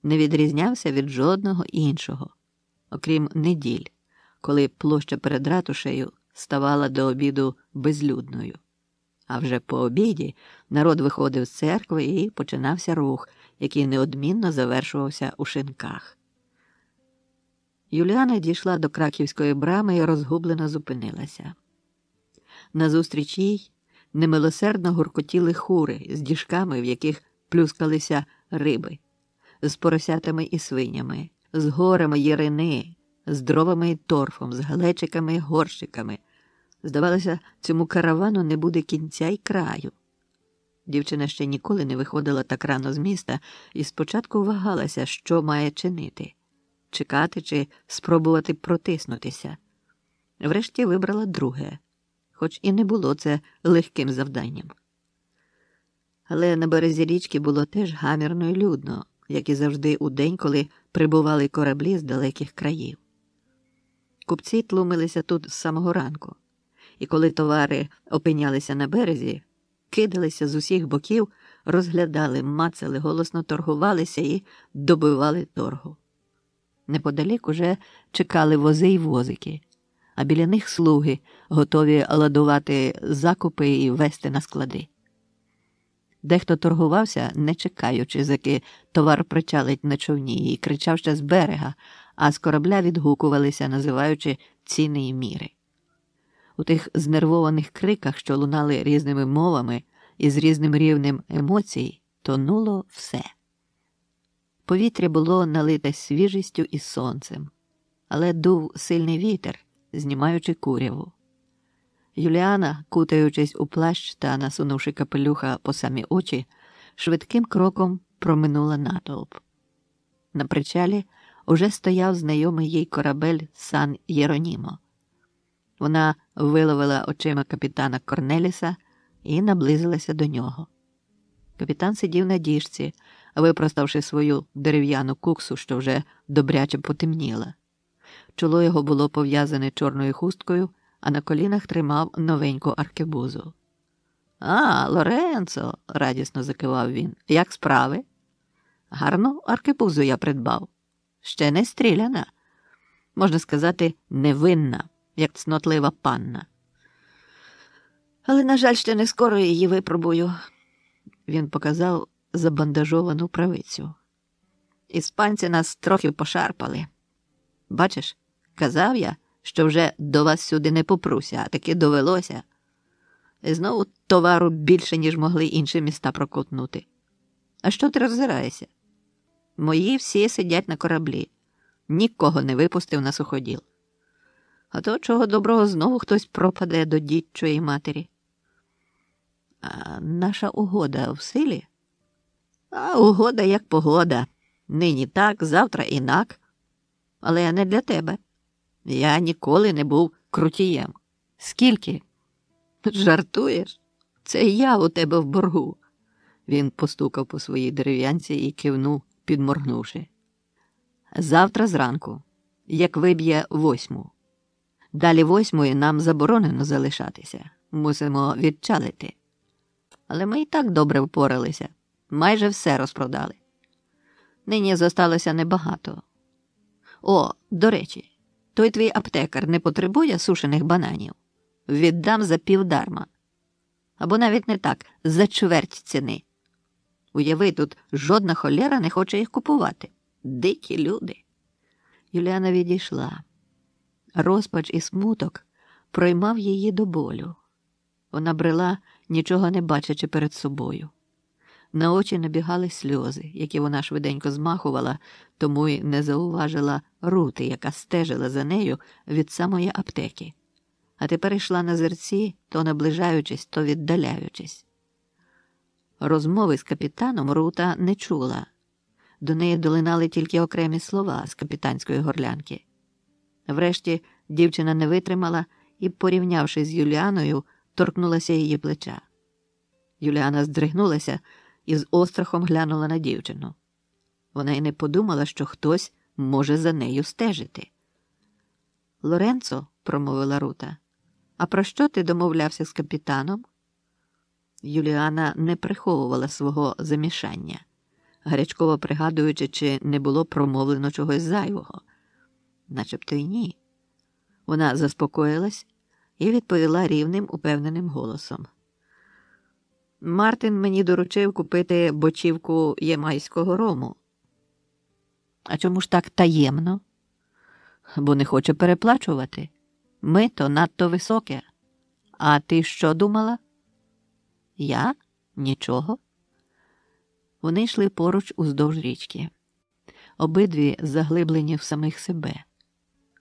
не відрізнявся від жодного іншого, окрім неділь, коли площа перед ратушею ставала до обіду безлюдною. А вже по обіді народ виходив з церкви і починався рух, який неодмінно завершувався у шинках. Юліана дійшла до Краківської брами і розгублено зупинилася. Назустріч їй немилосердно гуркотіли хури з діжками, в яких плюскалися риби, з поросятами і свинями, з горами ярини, з дровами і торфом, з глечиками і горщиками. Здавалося, цьому каравану не буде кінця й краю. Дівчина ще ніколи не виходила так рано з міста і спочатку вагалася, що має чинити – чекати чи спробувати протиснутися. Врешті вибрала друге, хоч і не було це легким завданням. Але на березі річки було теж гамірно й людно, як і завжди у день, коли прибували кораблі з далеких країв. Купці тлумилися тут з самого ранку, і коли товари опинялися на березі, кидалися з усіх боків, розглядали, мацали, голосно торгувалися і добивали торгу. Неподалік уже чекали вози й возики, а біля них слуги, готові ладувати закупи і вести на склади. Дехто торгувався, не чекаючи, заки товар причалить на човні, і кричав ще з берега, а з корабля відгукувалися, називаючи ціни й міри. У тих знервованих криках, що лунали різними мовами і з різним рівнем емоцій, тонуло все. Повітря було налите свіжістю і сонцем, але дув сильний вітер, знімаючи куряву. Юліана, кутаючись у плащ та насунувши капелюха по самі очі, швидким кроком проминула натовп. На причалі уже стояв знайомий їй корабель Сан Єронімо. Вона виловила очима капітана Корнеліса і наблизилася до нього. Капітан сидів на діжці, випроставши свою дерев'яну куксу, що вже добряче потемніла. Чоло його було пов'язане чорною хусткою, а на колінах тримав новеньку аркебузу. «А, Лоренцо!» – радісно закивав він. «Як справи?» «Гарну аркебузу я придбав. Ще не стріляна. Можна сказати, невинна, як цнотлива панна. Але, на жаль, ще не скоро її випробую». Він показав забандажовану правицю. «Іспанці нас трохи пошарпали. Бачиш, казав я, що вже до вас сюди не попруся, а таки довелося. І знову товару більше, ніж могли інші міста проковтнути. А що ти роззираєшся? Мої всі сидять на кораблі. Нікого не випустив на суходіл. А то, чого доброго, знову хтось пропаде до дідчої матері. А наша угода в силі? А угода як погода. Нині так, завтра інак. Але не для тебе. Я ніколи не був крутієм. Скільки? Жартуєш? Це я у тебе в боргу. Він постукав по своїй дерев'янці і кивнув, підморгнувши. Завтра зранку, як виб'є 8. Далі 8 нам заборонено залишатися. Мусимо відчалити. Але ми і так добре впоралися. Майже все розпродали. Нині зосталося небагато. О, до речі, той твій аптекар не потребує сушених бананів? Віддам за півдарма. Або навіть не так, за чверть ціни. Уяви, тут жодна холєра не хоче їх купувати. Дикі люди. Юліана відійшла. Розпач і смуток проймав її до болю. Вона брела, нічого не бачачи перед собою. На очі набігали сльози, які вона швиденько змахувала, тому й не зауважила Рути, яка стежила за нею від самої аптеки. А тепер йшла на зерці, то наближаючись, то віддаляючись. Розмови з капітаном Рута не чула. До неї долинали тільки окремі слова з капітанської горлянки. Врешті дівчина не витримала і, порівнявши з Юліаною, торкнулася її плеча. Юліана здригнулася і з острахом глянула на дівчину. Вона й не подумала, що хтось може за нею стежити. «Лоренцо», – промовила Рута, – «а про що ти домовлявся з капітаном?» Юліана не приховувала свого замішання, гарячково пригадуючи, чи не було промовлено чогось зайвого. Начебто й ні. Вона заспокоїлась і відповіла рівним, упевненим голосом. «Мартин мені доручив купити бочівку ямайського рому». «А чому ж так таємно?» «Бо не хоче переплачувати. Мито надто високе. А ти що думала?» «Я? Нічого». Вони йшли поруч уздовж річки. Обидві заглиблені в самих себе.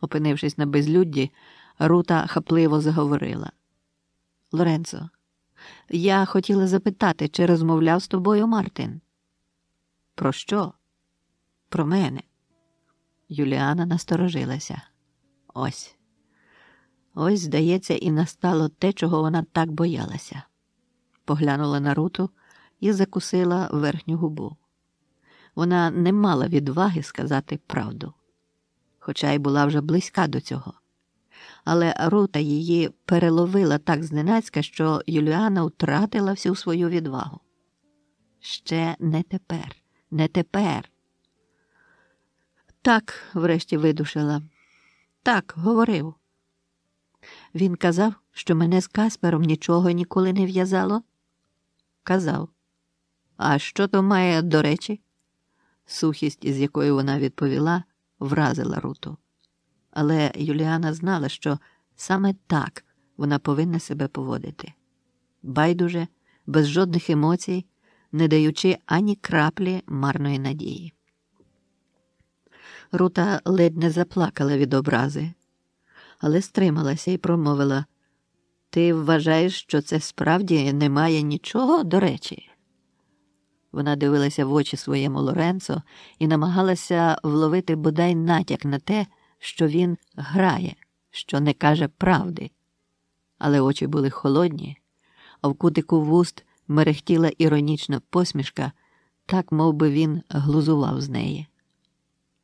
Опинившись на безлюдді, Рута хапливо заговорила. «Лоренцо, я хотіла запитати, чи розмовляв з тобою Мартин?» «Про що?» «Про мене». Юліана насторожилася. Ось, здається, і настало те, чого вона так боялася. Поглянула на Руту і закусила верхню губу. вона не мала відваги сказати правду, хоча й була вже близька до цього. Але Рута її переловила так зненацька, що Юліана втратила всю свою відвагу. Ще не тепер, не тепер. Так, врешті видушила. Так, говорив. Він казав, що мене з Каспером нічого ніколи не в'язало? Казав. А що то має до речі? Сухість, з якою вона відповіла, вразила Руту. Але Юліана знала, що саме так вона повинна себе поводити. Байдуже, без жодних емоцій, не даючи ані краплі марної надії. Рута ледь не заплакала від образи, але стрималася і промовила: «Ти вважаєш, що це справді не має нічого до речі?» Вона дивилася в очі своєму Лоренцо і намагалася вловити бодай натяк на те, що він грає, що не каже правди. Але очі були холодні, а в кутику вуст мерехтіла іронічна посмішка, так мов би він глузував з неї.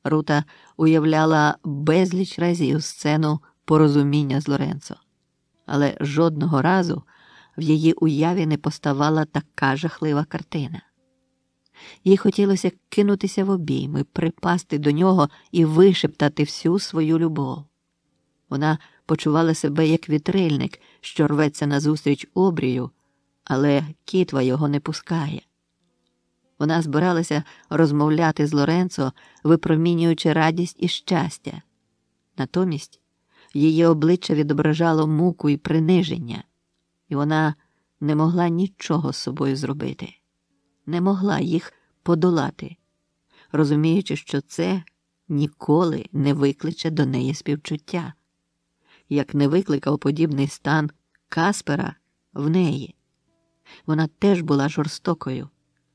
Рута уявляла безліч разів сцену порозуміння з Лоренцо, але жодного разу в її уяві не поставала така жахлива картина. Їй хотілося кинутися в обійми, припасти до нього і вишептати всю свою любов. Вона почувала себе як вітрильник, що рветься назустріч обрію, але кітва його не пускає. Вона збиралася розмовляти з Лоренцо, випромінюючи радість і щастя. Натомість її обличчя відображало муку і приниження, і вона не могла нічого з собою зробити. Не могла їх подолати, розуміючи, що це ніколи не викличе до неї співчуття, як не викликав подібний стан Каспера в неї. Вона теж була жорстокою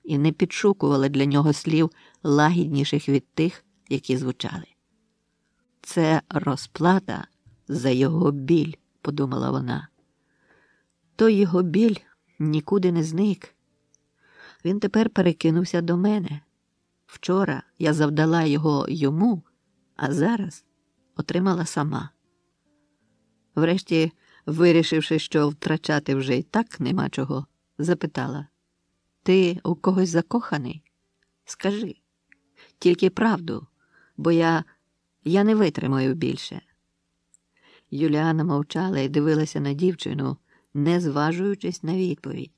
і не підшукувала для нього слів лагідніших від тих, які звучали. «Це розплата за його біль», – подумала вона. Той його біль нікуди не зник. Він тепер перекинувся до мене. Вчора я завдала його йому, а зараз отримала сама. Врешті, вирішивши, що втрачати вже й так нема чого, запитала: «Ти у когось закоханий? Скажи. Тільки правду, бо я не витримаю більше». Юліана мовчала і дивилася на дівчину, не зважуючись на відповідь.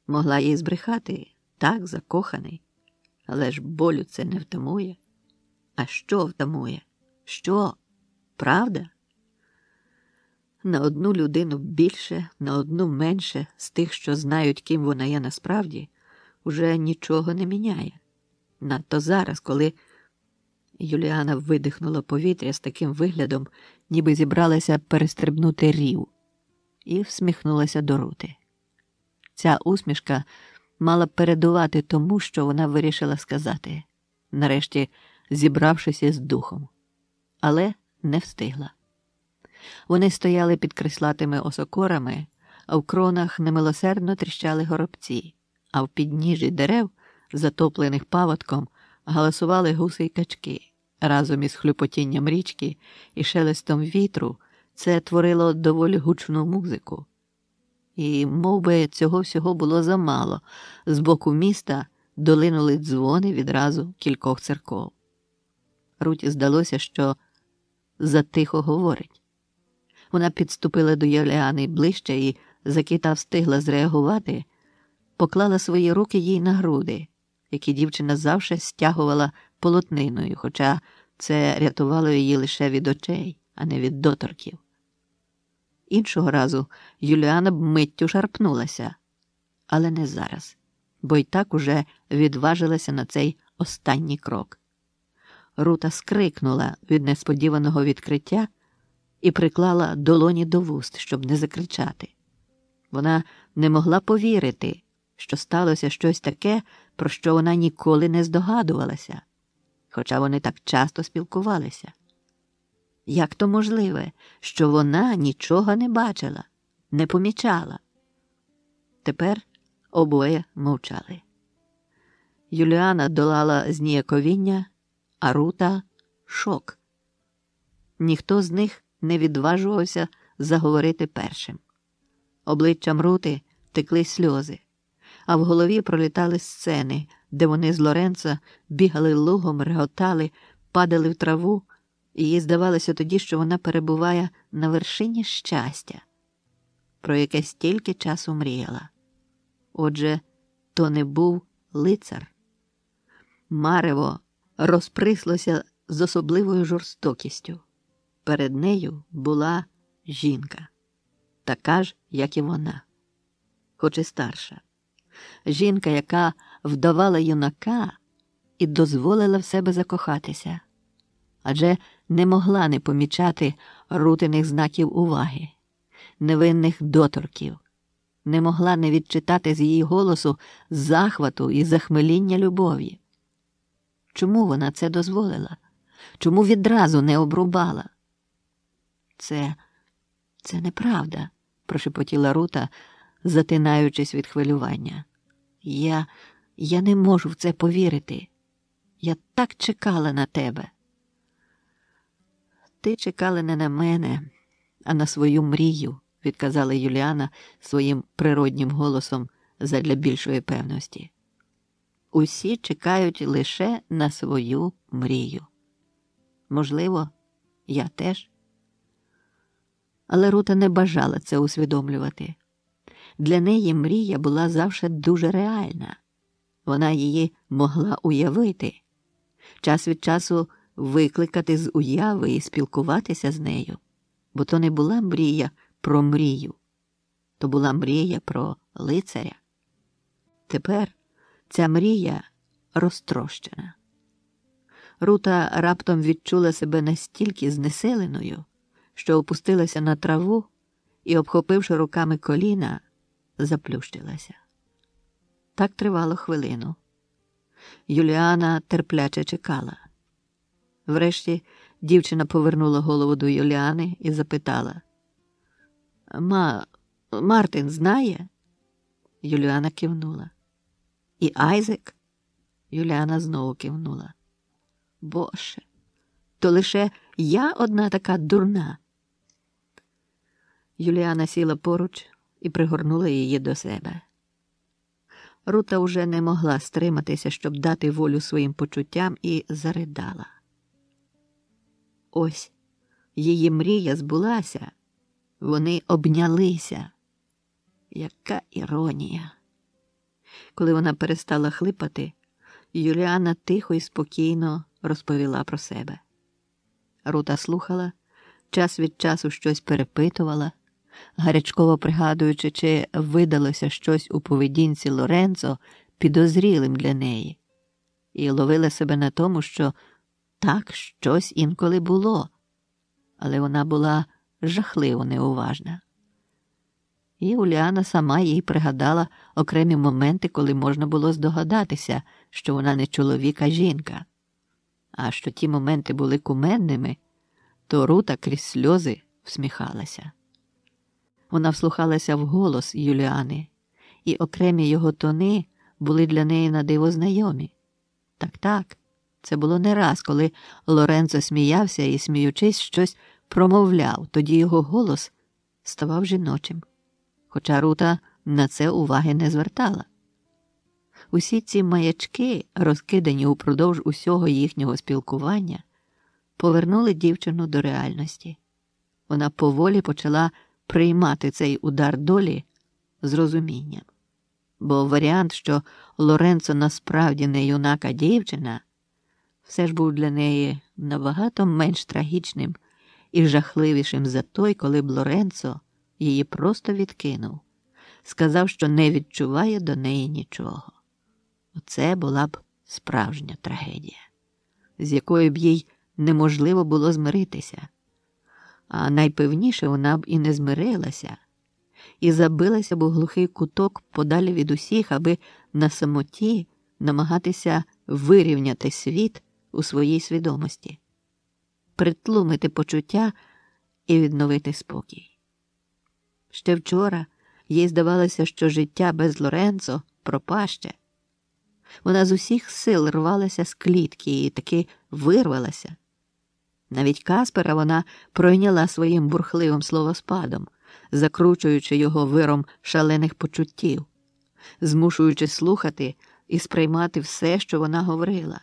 Могла їй збрехати: так, закоханий. Але ж болю це не втамує. А що втамує? Що? Правда? На одну людину більше, на одну менше з тих, що знають, ким вона є насправді, уже нічого не міняє. Надто зараз, коли... Юліана видихнула повітря з таким виглядом, ніби зібралася перестрибнути рів, і всміхнулася до Рути. Ця усмішка мала передувати тому, що вона вирішила сказати, нарешті зібравшись із духом. Але не встигла. Вони стояли під крислатими осокорами, а в кронах немилосердно тріщали горобці, а в підніжжі дерев, затоплених паводком, галасували гуси й качки. Разом із хлюпотінням річки і шелестом вітру це творило доволі гучну музику. І, мов би, цього всього було замало, з боку міста долинули дзвони відразу кількох церков. Руті здалося, що затихо говорить. Вона підступила до Юліани ближче і, заки та встигла зреагувати, поклала свої руки їй на груди, які дівчина завжди стягувала полотниною, хоча це рятувало її лише від очей, а не від доторків. Іншого разу Юліана б миттю шарпнулася, але не зараз, бо й так уже відважилася на цей останній крок. Рута скрикнула від несподіваного відкриття і приклала долоні до вуст, щоб не закричати. Вона не могла повірити, що сталося щось таке, про що вона ніколи не здогадувалася, хоча вони так часто спілкувалися. Як то можливе, що вона нічого не бачила, не помічала? Тепер обоє мовчали. Юліана долала зніяковіння, а Рута – шок. Ніхто з них не відважувався заговорити першим. Обличчям Рути текли сльози, а в голові пролітали сцени, де вони з Лоренцо бігали лугом, реготали, падали в траву, і їй здавалося тоді, що вона перебуває на вершині щастя, про яке стільки часу мріяла. Отже, то не був лицар. Марево розприслося з особливою жорстокістю. Перед нею була жінка, така ж, як і вона, хоч і старша. Жінка, яка вдавала юнака і дозволила в себе закохатися, адже не могла не помічати Рутиних знаків уваги, невинних доторків, не могла не відчитати з її голосу захвату і захмеління любові. Чому вона це дозволила? Чому відразу не обрубала? Це неправда, прошепотіла Рута, затинаючись від хвилювання. Я не можу в це повірити. Я так чекала на тебе. Ти чекала не на мене, а на свою мрію, відказала Юліана своїм природнім голосом задля більшої певності. Усі чекають лише на свою мрію. Можливо, я теж. Але Рута не бажала це усвідомлювати. Для неї мрія була завжди дуже реальна. Вона її могла уявити, час від часу викликати з уяви і спілкуватися з нею. Бо то не була мрія про мрію, то була мрія про лицаря. Тепер ця мрія розтрощена. Рута раптом відчула себе настільки знеселеною, що опустилася на траву і, обхопивши руками коліна, заплющилася. Так тривало хвилину. Юліана терпляче чекала. Врешті дівчина повернула голову до Юліани і запитала: Мартин знає?» Юліана кивнула. «І Айзек?» Юліана знову кивнула. «Боже, то лише я одна така дурна?» Юліана сіла поруч і пригорнула її до себе. Рута уже не могла стриматися, щоб дати волю своїм почуттям, і заридала. Ось, її мрія збулася. Вони обнялися. Яка іронія! Коли вона перестала хлипати, Юліана тихо і спокійно розповіла про себе. Рута слухала, час від часу щось перепитувала, гарячково пригадуючи, чи видалося щось у поведінці Лоренцо підозрілим для неї, і ловила себе на тому, що так щось інколи було, але вона була жахливо неуважна. І Уляна сама їй пригадала окремі моменти, коли можна було здогадатися, що вона не чоловік, а жінка. А що ті моменти були кумедними, то Рута крізь сльози всміхалася. Вона вслухалася в голос Юліани, і окремі його тони були для неї надиво знайомі. Так, це було не раз, коли Лоренцо сміявся і, сміючись, щось промовляв, тоді його голос ставав жіночим. Хоча Рута на це уваги не звертала. Усі ці маячки, розкидані упродовж усього їхнього спілкування, повернули дівчину до реальності. Вона поволі почала приймати цей удар долі з розумінням. Бо варіант, що Лоренцо насправді не юнак, а дівчина, все ж був для неї набагато менш трагічним і жахливішим за той, коли б Лоренцо її просто відкинув, сказав, що не відчуває до неї нічого. Оце була б справжня трагедія, з якою б їй неможливо було змиритися. А найпевніше вона б і не змирилася, і забилася б у глухий куток подалі від усіх, аби на самоті намагатися вирівняти світ у своїй свідомості, притлумити почуття і відновити спокій. Ще вчора їй здавалося, що життя без Лоренцо пропаще. Вона з усіх сил рвалася з клітки і таки вирвалася. Навіть Каспера вона пройняла своїм бурхливим словоспадом, закручуючи його виром шалених почуттів, змушуючи слухати і сприймати все, що вона говорила.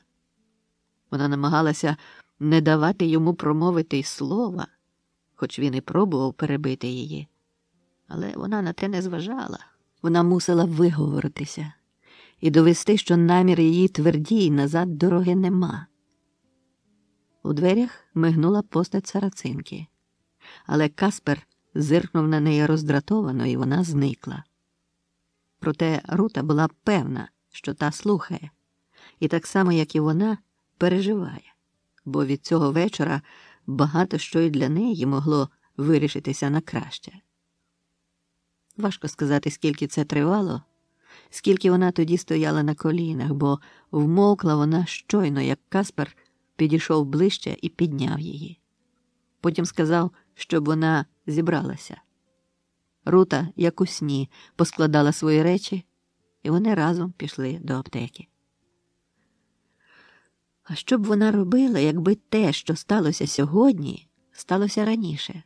Вона намагалася не давати йому промовити й слова, хоч він і пробував перебити її. Але вона на те не зважала. Вона мусила виговоритися і довести, що намір її твердій, і назад дороги нема. У дверях мигнула постать Сарацинки, але Каспер зиркнув на неї роздратовано, і вона зникла. Проте Рута була певна, що та слухає, і так само, як і вона, переживає, бо від цього вечора багато що й для неї могло вирішитися на краще. Важко сказати, скільки це тривало, скільки вона тоді стояла на колінах, бо вмовкла вона щойно, як Каспер підійшов ближче і підняв її. Потім сказав, щоб вона зібралася. Рута, як у сні, поскладала свої речі, і вони разом пішли до аптеки. А що б вона робила, якби те, що сталося сьогодні, сталося раніше?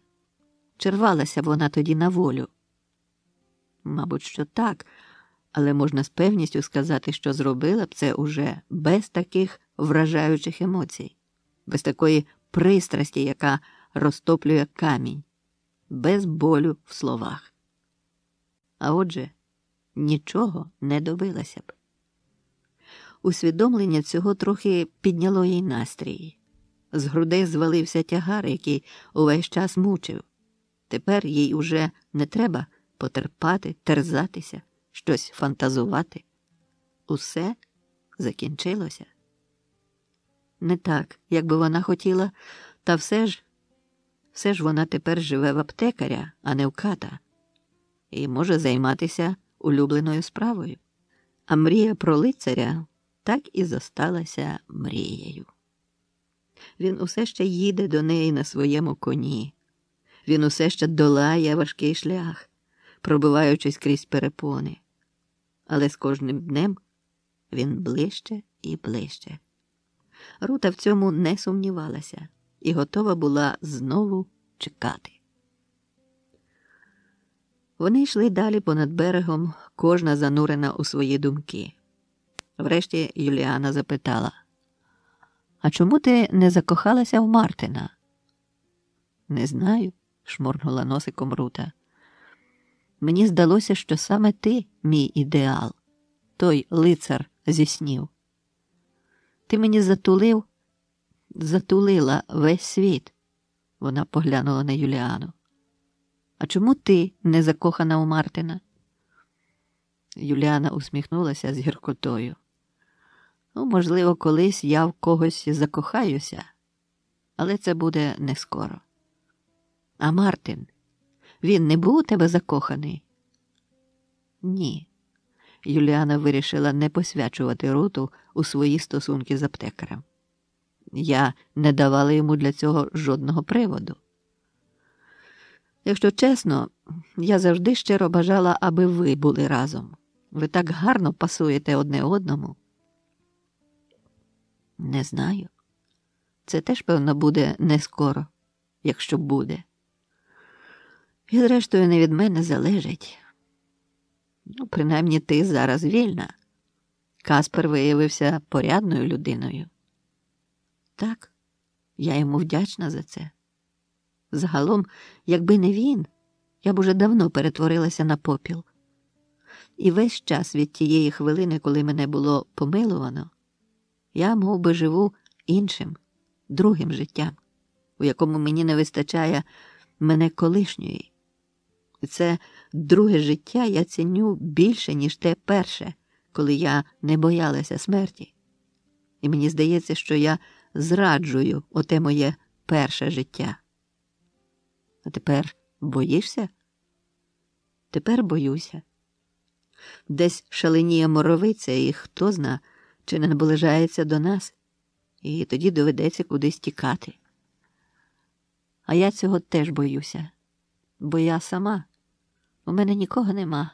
Чи рвалася б вона тоді на волю? Мабуть, що так, але можна з певністю сказати, що зробила б це уже без таких вражаючих емоцій, без такої пристрасті, яка розтоплює камінь, без болю в словах. А отже, нічого не добилася б. Усвідомлення цього трохи підняло їй настрій. З грудей звалився тягар, який увесь час мучив. Тепер їй уже не треба потерпати, терзатися, щось фантазувати. Усе закінчилося. Не так, як би вона хотіла, та все ж вона тепер живе в аптекаря, а не в ката, і може займатися улюбленою справою. А мрія про лицаря так і зосталася мрією. Він усе ще їде до неї на своєму коні. Він усе ще долає важкий шлях, пробиваючись крізь перепони. Але з кожним днем він ближче і ближче. Рута в цьому не сумнівалася і готова була знову чекати. Вони йшли далі понад берегом, кожна занурена у свої думки. Врешті Юліана запитала: «А чому ти не закохалася в Мартина?» «Не знаю», – шморгнула носиком Рута. «Мені здалося, що саме ти мій ідеал, той лицар зі снів. Ти мені затулила весь світ», – вона поглянула на Юліану. «А чому ти не закохана у Мартина?» Юліана усміхнулася з гіркотою. «Ну, можливо, колись я в когось закохаюся, але це буде не скоро. А Мартин, він не був у тебе закоханий?» «Ні». Юліана вирішила не посвячувати Руту у свої стосунки з аптекарем. Я не давала йому для цього жодного приводу. Якщо чесно, я завжди щиро бажала, аби ви були разом. Ви так гарно пасуєте одне одному. Не знаю. Це теж, певно, буде не скоро, якщо буде. І, зрештою, не від мене залежить. Ну, принаймні, ти зараз вільна. Каспер виявився порядною людиною. Так, я йому вдячна за це. Загалом, якби не він, я б уже давно перетворилася на попіл. І весь час від тієї хвилини, коли мене було помилувано, я мов би живу іншим, другим життям, у якому мені не вистачає мене колишньої. І це друге життя я ціню більше, ніж те перше, коли я не боялася смерті. І мені здається, що я зраджую оте моє перше життя. А тепер боїшся? Тепер боюся. Десь шаленіє моровиця, і хто зна, чи не наближається до нас, і тоді доведеться кудись тікати. А я цього теж боюся, бо я сама. У мене нікого нема,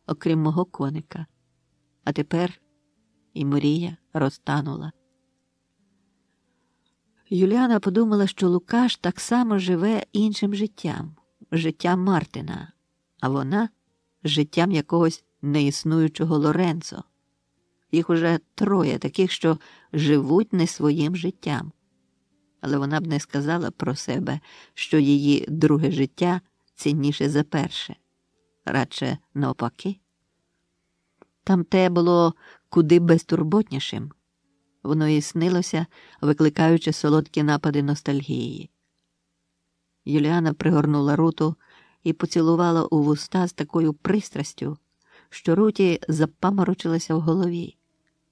окрім мого коника. А тепер і мрія розтанула. Юліана подумала, що Лукаш так само живе іншим життям, життям Мартина, а вона – життям якогось неіснуючого Лоренцо. Їх уже троє таких, що живуть не своїм життям. Але вона б не сказала про себе, що її друге життя цінніше за перше. Радше навпаки. Там те було куди безтурботнішим. Воно їй снилося, викликаючи солодкі напади ностальгії. Юліана пригорнула Руту і поцілувала у вуста з такою пристрастю, що Руті запаморочилася в голові,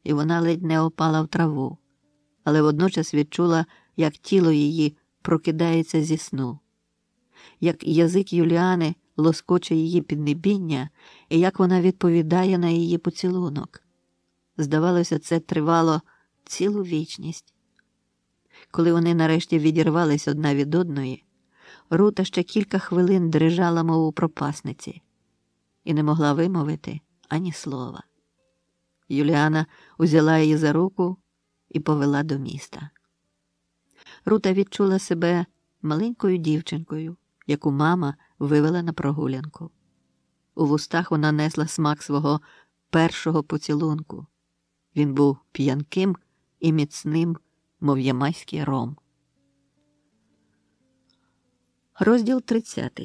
і вона ледь не опала в траву, але водночас відчула, як тіло її прокидається зі сну, як язик Юліани лоскоче її піднебіння і як вона відповідає на її поцілунок. Здавалося, це тривало цілу вічність. Коли вони нарешті відірвались одна від одної, Рута ще кілька хвилин дрижала, мов у пропасниці, і не могла вимовити ані слова. Юліана узяла її за руку і повела до міста. Рута відчула себе маленькою дівчинкою, яку мама вивела на прогулянку. У вустах вона несла смак свого першого поцілунку. Він був п'янким і міцним, мов ямайський ром. Розділ 30.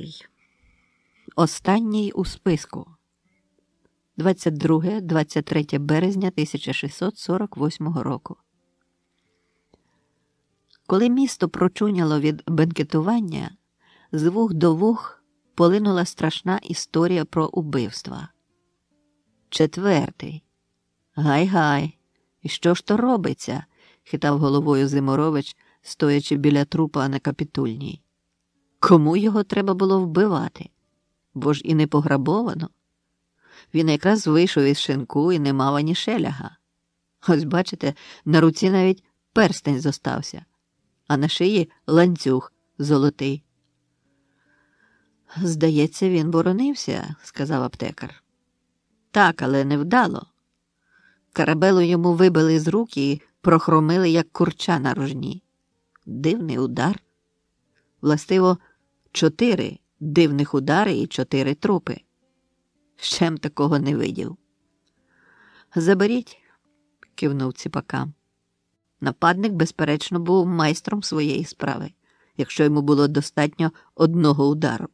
Останній у списку. 22-23 березня 1648 року. Коли місто прочуняло від бенкетування, з вух до вух полинула страшна історія про убивства. 4. Гай-гай, і що ж то робиться? Хитав головою Зиморович, стоячи біля трупа на Капітульній. Кому його треба було вбивати? Бо ж і не пограбовано. Він якраз вийшов із шинку і не мав ані шеляга. Ось бачите, на руці навіть перстень зостався, а на шиї ланцюг золотий. Здається, він боронився, сказав аптекар. Так, але невдало. Карабелу йому вибили з рук і прохромили, як курча на рожні. Дивний удар. Властиво, 4 дивних удари і 4 трупи. Щем такого не видів. Заберіть, кивнув Ціпакам. Нападник, безперечно, був майстром своєї справи, якщо йому було достатньо одного удару.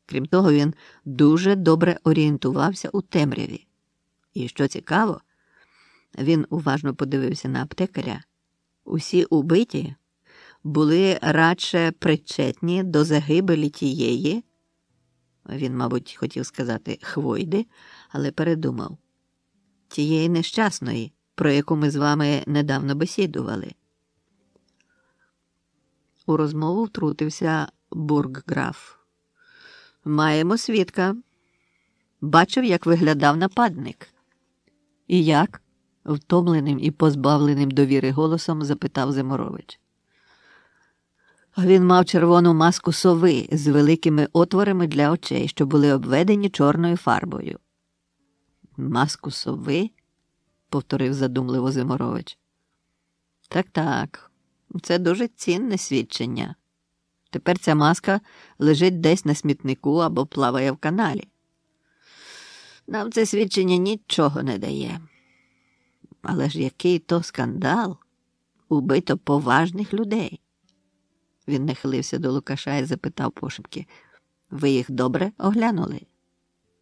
Крім того, він дуже добре орієнтувався у темряві. І, що цікаво, він уважно подивився на аптекаря, усі убиті були радше причетні до загибелі тієї, він, мабуть, хотів сказати Хвойди, але передумав, тієї нещасної, про яку ми з вами недавно бесідували. У розмову втрутився бургграф. Маємо свідка. Бачив, як виглядав нападник. І як? Втомленим і позбавленим довіри голосом запитав Зиморович. Він мав червону маску сови з великими отворами для очей, що були обведені чорною фарбою. Маску сови? Повторив задумливо Зиморович. Так, це дуже цінне свідчення. Тепер ця маска лежить десь на смітнику або плаває в каналі. Нам це свідчення нічого не дає. Але ж який то скандал! Убито поважних людей. Він нахилився до Лукаша і запитав пошепки. Ви їх добре оглянули?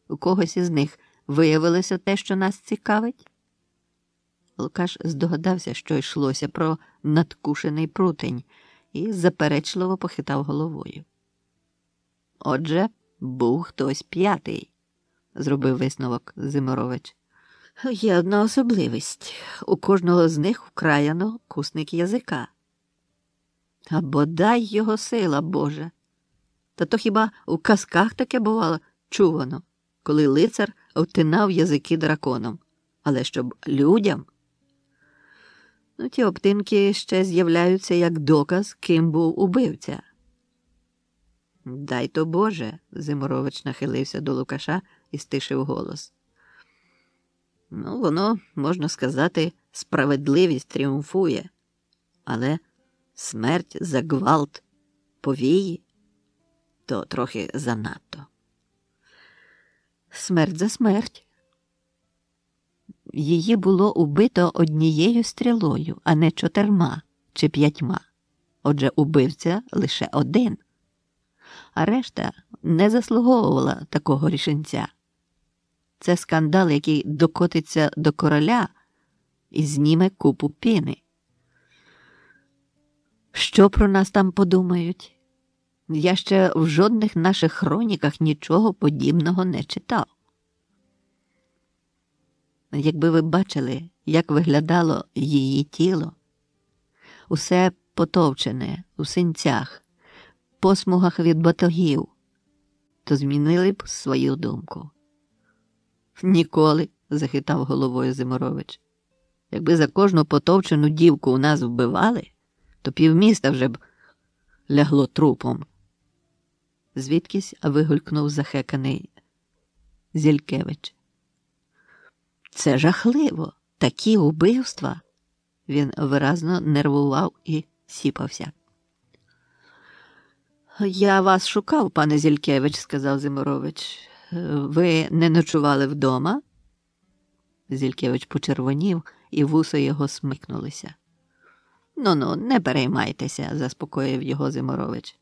У когось із них виявилося те, що нас цікавить? Лукаш здогадався, що йшлося про надкушений прутень, і заперечливо похитав головою. Отже, був хтось 5, зробив висновок Зиморович. Є одна особливість. У кожного з них вкраяно кусник язика. А бодай його сила, Боже! Та то хіба у казках таке бувало чувано, коли лицар обтинав язики драконом. Але щоб людям? Ті обтинки ще з'являються як доказ, ким був убивця. Дай то Боже, Зиморович нахилився до Лукаша і стишив голос. Ну, воно, можна сказати, справедливість тріумфує. Але смерть за гвалт повії – то трохи занадто. Смерть за смерть. Її було убито однією стрілою, а не 4 чи 5. Отже, убивця лише один. А решта не заслуговувала такого рішенця. Це скандал, який докотиться до короля і зніме купу піни. Що про нас там подумають? Я ще в жодних наших хроніках нічого подібного не читав. Якби ви бачили, як виглядало її тіло, усе потовчене, у синцях, посмугах від батогів, то змінили б свою думку. Ніколи, захитав головою Зиморович. Якби за кожну потовчену дівку у нас вбивали, то півміста вже б лягло трупом. Звідкись вигулькнув захеканий Зількевич. Це жахливо. Такі убивства. Він виразно нервував і сіпався. Я вас шукав, пане Зількевич, сказав Зиморович. Ви не ночували вдома? Зількевич почервонів, і вуса його смикнулися. Ну, не переймайтеся, заспокоїв його Зиморович.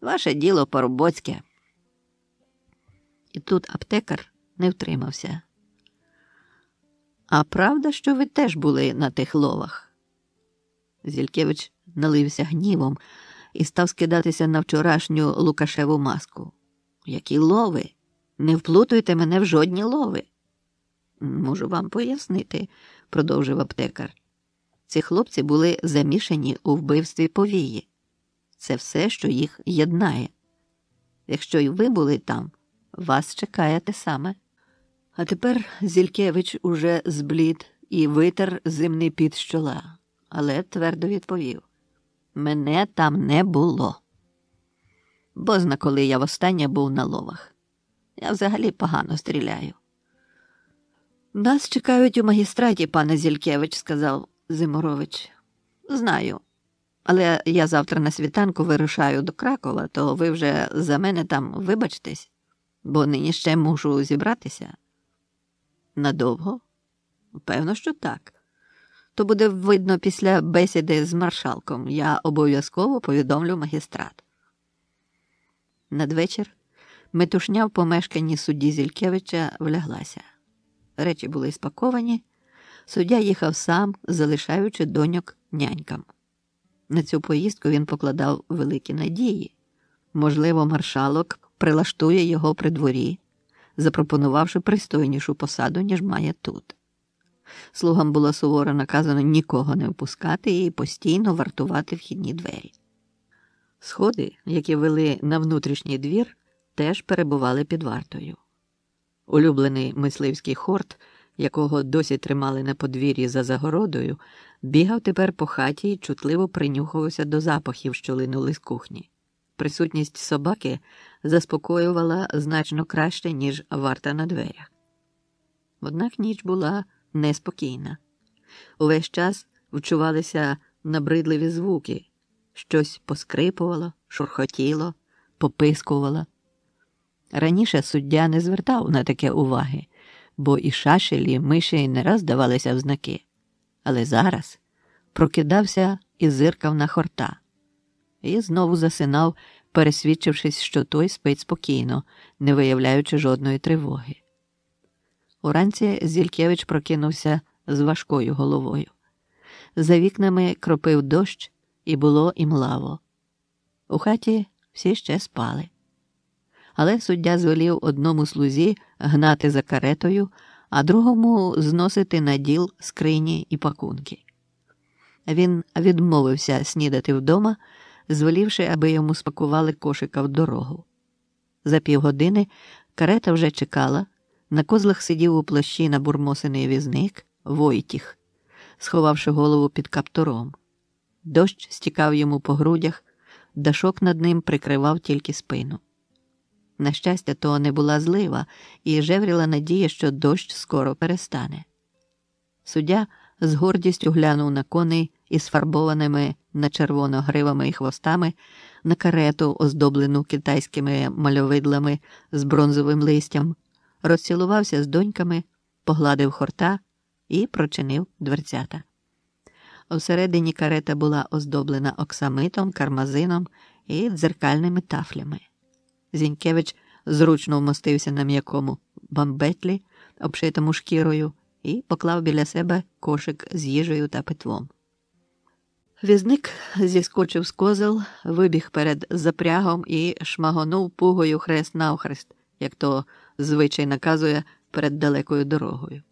Ваше діло парубоцьке. І тут аптекар не втримався. А правда, що ви теж були на тих ловах? Зількевич налився гнівом і став скидатися на вчорашню Лукашеву маску. Які лови? Не вплутуйте мене в жодні лови. Можу вам пояснити, продовжив аптекар. Ці хлопці були замішані у вбивстві повії. Це все, що їх єднає. Якщо й ви були там, вас чекає те саме. А тепер Зількевич уже зблід і витер зимний піт з чола, але твердо відповів. Мене там не було. Бозна, коли я востаннє був на ловах. Я взагалі погано стріляю. Нас чекають у магістраті, пане Зількевич, сказав Зиморович. Знаю. Але я завтра на світанку вирушаю до Кракова, то ви вже за мене там вибачтесь, бо нині ще мушу зібратися. Надовго? Певно, що так. То буде видно після бесіди з маршалком. Я обов'язково повідомлю магістрат. Надвечір метушня в помешканні судді Зількевича вляглася. Речі були спаковані. Суддя їхав сам, залишаючи доньок нянькам. На цю поїздку він покладав великі надії. Можливо, маршалок прилаштує його при дворі, запропонувавши пристойнішу посаду, ніж має тут. Слугам було суворо наказано нікого не впускати і постійно вартувати вхідні двері. Сходи, які вели на внутрішній двір, теж перебували під вартою. Улюблений мисливський хорт, якого досі тримали на подвір'ї за загородою, бігав тепер по хаті і чутливо принюхувався до запахів, що линули з кухні. Присутність собаки заспокоювала значно краще, ніж варта на дверях. Однак ніч була неспокійна. Увесь час вчувалися набридливі звуки. Щось поскрипувало, шурхотіло, попискувало. Раніше суддя не звертав на таке уваги, бо і шашелі, і миші не раз давалися в знаки. Але зараз прокидався і зиркав на хорта. І знову засинав, пересвідчившись, що той спить спокійно, не виявляючи жодної тривоги. Уранці Зількевич прокинувся з важкою головою. За вікнами кропив дощ, і було імлаво. У хаті всі ще спали. Але суддя звелів одному слузі гнати за каретою, а другому зносити на діл скрині і пакунки. Він відмовився снідати вдома, звелівши, аби йому спакували кошика в дорогу. За півгодини карета вже чекала, на козлах сидів у плащі набурмосений візник Войтіх, сховавши голову під каптуром. Дощ стікав йому по грудях, дашок над ним прикривав тільки спину. На щастя, то не була злива, і жевріла надія, що дощ скоро перестане. Суддя з гордістю глянув на коней із фарбованими на червоно гривами і хвостами, на карету, оздоблену китайськими мальовидлами з бронзовим листям, розцілувався з доньками, погладив хорта і прочинив дверцята. Всередині карета була оздоблена оксамитом, кармазином і дзеркальними тафлями. Зінькевич зручно вмостився на м'якому бамбетлі, обшитому шкірою, і поклав біля себе кошик з їжею та питвом. Візник зіскочив з козел, вибіг перед запрягом і шмагонув пугою хрест-навхрест, як то звичай наказує перед далекою дорогою.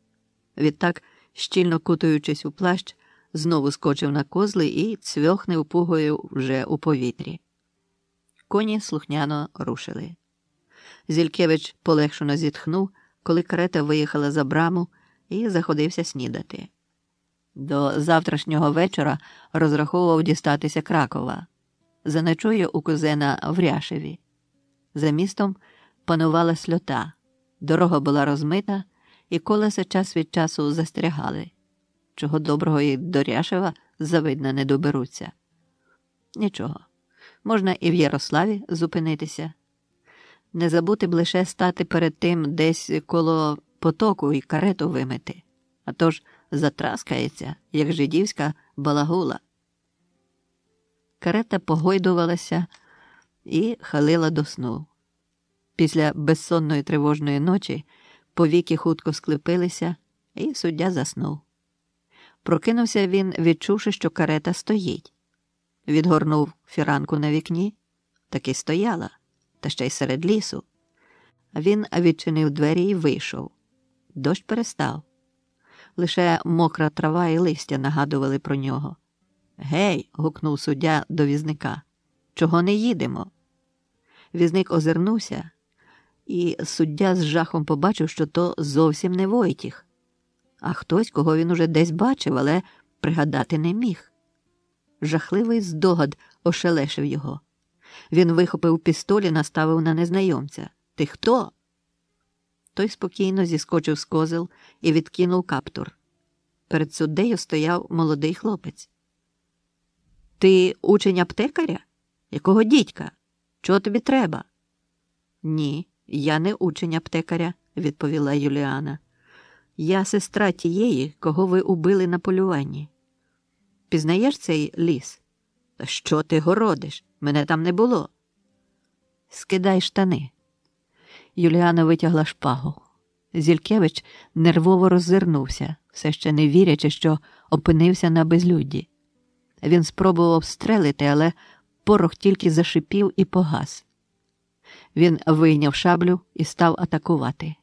Відтак, щільно кутаючись у плащ, знову скочив на козли і цвьохнув пугою вже у повітрі. Коні слухняно рушили. Зількевич полегшено зітхнув, коли карета виїхала за браму, і заходився снідати. До завтрашнього вечора розраховував дістатися Кракова. Заночує у кузена в Ряшеві. За містом панувала сльота, дорога була розмита, і колеса час від часу застрягали. Чого доброго і до Ряшева завидно не доберуться. Нічого, можна і в Ярославі зупинитися. Не забути б лише стати перед тим десь коло потоку і карету вимити, а то ж затраскається, як жидівська балагула. Карета погойдувалася і хилила до сну. Після безсонної тривожної ночі повіки хутко склепилися, і суддя заснув. Прокинувся він, відчувши, що карета стоїть. Відгорнув фіранку на вікні, таки стояла, та ще й серед лісу. Він відчинив двері і вийшов. Дощ перестав. Лише мокра трава і листя нагадували про нього. «Гей!» – гукнув суддя до візника. «Чого не їдемо?» Візник озирнувся, і суддя з жахом побачив, що то зовсім не Войтіх, а хтось, кого він уже десь бачив, але пригадати не міг. Жахливий здогад ошелешив його. Він вихопив пістоль і наставив на незнайомця. «Ти хто?» Той спокійно зіскочив з козел і відкинув каптур. Перед суддею стояв молодий хлопець. «Ти учень аптекаря? Якого дідька? Чого тобі треба?» «Ні, я не учень аптекаря», – відповіла Юліана. «Я сестра тієї, кого ви убили на полюванні. Пізнаєш цей ліс?» «Та що ти городиш? Мене там не було». «Скидай штани». Юліана витягла шпагу. Зількевич нервово роззирнувся, все ще не вірячи, що опинився на безлюдді. Він спробував стрелити, але порох тільки зашипів і погас. Він вийняв шаблю і став атакувати.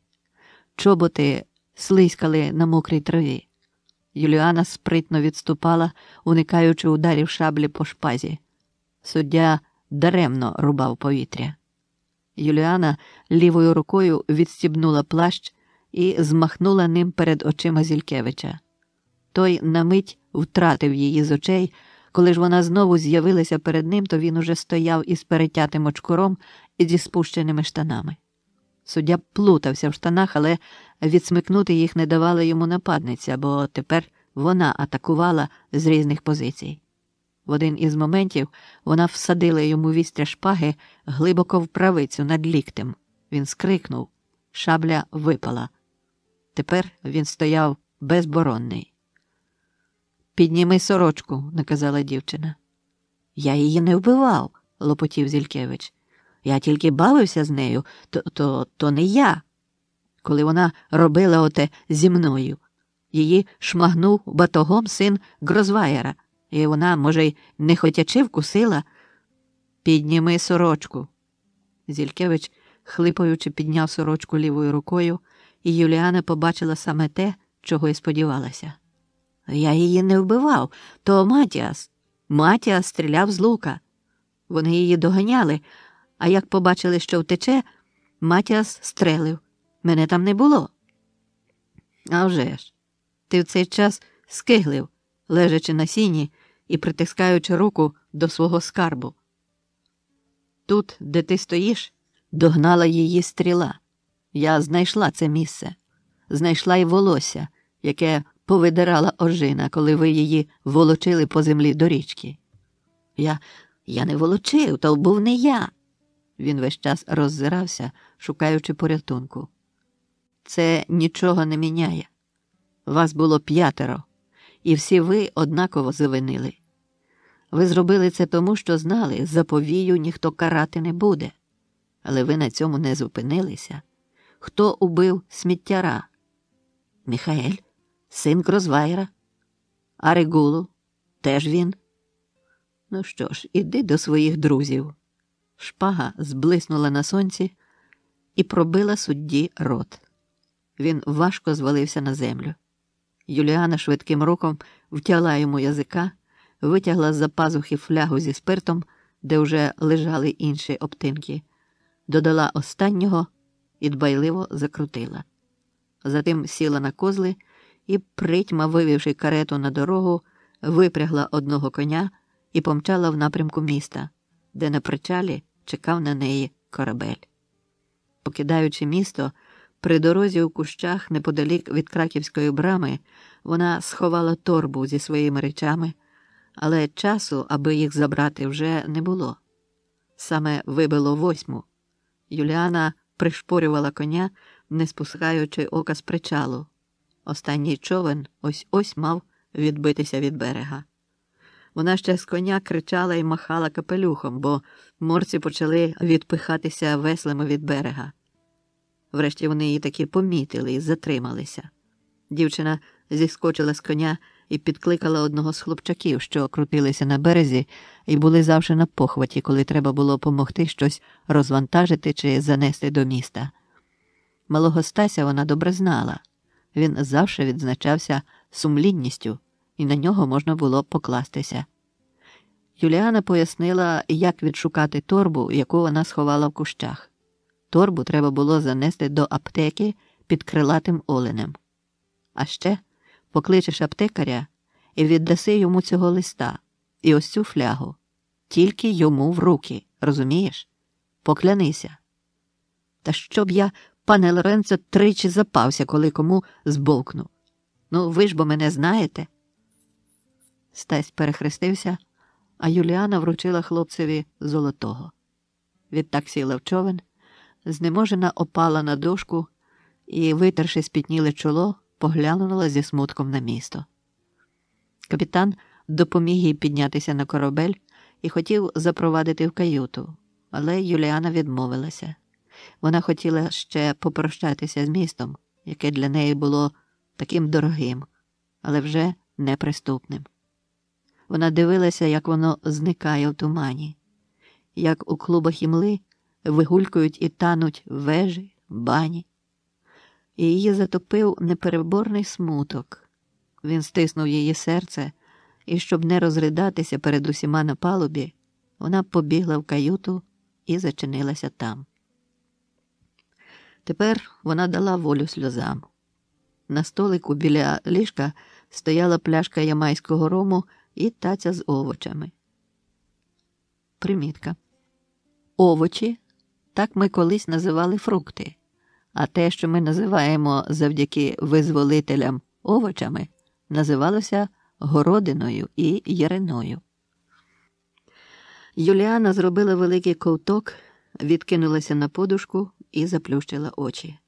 Чоботи слизькали на мокрій траві. Юліана спритно відступала, уникаючи ударів шаблі по шпазі. Суддя даремно рубав повітря. Юліана лівою рукою відстібнула плащ і змахнула ним перед очима Зількевича. Той на мить втратив її з очей. Коли ж вона знову з'явилася перед ним, то він уже стояв із перетятим очкуром і зі спущеними штанами. Суддя плутався в штанах, але відсмикнути їх не давала йому нападниця, бо тепер вона атакувала з різних позицій. В один із моментів вона всадила йому вістря шпаги глибоко в правицю над ліктем. Він скрикнув. Шабля випала. Тепер він стояв безборонний. «Підніми сорочку», – наказала дівчина. «Я її не вбивав», – лопотів Зількевич. «Я тільки бавився з нею, то не я. Коли вона робила оте зі мною, її шмагнув батогом син Грозваєра, і вона, може, й не хотячи вкусила». «Підніми сорочку». Зількевич, хлипаючи, підняв сорочку лівою рукою, і Юліана побачила саме те, чого й сподівалася. «Я її не вбивав, то Матіас. Матіас стріляв з лука. Вони її доганяли, а як побачили, що втече, Матіас стрелив. Мене там не було». «А вже ж, ти в цей час скиглив, лежачи на сіні і притискаючи руку до свого скарбу. Тут, де ти стоїш, догнала її стріла. Я знайшла це місце. Знайшла й волосся, яке повидирала ожина, коли ви її волочили по землі до річки? Я не волочив, то був не я. Він весь час роззирався, шукаючи порятунку. Це нічого не міняє. Вас було 5, і всі ви однаково завинили. Ви зробили це тому, що знали, за повію ніхто карати не буде. Але ви на цьому не зупинилися. Хто убив сміттяра? Міхаель, син Грозвайра. А Регулу? Теж він. Ну що ж, іди до своїх друзів. Шпага зблиснула на сонці і пробила судді рот. Він важко звалився на землю. Юліана швидким рухом втягла йому язика, витягла з-за пазухи флягу зі спиртом, де вже лежали інші обтинки, додала останнього і дбайливо закрутила. Затим сіла на козли і, притьма вивівши карету на дорогу, випрягла одного коня і помчала в напрямку міста, де на причалі чекав на неї корабель. Покидаючи місто, при дорозі у кущах неподалік від Краківської брами вона сховала торбу зі своїми речами, але часу, аби їх забрати, вже не було. Саме вибило 8. Юліана пришпорювала коня, не спускаючи ока з причалу. Останній човен ось-ось мав відбитися від берега. Вона ще з коня кричала і махала капелюхом, бо морці почали відпихатися веслами від берега. Врешті вони її таки помітили і затрималися. Дівчина зіскочила з коня і підкликала одного з хлопчаків, що крутилися на березі і були завжди на похваті, коли треба було помогти щось розвантажити чи занести до міста. Малого Стася вона добре знала. Він завжди відзначався сумлінністю, і на нього можна було покластися. Юліана пояснила, як відшукати торбу, яку вона сховала в кущах. Торбу треба було занести до аптеки під крилатим оленем. А ще покличеш аптекаря і віддаси йому цього листа і ось цю флягу. Тільки йому в руки, розумієш? Поклянися. Та щоб я, пане Лоренцо, 3 запався, коли кому збовкну. Ну, ви ж бо мене знаєте. Стась перехрестився, а Юліана вручила хлопцеві золотого. Відтак сіла в човен, знеможена опала на дошку і, витерши спітніле чоло, поглянула зі смутком на місто. Капітан допоміг їй піднятися на корабель і хотів запровадити в каюту, але Юліана відмовилася. Вона хотіла ще попрощатися з містом, яке для неї було таким дорогим, але вже неприступним. Вона дивилася, як воно зникає в тумані, як у клубах імли вигулькують і тануть вежі, бані. І її затопив непереборний смуток. Він стиснув її серце, і, щоб не розридатися перед усіма на палубі, вона побігла в каюту і зачинилася там. Тепер вона дала волю сльозам. На столику біля ліжка стояла пляшка ямайського рому і таця з овочами. Примітка. Овочі – так ми колись називали фрукти, а те, що ми називаємо завдяки визволителям овочами, називалося городиною і яриною. Юліана зробила великий ковток, відкинулася на подушку і заплющила очі.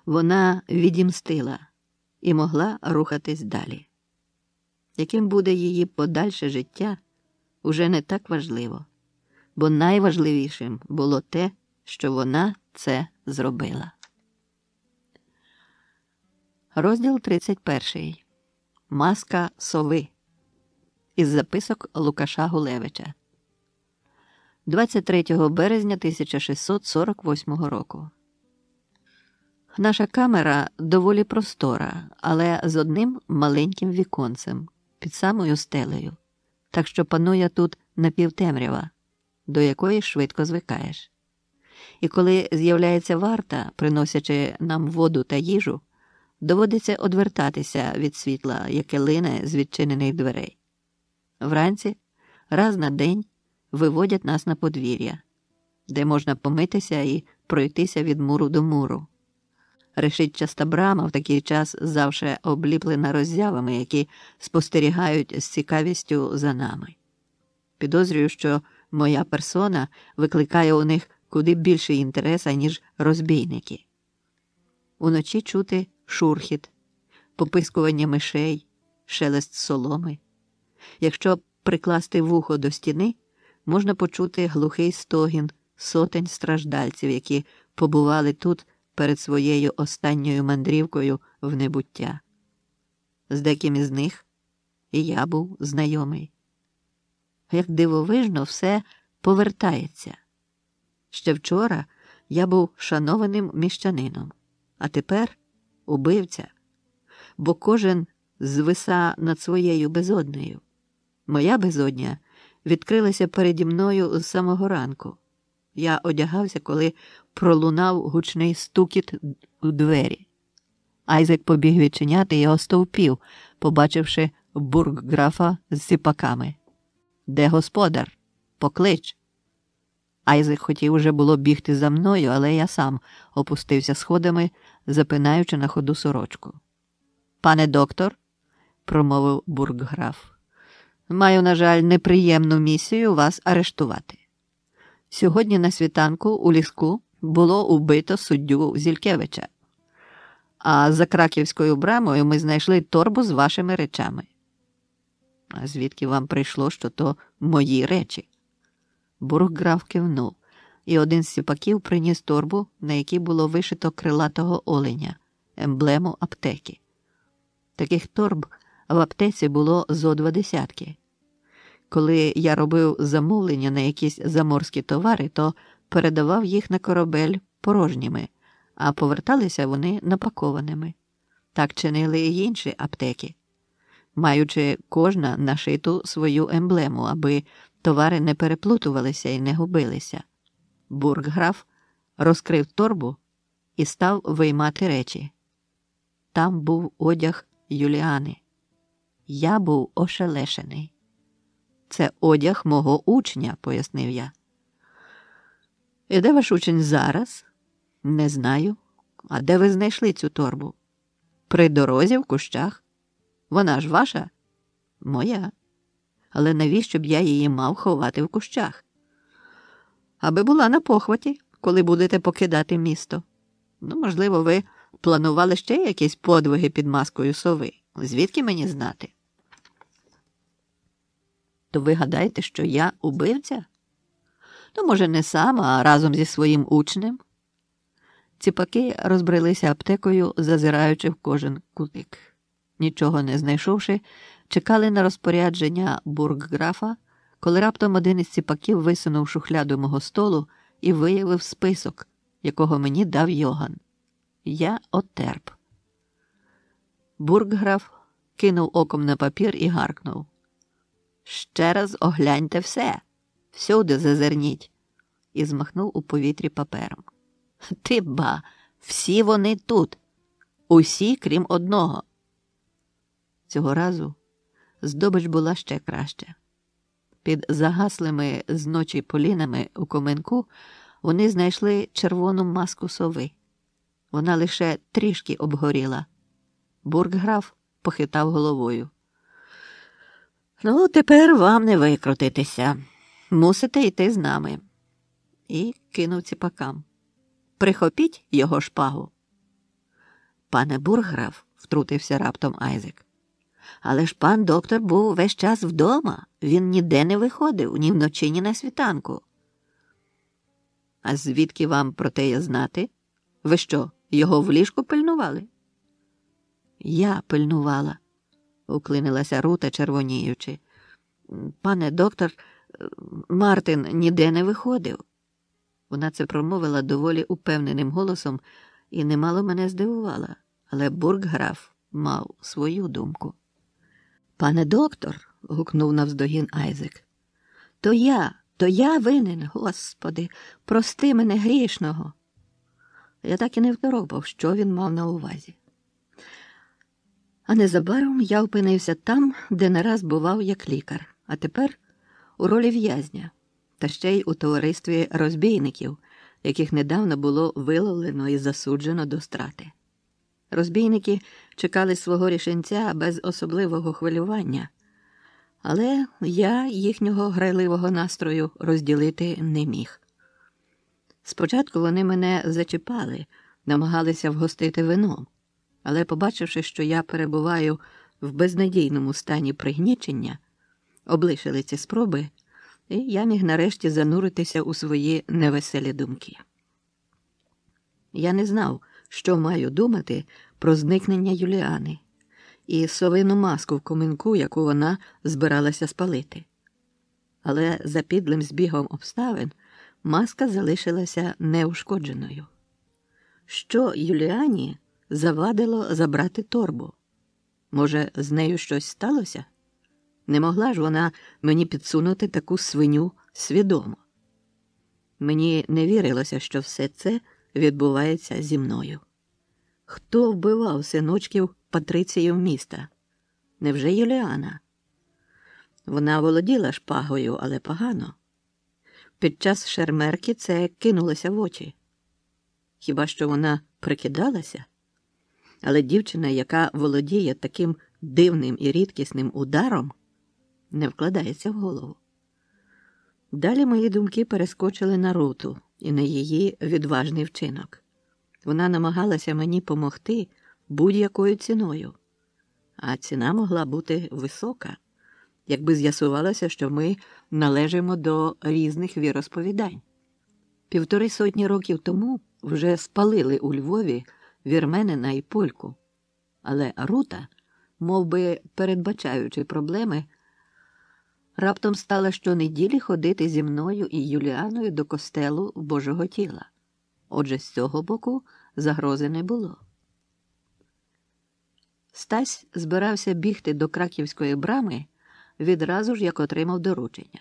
Вона відімстила і могла рухатись далі. Яким буде її подальше життя, уже не так важливо, бо найважливішим було те, що вона це зробила. Розділ 31. Маска сови. Із записок Лукаша Гулевича. 23 березня 1648 року. Наша камера доволі простора, але з одним маленьким віконцем під самою стелею, так що панує тут напівтемрява, до якої швидко звикаєш. І коли з'являється варта, приносячи нам воду та їжу, доводиться одвертатися від світла, яке лине з відчинених дверей. Вранці, раз на день, виводять нас на подвір'я, де можна помитися і пройтися від муру до муру. Решітчаста брама в такий час завше обліплена роззявами, які спостерігають з цікавістю за нами. Підозрюю, що моя персона викликає у них куди більший інтерес, ніж розбійники. Уночі чути шурхіт, попискування мишей, шелест соломи. Якщо прикласти вухо до стіни, можна почути глухий стогін сотень страждальців, які побували тут перед своєю останньою мандрівкою в небуття. З деким із них і я був знайомий. Як дивовижно все повертається. Ще вчора я був шанованим міщанином, а тепер убивця, бо кожен звиса над своєю безоднею. Моя безодня відкрилася переді мною з самого ранку. Я одягався, коли пролунав гучний стукіт у двері. Айзек побіг відчиняти і остовпів, побачивши бургграфа з сіпаками. «Де господар? Поклич!» Айзек хотів уже було бігти за мною, але я сам опустився сходами, запинаючи на ходу сорочку. «Пане доктор», – промовив бургграф, – «маю, на жаль, неприємну місію вас арештувати. Сьогодні на світанку у ліску було убито суддю Зількевича, а за Краківською брамою ми знайшли торбу з вашими речами». «А звідки вам прийшло, що то мої речі?» Бургграф кивнув, і один з сіпаків приніс торбу, на якій було вишито крилатого оленя, емблему аптеки. Таких торб в аптеці було зо 20. Коли я робив замовлення на якісь заморські товари, то передавав їх на корабель порожніми, а поверталися вони напакованими. Так чинили і інші аптеки, маючи кожна нашиту свою емблему, аби товари не переплутувалися і не губилися. Бургграф розкрив торбу і став виймати речі. Там був одяг Юліани. Я був ошелешений. «Це одяг мого учня», – пояснив я. «І де ваш учень зараз?» «Не знаю. А де ви знайшли цю торбу?» «При дорозі в кущах. Вона ж ваша?» «Моя. Але навіщо б я її мав ховати в кущах?» «Аби була на похваті, коли будете покидати місто. Ну, можливо, ви планували ще якісь подвиги під маскою сови. Звідки мені знати?» «То ви гадаєте, що я убивця?» «То, може, не сам, а разом зі своїм учнем?» Ціпаки розбрелися аптекою, зазираючи в кожен кутик. Нічого не знайшовши, чекали на розпорядження бургграфа, коли раптом один із ціпаків висунув шухляду мого столу і виявив список, якого мені дав Йоган. Я отерп. Бургграф кинув оком на папір і гаркнув: «Ще раз огляньте все, всюди зазирніть», і змахнув у повітрі папером. «Ти ба, всі вони тут, усі, крім одного». Цього разу здобич була ще краща. Під загаслими з ночі полінами у коменку вони знайшли червону маску сови. Вона лише трішки обгоріла. Бургграф похитав головою. «Ну, тепер вам не викрутитися. Мусите йти з нами». І кинув ціпакам: «Прихопіть його шпагу». «Пане бургграф», – втрутився раптом Айзек, «але ж пан доктор був весь час вдома. Він ніде не виходив, ні вночі, ні на світанку». «А звідки вам про те є знати? Ви що, його в ліжку пильнували?» «Я пильнувала», – уклинилася Рута, червоніючи. «Пане доктор, Мартин ніде не виходив». Вона це промовила доволі упевненим голосом і немало мене здивувала, але бургграф мав свою думку. «Пане доктор», – гукнув навздогін Айзек, – то я винен, Господи, прости мене грішного». Я так і не второпав, що він мав на увазі. А незабаром я опинився там, де не раз бував як лікар, а тепер у ролі в'язня, та ще й у товаристві розбійників, яких недавно було виловлено і засуджено до страти. Розбійники чекали свого рішенця без особливого хвилювання, але я їхнього грайливого настрою розділити не міг. Спочатку вони мене зачіпали, намагалися вгостити вином, але, побачивши, що я перебуваю в безнадійному стані пригнічення, облишили ці спроби, і я міг нарешті зануритися у свої невеселі думки. Я не знав, що маю думати про зникнення Юліани і совину маску в коминку, яку вона збиралася спалити. Але за підлим збігом обставин маска залишилася неушкодженою. Що Юліані завадило забрати торбу? Може, з нею щось сталося? Не могла ж вона мені підсунути таку свиню свідомо. Мені не вірилося, що все це відбувається зі мною. Хто вбивав синочків патриціїв міста? Невже Юліана? Вона володіла шпагою, але погано. Під час шермерки це кинулося в очі. Хіба що вона прикидалася? Але дівчина, яка володіє таким дивним і рідкісним ударом, не вкладається в голову. Далі мої думки перескочили на Руту і на її відважний вчинок. Вона намагалася мені помогти будь-якою ціною. А ціна могла бути висока, якби з'ясувалося, що ми належимо до різних віросповідань. 150 років тому вже спалили у Львові вірменина і польку. Але Рута, мов би передбачаючи проблеми, раптом стала щонеділі ходити зі мною і Юліаною до костелу Божого тіла. Отже, з цього боку загрози не було. Стась збирався бігти до Краківської брами відразу ж, як отримав доручення.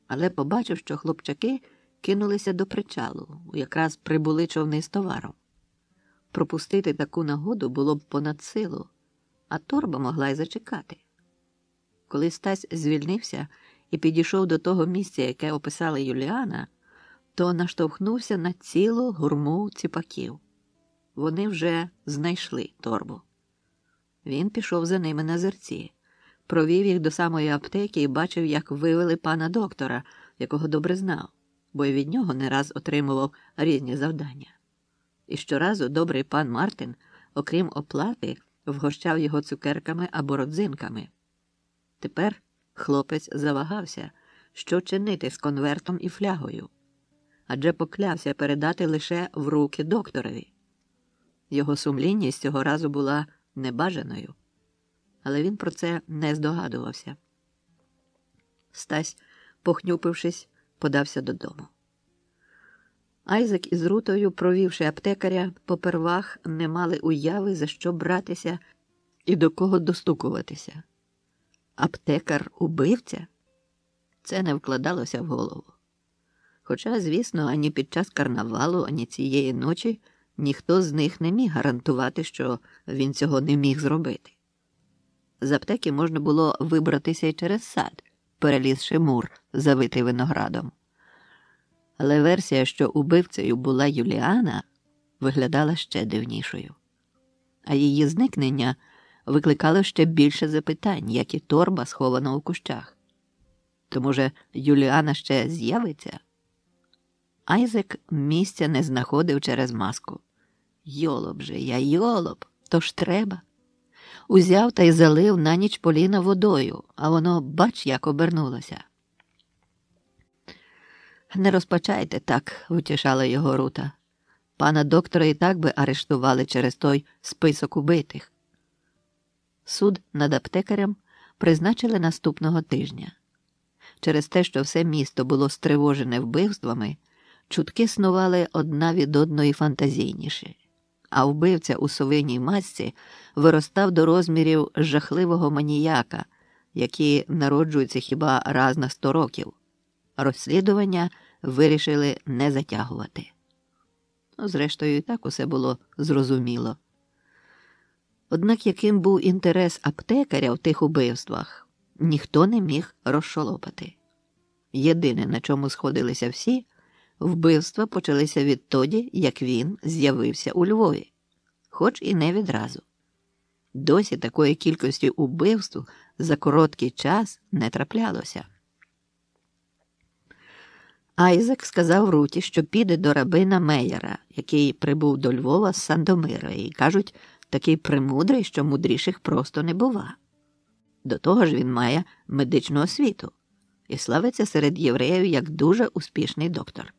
Але побачив, що хлопчаки кинулися до причалу, якраз прибули човни з товаром. Пропустити таку нагоду було б понад силу, а торба могла й зачекати. Коли Стась звільнився і підійшов до того місця, яке описала Юліана, то наштовхнувся на цілу гурму ціпаків. Вони вже знайшли торбу. Він пішов за ними на зерці, провів їх до самої аптеки і бачив, як вивели пана доктора, якого добре знав, бо й від нього не раз отримував різні завдання. І щоразу добрий пан Мартин, окрім оплати, вгощав його цукерками або родзинками. Тепер хлопець завагався, що чинити з конвертом і флягою, адже поклявся передати лише в руки докторові. Його сумлінність цього разу була небажаною, але він про це не здогадувався. Стась, похнюпившись, подався додому. Айзек із Рутою, провівши аптекаря, попервах не мали уяви, за що братися і до кого достукуватися. Аптекар-убивця? Це не вкладалося в голову. Хоча, звісно, ані під час карнавалу, ані цієї ночі ніхто з них не міг гарантувати, що він цього не міг зробити. З аптеки можна було вибратися й через сад, перелізши мур, завитий виноградом. Але версія, що убивцею була Юліана, виглядала ще дивнішою. А її зникнення викликало ще більше запитань, як і торба, схована у кущах. То, може, Юліана ще з'явиться? Айзек місця не знаходив через маску. Йолоп же я, йолоп, то ж треба. Узяв та й залив на ніч Поліна водою, а воно, бач, як обернулося. «Не розпачайте так», – втішала його Рута. «Пана доктора і так би арештували через той список убитих». Суд над аптекарем призначили наступного тижня. Через те, що все місто було стривожене вбивствами, чутки снували одна від одної фантазійніші, а вбивця у совиній масці виростав до розмірів жахливого маніяка, які народжуються хіба раз на 100 років. Розслідування вирішили не затягувати. Зрештою, і так усе було зрозуміло. Однак яким був інтерес аптекаря в тих убивствах, ніхто не міг розшолопати. Єдине, на чому сходилися всі, вбивства почалися відтоді, як він з'явився у Львові. хоч і не відразу. Досі такої кількості убивств за короткий час не траплялося. Айзек сказав Руті, що піде до рабина Меєра, який прибув до Львова з Сандомира, і, кажуть, такий премудрий, що мудріших просто не бува. До того ж він має медичну освіту і славиться серед євреїв як дуже успішний доктор.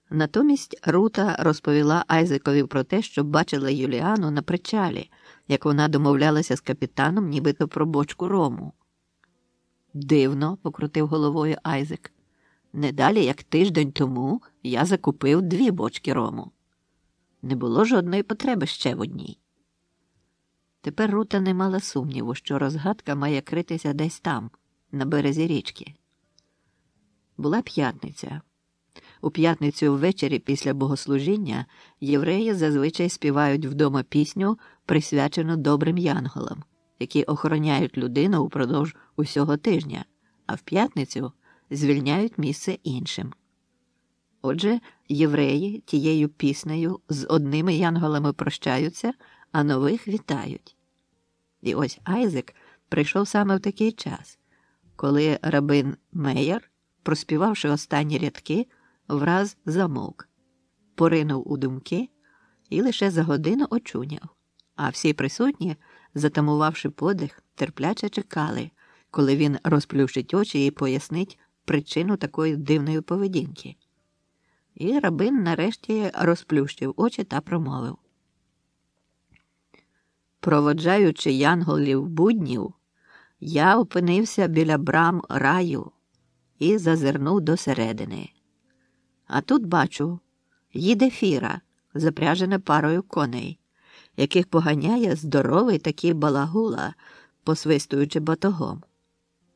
Натомість Рута розповіла Айзекові про те, що бачила Юліану на причалі, як вона домовлялася з капітаном нібито про бочку рому. «Дивно», – покрутив головою Айзек. «Не далі, як тиждень тому, я закупив 2 бочки рому. Не було жодної потреби ще в одній». Тепер Рута не мала сумніву, що розгадка має критися десь там, на березі річки. Була п'ятниця. У п'ятницю ввечері після богослужіння євреї зазвичай співають вдома пісню, присвячену добрим янголам, які охороняють людину упродовж усього тижня, а в п'ятницю звільняють місце іншим. Отже, євреї тією піснею з одними янголами прощаються, а нових вітають. І ось Айзек прийшов саме в такий час, коли рабин Меєр, проспівавши останні рядки, враз замовк, поринув у думки і лише за годину очуняв, а всі присутні, затамувавши подих, терпляче чекали, коли він розплющить очі і пояснить причину такої дивної поведінки. І рабин нарешті розплющив очі та промовив: «Проводжаючи янголів буднів, я опинився біля брам раю і зазирнув досередини. А тут бачу, їде фіра, запряжена парою коней, яких поганяє здоровий такий балагула, посвистуючи батогом.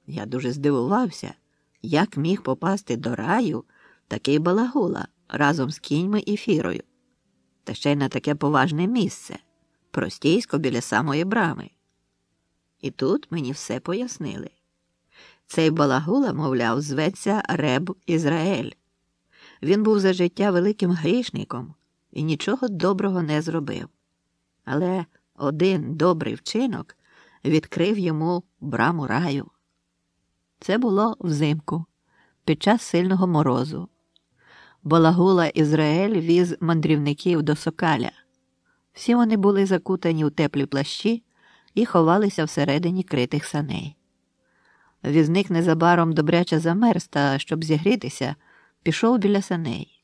Я дуже здивувався, як міг попасти до раю такий балагула разом з кіньми і фірою. Та ще й на таке поважне місце, простійсько біля самої брами. І тут мені все пояснили. Цей балагула, мовляв, зветься Реб Ізраїль. Він був за життя великим грішником і нічого доброго не зробив. Але один добрий вчинок відкрив йому браму раю. Це було взимку, під час сильного морозу. Балагула Ізраїль віз мандрівників до Сокаля. Всі вони були закутані у теплі плащі і ховалися всередині критих саней. Візник незабаром добряче замерз та, щоб зігрітися, пішов біля саней.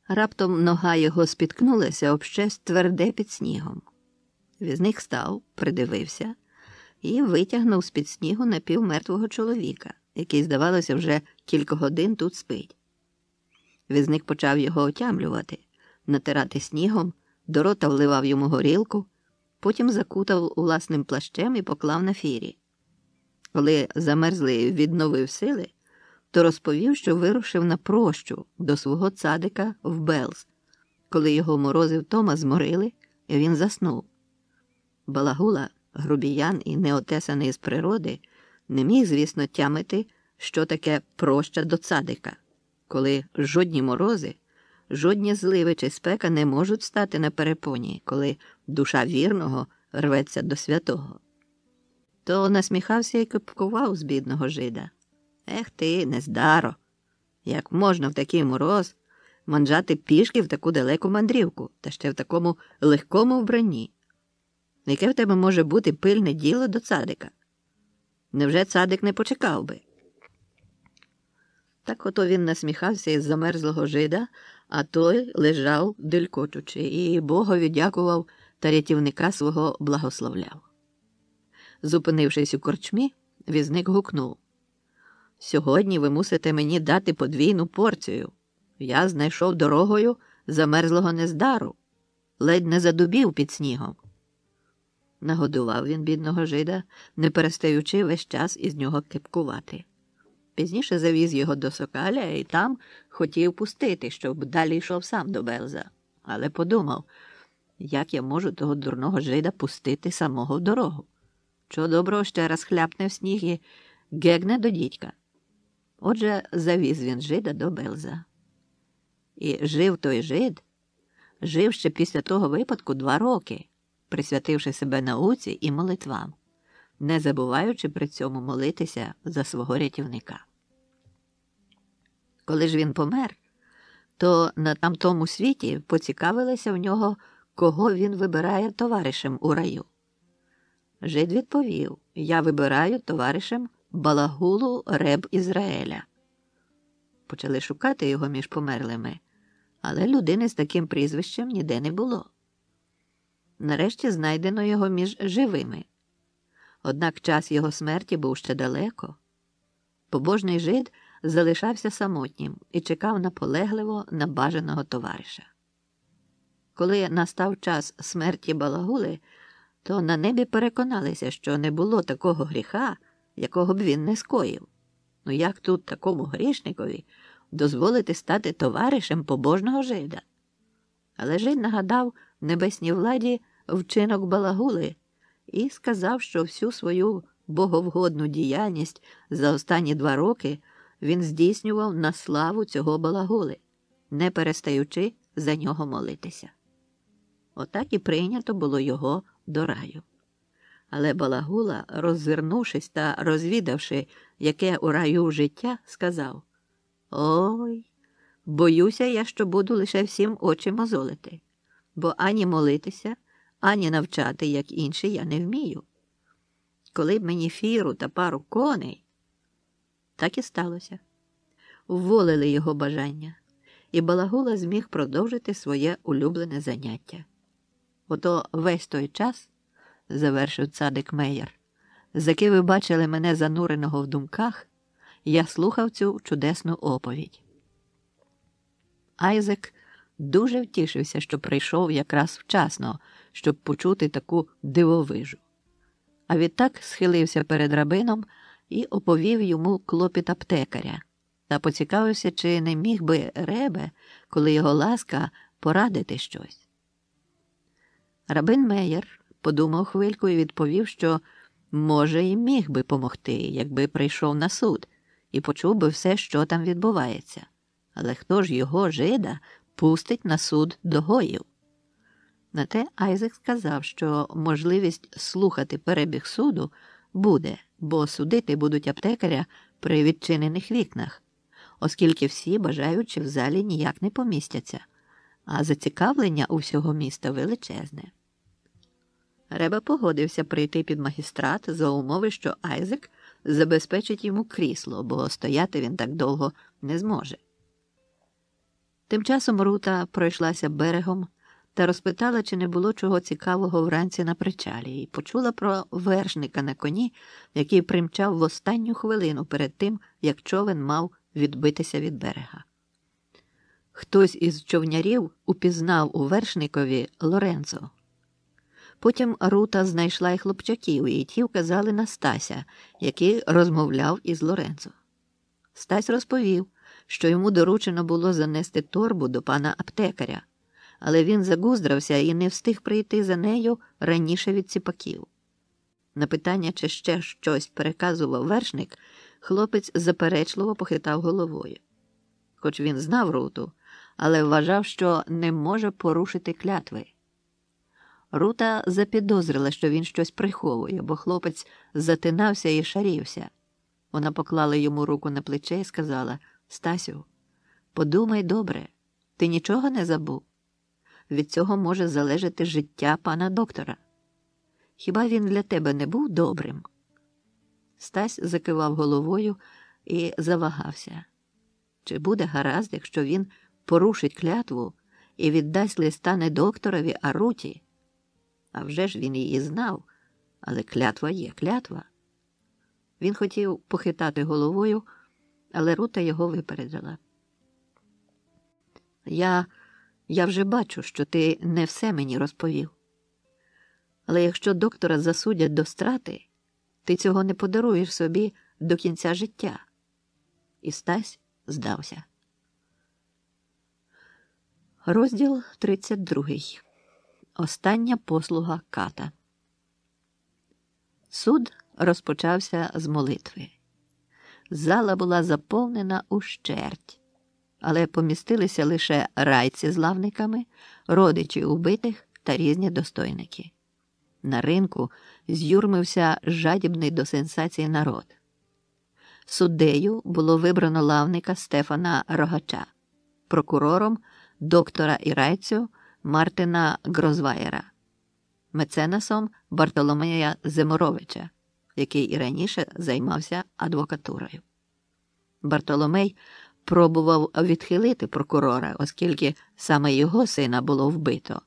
Раптом нога його спіткнулася об щось тверде під снігом. Візник став, придивився і витягнув з-під снігу напівмертвого чоловіка, який, здавалося, вже кілька годин тут спить. Візник почав його отямлювати, натирати снігом, до рота вливав йому горілку, потім закутав власним плащем і поклав на фірі. Коли замерзлий відновив сили, то розповів, що вирушив на прощу до свого цадика в Белз, коли його морози втома зморили, і він заснув. Балагула, грубіян і неотесаний з природи, не міг, звісно, тямити, що таке проща до цадика, коли жодні морози, жодні зливи чи спека не можуть стати на перепоні, коли душа вірного рветься до святого. То насміхався і кипкував з бідного жида. Ех ти, нездаро! Як можна в такий мороз манджати пішки в таку далеку мандрівку, та ще в такому легкому вбранні? Яке в тебе може бути пильне діло до цадика? Невже цадик не почекав би? Так ото він насміхався із замерзлого жида, а той лежав, делькочучи, і Богові дякував та рятівника свого благословляв. Зупинившись у корчмі, візник гукнув: «Сьогодні ви мусите мені дати подвійну порцію. Я знайшов дорогою замерзлого нездару, ледь не задубів під снігом». Нагодував він бідного жида, не перестаючи весь час із нього кипкувати. Пізніше завіз його до Сокаля і там хотів пустити, щоб далі йшов сам до Белза. Але подумав, як я можу того дурного жида пустити самого в дорогу? Чого доброго ще раз хляпне в сніг і гегне до дідька. Отже, завіз він жида до Белза. І жив той жид жив ще після того випадку 2 роки, присвятивши себе науці і молитвам, не забуваючи при цьому молитися за свого рятівника. Коли ж він помер, то на тамтому світі поцікавилися в нього, кого він вибирає товаришем у раю. Жид відповів: «Я вибираю товаришем Балагулу Реб Ізраїля». Почали шукати його між померлими, але людини з таким прізвищем ніде не було. Нарешті знайдено його між живими. Однак час його смерті був ще далеко. Побожний жид залишався самотнім і чекав наполегливо на бажаного товариша. Коли настав час смерті Балагули, то на небі переконалися, що не було такого гріха, якого б він не скоїв. Ну як тут такому грішникові дозволити стати товаришем побожного жида? Але жид нагадав небесній владі вчинок Балагули і сказав, що всю свою боговгодну діяльність за останні 2 роки він здійснював на славу цього Балагули, не перестаючи за нього молитися. Отак і прийнято було його до раю. Але Балагула, роззирнувшись та розвідавши, яке у раю життя, сказав: «Ой, боюся я, що буду лише всім очі мозолити, бо ані молитися, ані навчати, як інші, я не вмію. Коли б мені фіру та пару коней». Так і сталося. Вволили його бажання, і Балагула зміг продовжити своє улюблене заняття. Ото весь той час, завершив цадик Меєр, заки ви бачили мене зануреного в думках, я слухав цю чудесну оповідь. Айзек дуже втішився, що прийшов якраз вчасно, щоб почути таку дивовижу. А відтак схилився перед рабином і оповів йому клопіт аптекаря та поцікавився, чи не міг би Ребе, коли його ласка, порадити щось. Рабин Меєр подумав хвильку і відповів, що, може, і міг би помогти, якби прийшов на суд і почув би все, що там відбувається. Але хто ж його, жида, пустить на суд до гоїв? На те Айзек сказав, що можливість слухати перебіг суду буде, бо судити будуть аптекаря при відчинених вікнах, оскільки всі бажаючі в залі ніяк не помістяться, а зацікавлення у всього міста величезне. Реба погодився прийти під магістрат за умови, що Айзек забезпечить йому крісло, бо стояти він так довго не зможе. Тим часом Рута пройшлася берегом та розпитала, чи не було чого цікавого вранці на причалі, і почула про вершника на коні, який примчав в останню хвилину перед тим, як човен мав відбитися від берега. Хтось із човнярів упізнав у вершникові Лоренцо. Потім Рута знайшла й хлопчаків, і ті вказали на Стася, який розмовляв із Лоренцо. Стась розповів, що йому доручено було занести торбу до пана аптекаря, але він загуздрався і не встиг прийти за нею раніше від ціпаків. На питання, чи ще щось переказував вершник, хлопець заперечливо похитав головою. Хоч він знав Руту, але вважав, що не може порушити клятви. Рута запідозрила, що він щось приховує, бо хлопець затинався і шарівся. Вона поклала йому руку на плече і сказала: «Стасю, подумай добре, ти нічого не забув? Від цього може залежати життя пана доктора. Хіба він для тебе не був добрим?» Стась закивав головою і завагався. Чи буде гаразд, якщо він порушить клятву і віддасть листа не докторові, а Руті? А вже ж він її знав, але клятва є клятва. Він хотів похитати головою, але Рута його випередила. Я вже бачу, що ти не все мені розповів. Але якщо доктора засудять до страти, ти цього не подаруєш собі до кінця життя. І Стась здався. Розділ 32. Остання послуга ката. Суд розпочався з молитви. Зала була заповнена ущерть. але помістилися лише райці з лавниками, родичі убитих та різні достойники. На ринку з'юрмився жадібний до сенсації народ. Суддею було вибрано лавника Стефана Рогача, прокурором доктора і райцю Мартина Грозваєра, меценасом Бартоломея Земоровича, який і раніше займався адвокатурою. Бартоломей пробував відхилити прокурора, оскільки саме його сина було вбито,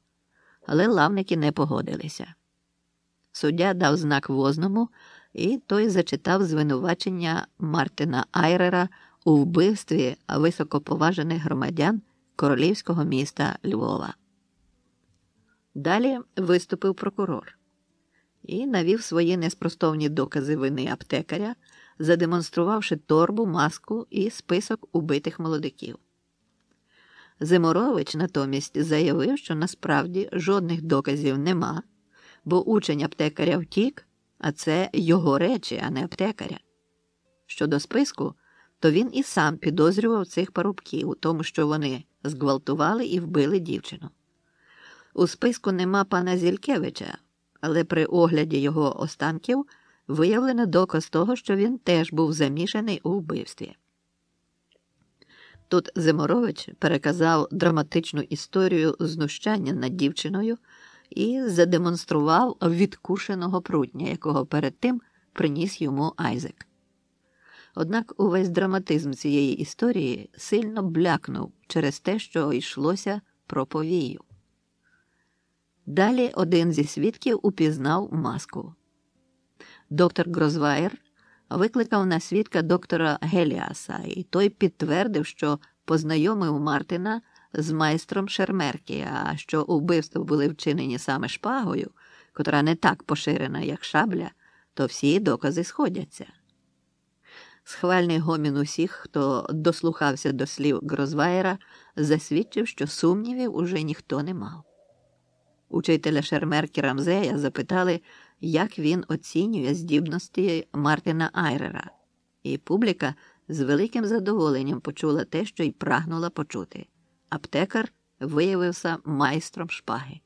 але лавники не погодилися. Суддя дав знак Возному, і той зачитав звинувачення Мартина Айрера у вбивстві високоповажених громадян королівського міста Львова. Далі виступив прокурор і навів свої неспростовні докази вини аптекаря, задемонструвавши торбу, маску і список убитих молодиків. Земорович натомість заявив, що насправді жодних доказів нема, бо учень аптекаря втік, а це його речі, а не аптекаря. Щодо списку, то він і сам підозрював цих парубків у тому, що вони зґвалтували і вбили дівчину. У списку нема пана Зількевича, але при огляді його останків виявлено доказ того, що він теж був замішаний у вбивстві. Тут Земорович переказав драматичну історію знущання над дівчиною і задемонстрував відкушеного прутня, якого перед тим приніс йому Айзек. Однак увесь драматизм цієї історії сильно блякнув через те, що йшлося про повію. Далі один зі свідків упізнав маску. Доктор Грозваєр викликав на свідка доктора Геліаса, і той підтвердив, що познайомив Мартина з майстром Шермерки, а що вбивства були вчинені саме шпагою, котра не так поширена, як шабля, то всі докази сходяться. Схвальний гомін усіх, хто дослухався до слів Грозваєра, засвідчив, що сумнівів уже ніхто не мав. Учителя Шермерки Рамзея запитали, як він оцінює здібності Мартина Айрера, і публіка з великим задоволенням почула те, що й прагнула почути. Аптекар виявився майстром шпаги,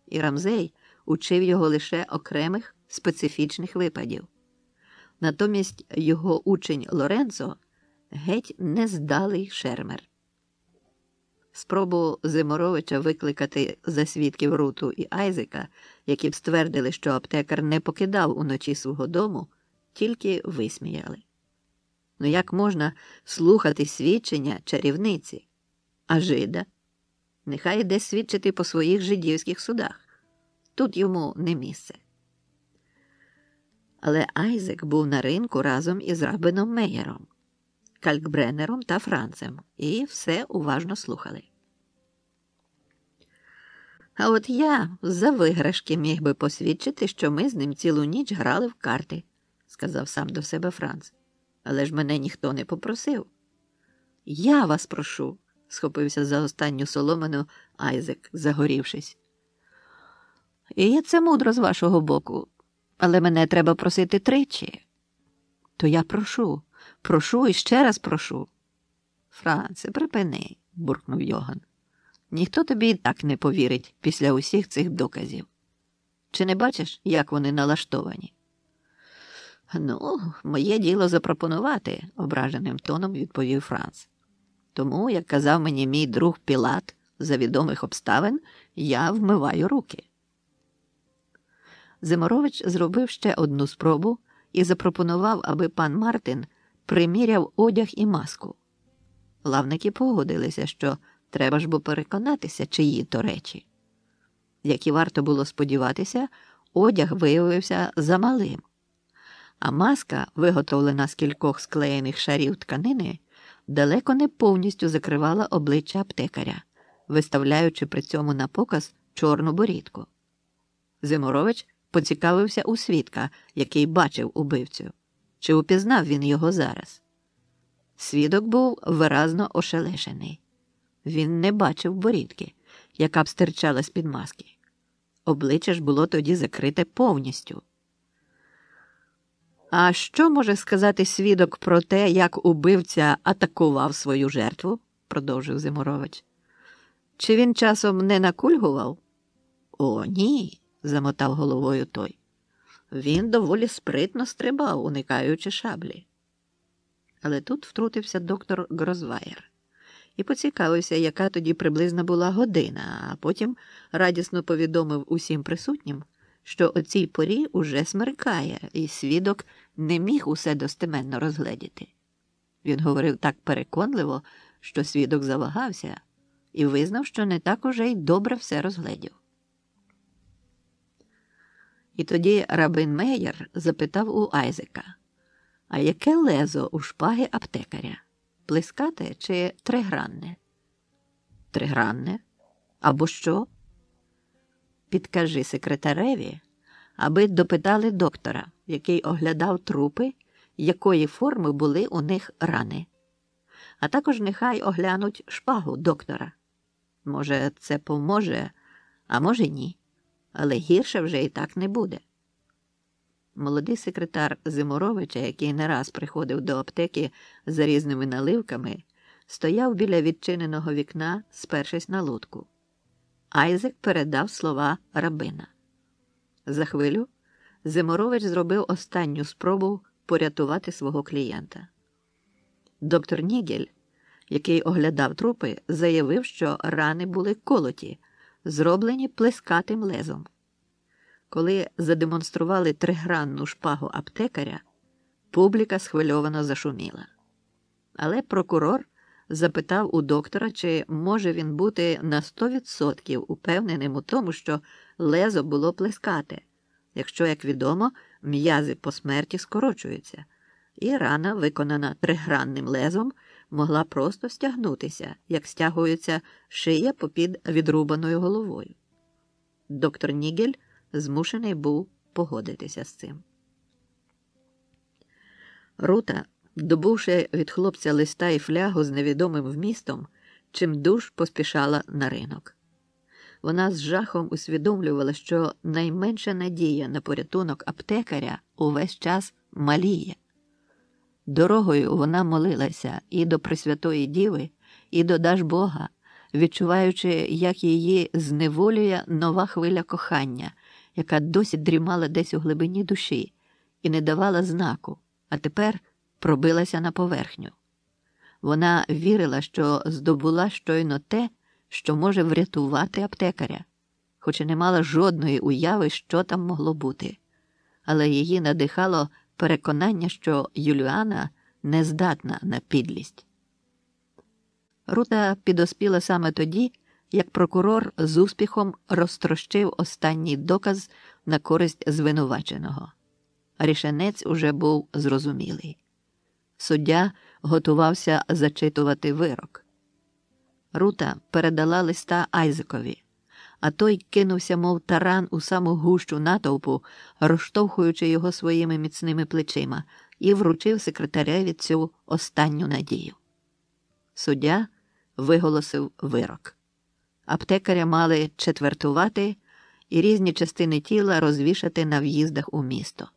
і Рамзей учив його лише окремих специфічних випадів. Натомість його учень Лоренцо геть нездалий шермер. Спробу Земоровича викликати за свідків Руту і Айзека, які б ствердили, що аптекар не покидав уночі свого дому, тільки висміяли. Ну як можна слухати свідчення чарівниці? А жида? Нехай йде свідчити по своїх жидівських судах. Тут йому не місце. Але Айзек був на ринку разом із Рабином Меєром, Калькбреннером та Францем, і все уважно слухали. А от я за виграшки міг би посвідчити, що ми з ним цілу ніч грали в карти, сказав сам до себе Франц. Але ж мене ніхто не попросив. Я вас прошу, схопився за останню соломину Айзек, загорівшись. І це мудро з вашого боку, але мене треба просити тричі. То я прошу і ще раз прошу. Франце, припини, буркнув Йоган. Ніхто тобі і так не повірить після усіх цих доказів. Чи не бачиш, як вони налаштовані? Ну, моє діло запропонувати, ображеним тоном відповів Франц. Тому, як казав мені мій друг Пілат, за відомих обставин, я вмиваю руки. Земорович зробив ще одну спробу і запропонував, аби пан Мартин приміряв одяг і маску. Лавники погодилися, що треба ж бо переконатися, чиї то речі. Як і варто було сподіватися, одяг виявився замалим, а маска, виготовлена з кількох склеєних шарів тканини, далеко не повністю закривала обличчя аптекаря, виставляючи при цьому на показ чорну борідку. Земорович поцікавився у свідка, який бачив убивцю. Чи упізнав він його зараз? Свідок був виразно ошелешений. Він не бачив борідки, яка б стирчала з-під маски. Обличчя ж було тоді закрите повністю. А що може сказати свідок про те, як убивця атакував свою жертву? продовжив Зимурович. Чи він часом не накульгував? О, ні, замотав головою той. Він доволі спритно стрибав, уникаючи шаблі. Але тут втрутився доктор Грозваєр і поцікавився, яка тоді приблизно була година, а потім радісно повідомив усім присутнім, що о цій порі уже смеркає, і свідок не міг усе достеменно розгледіти. Він говорив так переконливо, що свідок завагався і визнав, що не так уже й добре все розгледів. І тоді рабин Меєр запитав у Айзека, а яке лезо у шпаги аптекаря? Плескате чи тригранне? Тригранне? Або що? Підкажи секретареві, аби допитали доктора, який оглядав трупи, якої форми були у них рани. А також нехай оглянуть шпагу доктора. Може, це поможе, а може ні. Але гірше вже і так не буде. Молодий секретар Зимуровича, який не раз приходив до аптеки за різними наливками, стояв біля відчиненого вікна, спершись на лодку. Айзек передав слова рабина. За хвилю Зимурович зробив останню спробу порятувати свого клієнта. Доктор Нігель, який оглядав трупи, заявив, що рани були колоті, зроблені плескатим лезом. Коли задемонстрували тригранну шпагу аптекаря, публіка схвильовано зашуміла. Але прокурор запитав у доктора, чи може він бути на 100% упевненим у тому, що лезо було плескате, якщо, як відомо, м'язи по смерті скорочуються, і рана, виконана тригранним лезом, могла просто стягнутися, як стягується шия попід відрубаною головою. Доктор Нігель змушений був погодитися з цим. Рута, добувши від хлопця листа і флягу з невідомим вмістом, чимдуж поспішала на ринок. Вона з жахом усвідомлювала, що найменша надія на порятунок аптекаря увесь час маліє. Дорогою вона молилася і до Пресвятої Діви, і до Дажбога, відчуваючи, як її зневолює нова хвиля кохання, яка досі дрімала десь у глибині душі і не давала знаку, а тепер пробилася на поверхню. Вона вірила, що здобула щойно те, що може врятувати аптекаря, хоч і не мала жодної уяви, що там могло бути. Але її надихало переконання, що Юліана не здатна на підлість. Рута підоспіла саме тоді, як прокурор з успіхом розтрощив останній доказ на користь звинуваченого. Рішенець уже був зрозумілий. Суддя готувався зачитувати вирок. Рута передала листа Айзекові, а той кинувся, мов таран, у саму гущу натовпу, розштовхуючи його своїми міцними плечима, і вручив секретареві цю останню надію. Суддя виголосив вирок. Аптекаря мали четвертувати і різні частини тіла розвішати на в'їздах у місто.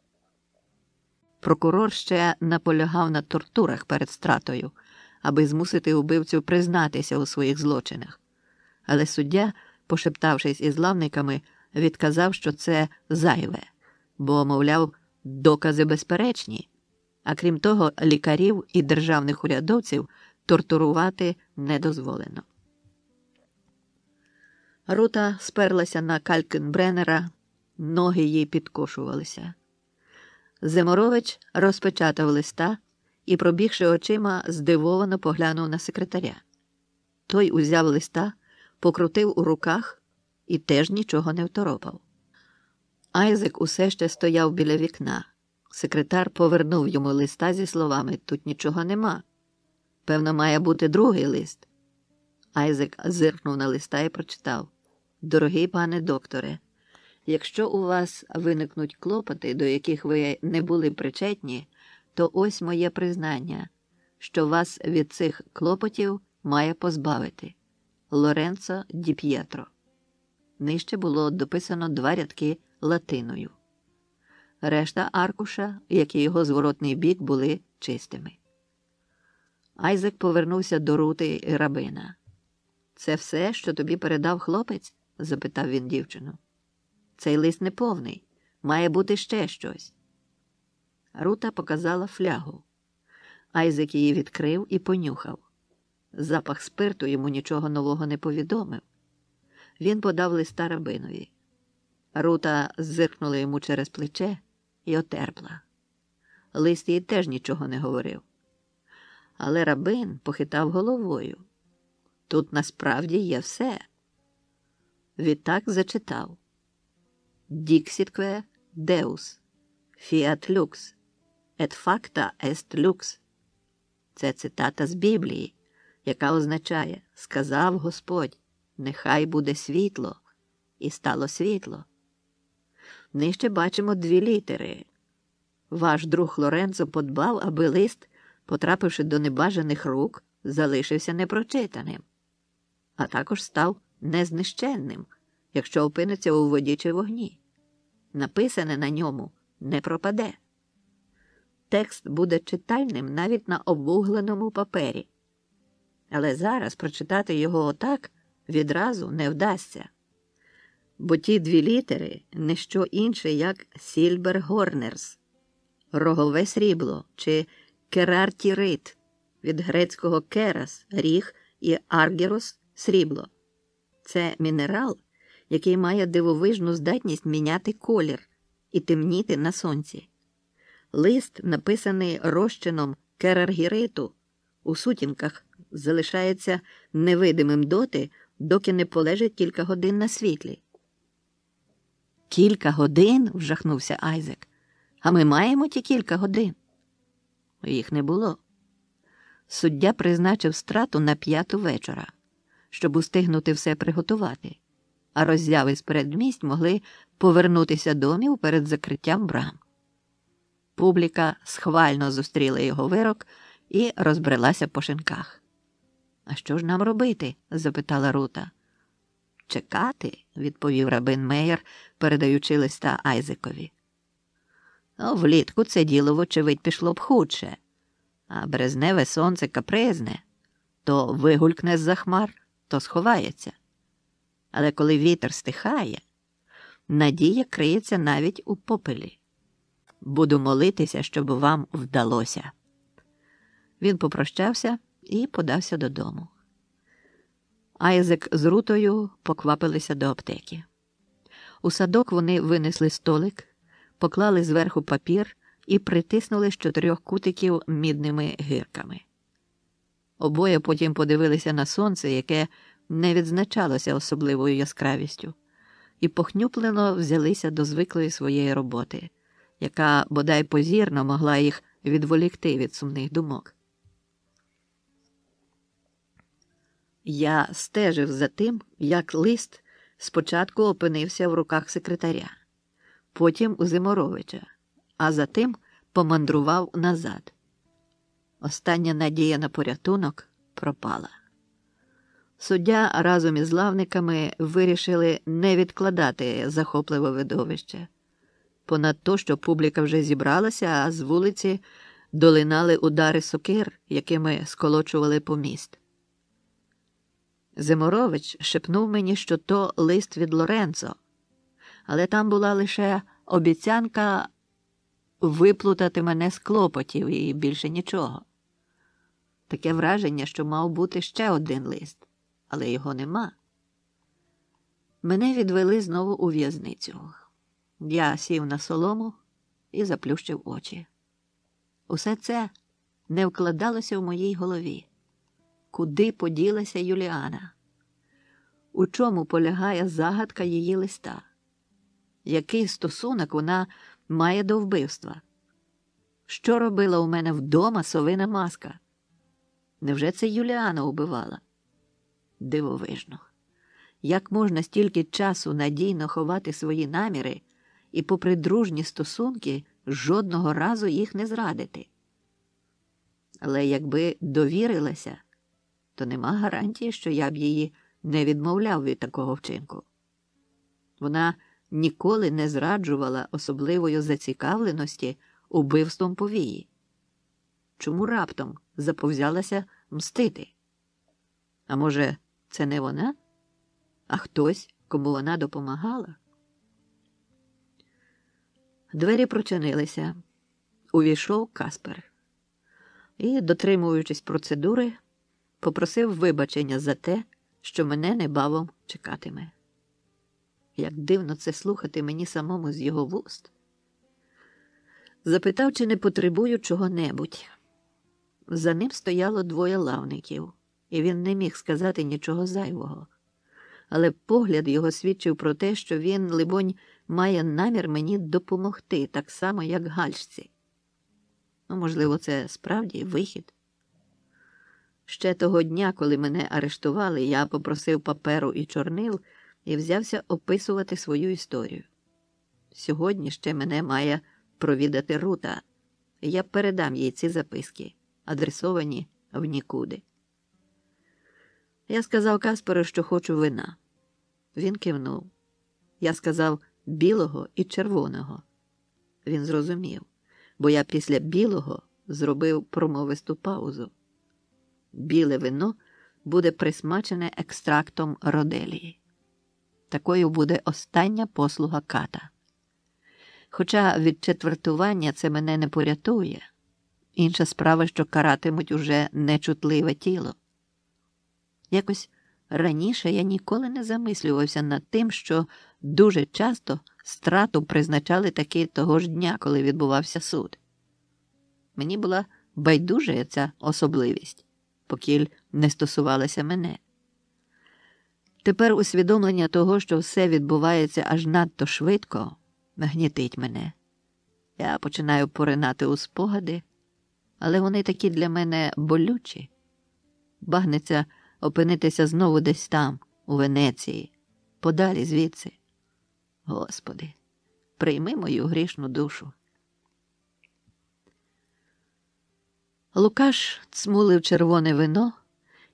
Прокурор ще наполягав на тортурах перед стратою, аби змусити убивцю признатися у своїх злочинах. Але суддя, пошептавшись із лавниками, відказав, що це зайве, бо, мовляв, докази безперечні, а крім того, лікарів і державних урядовців тортурувати не дозволено. Рута сперлася на Калькенбреннера, ноги їй підкошувалися. Зимурович розпечатав листа і, пробігши очима, здивовано поглянув на секретаря. Той узяв листа, покрутив у руках і теж нічого не второпав. Айзек усе ще стояв біля вікна. Секретар повернув йому листа зі словами «Тут нічого нема. Певно, має бути другий лист». Айзек зиркнув на листа і прочитав «Дорогий пане докторе, якщо у вас виникнуть клопоти, до яких ви не були причетні, то ось моє признання, що вас від цих клопотів має позбавити. Лоренцо Ді П'єтро». Нижче було дописано 2 рядки латиною. Решта аркуша, як і його зворотний бік, були чистими. Айзек повернувся до Рути і Рабина. «Це все, що тобі передав хлопець?» – запитав він дівчину. «Цей лист неповний. Має бути ще щось». Рута показала флягу. Айзек її відкрив і понюхав. Запах спирту йому нічого нового не повідомив. Він подав листа Рабинові. Рута зиркнула йому через плече і отерпла. Лист їй теж нічого не говорив. Але Рабин похитав головою. Тут насправді є все. Відтак зачитав. «Dixitque Deus, fiat lux, et facta est lux». Це цитата з Біблії, яка означає «Сказав Господь, нехай буде світло». І стало світло. Нижче бачимо 2 літери. Ваш друг Лоренцо подбав, аби лист, потрапивши до небажаних рук, залишився непрочитаним, а також став незнищенним, якщо опиниться у воді чи вогні. Написане на ньому не пропаде. Текст буде читальним навіть на обвугленому папері. Але зараз прочитати його отак відразу не вдасться. Бо ті 2 літери – не що інше, як «сільбергорнерс» – рогове срібло, чи «керартірит» від грецького «керас» – ріг і «аргірос» – срібло. Це мінерал, який має дивовижну здатність міняти колір і темніти на сонці. Лист, написаний розчином кераргіриту, у сутінках залишається невидимим доти, доки не полежить кілька годин на світлі. «Кілька годин?» – вжахнувся Айзек. «А ми маємо ті кілька годин?» Їх не було. Суддя призначив страту на 5 вечора, щоб устигнути все приготувати, а роззяви з передмість могли повернутися домів перед закриттям брам. Публіка схвально зустріла його вирок і розбрелася по шинках. «А що ж нам робити?» – запитала Рута. «Чекати», – відповів Рабин Меєр, передаючи листа Айзекові. «Влітку це діло, вочевидь, пішло б худше, а березневе сонце капризне, то вигулькне з-за хмар, то сховається. Але коли вітер стихає, надія криється навіть у попелі. Буду молитися, щоб вам вдалося». Він попрощався і подався додому. Айзек з Рутою поквапилися до аптеки. У садок вони винесли столик, поклали зверху папір і притиснули з 4 кутиків мідними гирками. Обоє потім подивилися на сонце, яке не відзначалося особливою яскравістю, і похнюплено взялися до звиклої своєї роботи, яка бодай позірно могла їх відволікти від сумних думок. Я стежив за тим, як лист спочатку опинився в руках секретаря, потім у Зиморовича, а затим помандрував назад. Остання надія на порятунок пропала. Суддя разом із лавниками вирішили не відкладати захопливе видовище. Понад то, що публіка вже зібралася, а з вулиці долинали удари сокир, якими сколочували поміст. Зиморович шепнув мені, що то лист від Лоренцо, але там була лише обіцянка виплутати мене з клопотів і більше нічого. Таке враження, що мав бути ще один лист, але його нема. Мене відвели знову у в'язницю. Я сів на солому і заплющив очі. Усе це не вкладалося в моїй голові. Куди поділася Юліана? У чому полягає загадка її листа? Який стосунок вона має до вбивства? Що робила у мене вдома совина маска? Невже це Юліана убивала? Дивовижно. Як можна стільки часу надійно ховати свої наміри і, попри дружні стосунки, жодного разу їх не зрадити? Але якби довірилася, то нема гарантії, що я б її не відмовляв від такого вчинку. Вона ніколи не зраджувала особливої зацікавленості убивством повії. чому раптом заповзялася мстити? А може, це не вона, а хтось, кому вона допомагала? Двері прочинилися. Увійшов Каспер і, дотримуючись процедури, попросив вибачення за те, що мене небавом чекатиме. Як дивно це слухати мені самому з його вуст. Запитав, чи не потребую чого-небудь. За ним стояло двоє лавників, і він не міг сказати нічого зайвого. Але погляд його свідчив про те, що він, либонь, має намір мені допомогти, так само, як гальшці. Ну, можливо, це справді вихід. Ще того дня, коли мене арештували, я попросив паперу і чорнил і взявся описувати свою історію. Сьогодні ще мене має провідати Рута, і я передам їй ці записки, адресовані в нікуди. Я сказав Касперу, що хочу вина. Він кивнув. Я сказав білого і червоного. Він зрозумів, бо я після білого зробив промовисту паузу. Біле вино буде присмачене екстрактом роделії. Такою буде остання послуга ката. Хоча від четвертування це мене не порятує. Інша справа, що каратимуть уже нечутливе тіло. Якось раніше я ніколи не замислювався над тим, що дуже часто страту призначали таки того ж дня, коли відбувався суд. Мені була байдужа ця особливість, покіль не стосувалася мене. Тепер усвідомлення того, що все відбувається аж надто швидко, гнітить мене. Я починаю поринати у спогади, але вони такі для мене болючі. Багнеться опинитися знову десь там, у Венеції, подалі звідси. Господи, прийми мою грішну душу. Лукаш цмулив червоне вино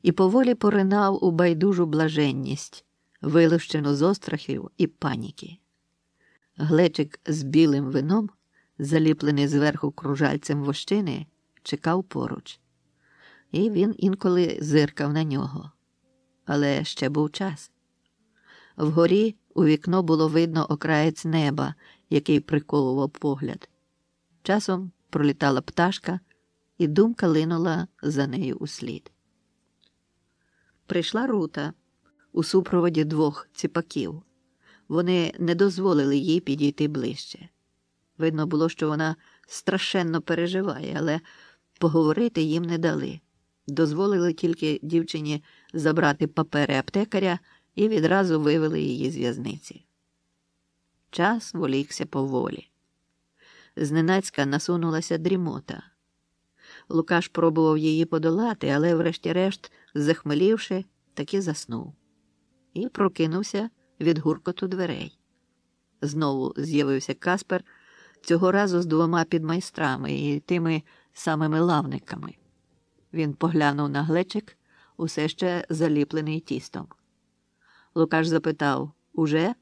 і поволі поринав у байдужу блаженність, вилущену з острахів і паніки. Глечик з білим вином, заліплений зверху кружальцем вощини, чекав поруч. І він інколи зиркав на нього. Але ще був час. Вгорі у вікно було видно окраєць неба, який приковував погляд. Часом пролітала пташка, і думка линула за нею услід. Прийшла Рута у супроводі двох ціпаків. Вони не дозволили їй підійти ближче. Видно було, що вона страшенно переживає, але поговорити їм не дали. Дозволили тільки дівчині забрати папери аптекаря і відразу вивели її з в'язниці. Час волікся поволі. Зненацька насунулася дрімота. Лукаш пробував її подолати, але врешті-решт, захмелівши, таки заснув. І прокинувся від гуркоту дверей. Знову з'явився Каспер, цього разу з двома підмайстрами і тими самими лавниками. Він поглянув на глечик, усе ще заліплений тістом. Лукаш запитав: «Уже?»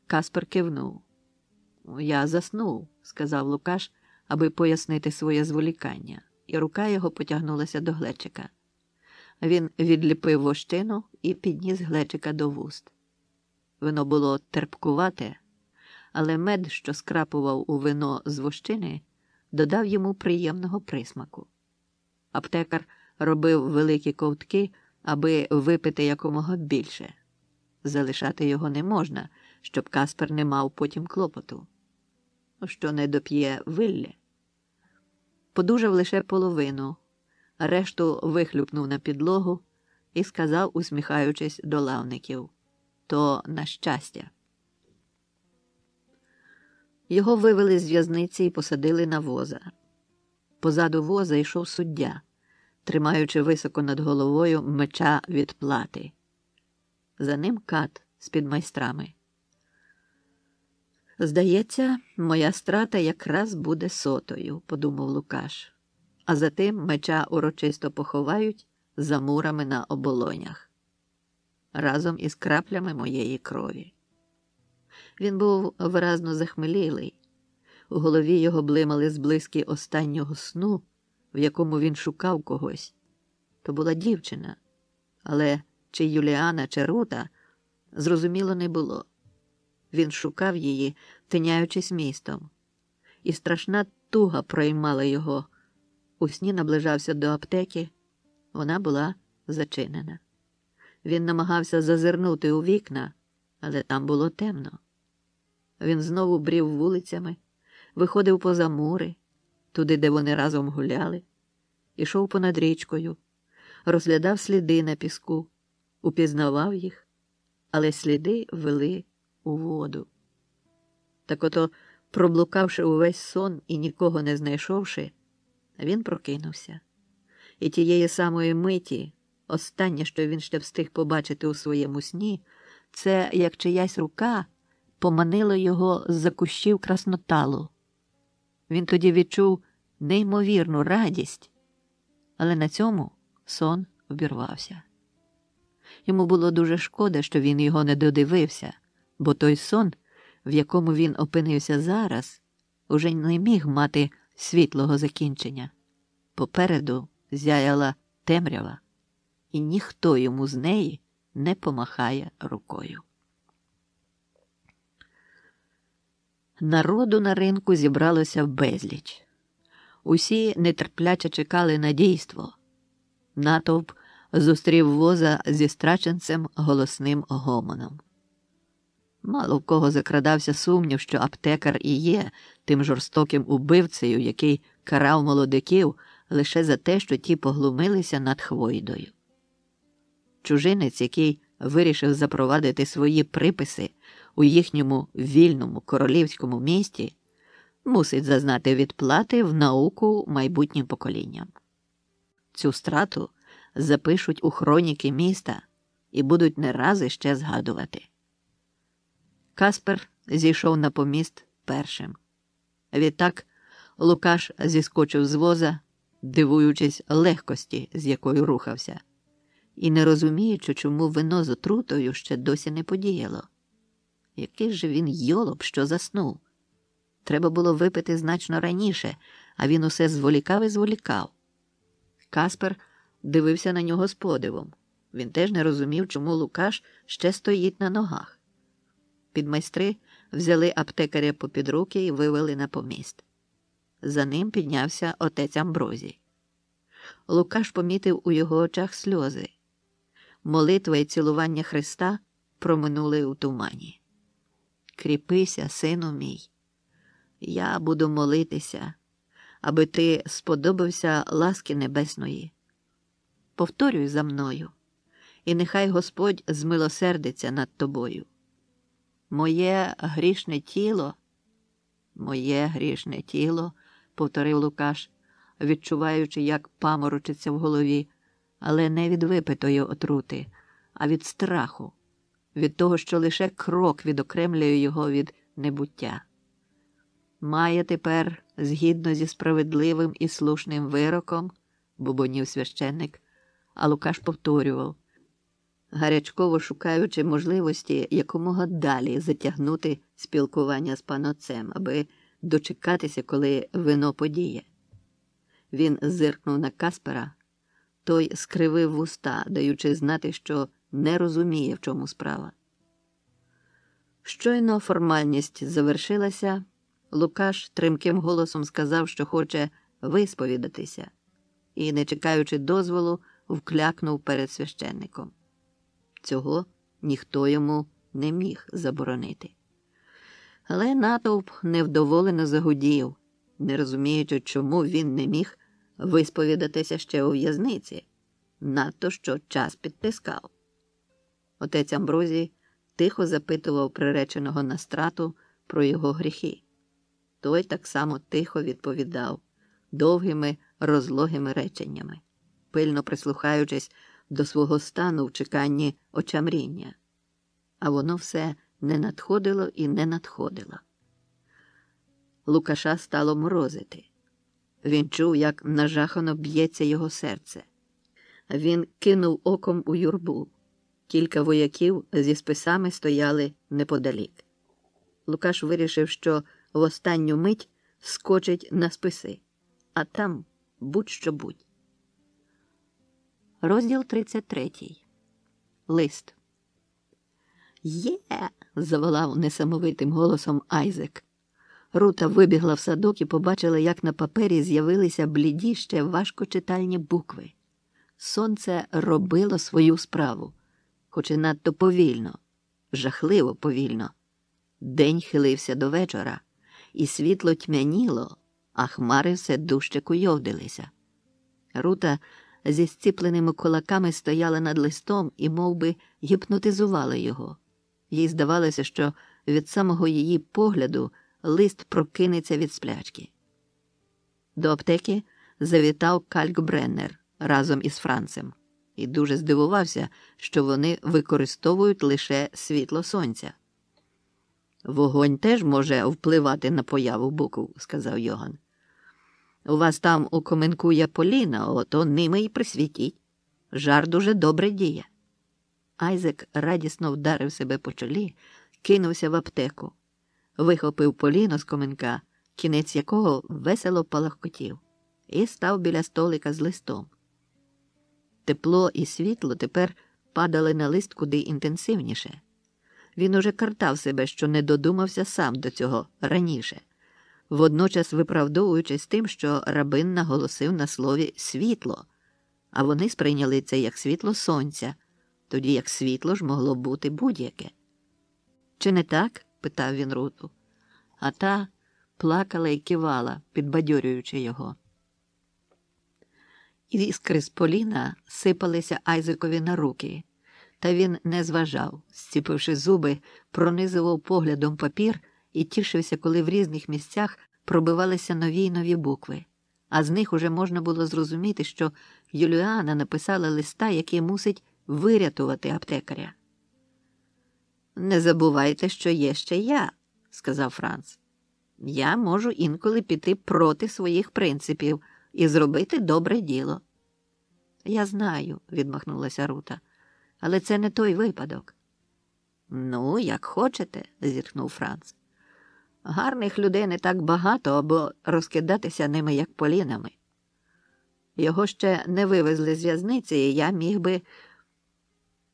Каспер кивнув. «Я заснув», – сказав Лукаш, аби пояснити своє зволікання, і рука його потягнулася до глечика. Він відліпив вощину і підніс глечика до вуст. Вино було терпкувате, але мед, що скрапував у вино з вощини, додав йому приємного присмаку. Аптекар робив великі ковтки, аби випити якомога більше. Залишати його не можна, щоб Каспер не мав потім клопоту. Що не доп'є вилля. Подужав лише половину, а решту вихлюпнув на підлогу і сказав, усміхаючись до лавників: «То на щастя». Його вивели з в'язниці і посадили на воза. Позаду воза йшов суддя, тримаючи високо над головою меча відплати. За ним кат з підмайстрами. «Здається, моя страта якраз буде сотою», – подумав Лукаш. «А затим меча урочисто поховають за мурами на оболонях. Разом із краплями моєї крові». Він був виразно захмелілий. У голові його блимали зблиски останнього сну, в якому він шукав когось, то була дівчина, але чи Юліана, чи Рута, зрозуміло не було. Він шукав її, тиняючись містом, і страшна туга проймала його. У сні наближався до аптеки, вона була зачинена. Він намагався зазирнути у вікна, але там було темно. Він знову брів вулицями, виходив поза мури, туди, де вони разом гуляли, ішов понад річкою, розглядав сліди на піску, упізнавав їх, але сліди вели у воду. Так ото, проблукавши увесь сон і нікого не знайшовши, він прокинувся. І тієї самої миті, останнє, що він ще встиг побачити у своєму сні, це, як чиясь рука поманила його з-за кущів красноталу. Він тоді відчув неймовірну радість, але на цьому сон обірвався. Йому було дуже шкода, що він його не додивився, бо той сон, в якому він опинився зараз, уже не міг мати світлого закінчення. Попереду зяяла темрява, і ніхто йому з неї не помахає рукою. Народу на ринку зібралося безліч. Усі нетерпляче чекали на дійство. Натовп зустрів воза зі страченцем голосним гомоном. Мало в кого закрадався сумнів, що аптекар і є тим жорстоким убивцею, який карав молодиків лише за те, що ті поглумилися над Хвойдою. Чужинець, який вирішив запровадити свої приписи у їхньому вільному королівському місті, мусить зазнати відплати в науку майбутнім поколінням. Цю страту запишуть у хроніки міста і будуть не раз іще згадувати. Каспер зійшов на поміст першим. Відтак Лукаш зіскочив з воза, дивуючись легкості, з якою рухався, і не розуміючи, чому вино з отрутою ще досі не подіяло. Який же він йолоп, що заснув. Треба було випити значно раніше, а він усе зволікав і зволікав. Каспер дивився на нього з подивом. Він теж не розумів, чому Лукаш ще стоїть на ногах. Підмайстри взяли аптекаря попід руки і вивели на поміст. За ним піднявся отець Амброзій. Лукаш помітив у його очах сльози. Молитва і цілування Христа проминули у тумані. «Кріпися, сину мій, я буду молитися, аби ти сподобався ласки небесної. Повторюй за мною, і нехай Господь змилосердиться над тобою. Моє грішне тіло, повторив Лукаш, відчуваючи, як паморочиться в голові, але не від випитої отрути, а від страху, від того, що лише крок відокремлює його від небуття. Має тепер, згідно зі справедливим і слушним вироком, бубонів священник, а Лукаш повторював, гарячково шукаючи можливості якомога далі затягнути спілкування з панотцем, аби дочекатися, коли вино подіє. Він зиркнув на Каспера, той скривив вуста, даючи знати, що не розуміє, в чому справа. Щойно формальність завершилася, Лукаш тримким голосом сказав, що хоче висповідатися, і, не чекаючи дозволу, вклякнув перед священником. Цього ніхто йому не міг заборонити. Але натовп невдоволено загудів, не розуміючи, чому він не міг висповідатися ще у в'язниці, надто що час підтискав. Отець Амброзій тихо запитував приреченого на страту про його гріхи. Той так само тихо відповідав, довгими розлогими реченнями, пильно прислухаючись до свого стану в чеканні очамріння. А воно все не надходило і не надходило. Лукаша стало морозити. Він чув, як нажахано б'ється його серце. Він кинув оком у юрбу. Кілька вояків зі списами стояли неподалік. Лукаш вирішив, що в останню мить скочить на списи, а там будь-що будь. Розділ 33. Лист. «Є!» – заволав несамовитим голосом Айзек. Рута вибігла в садок і побачила, як на папері з'явилися бліді ще важкочитальні букви. Сонце робило свою справу, хоч і надто повільно, жахливо повільно. День хилився до вечора, і світло тьмяніло, а хмари все дужче куйовдилися. Рута зі зціпленими кулаками стояла над листом і мов би, гіпнотизувала його. Їй здавалося, що від самого її погляду лист прокинеться від сплячки. До аптеки завітав Калькбреннер разом із Францем і дуже здивувався, що вони використовують лише світло сонця. «Вогонь теж може впливати на появу букв», – сказав Йоган. «У вас там у коменку є поліна, ото ними й присвітіть. Жар дуже добре діє». Айзек радісно вдарив себе по чолі, кинувся в аптеку. Вихопив поліно з коменка, кінець якого весело палахкотів, і став біля столика з листом. Тепло і світло тепер падали на лист куди інтенсивніше. Він уже картав себе, що не додумався сам до цього раніше, водночас виправдовуючись тим, що рабин наголосив на слові «світло», а вони сприйняли це як світло сонця, тоді як світло ж могло бути будь-яке. «Чи не так?» – питав він Руту, а та плакала і кивала, підбадьорюючи його. Іскри з поліна сипалися Айзекові на руки, та він не зважав, зціпивши зуби, пронизував поглядом папір і тішився, коли в різних місцях пробивалися нові й нові букви, а з них уже можна було зрозуміти, що Юліана написала листа, який мусить вирятувати аптекаря. «Не забувайте, що є ще я», – сказав Франц. «Я можу інколи піти проти своїх принципів і зробити добре діло». «Я знаю», – відмахнулася Рута, – «але це не той випадок». «Ну, як хочете», – зітхнув Франц. «Гарних людей не так багато, або розкидатися ними, як полінами. Його ще не вивезли з в'язниці, і я міг би...»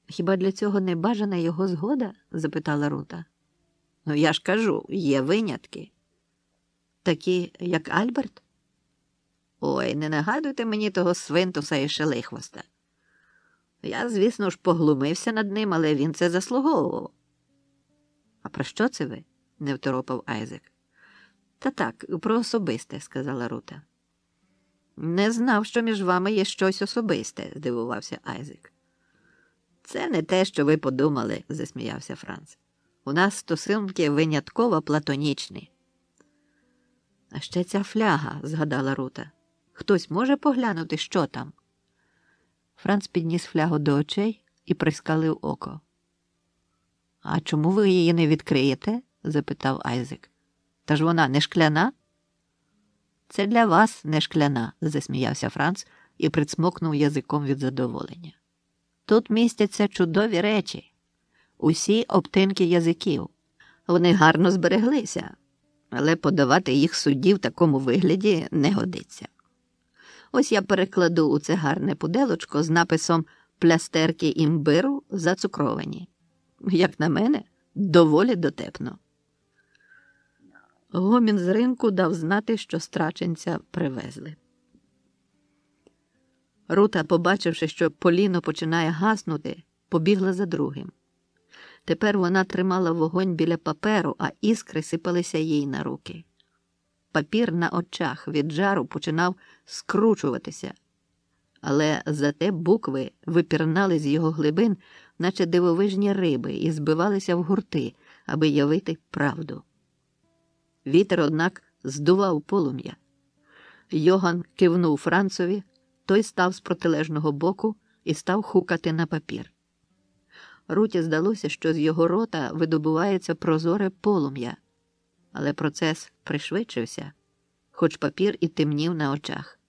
«Хіба для цього не бажана його згода?» – запитала Рута. «Ну, я ж кажу, є винятки». «Такі, як Альберт?» «Ой, не нагадуйте мені того свинтуса і шелихвоста. Я, звісно ж, поглумився над ним, але він це заслуговував». «А про що це ви?» – не второпав Айзек. «Та так, про особисте», – сказала Рута. «Не знав, що між вами є щось особисте», – здивувався Айзек. «Це не те, що ви подумали», – засміявся Франц. «У нас стосунки винятково платонічні». «А ще ця фляга», – згадала Рута. «Хтось може поглянути, що там?» Франц підніс флягу до очей і прискалив око. «А чому ви її не відкриєте?» – запитав Айзек. «Та ж вона не шкляна?» «Це для вас не шкляна», – засміявся Франц і прицмокнув язиком від задоволення. «Тут містяться чудові речі, усі обтинки язиків. Вони гарно збереглися, але подавати їх судді в такому вигляді не годиться. Ось я перекладу у це гарне пуделочко з написом «Плястерки імбиру зацукровані». Як на мене, доволі дотепно». Гомін з ринку дав знати, що страченця привезли. Рута, побачивши, що Поліно починає гаснути, побігла за другим. Тепер вона тримала вогонь біля паперу, а іскри сипалися їй на руки. Папір на очах від жару починав скручуватися, але зате букви випірнали з його глибин, наче дивовижні риби, і збивалися в гурти, аби явити правду. Вітер, однак, здував полум'я. Йоган кивнув Францові, той став з протилежного боку і став хукати на папір. Руті здалося, що з його рота видобувається прозоре полум'я, але процес пришвидшився, хоч папір і темнів на очах.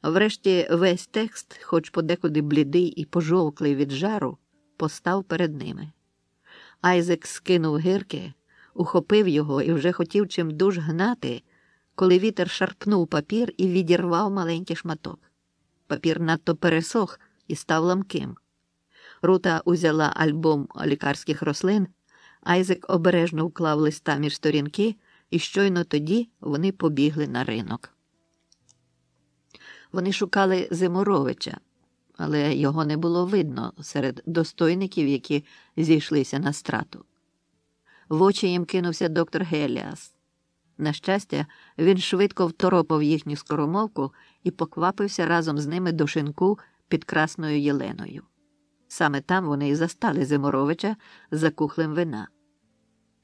Врешті весь текст, хоч подекуди блідий і пожовклий від жару, постав перед ними. Айзек скинув гирки, ухопив його і вже хотів чимдуж гнати, коли вітер шарпнув папір і відірвав маленький шматок. Папір надто пересох і став ламким. Рута узяла альбом лікарських рослин, Айзек обережно вклав листа між сторінки, і щойно тоді вони побігли на ринок. Вони шукали Зимуровича, але його не було видно серед достойників, які зійшлися на страту. В очі їм кинувся доктор Геліас. На щастя, він швидко второпав їхню скоромовку і поквапився разом з ними до шинку під Красною Єленою. Саме там вони і застали Зимуровича за кухлем вина.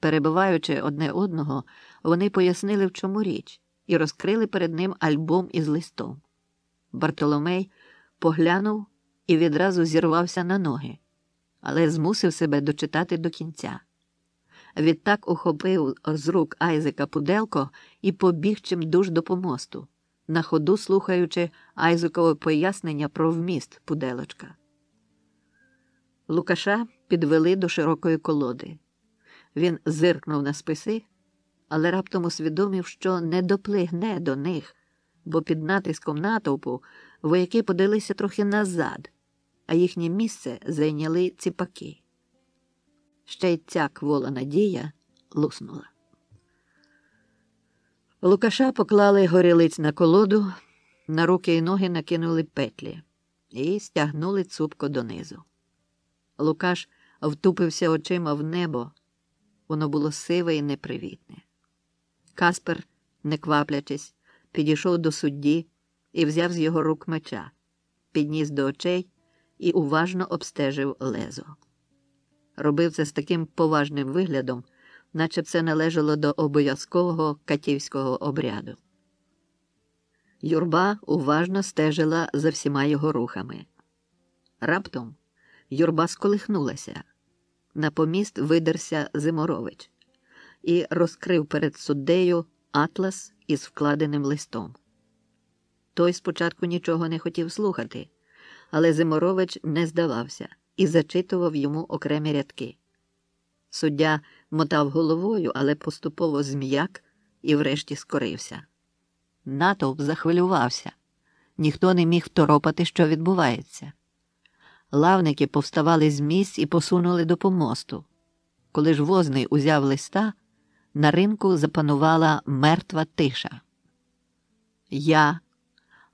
Перебиваючи одне одного, вони пояснили, в чому річ, і розкрили перед ним альбом із листом. Бартоломей поглянув і відразу зірвався на ноги, але змусив себе дочитати до кінця. Відтак ухопив з рук Айзека пуделко і побіг чимдуж до помосту, на ходу слухаючи Айзекове пояснення про вміст пуделочка. Лукаша підвели до широкої колоди. Він зиркнув на списи, але раптом усвідомив, що не доплигне до них, бо під натиском натовпу вояки подалися трохи назад, а їхнє місце зайняли ціпаки. Ще й ця квола надія луснула. Лукаша поклали горілиць на колоду, на руки і ноги накинули петлі і стягнули цупко донизу. Лукаш втупився очима в небо, воно було сиве і непривітне. Каспер, не кваплячись, підійшов до судді і взяв з його рук меча, підніс до очей і уважно обстежив лезо. Робив це з таким поважним виглядом, наче б це належало до обов'язкового катівського обряду. Юрба уважно стежила за всіма його рухами. Раптом юрба сколихнулася. На поміст видерся Зимурович і розкрив перед суддею атлас із вкладеним листом. Той спочатку нічого не хотів слухати, але Зимурович не здавався і зачитував йому окремі рядки. Суддя мотав головою, але поступово зм'як і врешті скорився. Натовп захвилювався. Ніхто не міг второпати, що відбувається. Лавники повставали з місць і посунули до помосту. Коли ж возний узяв листа, на ринку запанувала мертва тиша. Я,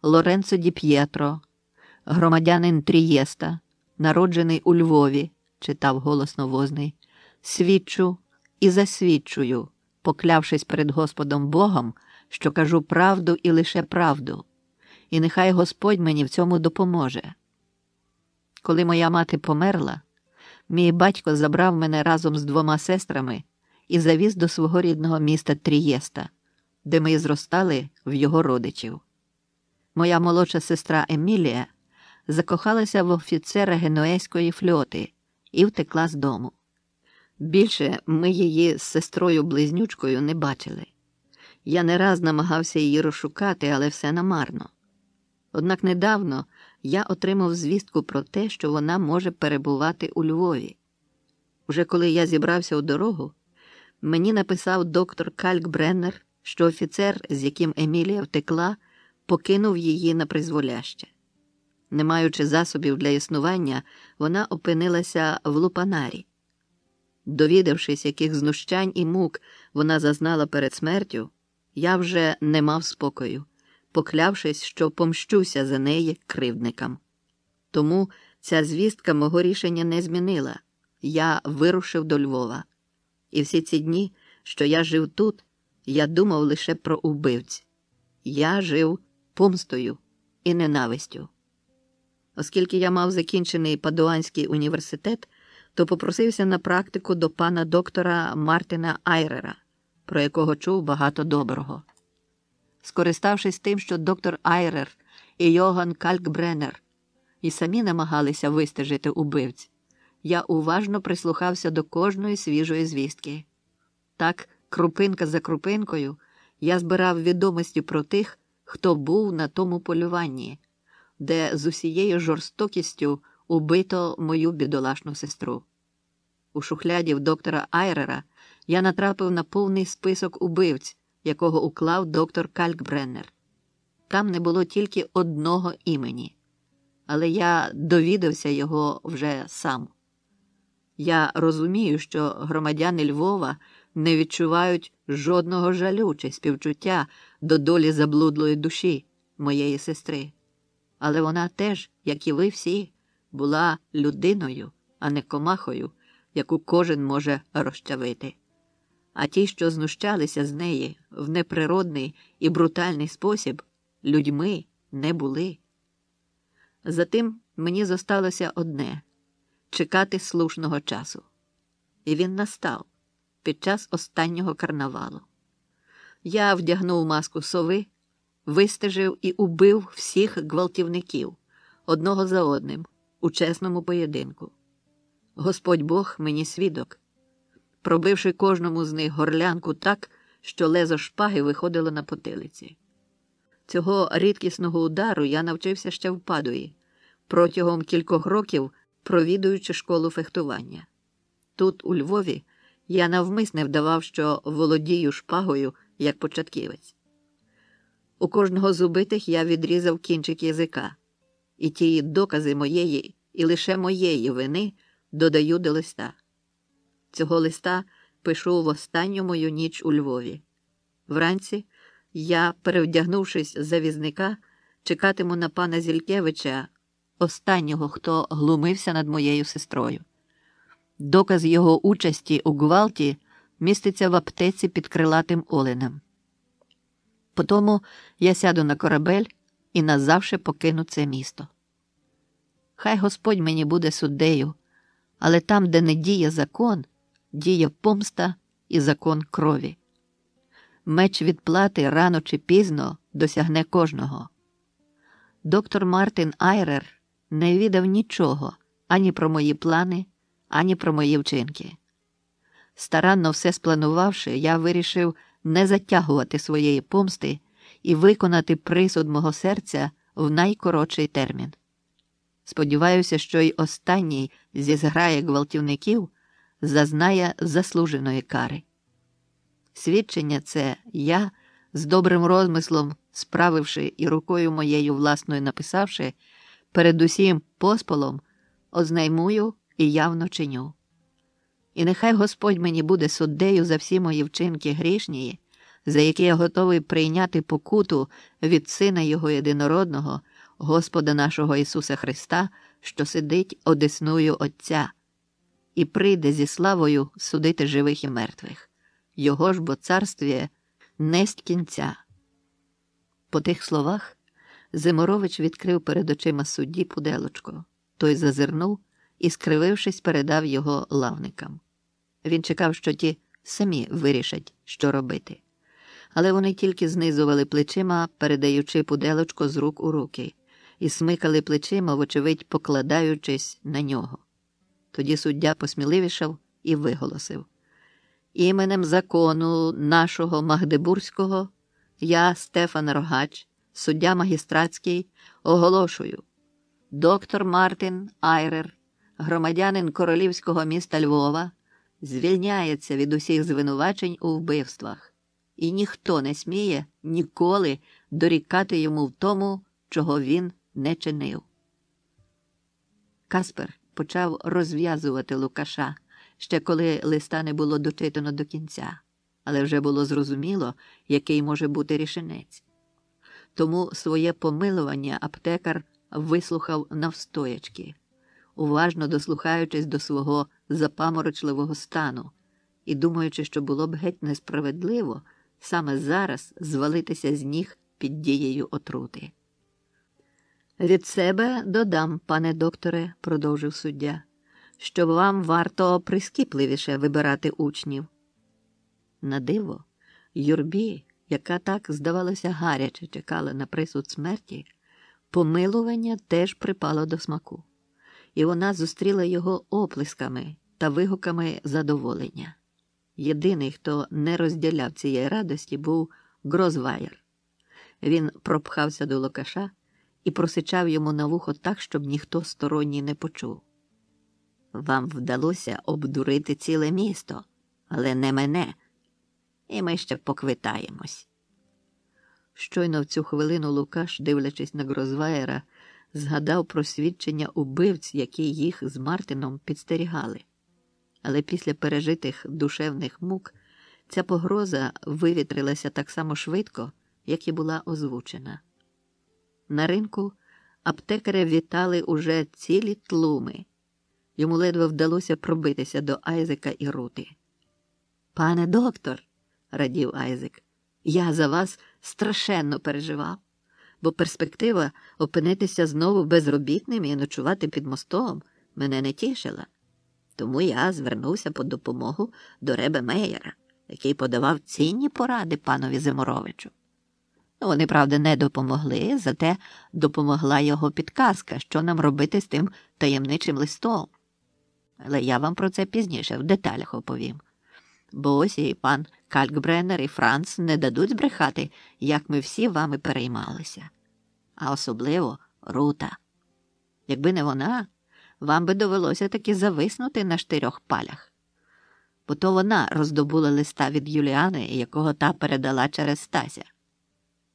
Лоренцо Ді П'єтро, громадянин Трієста, народжений у Львові, читав голосно возний, свідчу і засвідчую, поклявшись перед Господом Богом, що кажу правду і лише правду, і нехай Господь мені в цьому допоможе. Коли моя мати померла, мій батько забрав мене разом з 2 сестрами і завіз до свого рідного міста Трієста, де ми зростали в його родичів. Моя молодша сестра Емілія закохалася в офіцера генуезької флоти і втекла з дому. Більше ми її з сестрою-близнючкою не бачили. Я не раз намагався її розшукати, але все намарно. Однак недавно я отримав звістку про те, що вона може перебувати у Львові. Уже коли я зібрався у дорогу, мені написав доктор Калькбреннер, що офіцер, з яким Емілія втекла, покинув її на призволяще. Не маючи засобів для існування, вона опинилася в Лупанарі. Довідавшись, яких знущань і мук вона зазнала перед смертю, я вже не мав спокою, поклявшись, що помщуся за неї кривдникам. Тому ця звістка мого рішення не змінила. Я вирушив до Львова. І всі ці дні, що я жив тут, я думав лише про убивць. Я жив помстою і ненавистю. Оскільки я мав закінчений Падуанський університет, то попросився на практику до пана доктора Мартина Айрера, про якого чув багато доброго. Скориставшись тим, що доктор Айрер і Йоган Калькбреннер і самі намагалися вистежити убивць, я уважно прислухався до кожної свіжої звістки. Так, крупинка за крупинкою, я збирав відомості про тих, хто був на тому полюванні, де з усією жорстокістю убито мою бідолашну сестру. У шухляді в доктора Айрера я натрапив на повний список убивць, якого уклав доктор Калькбреннер. Там не було тільки одного імені, але я довідався його вже сам. Я розумію, що громадяни Львова не відчувають жодного жалю чи співчуття до долі заблудлої душі моєї сестри. Але вона теж, як і ви всі, була людиною, а не комахою, яку кожен може розчавити. А ті, що знущалися з неї в неприродний і брутальний спосіб, людьми не були. Затим мені зосталося одне – чекати слушного часу. І він настав під час останнього карнавалу. Я вдягнув маску сови, вистежив і убив всіх гвалтівників, одного за одним, у чесному поєдинку. Господь Бог мені свідок, пробивши кожному з них горлянку так, що лезо шпаги виходило на потилиці. Цього рідкісного удару я навчився ще в Падуї, протягом кількох років провідуючи школу фехтування. Тут, у Львові, я навмисне вдавав, що володію шпагою, як початківець. У кожного з убитих я відрізав кінчик язика, і ті докази моєї і лише моєї вини додаю до листа. Цього листа пишу в останню мою ніч у Львові. Вранці я, перевдягнувшись за візника, чекатиму на пана Зількевича, останнього, хто глумився над моєю сестрою. Доказ його участі у гвалті міститься в аптеці під крилатим оленем. Потому я сяду на корабель і назавше покину це місто. Хай Господь мені буде суддею, але там, де не діє закон, діє помста і закон крові. Меч відплати рано чи пізно досягне кожного. Доктор Мартін Айрер не відав нічого ані про мої плани, ані про мої вчинки. Старанно все спланувавши, я вирішив не затягувати своєї помсти і виконати присуд мого серця в найкоротший термін. Сподіваюся, що й останній зі зграї гвалтівників зазнає заслуженої кари. Свідчення це я, з добрим розмислом справивши і рукою моєю власною написавши, передусім посполом ознаймую і явно чиню. І нехай Господь мені буде суддею за всі мої вчинки грішнії, за які я готовий прийняти покуту від Сина Його єдинородного, Господа нашого Ісуса Христа, що сидить одесною Отця, і прийде зі славою судити живих і мертвих. Його ж бо царствіє несть кінця. По тих словах Зиморович відкрив перед очима судді пуделочко. Той зазирнув і, скривившись, передав його лавникам. Він чекав, що ті самі вирішать, що робити. Але вони тільки знизували плечима, передаючи пуделочко з рук у руки, і смикали плечима, вочевидь, покладаючись на нього. Тоді суддя посміливішав і виголосив: «Іменем закону нашого Магдебурзького я, Стефан Рогач, суддя магістратський, оголошую: доктор Мартін Айрер, громадянин королівського міста Львова, звільняється від усіх звинувачень у вбивствах, і ніхто не сміє ніколи дорікати йому в тому, чого він не чинив». Каспер почав розв'язувати Лукаша, ще коли листа не було дочитано до кінця, але вже було зрозуміло, який може бути рішенець. Тому своє помилування аптекар вислухав навстоячки, уважно дослухаючись до свого запаморочливого стану і думаючи, що було б геть несправедливо саме зараз звалитися з ніг під дією отрути. «Від себе додам, пане докторе», – продовжив суддя, – «що вам варто прискіпливіше вибирати учнів». На диво, юрбі, яка так, здавалося, гаряче чекала на присуд смерті, помилування теж припало до смаку, і вона зустріла його оплесками та вигуками задоволення. Єдиний, хто не розділяв цієї радості, був Грозваєр. Він пропхався до Лукаша і просичав йому на вухо так, щоб ніхто сторонній не почув: «Вам вдалося обдурити ціле місто, але не мене. і ми ще поквитаємось. Щойно в цю хвилину Лукаш, дивлячись на Грозваєра, згадав про свідчення убивць, які їх з Мартином підстерігали. Але після пережитих душевних мук ця погроза вивітрилася так само швидко, як і була озвучена. На ринку аптекаря вітали уже цілі тлуми. Йому ледве вдалося пробитися до Айзека і Рути. «Пане доктор», – радів Айзек, – «я за вас страшенно переживав, бо перспектива опинитися знову безробітним і ночувати під мостом мене не тішила. Тому я звернувся по допомогу до Ребе Меєра, який подавав цінні поради панові Зиморовичу. Вони, правда, не допомогли, зате допомогла його підказка, що нам робити з тим таємничим листом. Але я вам про це пізніше в деталях оповім. Бо ось і пан Калькбреннер, і Франц не дадуть збрехати, як ми всі вами переймалися. А особливо Рута. Якби не вона, вам би довелося таки зависнути на 4 палях. Бо то вона роздобула листа від Юліани, якого та передала через Стася.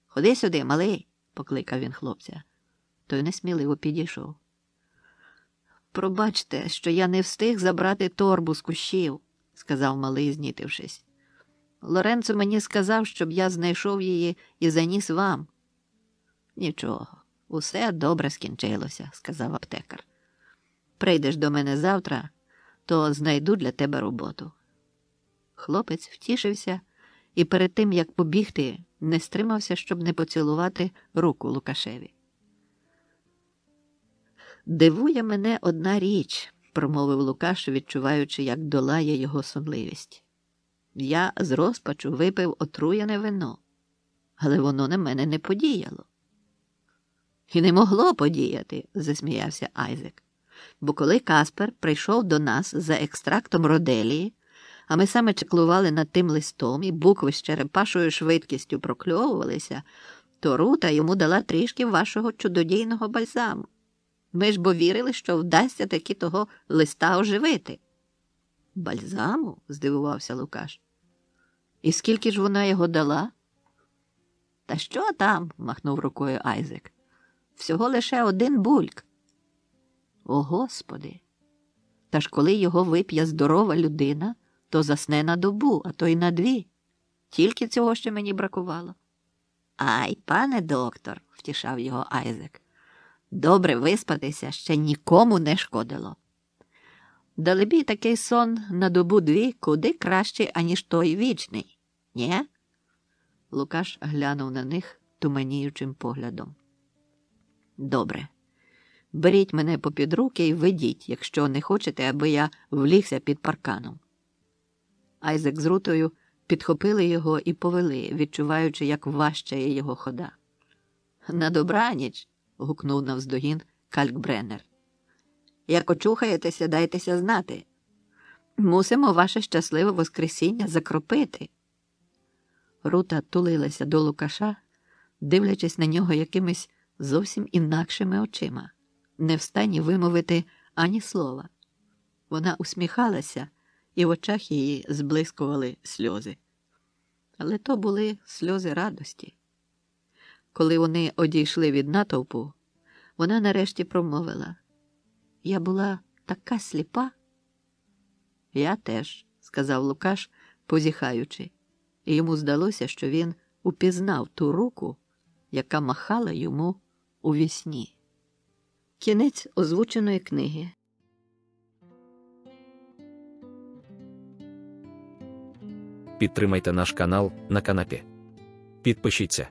«Ходи сюди, малий», – покликав він хлопця. Той несміливо підійшов. «Пробачте, що я не встиг забрати торбу з кущів», – сказав малий, знітившись. «Лоренцо мені сказав, щоб я знайшов її і заніс вам». «Нічого, усе добре скінчилося», – сказав аптекар. «Прийдеш до мене завтра, то знайду для тебе роботу». Хлопець втішився і перед тим, як побігти, не стримався, щоб не поцілувати руку Лукашеві. «Дивує мене одна річ», – промовив Лукаш, відчуваючи, як долає його сонливість. «Я з розпачу випив отруєне вино, але воно на мене не подіяло». «І не могло подіяти», – засміявся Айзек. «Бо коли Каспер прийшов до нас за екстрактом роделії, а ми саме чеклували над тим листом, і букви з черепашою швидкістю прокльовувалися, то Рута йому дала трішки вашого чудодійного бальзаму. Ми ж бо вірили, що вдасться таки того листа оживити». «Бальзаму?» – здивувався Лукаш. «І скільки ж вона його дала?» «Та що там?» – махнув рукою Айзек. «Всього лише 1 бульк». «О, Господи! Та ж коли його вип'є здорова людина, то засне на добу, а то й на 2. Тільки цього ще мені бракувало». «Ай, пане доктор», – втішав його Айзек, – «добре виспатися ще нікому не шкодило. Далебі такий сон на добу 2 куди краще, аніж той вічний, ні?» Лукаш глянув на них туманіючим поглядом. «Добре. Беріть мене попід руки і ведіть, якщо не хочете, аби я влігся під парканом». Айзек з Рутою підхопили його і повели, відчуваючи, як важчає його хода. «На добраніч», – гукнув навздогін Калькбреннер. «Як очухаєтеся, дайтеся знати. Мусимо ваше щасливе воскресіння закропити». Рута тулилася до Лукаша, дивлячись на нього якимись зовсім інакшими очима, не в стані вимовити ані слова. Вона усміхалася, і в очах її зблискували сльози. Але то були сльози радості. Коли вони одійшли від натовпу, вона нарешті промовила: «Я була така сліпа». «Я теж», – сказав Лукаш, позіхаючи, і йому здалося, що він упізнав ту руку, яка махала йому у вісні. Кінець озвученої книги. Підтримайте наш канал на канапі. Підпишіться.